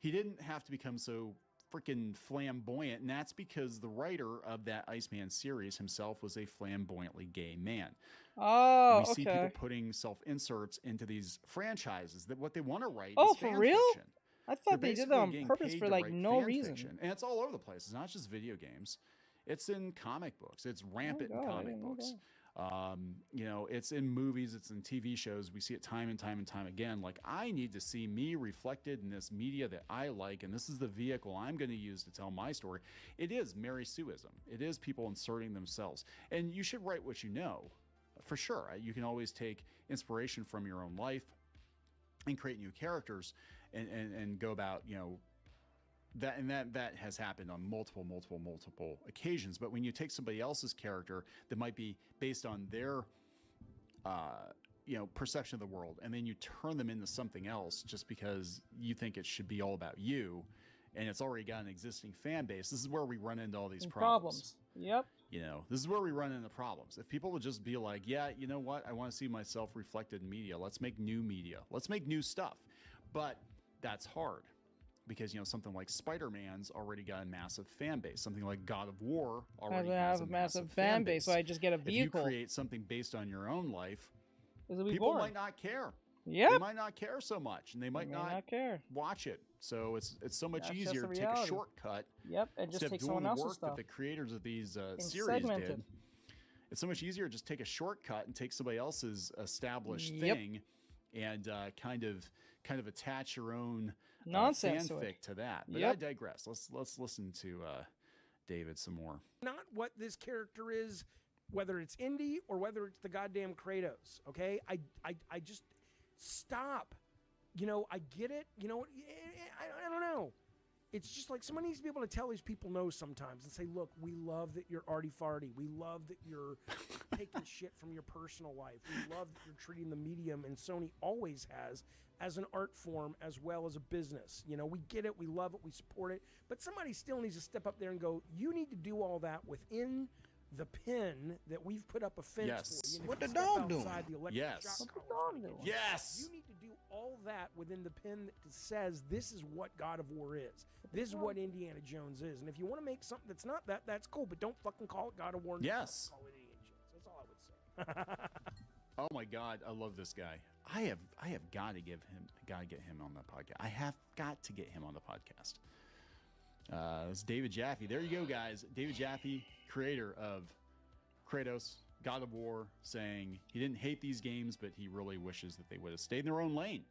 He didn't have to become so freaking flamboyant, and that's because the writer of that Iceman series himself was a flamboyantly gay man. Oh, We see people okay. putting self-inserts into these franchises that what they want to write Oh, is for fan real? fiction. I They're thought they did that basically on getting purpose paid for to like write no fan reason. fiction. And it's all over the place. It's not just video games. It's in comic books. It's rampant God, in I comic didn't know books. It's in movies. It's in TV shows. We see it time and time and time again. Like, I need to see me reflected in this media that I like, and this is the vehicle I'm going to use to tell my story. It is Mary Sueism. It is people inserting themselves. And you should write what you know, for sure. You can always take inspiration from your own life and create new characters and go about, that has happened on multiple occasions. But when you take somebody else's character that might be based on their perception of the world, and then you turn them into something else just because you think it should be all about you, and it's already got an existing fan base, this is where we run into all these problems. Yep. This is where we run into problems. If people would just be like, yeah, you know what, I want to see myself reflected in media, let's make new media, let's make new stuff. But that's hard because, something like Spider-Man's already got a massive fan base. Something like God of War already has a massive fan base. So I just get a vehicle. If you create something based on your own life, It'll be people boring. might not care. Yep. They might not care so much, and they might not care. Watch it. So it's so much That's easier just to the take a reality. shortcut. Yep, and just instead take of doing someone the else's work stuff. that the creators of these And series segment did. it. It's so much easier to just take a shortcut and take somebody else's established Yep. thing and kind of attach your own Nonsense to it. fanfic to that. But Yep. I digress. Let's listen to David some more. Not what this character is, whether it's Indy or whether it's the goddamn Kratos. Okay, I just stop. I get it. I don't know. It's just like somebody needs to be able to tell these people no sometimes and say, look, we love that you're arty farty. We love that you're taking shit from your personal life. We love that you're treating the medium, and Sony always has, as an art form as well as a business. We get it, we love it, we support it, but somebody still needs to step up there and go, you need to do all that within the pin that we've put up a fence Yes. for. You What need the to step dog doing? outside the electric Yes. shock What the collar dog to doing? get you. Yes. You need to do all that within the pin that says this is what God of War is. This is what Indiana Jones is. And if you want to make something that's not that, that's cool, but don't fucking call it God of War. Yes. Call it Indiana Jones. That's all I would say. Oh my God, I love this guy. I have got to get him on the podcast. I have got to get him on the podcast. It's David Jaffe. There you go, guys. David Jaffe, creator of Kratos, God of War, saying he didn't hate these games, but he really wishes that they would have stayed in their own lane.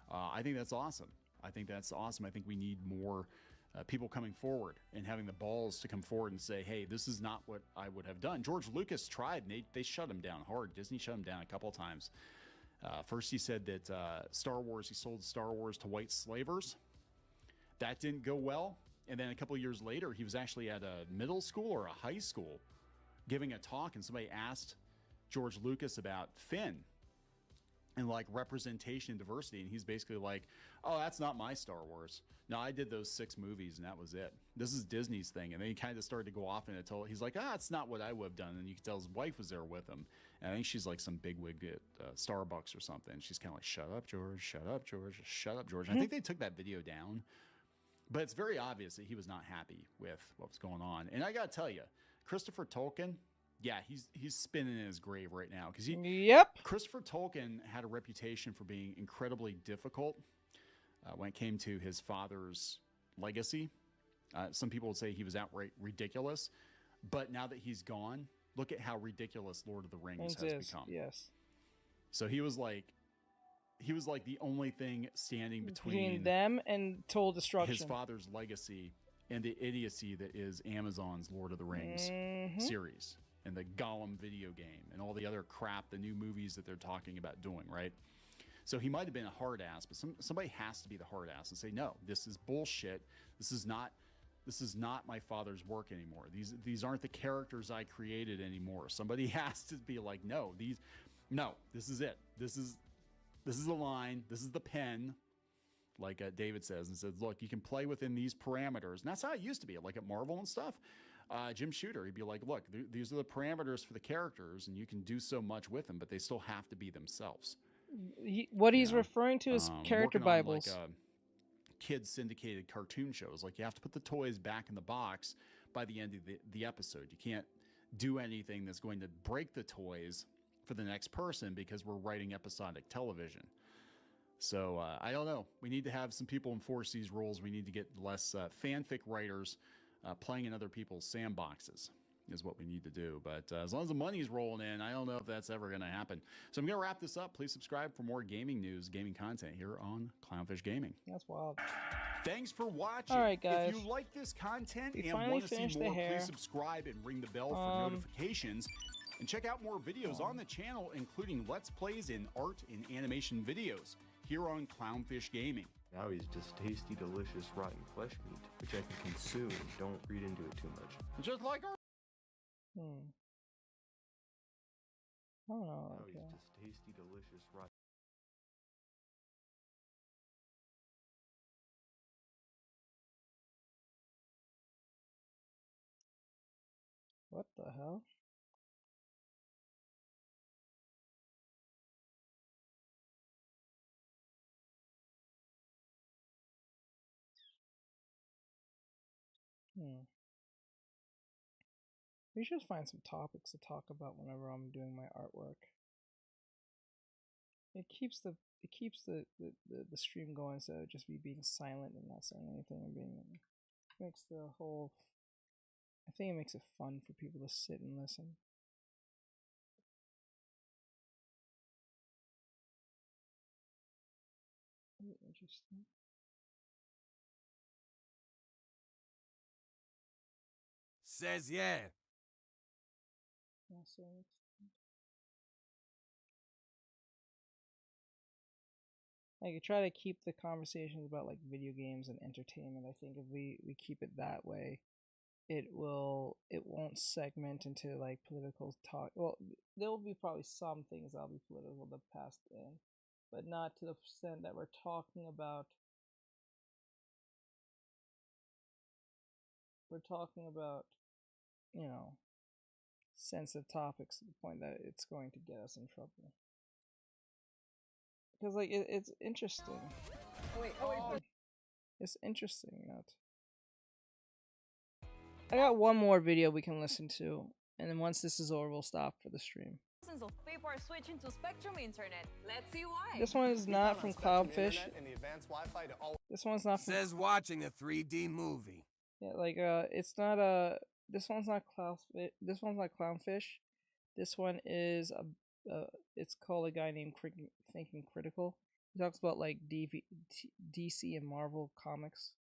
I think that's awesome. I think we need more people coming forward and having the balls to come forward and say, hey, this is not what I would have done. George Lucas tried, and they shut him down hard. Disney shut him down a couple of times. First, he said that he sold Star Wars to white slavers. That didn't go well. And then a couple of years later, he was actually at a middle school or a high school giving a talk, and somebody asked George Lucas about Finn and like representation and diversity, and he's basically like, oh, that's not my Star Wars. No, I did those 6 movies and that was it. This is Disney's thing. And then he kind of started to go off and he's like, it's not what I would have done. And you can tell his wife was there with him, and I think she's like some bigwig at Starbucks or something. She's kind of like, shut up, George, shut up, George, shut up, George. I think they took that video down, but it's very obvious that he was not happy with what was going on. And I gotta tell you, Christopher Tolkien, yeah, he's spinning in his grave right now because Christopher Tolkien had a reputation for being incredibly difficult when it came to his father's legacy. Some people would say he was outright ridiculous, but now that he's gone, look at how ridiculous Lord of the Rings has become. Yes. So he was like the only thing standing between them and total destruction. His father's legacy and the idiocy that is Amazon's Lord of the Rings series and the Gollum video game and all the other crap, the new movies that they're talking about doing, right? So he might have been a hard ass, but somebody has to be the hard ass and say, no, this is bullshit. This is not This is not my father's work anymore. These aren't the characters I created anymore. Somebody has to be like, no, this is it. This is the line. This is the pen. Like David says, and says, look, you can play within these parameters. And that's how it used to be. Like at Marvel and stuff, Jim Shooter, he'd be like, look, these are the parameters for the characters, and you can do so much with them, but they still have to be themselves. What he's referring to is character bibles. On, like, kids syndicated cartoon shows. Like, you have to put the toys back in the box by the end of the episode. You can't do anything that's going to break the toys for the next person because we're writing episodic television. So I don't know. We need to have some people enforce these rules. We need to get less fanfic writers playing in other people's sandboxes is what we need to do. But as long as the money's rolling in, I don't know if that's ever going to happen. So I'm going to wrap this up. Please subscribe for more gaming news, gaming content here on Clownfish Gaming. That's wild. Thanks for watching. All right, guys. If you like this content and want to see more, please subscribe and ring the bell for notifications. And check out more videos on the channel, including Let's Plays in art and animation videos here on Clownfish Gaming. Now he's just tasty, delicious, rotten flesh meat, which I can consume. Don't read into it too much. Just like our... Oh, Now okay. he's just tasty, delicious, rotten... What the hell? We should find some topics to talk about whenever I'm doing my artwork. It keeps the stream going, so just be being silent and not saying anything and makes the whole. I think it makes it fun for people to sit and listen. Interesting. Says yeah. Like, try to keep the conversations about like video games and entertainment. I think if we keep it that way, it won't segment into like political talk. Well, there will be probably some things that'll be political the past in, but not to the extent that we're talking about. We're talking about, you know, sensitive topics to the point that it's going to get us in trouble. Because like it's interesting. It's interesting, I got one more video we can listen to, and then once this is over, we'll stop for the stream. Thousands of people are switching to Spectrum Internet. Let's see why. This one is not from Clownfish. This one's not from... Says watching a 3D movie. Yeah, like it's not a... This one's not Clownfish. This one's not Clownfish. This one is it's called a guy named Thinking Critical. He talks about like DC and Marvel comics.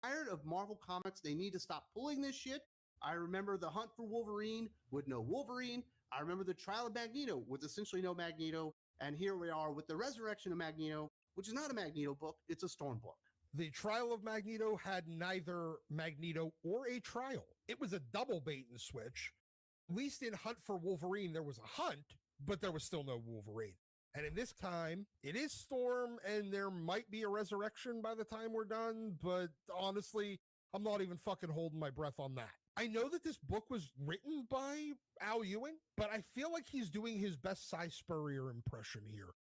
Tired of Marvel comics. They need to stop pulling this shit. I remember the Hunt for Wolverine with no Wolverine. I remember the Trial of Magneto with essentially no Magneto. And here we are with the Resurrection of Magneto, which is not a Magneto book. It's a Storm book. The Trial of Magneto had neither Magneto or a trial. It was a double bait and switch. At least in Hunt for Wolverine, there was a hunt, but there was still no Wolverine. And in this time, it is Storm, and there might be a resurrection by the time we're done, but honestly, I'm not even fucking holding my breath on that. I know that this book was written by Al Ewing, but I feel like he's doing his best Cy Spurrier impression here,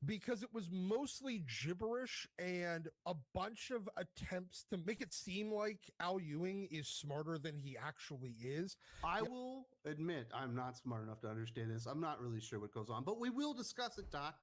because it was mostly gibberish and a bunch of attempts to make it seem like Al Ewing is smarter than he actually is. I will admit I'm not smart enough to understand this. I'm not really sure what goes on, but we will discuss it, Doc.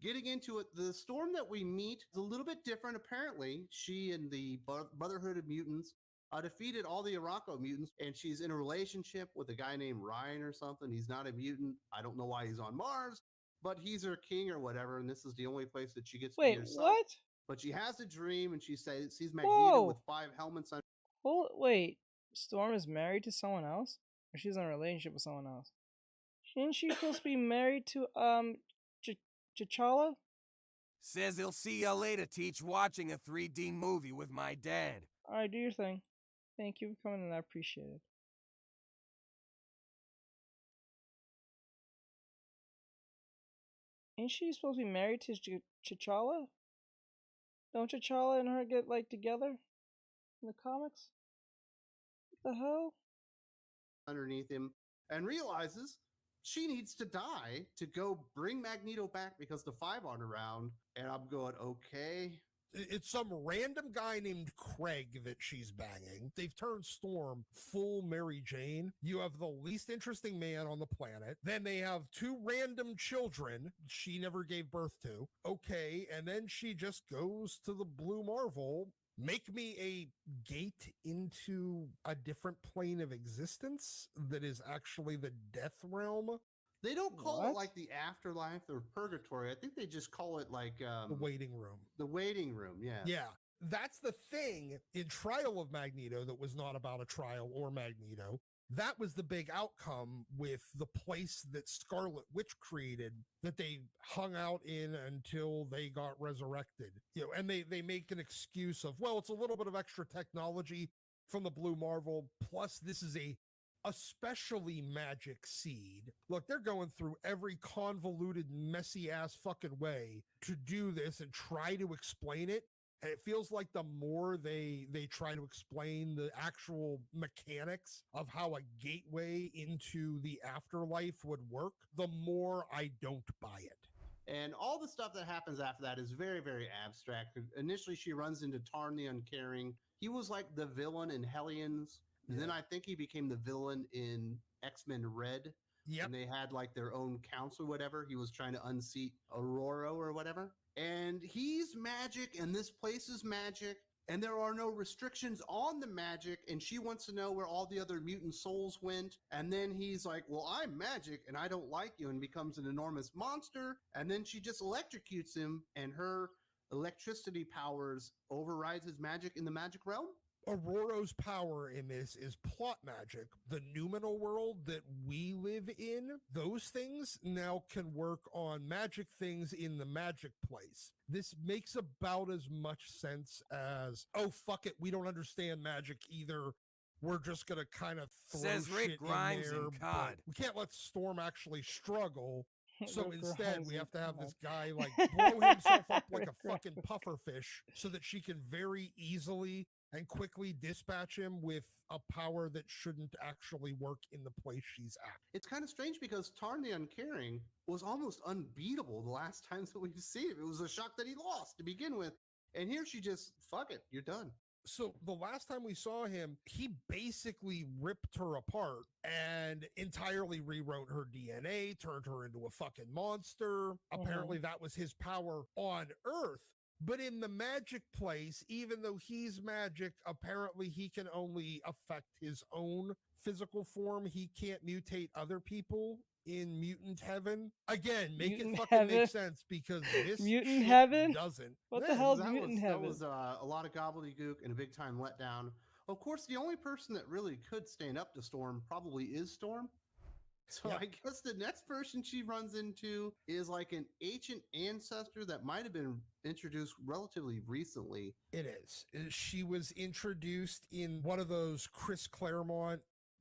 Getting into it, the Storm that we meet is a little bit different, apparently. She and the Brotherhood of Mutants defeated all the Arakko mutants, and she's in a relationship with a guy named Ryan or something. He's not a mutant. I don't know why he's on Mars, but he's her king or whatever, and this is the only place that she gets to be herself. What? But she has a dream, and she sees Magneto with 5 helmets on. Wait, Storm is married to someone else? Or she's in a relationship with someone else? Isn't she supposed to be married to, T'Challa? Says he'll see ya later, Teach, watching a 3D movie with my dad. Alright, do your thing. Thank you for coming, and I appreciate it. Ain't she supposed to be married to T'Challa? Don't T'Challa and her get like together in the comics? What the hell? Underneath him and realizes she needs to die to go bring Magneto back because the Five aren't around. And I'm going, okay. It's some random guy named Craig that she's banging. They've turned Storm full Mary Jane. You have the least interesting man on the planet. Then they have two random children she never gave birth to. Okay, and then she just goes to the Blue Marvel. Make me a gate into a different plane of existence that is actually the death realm. They don't call it like the afterlife or purgatory. I think they just call it like the waiting room. The waiting room, yeah. Yeah. That's the thing in Trial of Magneto that was not about a trial or Magneto. That was the big outcome with the place that Scarlet Witch created that they hung out in until they got resurrected. You know, and they make an excuse of, well, it's a little bit of extra technology from the Blue Marvel, plus this is a especially magic seed. Look, they're going through every convoluted, messy ass fucking way to do this and try to explain it. And it feels like the more they try to explain the actual mechanics of how a gateway into the afterlife would work, the more I don't buy it. And all the stuff that happens after that is very, very abstract. Initially, she runs into Tarn the Uncaring. He was like the villain in Hellions. And then I think he became the villain in X-Men Red. Yep. And they had like their own council or whatever. He was trying to unseat Aurora or whatever. And he's magic, and this place is magic, and there are no restrictions on the magic, and she wants to know where all the other mutant souls went. And then he's like, well, I'm magic, and I don't like you, and becomes an enormous monster. And then she just electrocutes him, and her electricity powers overrides his magic in the magic realm. Aurora's power in this is plot magic. The noumenal world that we live in, those things now can work on magic things in the magic place. This makes about as much sense as, oh, fuck it, we don't understand magic either. We're just going to kind of throw Says Rick shit Grimes in there. and COD. We can't let Storm actually struggle. So Rick instead, Grimes we have to and have COD. this guy like blow himself up like a Rick fucking pufferfish so that she can very easily and quickly dispatch him with a power that shouldn't actually work in the place she's at. It's kind of strange because Tarn the Uncaring was almost unbeatable the last times that we've seen him. It was a shock that he lost to begin with. And here she just, fuck it, you're done. So the last time we saw him, he basically ripped her apart and entirely rewrote her DNA, turned her into a fucking monster. Apparently that was his power on Earth. But in the magic place, even though he's magic, apparently he can only affect his own physical form. He can't mutate other people in mutant heaven. Again, make Mutant it fucking heaven? make sense because this Mutant shit heaven? doesn't. What the hell is that mutant was, heaven? That was a lot of gobbledygook and a big time letdown. Of course, the only person that really could stand up to Storm probably is Storm. So I guess the next person she runs into is like an ancient ancestor that might have been introduced relatively recently. It is. She was introduced in one of those Chris Claremont,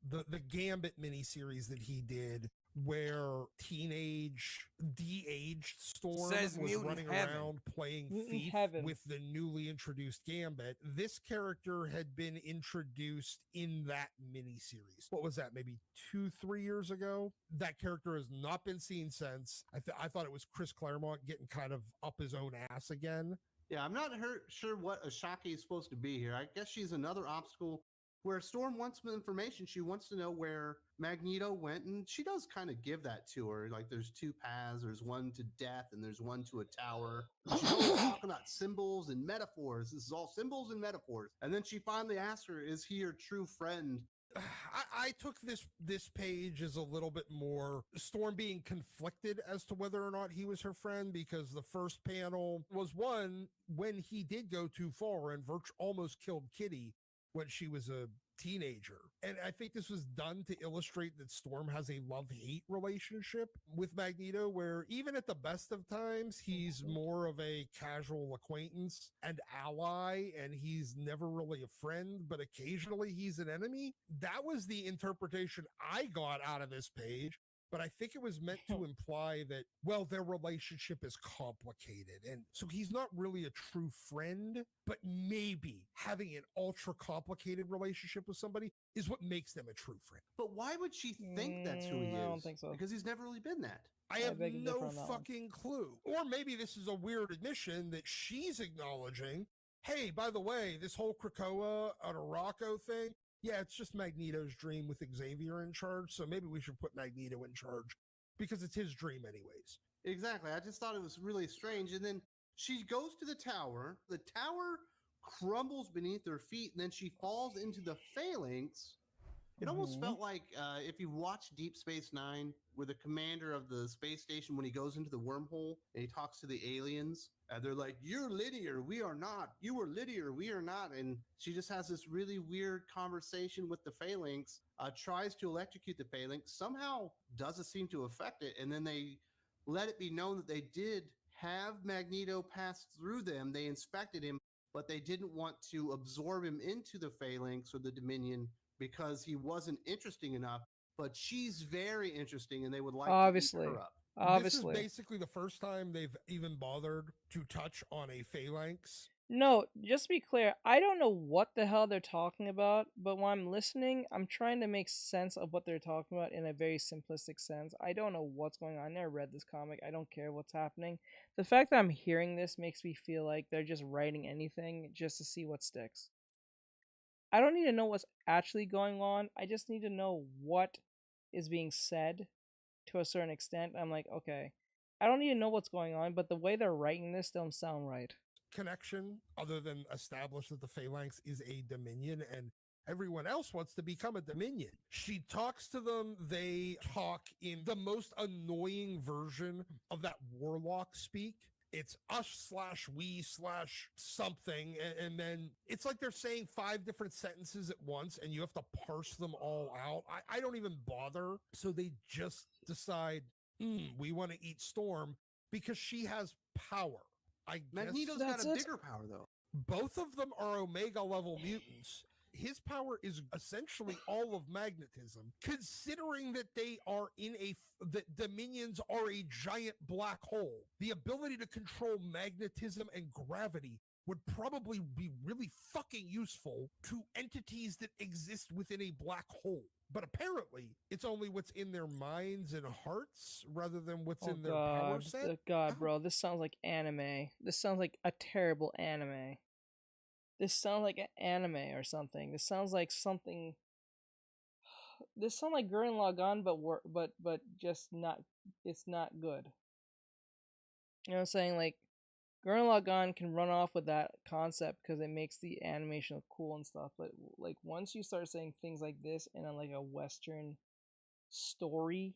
the Gambit miniseries that he did, where teenage de-aged Storm Says was mutant running heaven. around playing Mutant thief heaven. with the newly introduced Gambit. This character had been introduced in that miniseries. What was that? Maybe 2-3 years ago? That character has not been seen since. I thought it was Chris Claremont getting kind of up his own ass again. Yeah, I'm not sure what Ashaki is supposed to be here. I guess she's another obstacle where Storm wants some information. She wants to know where Magneto went, and she does kind of give that to her. Like, there's two paths. There's one to death, and there's one to a tower. She's always talking about symbols and metaphors. This is all symbols and metaphors. And then she finally asks her, is he your true friend? I took this page as a little bit more Storm being conflicted as to whether or not he was her friend, because the first panel was one when he did go too far and almost killed Kitty when she was a teenager. And I think this was done to illustrate that Storm has a love-hate relationship with Magneto, where even at the best of times, he's more of a casual acquaintance and ally, and he's never really a friend, but occasionally he's an enemy. That was the interpretation I got out of this page. But I think it was meant to imply that, well, their relationship is complicated. And so he's not really a true friend, but maybe having an ultra complicated relationship with somebody is what makes them a true friend. But why would she think that's who he is? I don't think so. Because he's never really been that. I have no fucking clue. Or maybe this is a weird admission that she's acknowledging, hey, by the way, this whole Krakoa Artexrtic thing, yeah, it's just Magneto's dream with Xavier in charge, so maybe we should put Magneto in charge because it's his dream anyways. Exactly. I just thought it was really strange. And then she goes to the tower. The tower crumbles beneath her feet, and then she falls into the phalanx. It almost felt like if you watch Deep Space Nine, where the commander of the space station, when he goes into the wormhole and he talks to the aliens, they're like, "You're linear, we are not. You are linear, we are not." And she just has this really weird conversation with the phalanx, tries to electrocute the phalanx, somehow doesn't seem to affect it. And then they let it be known that they did have Magneto pass through them. They inspected him, but they didn't want to absorb him into the phalanx or the Dominion because he wasn't interesting enough. But she's very interesting, and they would like to eat her up. Obviously. This is basically the first time they've even bothered to touch on a phalanx. No, just to be clear, I don't know what the hell they're talking about, but when I'm listening, I'm trying to make sense of what they're talking about in a very simplistic sense. I don't know what's going on. I never read this comic. I don't care what's happening. The fact that I'm hearing this makes me feel like they're just writing anything just to see what sticks. I don't need to know what's actually going on. I just need to know what is being said to a certain extent. I'm like, okay, I don't need to know what's going on, but the way they're writing this don't sound right. Connection other than establish that the phalanx is a Dominion and everyone else wants to become a Dominion. She talks to them. They talk in the most annoying version of that Warlock speak. It's us/we/something. And then it's like they're saying 5 different sentences at once and you have to parse them all out. I don't even bother. So they just decide, we want to eat Storm because she has power. Magneto's got a bigger power, though. Both of them are Omega level mutants. His power is essentially all of magnetism, considering that they are that Dominions are a giant black hole. The ability to control magnetism and gravity would probably be really fucking useful to entities that exist within a black hole. But apparently, it's only what's in their minds and hearts rather than what's in their power set. God, bro, this sounds like anime. This sounds like a terrible anime. This sounds like an anime or something. This sounds like something. This sounds like Gurren Lagann, but just not. It's not good. You know what I'm saying? Like, Gurren Lagann can run off with that concept because it makes the animation look cool and stuff. But like once you start saying things like this in like a Western story,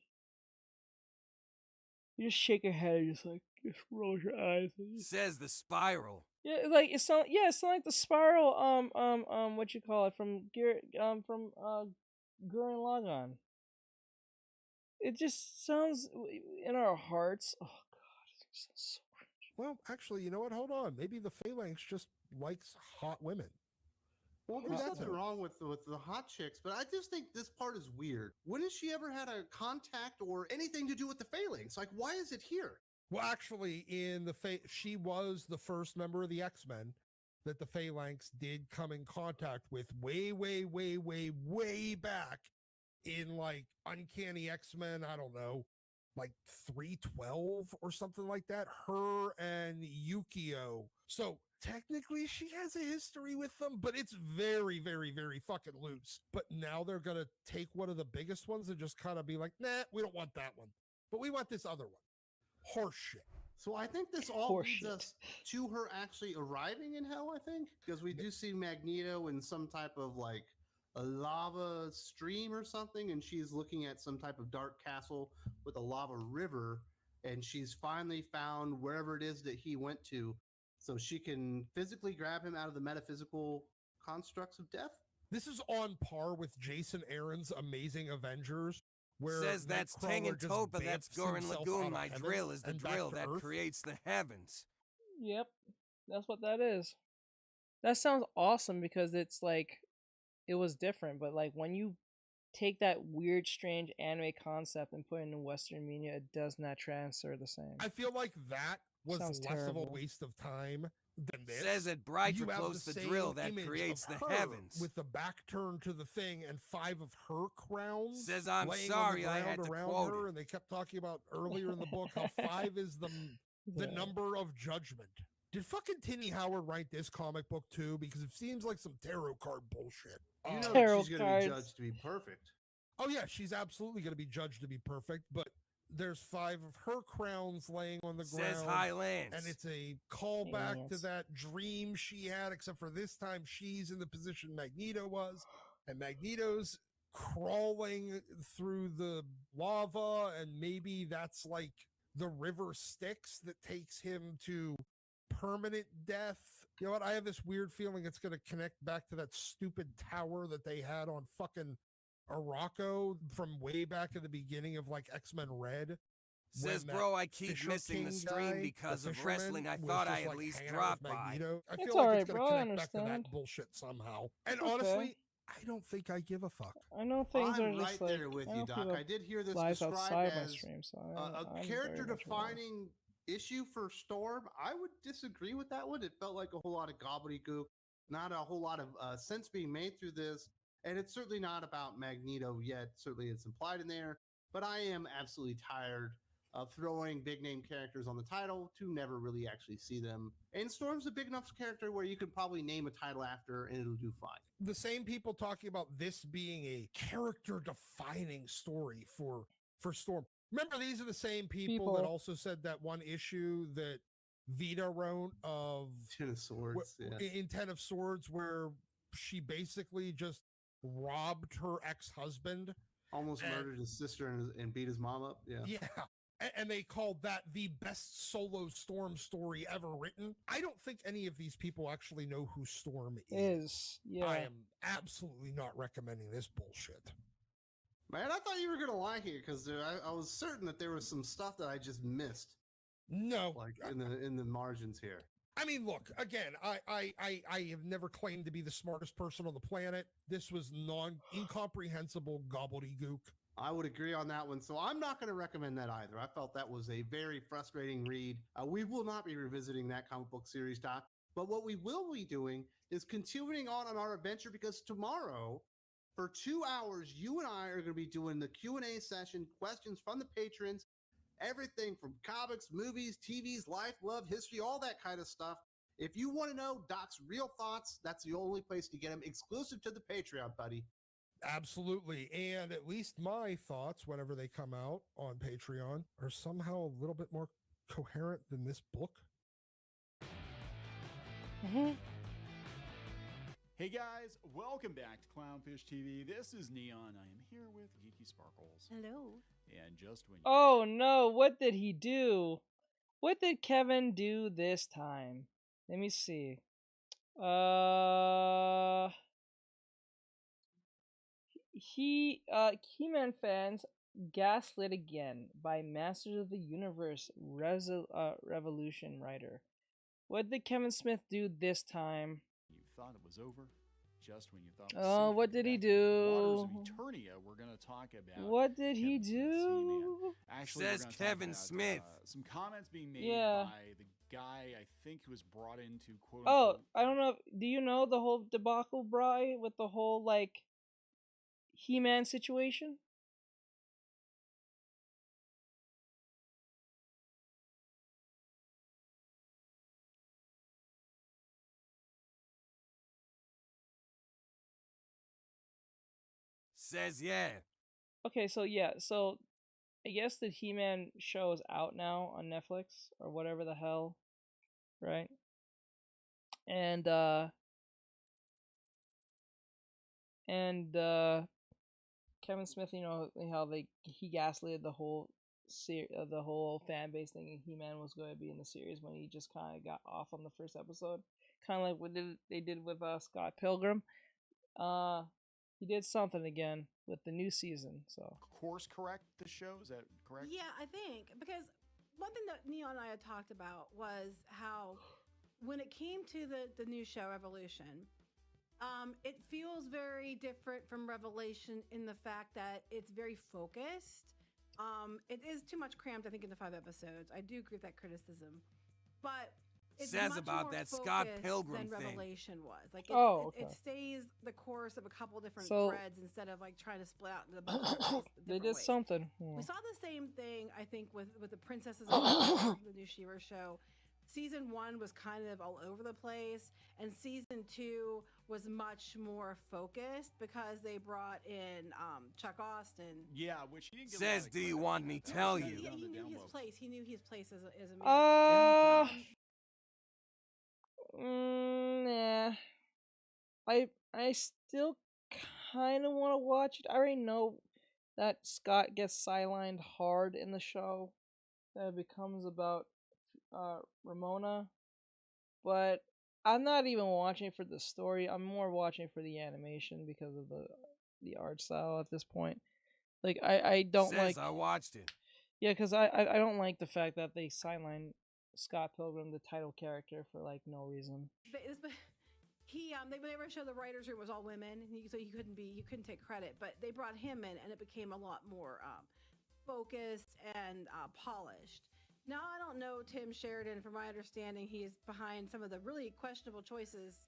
you just shake your head and just roll your eyes. Says the Spiral. Yeah, like it sounds like the Spiral. What you call it from Gurren Lagann. It just sounds in our hearts. Oh God, it sounds so. Well, actually, you know what? Hold on. Maybe the phalanx just likes hot women. Well, there's nothing wrong with the hot chicks, but I just think this part is weird. When has she ever had a contact or anything to do with the phalanx? Like, why is it here? Well, actually, in the she was the first member of the X-Men that the phalanx did come in contact with way back in like Uncanny X-Men. I don't know. Like 312 or something like that, her and Yukio. So technically she has a history with them, but it's very fucking loose. But now they're going to take one of the biggest ones and just kind of be like, nah, we don't want that one, but we want this other one. Horseshit. So I think this all leads us to her actually arriving in hell, I think, because we do see Magneto in some type of like a lava stream or something, and she's looking at some type of dark castle with a lava river, and she's finally found wherever it is that he went to, so she can physically grab him out of the metaphysical constructs of death. This is on par with Jason Aaron's Amazing Avengers, where Says that's Nightcrawler just Tangentopa, that's bamfs Gurren himself Lagoon, out of my heaven drill is the and back drill to that Earth. creates the heavens. Yep, that's what that is. That sounds awesome because it's like, it was different, but like when you take that weird, strange anime concept and put it in Western media, it does not transfer the same. I feel like that was Sounds less terrible. of a waste of time than this. Says it bright You have close the same drill that image creates of the her heavens. with the back turned to the thing and 5 of her crowns. Says I'm laying sorry on I the had ground to around quote her, it. and they kept talking about earlier in the book how 5 is the Yeah. number of judgment. Did fucking Tinny Howard write this comic book too? Because it seems like some tarot card bullshit. You know Tarot she's going to cards. be judged to be perfect. Oh yeah, she's absolutely going to be judged to be perfect, but there's 5 of her crowns laying on the ground. Says Highlands. And it's a callback to Yes. that dream she had, except for this time she's in the position Magneto was, and Magneto's crawling through the lava, and maybe that's like the river Styx that takes him to permanent death. You know what? I have this weird feeling it's going to connect back to that stupid tower that they had on fucking Araco from way back at the beginning of like X-Men Red. Says, when bro, that I keep Fisher missing the King stream guy, because the of fisherman, wrestling. I was thought just, I at like, least hanging out drop with by. Magneto. I It's feel like alright, it's going bro, to I connect back to understand. that bullshit somehow. And It's okay. honestly, I don't think I give a fuck. I know things I'm are right just like, there with I you, know Doc. people I did hear this lives described outside my as stream, so a I'm very much aware. character-defining issue for Storm. I would disagree with that one. It felt like a whole lot of gobbledygook, not a whole lot of sense being made through this. And it's certainly not about Magneto yet. Certainly it's implied in there. But I am absolutely tired of throwing big-name characters on the title to never really actually see them. And Storm's a big enough character where you can probably name a title after and it'll do fine. The same people talking about this being a character-defining story for Storm. Remember, these are the same people that also said that one issue that Vita wrote of Ten of Swords, in Ten of Swords, where she basically just robbed her ex-husband, almost murdered his sister and beat his mom up. Yeah. And they called that the best solo Storm story ever written. I don't think any of these people actually know who Storm is. Yeah. I am absolutely not recommending this bullshit. Man, I thought you were gonna like it because I was certain that there was some stuff that I just missed. No, like in the margins here. I mean, look, again, I have never claimed to be the smartest person on the planet. This was incomprehensible gobbledygook. I would agree on that one. So I'm not going to recommend that either. I felt that was a very frustrating read. We will not be revisiting that comic book series, Doc. But what we will be doing is continuing on our adventure, because tomorrow, for 2 hours, you and I are going to be doing the Q&A session, questions from the patrons, everything from comics, movies, TVs, life, love, history, all that kind of stuff. If you want to know Doc's real thoughts, that's the only place to get them, exclusive to the Patreon, buddy. Absolutely. And at least my thoughts, whenever they come out on Patreon, are somehow a little bit more coherent than this book. Hey guys, welcome back to Clownfish TV. This is Neon. I am here with Geeky Sparkles. Hello. And just when Oh no, what did he do? What did Kevin do this time? Let me see. He-Man fans gaslit again by Masters of the Universe Revolution writer. What did Kevin Smith do this time? you thought it was over, just when you thought it was safe What to did he get back into the waters do? of Eternia, we're going to talk about What did he do? Actually, Says we're gonna Kevin talk about, Smith. Some comments being made Yeah. by the guy I think who was brought in to quote Oh, unquote. I don't know. Do you know the whole debacle, Bri, with the whole like He-Man situation? Says yeah. Okay, so yeah, so I guess the He-Man show is out now on Netflix or whatever the hell, right? And Kevin Smith, you know how he gaslit the whole the whole fan base thinking He-Man was going to be in the series when he just kind of got off on the first episode, kind of like what they did with Scott Pilgrim. He did something again with the new season. So course correct the show. Is that correct? Yeah, I think because one thing that Neil and I had talked about was how when it came to the new show Evolution, it feels very different from Revelation in the fact that it's very focused. It is too much crammed, I think, into 5 episodes. I do agree with that criticism, but it's says much about more that Scott focused Pilgrim than thing. Revelation was. Like, okay. it stays the course of a couple different So- threads instead of like trying to split out into a bunch of different They did ways. something. We saw the same thing, I think, with the Princesses of Power, the new She-Ra show. Season 1 was kind of all over the place, and season 2 was much more focused because they brought in Chuck Austin. Yeah, which he didn't get a Says, lot of do you credit want for me that. That tell was you? kinda Yeah, on he the knew down his low. place. He knew his place as a man. Nah. I still kind of want to watch it. I already know that Scott gets sidelined hard in the show. That it becomes about Ramona, but I'm not even watching it for the story. I'm more watching it for the animation because of the art style at this point. Like I don't Says like. I watched it. Yeah, because I don't like the fact that they sideline Scott Pilgrim, the title character, for like no reason. But they never showed the writers' room was all women, so you couldn't take credit. But they brought him in, and it became a lot more focused and polished. Now I don't know Tim Sheridan. From my understanding, he is behind some of the really questionable choices.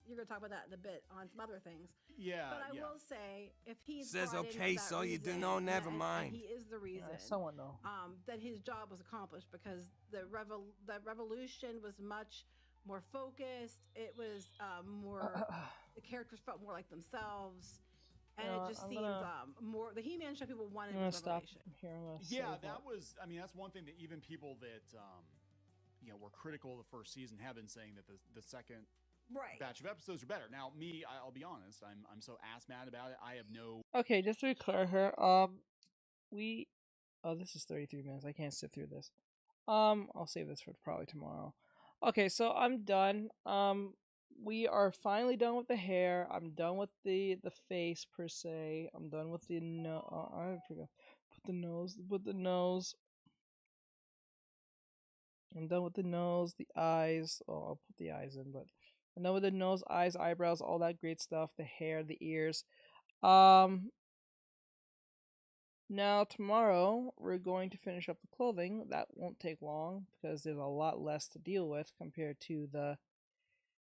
You're going to talk about that in a bit on some other things. Yeah, but I yeah. will say, if he's Says, brought in okay, for that so you do reason, know, never and mind. he is the reason. Someone know. That his job was accomplished because the revolution was much more focused. It was more the characters felt more like themselves, and You know it what, just I'm seemed gonna- more the He-Man show people wanted I'm gonna was stop Revelation. here. I'm gonna Yeah, save that up. was. I mean, that's one thing that even people that were critical of the first season have been saying that the second batch of episodes are better. Now, I'll be honest. I'm so ass mad about it. I have no. Okay, just to be clear here, this is 33 minutes. I can't sit through this. I'll save this for probably tomorrow. Okay, so I'm done. We are finally done with the hair. I'm done with the face per se. I'm done with the I forgot. Put the nose. I'm done with the nose, the eyes. Oh, I'll put the eyes in, but I'm done with the nose, eyes, eyebrows, all that great stuff. The hair, the ears. Now tomorrow we're going to finish up the clothing. That won't take long because there's a lot less to deal with compared to the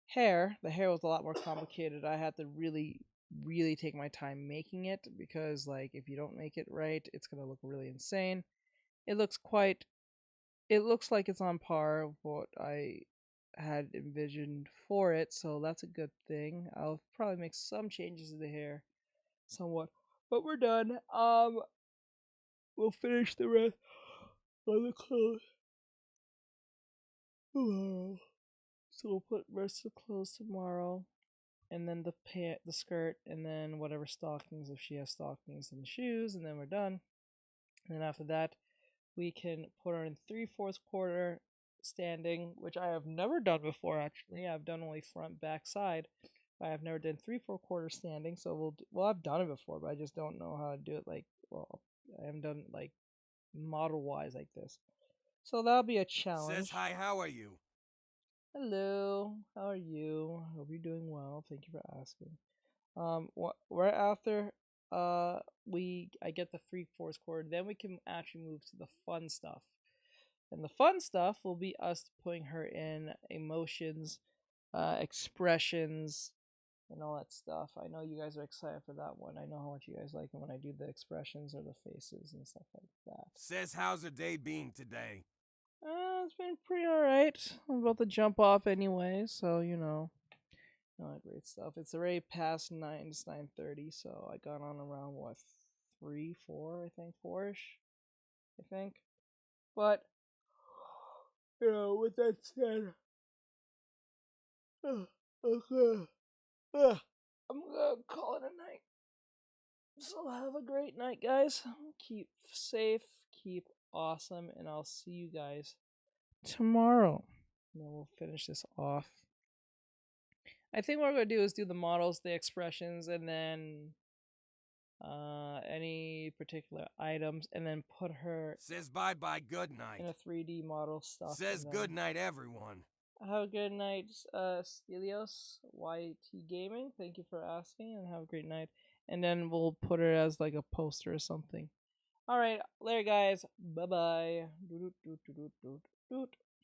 hair. The hair was a lot more complicated. I had to really, really take my time making it because, like, if you don't make it right, it's gonna look really insane. It looks like it's on par with what I had envisioned for it, so that's a good thing. I'll probably make some changes to the hair, somewhat, but we're done. We'll finish the rest of the clothes tomorrow. So we'll put rest of the clothes tomorrow, and then the skirt, and then whatever stockings, if she has stockings, and the shoes, and then we're done. And then after that, we can put her in 3/4 quarter standing, which I have never done before. Actually, I've done only front, back, side. But I've never done 3/4 quarter standing. So I've done it before, but I just don't know how to do it. I haven't done like model wise like this. So that'll be a challenge. Says, hi, how are you? Hello, how are you? I hope you're doing well. Thank you for asking. Right after I get the 3/4 quarter, then we can actually move to the fun stuff. And the fun stuff will be us putting her in emotions, expressions, and all that stuff. I know you guys are excited for that one. I know how much you guys like it when I do the expressions or the faces and stuff like that. Says, how's her day been today? It's been pretty alright. I'm about to jump off anyway, so all that great stuff. It's already past 9. It's 9:30, so I got on around what 3, 4, I think 4ish. I think, but with that said, I'm gonna call it a night. So have a great night, guys. Keep safe, keep awesome, and I'll see you guys tomorrow. And then we'll finish this off. I think what we're gonna do is do the models, the expressions, and then any particular items, and then put her Says bye-bye, good night. in a 3D model stuff. Says good night, everyone. Have a good night, Stelios YT Gaming. Thank you for asking, and have a great night. And then we'll put her as like a poster or something. All right, later, guys. Bye bye.